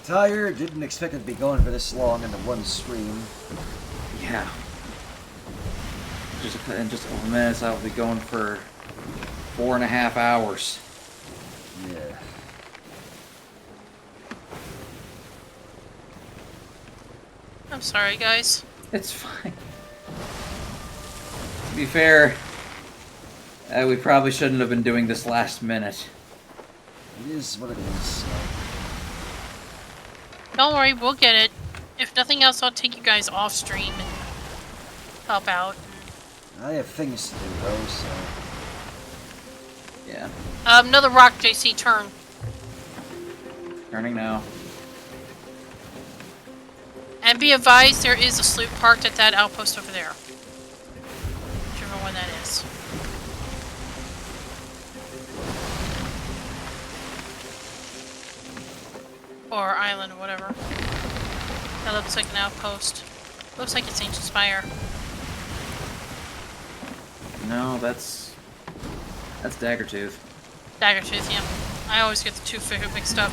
Tired, didn't expect it to be going for this long into one stream. Yeah. In just a couple minutes, I'll be going for 4.5 hours. Yeah. I'm sorry, guys. It's fine. To be fair, we probably shouldn't have been doing this last minute. It is what it is. Don't worry, we'll get it. If nothing else, I'll take you guys off stream and help out. I have things to do though, so. Yeah. Another rock, JC, turn. Turning now. And be advised, there is a sloop parked at that outpost over there. Whichever one that is. Or island, or whatever. That looks like an outpost. Looks like it's Ancient Spire. No, that's Daggertooth. Daggertooth, yeah. I always get the two mixed up.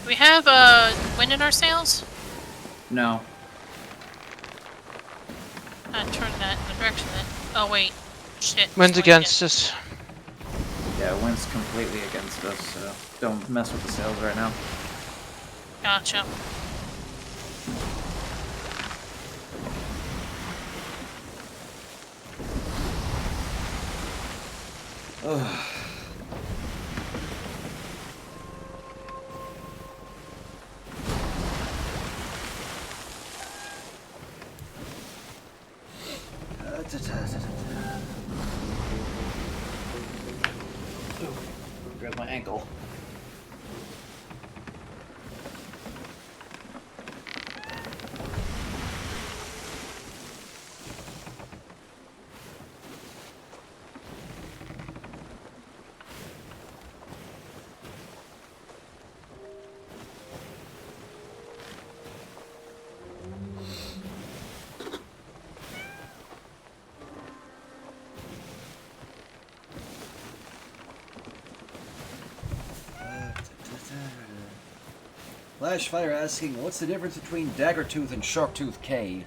Do we have wind in our sails? No. Turn that in the direction then. Oh wait. Shit. Wind's against us. Yeah, wind's completely against us, so don't mess with the sails right now. Gotcha. Ugh. Grab my ankle. Flashfire asking, what's the difference between Daggertooth and Sharptooth K?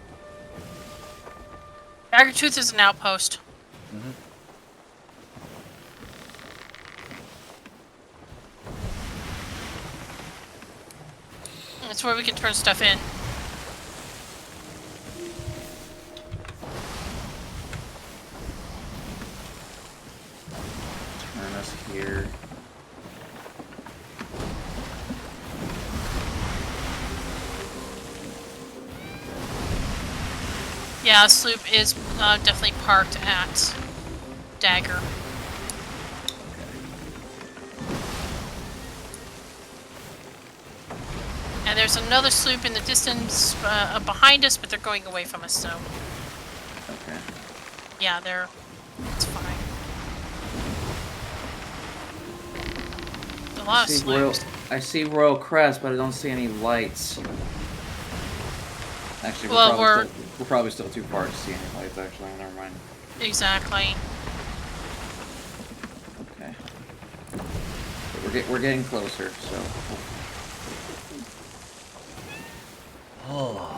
Daggertooth is an outpost. Mm-hmm. That's where we can turn stuff in. Turn us here. Yeah, sloop is definitely parked at Dagger. And there's another sloop in the distance behind us, but they're going away from us, so... Okay. Yeah, it's fine. A lot of sloops. I see Royal Crest, but I don't see any lights. Actually, we're probably still too far to see any lights, actually. Never mind. Exactly. Okay. We're getting closer, so... Oh.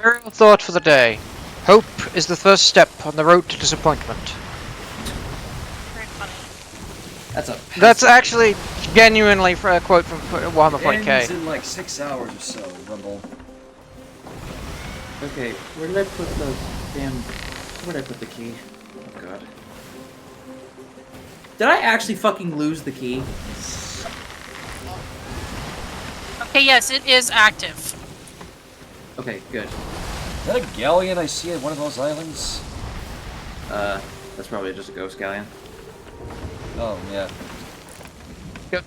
Imperial thought for the day. Hope is the first step on the road to disappointment. Very funny. That's actually genuinely a quote from Warhammer 40k. Ends in like 6 hours or so, Rumble. Okay, where did I put the damn... Where did I put the key? Oh god. Did I actually fucking lose the key? Okay, yes, it is active. Okay, good. Is that a galleon I see at one of those islands? That's probably just a ghost galleon. Oh, yeah.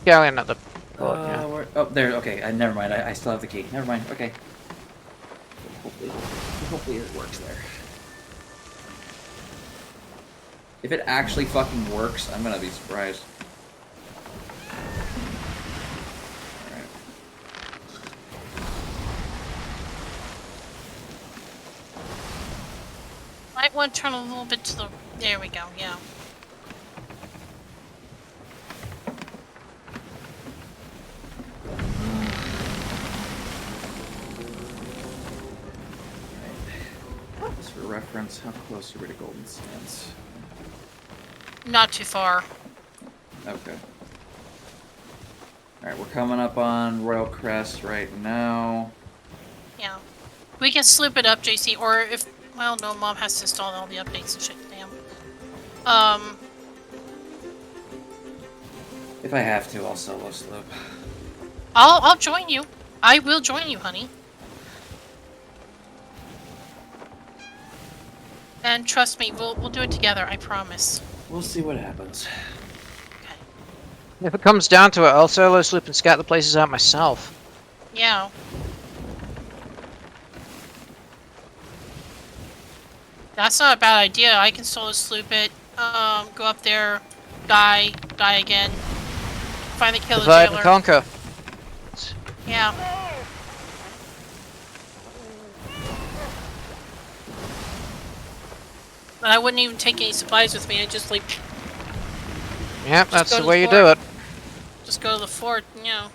Galleon at the... Oh, there, okay, never mind, I still have the key. Never mind, okay. Hopefully it works there. If it actually fucking works, I'm gonna be surprised. Alright. Might want to turn a little bit to the... There we go, yeah. Just for reference, how close are we to Golden Sands? Not too far. Okay. Alright, we're coming up on Royal Crest right now. Yeah. We can sloop it up, JC, or if... Well, no, Mom has to install all the updates and shit, damn. If I have to, I'll solo slope. I'll join you. I will join you, honey. And trust me, we'll do it together, I promise. We'll see what happens. Okay. If it comes down to it, I'll solo sloop and scat the places out myself. Yeah. That's not a bad idea. I can solo sloop it, go up there, die again, finally kill the Divide and jailer. conquer. Yeah. But I wouldn't even take any supplies with me. I'd just like... Yep, that's go the to way the you do fort. it. Just go to the fort, you know.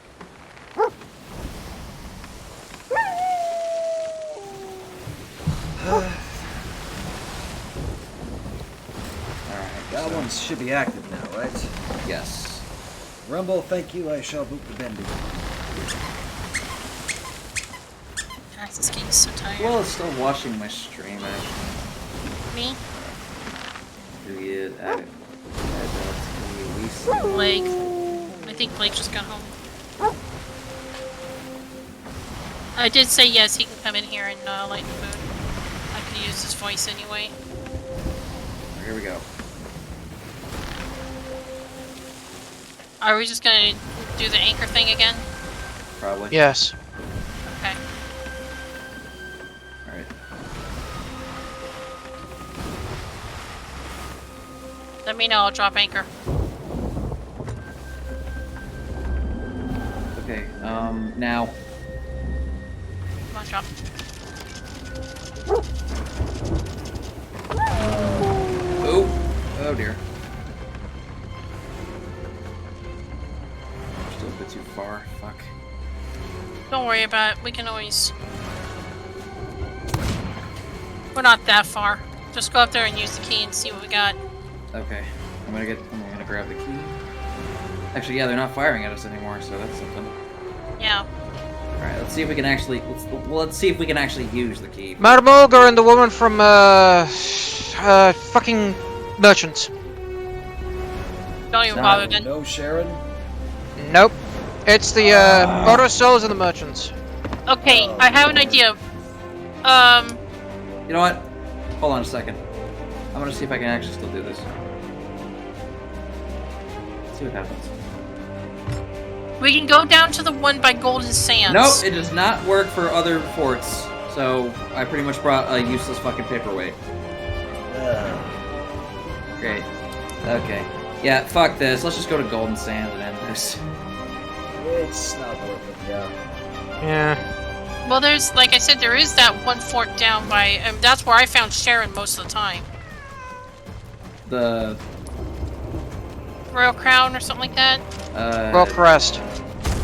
Alright, That one should be active now, right? Yes. Rumble, thank you. I shall boot the bendy. Gosh, this game is so tired. Well, it's still watching my stream, actually. Me? Do you add it? Blake. I think Blake just got home. I did say yes, he can come in here and light the moon. I could use his voice anyway. Here we go. Are we just gonna do the anchor thing again? Probably. Yes. Okay. Alright. Let me know, I'll drop anchor. Okay, now. Come on, drop. Oh dear. Still a bit too far, fuck. Don't worry about it, we can always... We're not that far. Just go up there and use the key and see what we got. Okay, I'm gonna grab the key. Actually, yeah, they're not firing at us anymore, so that's something. Yeah. Alright, let's see if we can actually, let's see if we can actually use the key. Madam Ogre and the woman from, fucking merchants. Don't even bother then. No, Sharon? Nope. It's the, Auto Souls and the merchants. Okay, I have an idea. You know what? Hold on a second. I'm gonna see if I can actually still do this. Let's see what happens. We can go down to the one by Golden Sands. Nope, it does not work for other forts. So I pretty much brought a useless fucking paperweight. Great. Okay. Yeah, fuck this. Let's just go to Golden Sands and end this. It's not worth it, yeah. Yeah. Well, there's, like I said, there is that one fort down by, that's where I found Sharon most of the time. The... Royal Crown or something like that? Royal Crest.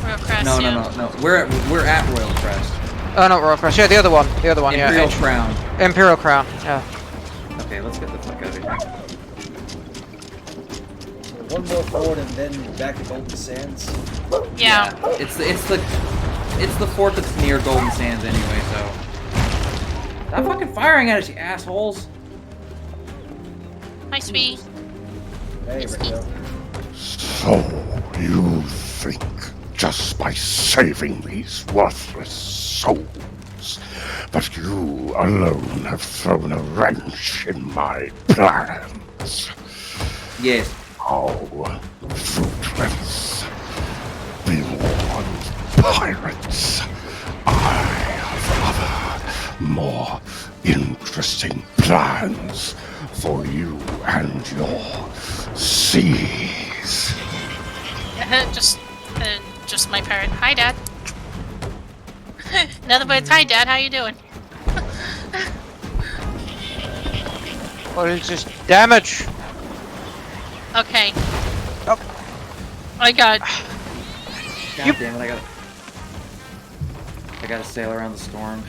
Royal Crest, No, yeah. no. We're at Royal Crest. Oh, not Royal Crown. Yeah, the other one. The other one, Imperial yeah. Crown. Imperial Crown, yeah. Okay, let's get the fuck out of here. One more fort and then back to Golden Sands. Yeah. It's the fort that's near Golden Sands anyway, so. Stop fucking firing at us, you assholes! Hi, sweetie. Hey, Rico. So you think just by saving these worthless souls that you alone have thrown a wrench in my plans? Yes. How fruitless. Be warned, pirates. I have other, more interesting plans for you and your seas. Just my parrot. Hi, Dad. Nothing but hi, Dad. How you doing? Well, it's just damage. Okay. Oh. I got. God damn it! I gotta sail around the storm.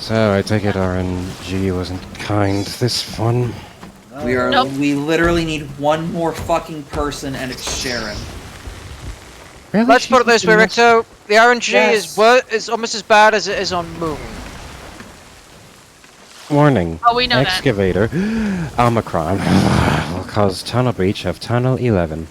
So I take it RNG wasn't kind this fun. We literally need one more fucking person, and it's Sharon. Really? Let's put it this way, Ricto. The RNG Yes. is almost as bad as it is on Moon. Warning. Oh, we know that. Excavator. Omicron will cause tunnel breach of Tunnel 11.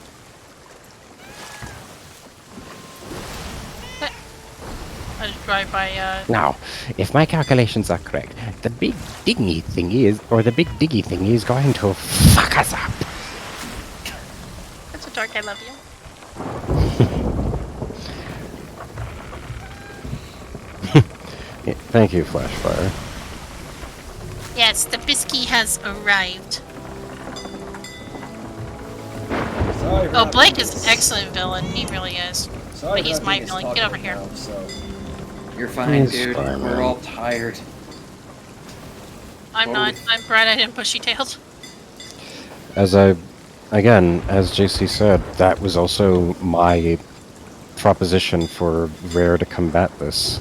I just drive by. Now, if my calculations are correct, the big diggy thingy is going to fuck us up. That's a dark. I love you. Yeah, thank you, Flashfire. Yes, the biscuit has arrived. Sorry for Oh, not Blake being is an s- excellent villain. He really is. Sorry But he's for not my being as villain. Get over here. talkative now, so. You're fine, It's dude. fine, We're man. all tired. I'm not. I'm glad I didn't bushy tailed. As JC said, that was also my proposition for Rare to combat this.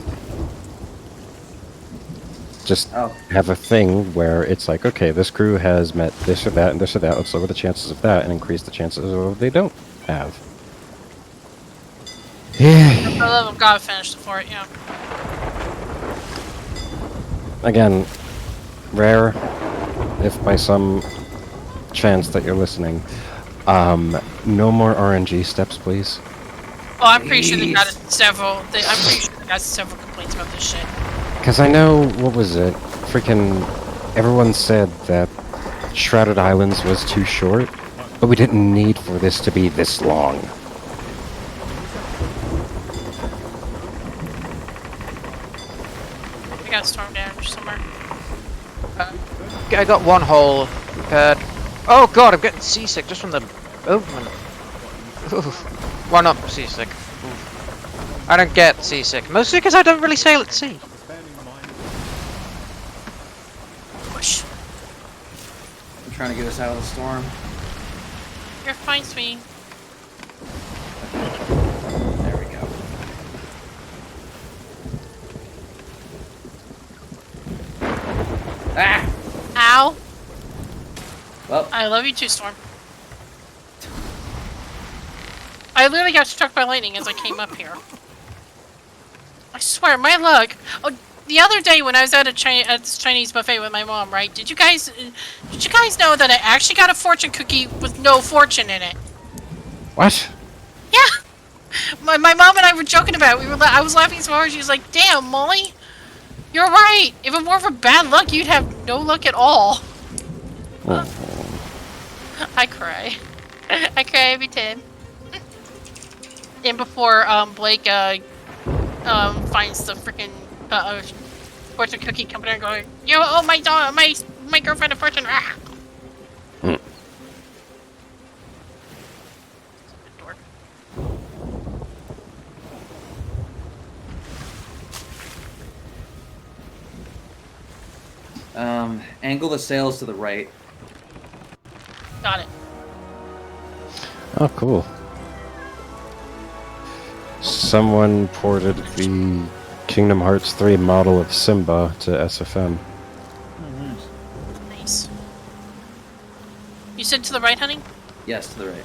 Just have a thing where it's like, okay, this crew has met this or that and this or that, let's lower the chances of that and increase the chances of what they don't have. For the love of God, finish the fort. Yeah. Again, Rare, if by some chance that you're listening, no more RNG steps, please. Oh, I'm pretty sure they got several. I'm pretty sure they got several complaints about this shit. Because I know, what was it? Freaking, everyone said that Shrouded Islands was too short, but we didn't need for this to be this long. We got storm damage somewhere. I got one hole repaired. Oh god, I'm getting seasick just from the movement. Oof. Well, not seasick. Oof. I don't get seasick. Mostly because I don't really sail at sea. Push. I'm trying to get us out of the storm. You're fine, sweetie. There we go. Ah! Ow. Well, I love you too, Storm. I literally got struck by lightning as I came up here. I swear, my luck. Oh, the other day when I was at this Chinese buffet with my mom, right? Did you guys know that I actually got a fortune cookie with no fortune in it? What? Yeah. My mom and I were joking about it. I was laughing so hard. She was like, "Damn, Molly, you're right. If it weren't for bad luck, you'd have no luck at all." I cry. I cry every time. And before Blake finds the freaking fortune cookie company and going, "You owe my dog, my girlfriend a fortune." Ah. Angle the sails to the right. Got it. Oh, cool. someone ported the Kingdom Hearts 3 model of Simba to SFM. Nice. You said to the right, honey? Yes, to the right.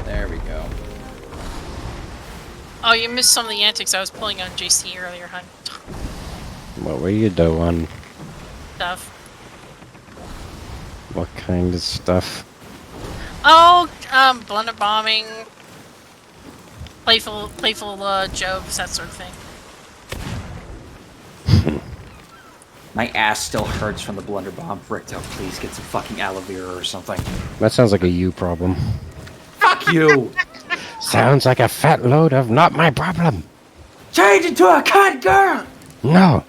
There we go. Oh, you missed some of the antics I was pulling on JC earlier, hon. What were you doing? Stuff. What kind of stuff? Oh, blunder bombing, playful jokes, that sort of thing. My ass still hurts from the blunder bomb. Rickto, please get some fucking aloe vera or something. That sounds like a you problem. Fuck you! Sounds like a fat load of not my problem. Change into a cunt girl! No,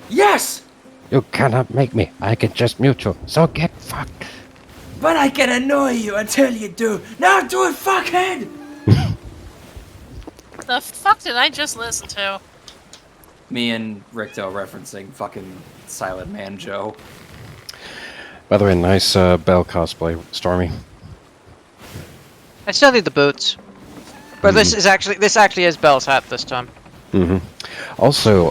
Yes! you cannot make me. I can just mute you. So get fucked. But I can annoy you until you do. Now do it, fuckhead! The fuck did I just listen to? Me and Rickto referencing fucking Silent Man Joe. By the way, nice Belle cosplay, Stormy. I still need the boots. But this actually is Belle's hat this time. Also,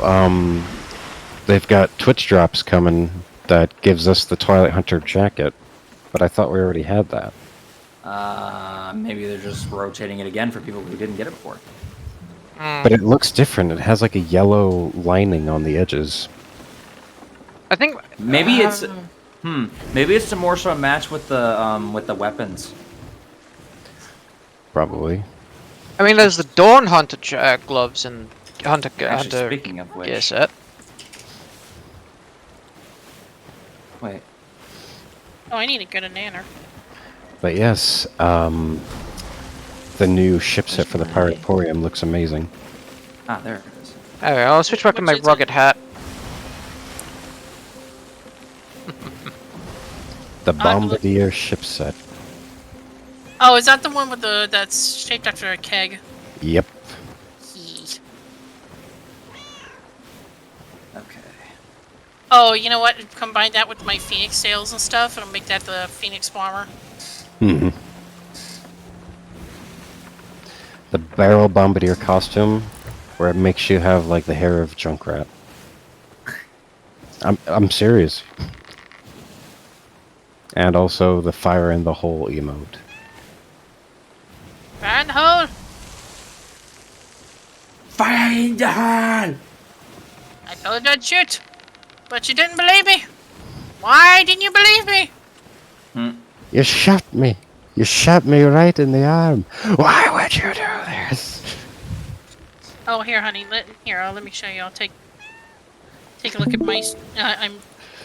they've got Twitch drops coming that gives us the Twilight Hunter jacket, but I thought we already had that. Maybe they're just rotating it again for people who didn't get it before. But it looks different. It has like a yellow lining on the edges. I think Maybe it's maybe it's to more so a match with the weapons. Probably. I mean, there's the Dawn Hunter gloves and Hunter Speaking of which, gear set. wait. Oh, I need to get a nanner. But yes, the new ship set for the Pirate Emporium looks amazing. Ah, there it is. Alright, I'll switch back to my Which is rugged hat. The Bombardier ship set. Oh, is that the one with that's shaped after a keg? Yep. Yee. Okay. Oh, you know what? Combine that with my Phoenix sails and stuff, and I'll make that the Phoenix bomber. The Barrel Bombardier costume, where it makes you have like the hair of Junkrat. I'm serious. And also the fire in the hole emote. Fire in the hole! Fire in the hole! I told you I'd shoot, but you didn't believe me. Why didn't you believe me? You shot me. You shot me right in the arm. Why would you do this? Oh, here, honey. Let me show you. I'll take a look at my. I'm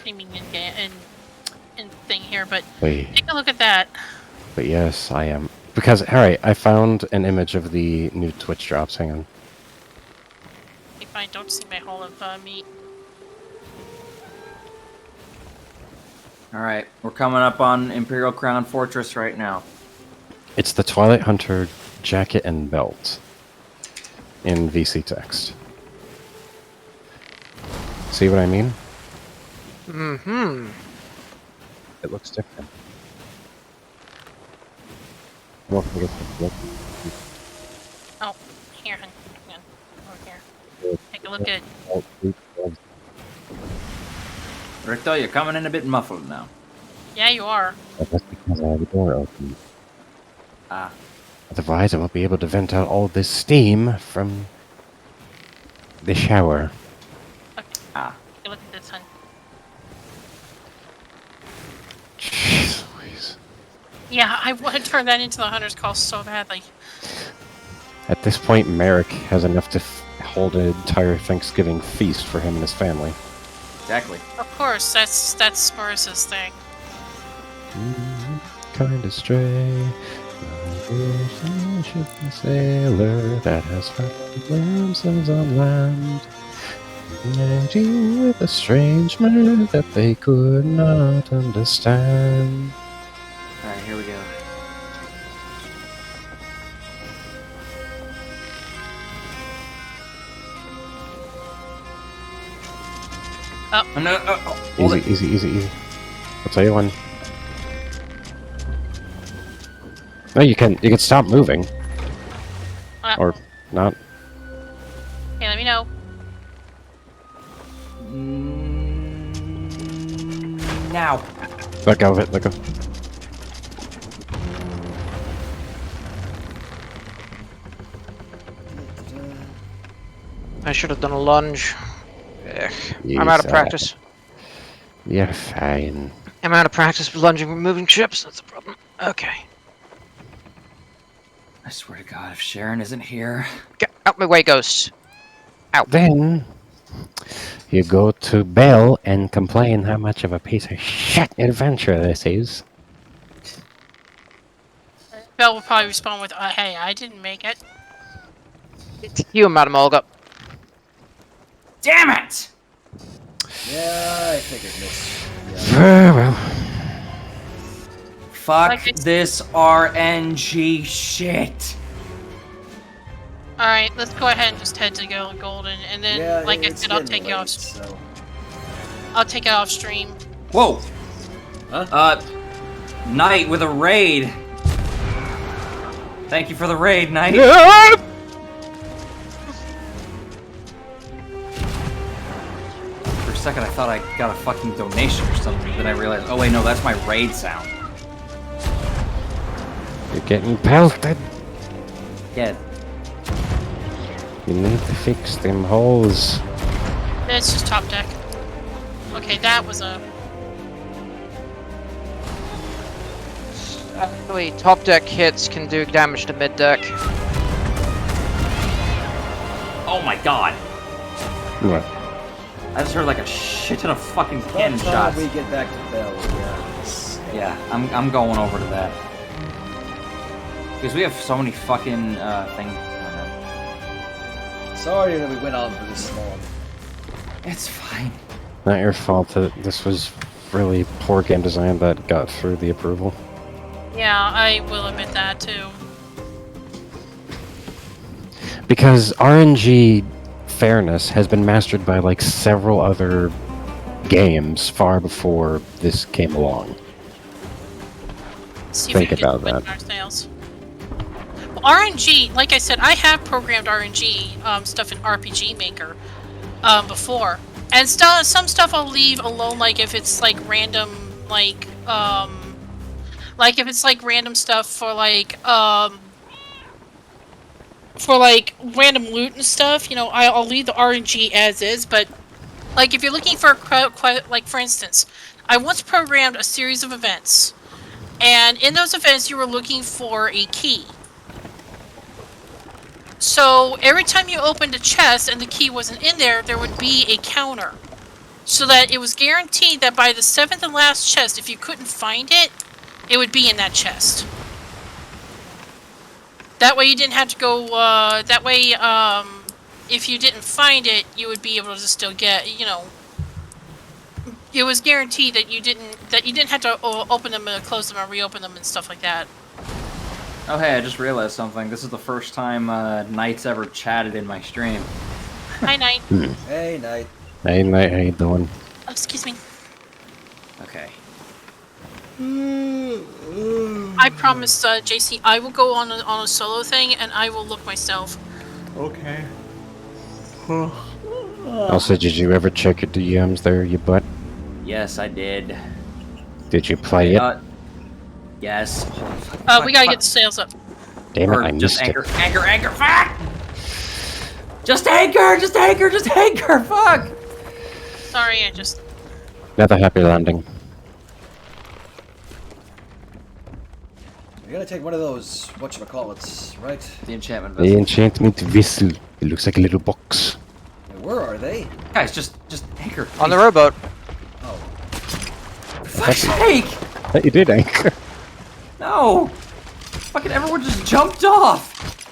aiming in thing here, but Wait. take a look at that. But yes, I am. Because, alright, I found an image of the new Twitch drops. Hang on. If I don't see my hole of meat. Alright, we're coming up on Imperial Crown Fortress right now. It's the Twilight Hunter jacket and belt in VC text. See what I mean? It looks different. Look. Oh, here, honey. Hang on. Over here. Take a look at. Rickto, you're coming in a bit muffled now. Yeah, you are. That's because I have the door open. Ah. Otherwise, I won't be able to vent out all this steam from the shower. Okay. Ah. Take a look at this, honey. Jeez Louise. Yeah, I want to turn that into the Hunter's Call so badly. At this point, Merrick has enough to hold an entire Thanksgiving feast for him and his family. Exactly. Of course, that's Marissa's thing. Kinda stray. A sailor that has found themselves on land, uniting with a strange man that they could not understand. Alright, here we go. Oh. No, Easy. I'll tell you when. No, you can stop moving. Or not. Okay, let me know. Now. Let go of it, let go. I should have done a lunge. Ugh, I'm Yes, out of practice. You're fine. I'm out of practice with lunging with moving ships. That's the problem. Okay. I swear to God, if Sharon isn't here... Get out my way, ghosts. Out. Then you go to Belle and complain how much of a piece of shit adventure this is. Belle will probably respond with, hey, I didn't make it. It's you, Madam Olga. Damn it! Yeah, I figured this. Well. Fuck Like this RNG shit. Alright, let's go ahead and just head to Golden, and then, Yeah, like I it's said, I'll getting take it off. late, so. I'll take it off stream. Whoa. Huh? Knight with a raid. Thank you for the raid, Knight. For a second, I thought I got a fucking donation or something. Then I realized, oh wait, no, that's my raid sound. You're getting pelted. Yeah. You need to fix them holes. It's just top deck. Okay, that was a... Actually, top deck hits can do damage to mid deck. Oh my God. What? I just heard like a shit ton of fucking By cannon the time shots. we get back to Bell, yeah. Yeah, I'm going over to that. Because we have so many fucking things. Sorry that we went on for this long. It's fine. Not your fault that this was really poor game design that got through the approval. Yeah, I will admit that too. Because RNG fairness has been mastered by like several other games far before this came along. See Think if we can about get that. our sales. Well, RNG, like I said, I have programmed RNG stuff in RPG Maker before, and some stuff I'll leave alone, like if it's like random, like if it's like random stuff for like random loot and stuff. You know, I'll leave the RNG as is, but like if you're looking for like for instance, I once programmed a series of events. And in those events, you were looking for a key. So every time you opened a chest and the key wasn't in there, there would be a counter. So that it was guaranteed that by the 7th and last chest, if you couldn't find it, it would be in that chest. That way you didn't have to go, if you didn't find it, you would be able to still get, you know, it was guaranteed that you didn't have to open them and close them and reopen them and stuff like that. Oh hey, I just realized something. This is the first time Knight's ever chatted in my stream. Hi, Knight. Hey, Knight. Hey, Knight, how you doing? Oh, excuse me. Okay. I promised JC I will go on a solo thing and I will look myself. Okay. Also, did you ever check your DMs there, you butt? Yes, I did. Did you play it? Yes. We gotta get the sales up. Damn it, Or I just missed anchor, it. anchor, fuck! Just anchor, fuck! Sorry, I just... Another happy landing. You're gonna take one of those, whatchamacallits, right? The enchantment The vessel. enchantment vessel. It looks like a little box. Where are they? Guys, just anchor. On the rowboat. Oh. For fuck's sake! You did anchor. No! Fucking everyone just jumped off!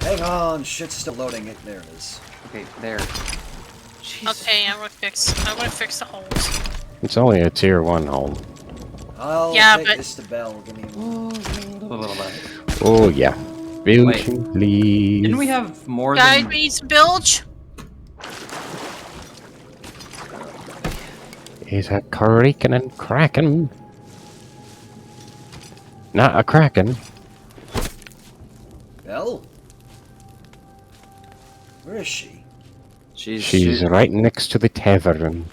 Hang on, shit's still loading it. There it is. Okay, there. Jesus. Okay, I'm gonna fix the holes. It's only a tier 1 hole. I'll Yeah, take but- this to Bell. Give me Oh, yeah. Bilge, Wait. please. Didn't we have more Guys, than... we need some bilge. He's a creaking and cracking. Not a kraken. Belle? Where is she? She's right next to the tavern.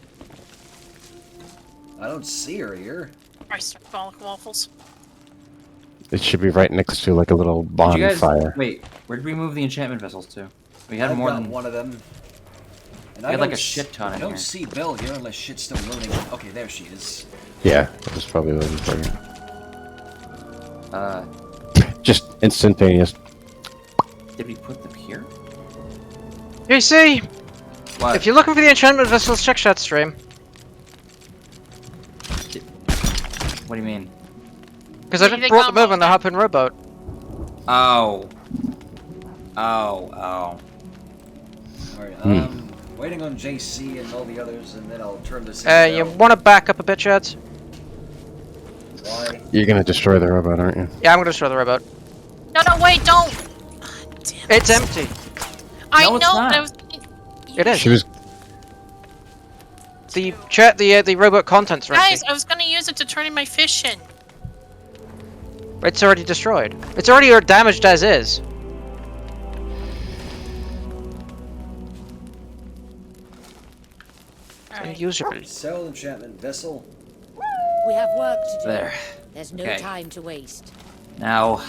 I don't see her here. Christ, bollock waffles. It should be right next to like a little Did you guys, bonfire. wait, where did we move the enchantment vessels to? We had I've more got than one of them. And We had like a don't shit ton I in don't here. see Belle here unless shit's still loading. Okay, there she is. Yeah, I was probably waiting for you. Just instantaneous. Did we put them here? You see, What? if you're looking for the enchantment vessels, check chat stream. What do you mean? Because I Maybe just they brought got them over moved. in the Harpoon rowboat. Oh. Alright, waiting on JC and all the others, and then I'll turn this in. You want to back up a bit, Chads? Why? You're gonna destroy the robot, aren't you? Yeah, I'm gonna destroy the rowboat. No, wait, don't! Damn It's it. empty. I No, know, it's not. but I was... It is. She was. The chat, the rowboat contents are empty. Guys, I was gonna use it to turn in my fish in. It's already destroyed. It's already damaged as is. Alright. Unusable. Sell enchantment vessel. We have work to do. There. There's no Okay. time to waste. Now,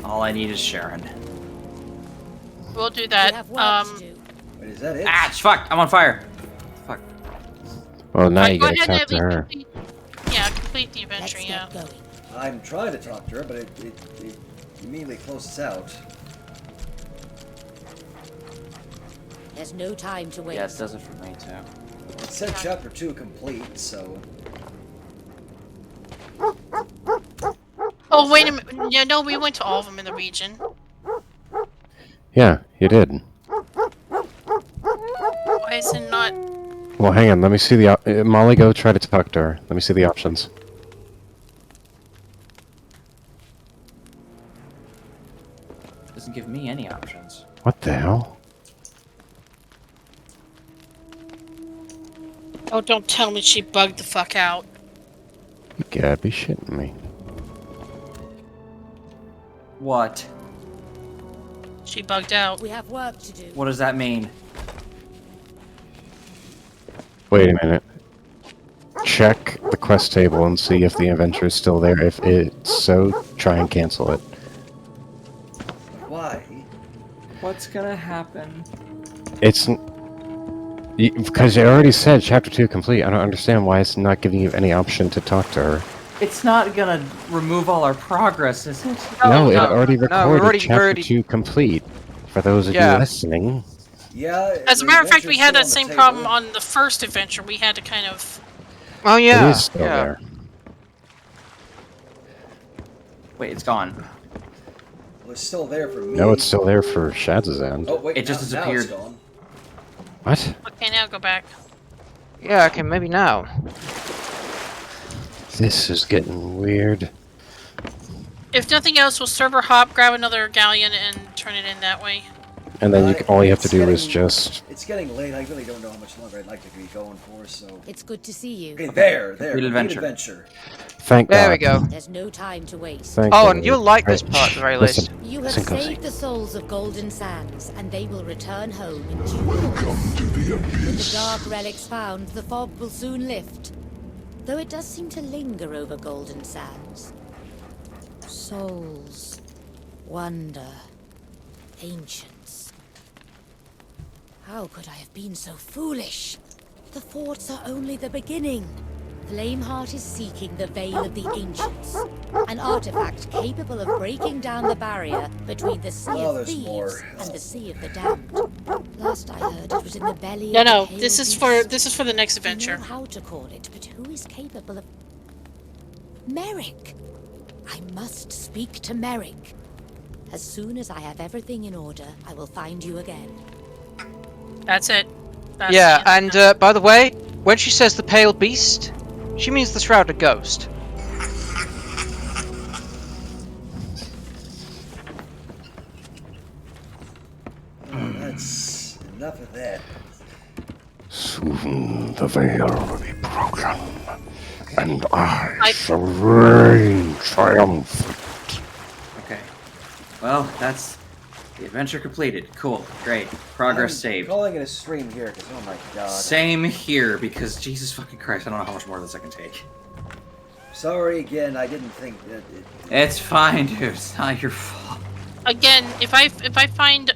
all I need is Sharon. We'll do We that. have work to do. Wait, is that it? Ah, fuck! I'm on fire. Fuck. Well, now Alright, you go gotta ahead and talk at to least her. complete- Yeah, complete the adventure, Let's yeah. get going. I'm trying to talk to her, but it immediately closes out. There's no time to waste. Yeah, it does it for me too. It said chapter 2 complete, so... Oh, wait a minute. Yeah, no, we went to all of them in the region. Yeah, you did. Why is it not... Well, hang on. Let me see the Molly. Go try to talk to her. Let me see the options. Doesn't give me any options. What the hell? Oh, don't tell me she bugged the fuck out. You gotta be shitting me. What? She bugged out. We have work to do. What does that mean? Wait a minute. Check the quest table and see if the adventure is still there. If it's so, try and cancel it. Why? What's gonna happen? It's because it already said chapter 2 complete. I don't understand why it's not giving you any option to talk to her. It's not gonna remove all our progress, is it? No, it no, already no, recorded chapter already- 2 complete. For those of Yeah. you listening. Yeah. As a the matter of fact, we adventure's had still that on the same table. problem on the first adventure. We had to kind of... Oh yeah. It is still yeah. there. Wait, it's gone. Well, it's still there for me. No, it's still there for Shadz's end. Oh, wait, It just now it's disappeared. gone. What? Okay, now go back. Yeah. Okay, maybe now. This is getting weird. If nothing else, we'll server hop, grab another galleon, and turn it in that way. And then all you have to It's do is getting- just... It's getting late. I really don't know how much longer I'd like to be going for, so... It's good to see you. Okay, there. Complete Complete adventure. Thank There God. we go. There's no time to waste. Thank Oh, God. and you'll like this Right, part at the very listen. least. You have Listen closely. saved the souls of Golden Sands, and they will return home in due course. With the dark relics found, the fog will soon lift. Though it does seem to linger over Golden Sands. Souls. Wonder. Ancients. How could I have been so foolish? The forts are only the beginning. Flameheart is seeking the Veil of the Ancients, an artifact capable of breaking down the barrier between the Sea Oh, of there's Thieves more. and the Sea of the Damned. Last I heard, it was in the belly No, of the no, pale this is beast. for the next I adventure. know how to call it, but who is capable of... Merrick! I must speak to Merrick. As soon as I have everything in order, I will find you again. That's it. That's Yeah, it. and by the way, when she says the pale beast, she means the shrouded ghost. That's enough of that. Soon the veil will be broken, and I I- shall reign triumphant. Okay. Well, that's The adventure completed. Cool. Great. Progress I'm saved. calling it a stream here, because oh my god. Same here, because Jesus fucking Christ, I don't know how much more of this I can take. Sorry again, I didn't think that it... It's fine, dude. It's not your fault. Again, if I find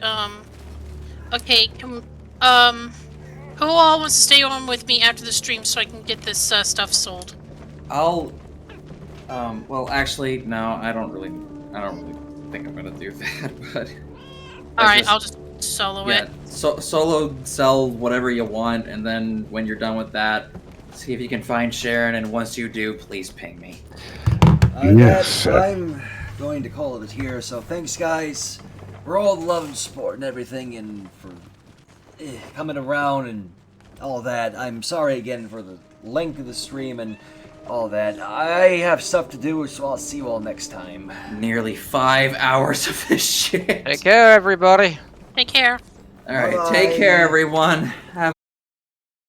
okay, who all wants to stay on with me after the stream so I can get this stuff sold? I'll well actually no, I don't really think I'm gonna do that, but Alright, I'll just solo it. Solo sell whatever you want, and then when you're done with that, see if you can find Sharon, and once you do, please ping me. Yes, I'm going to call it here, so thanks guys for all the love and support and everything, and for coming around and all that. I'm sorry again for the length of the stream and all that. I have stuff to do, so I'll see you all next time. Nearly 5 hours of this shit. Take care, everybody. Take care. Alright, Bye-bye. take care everyone. Have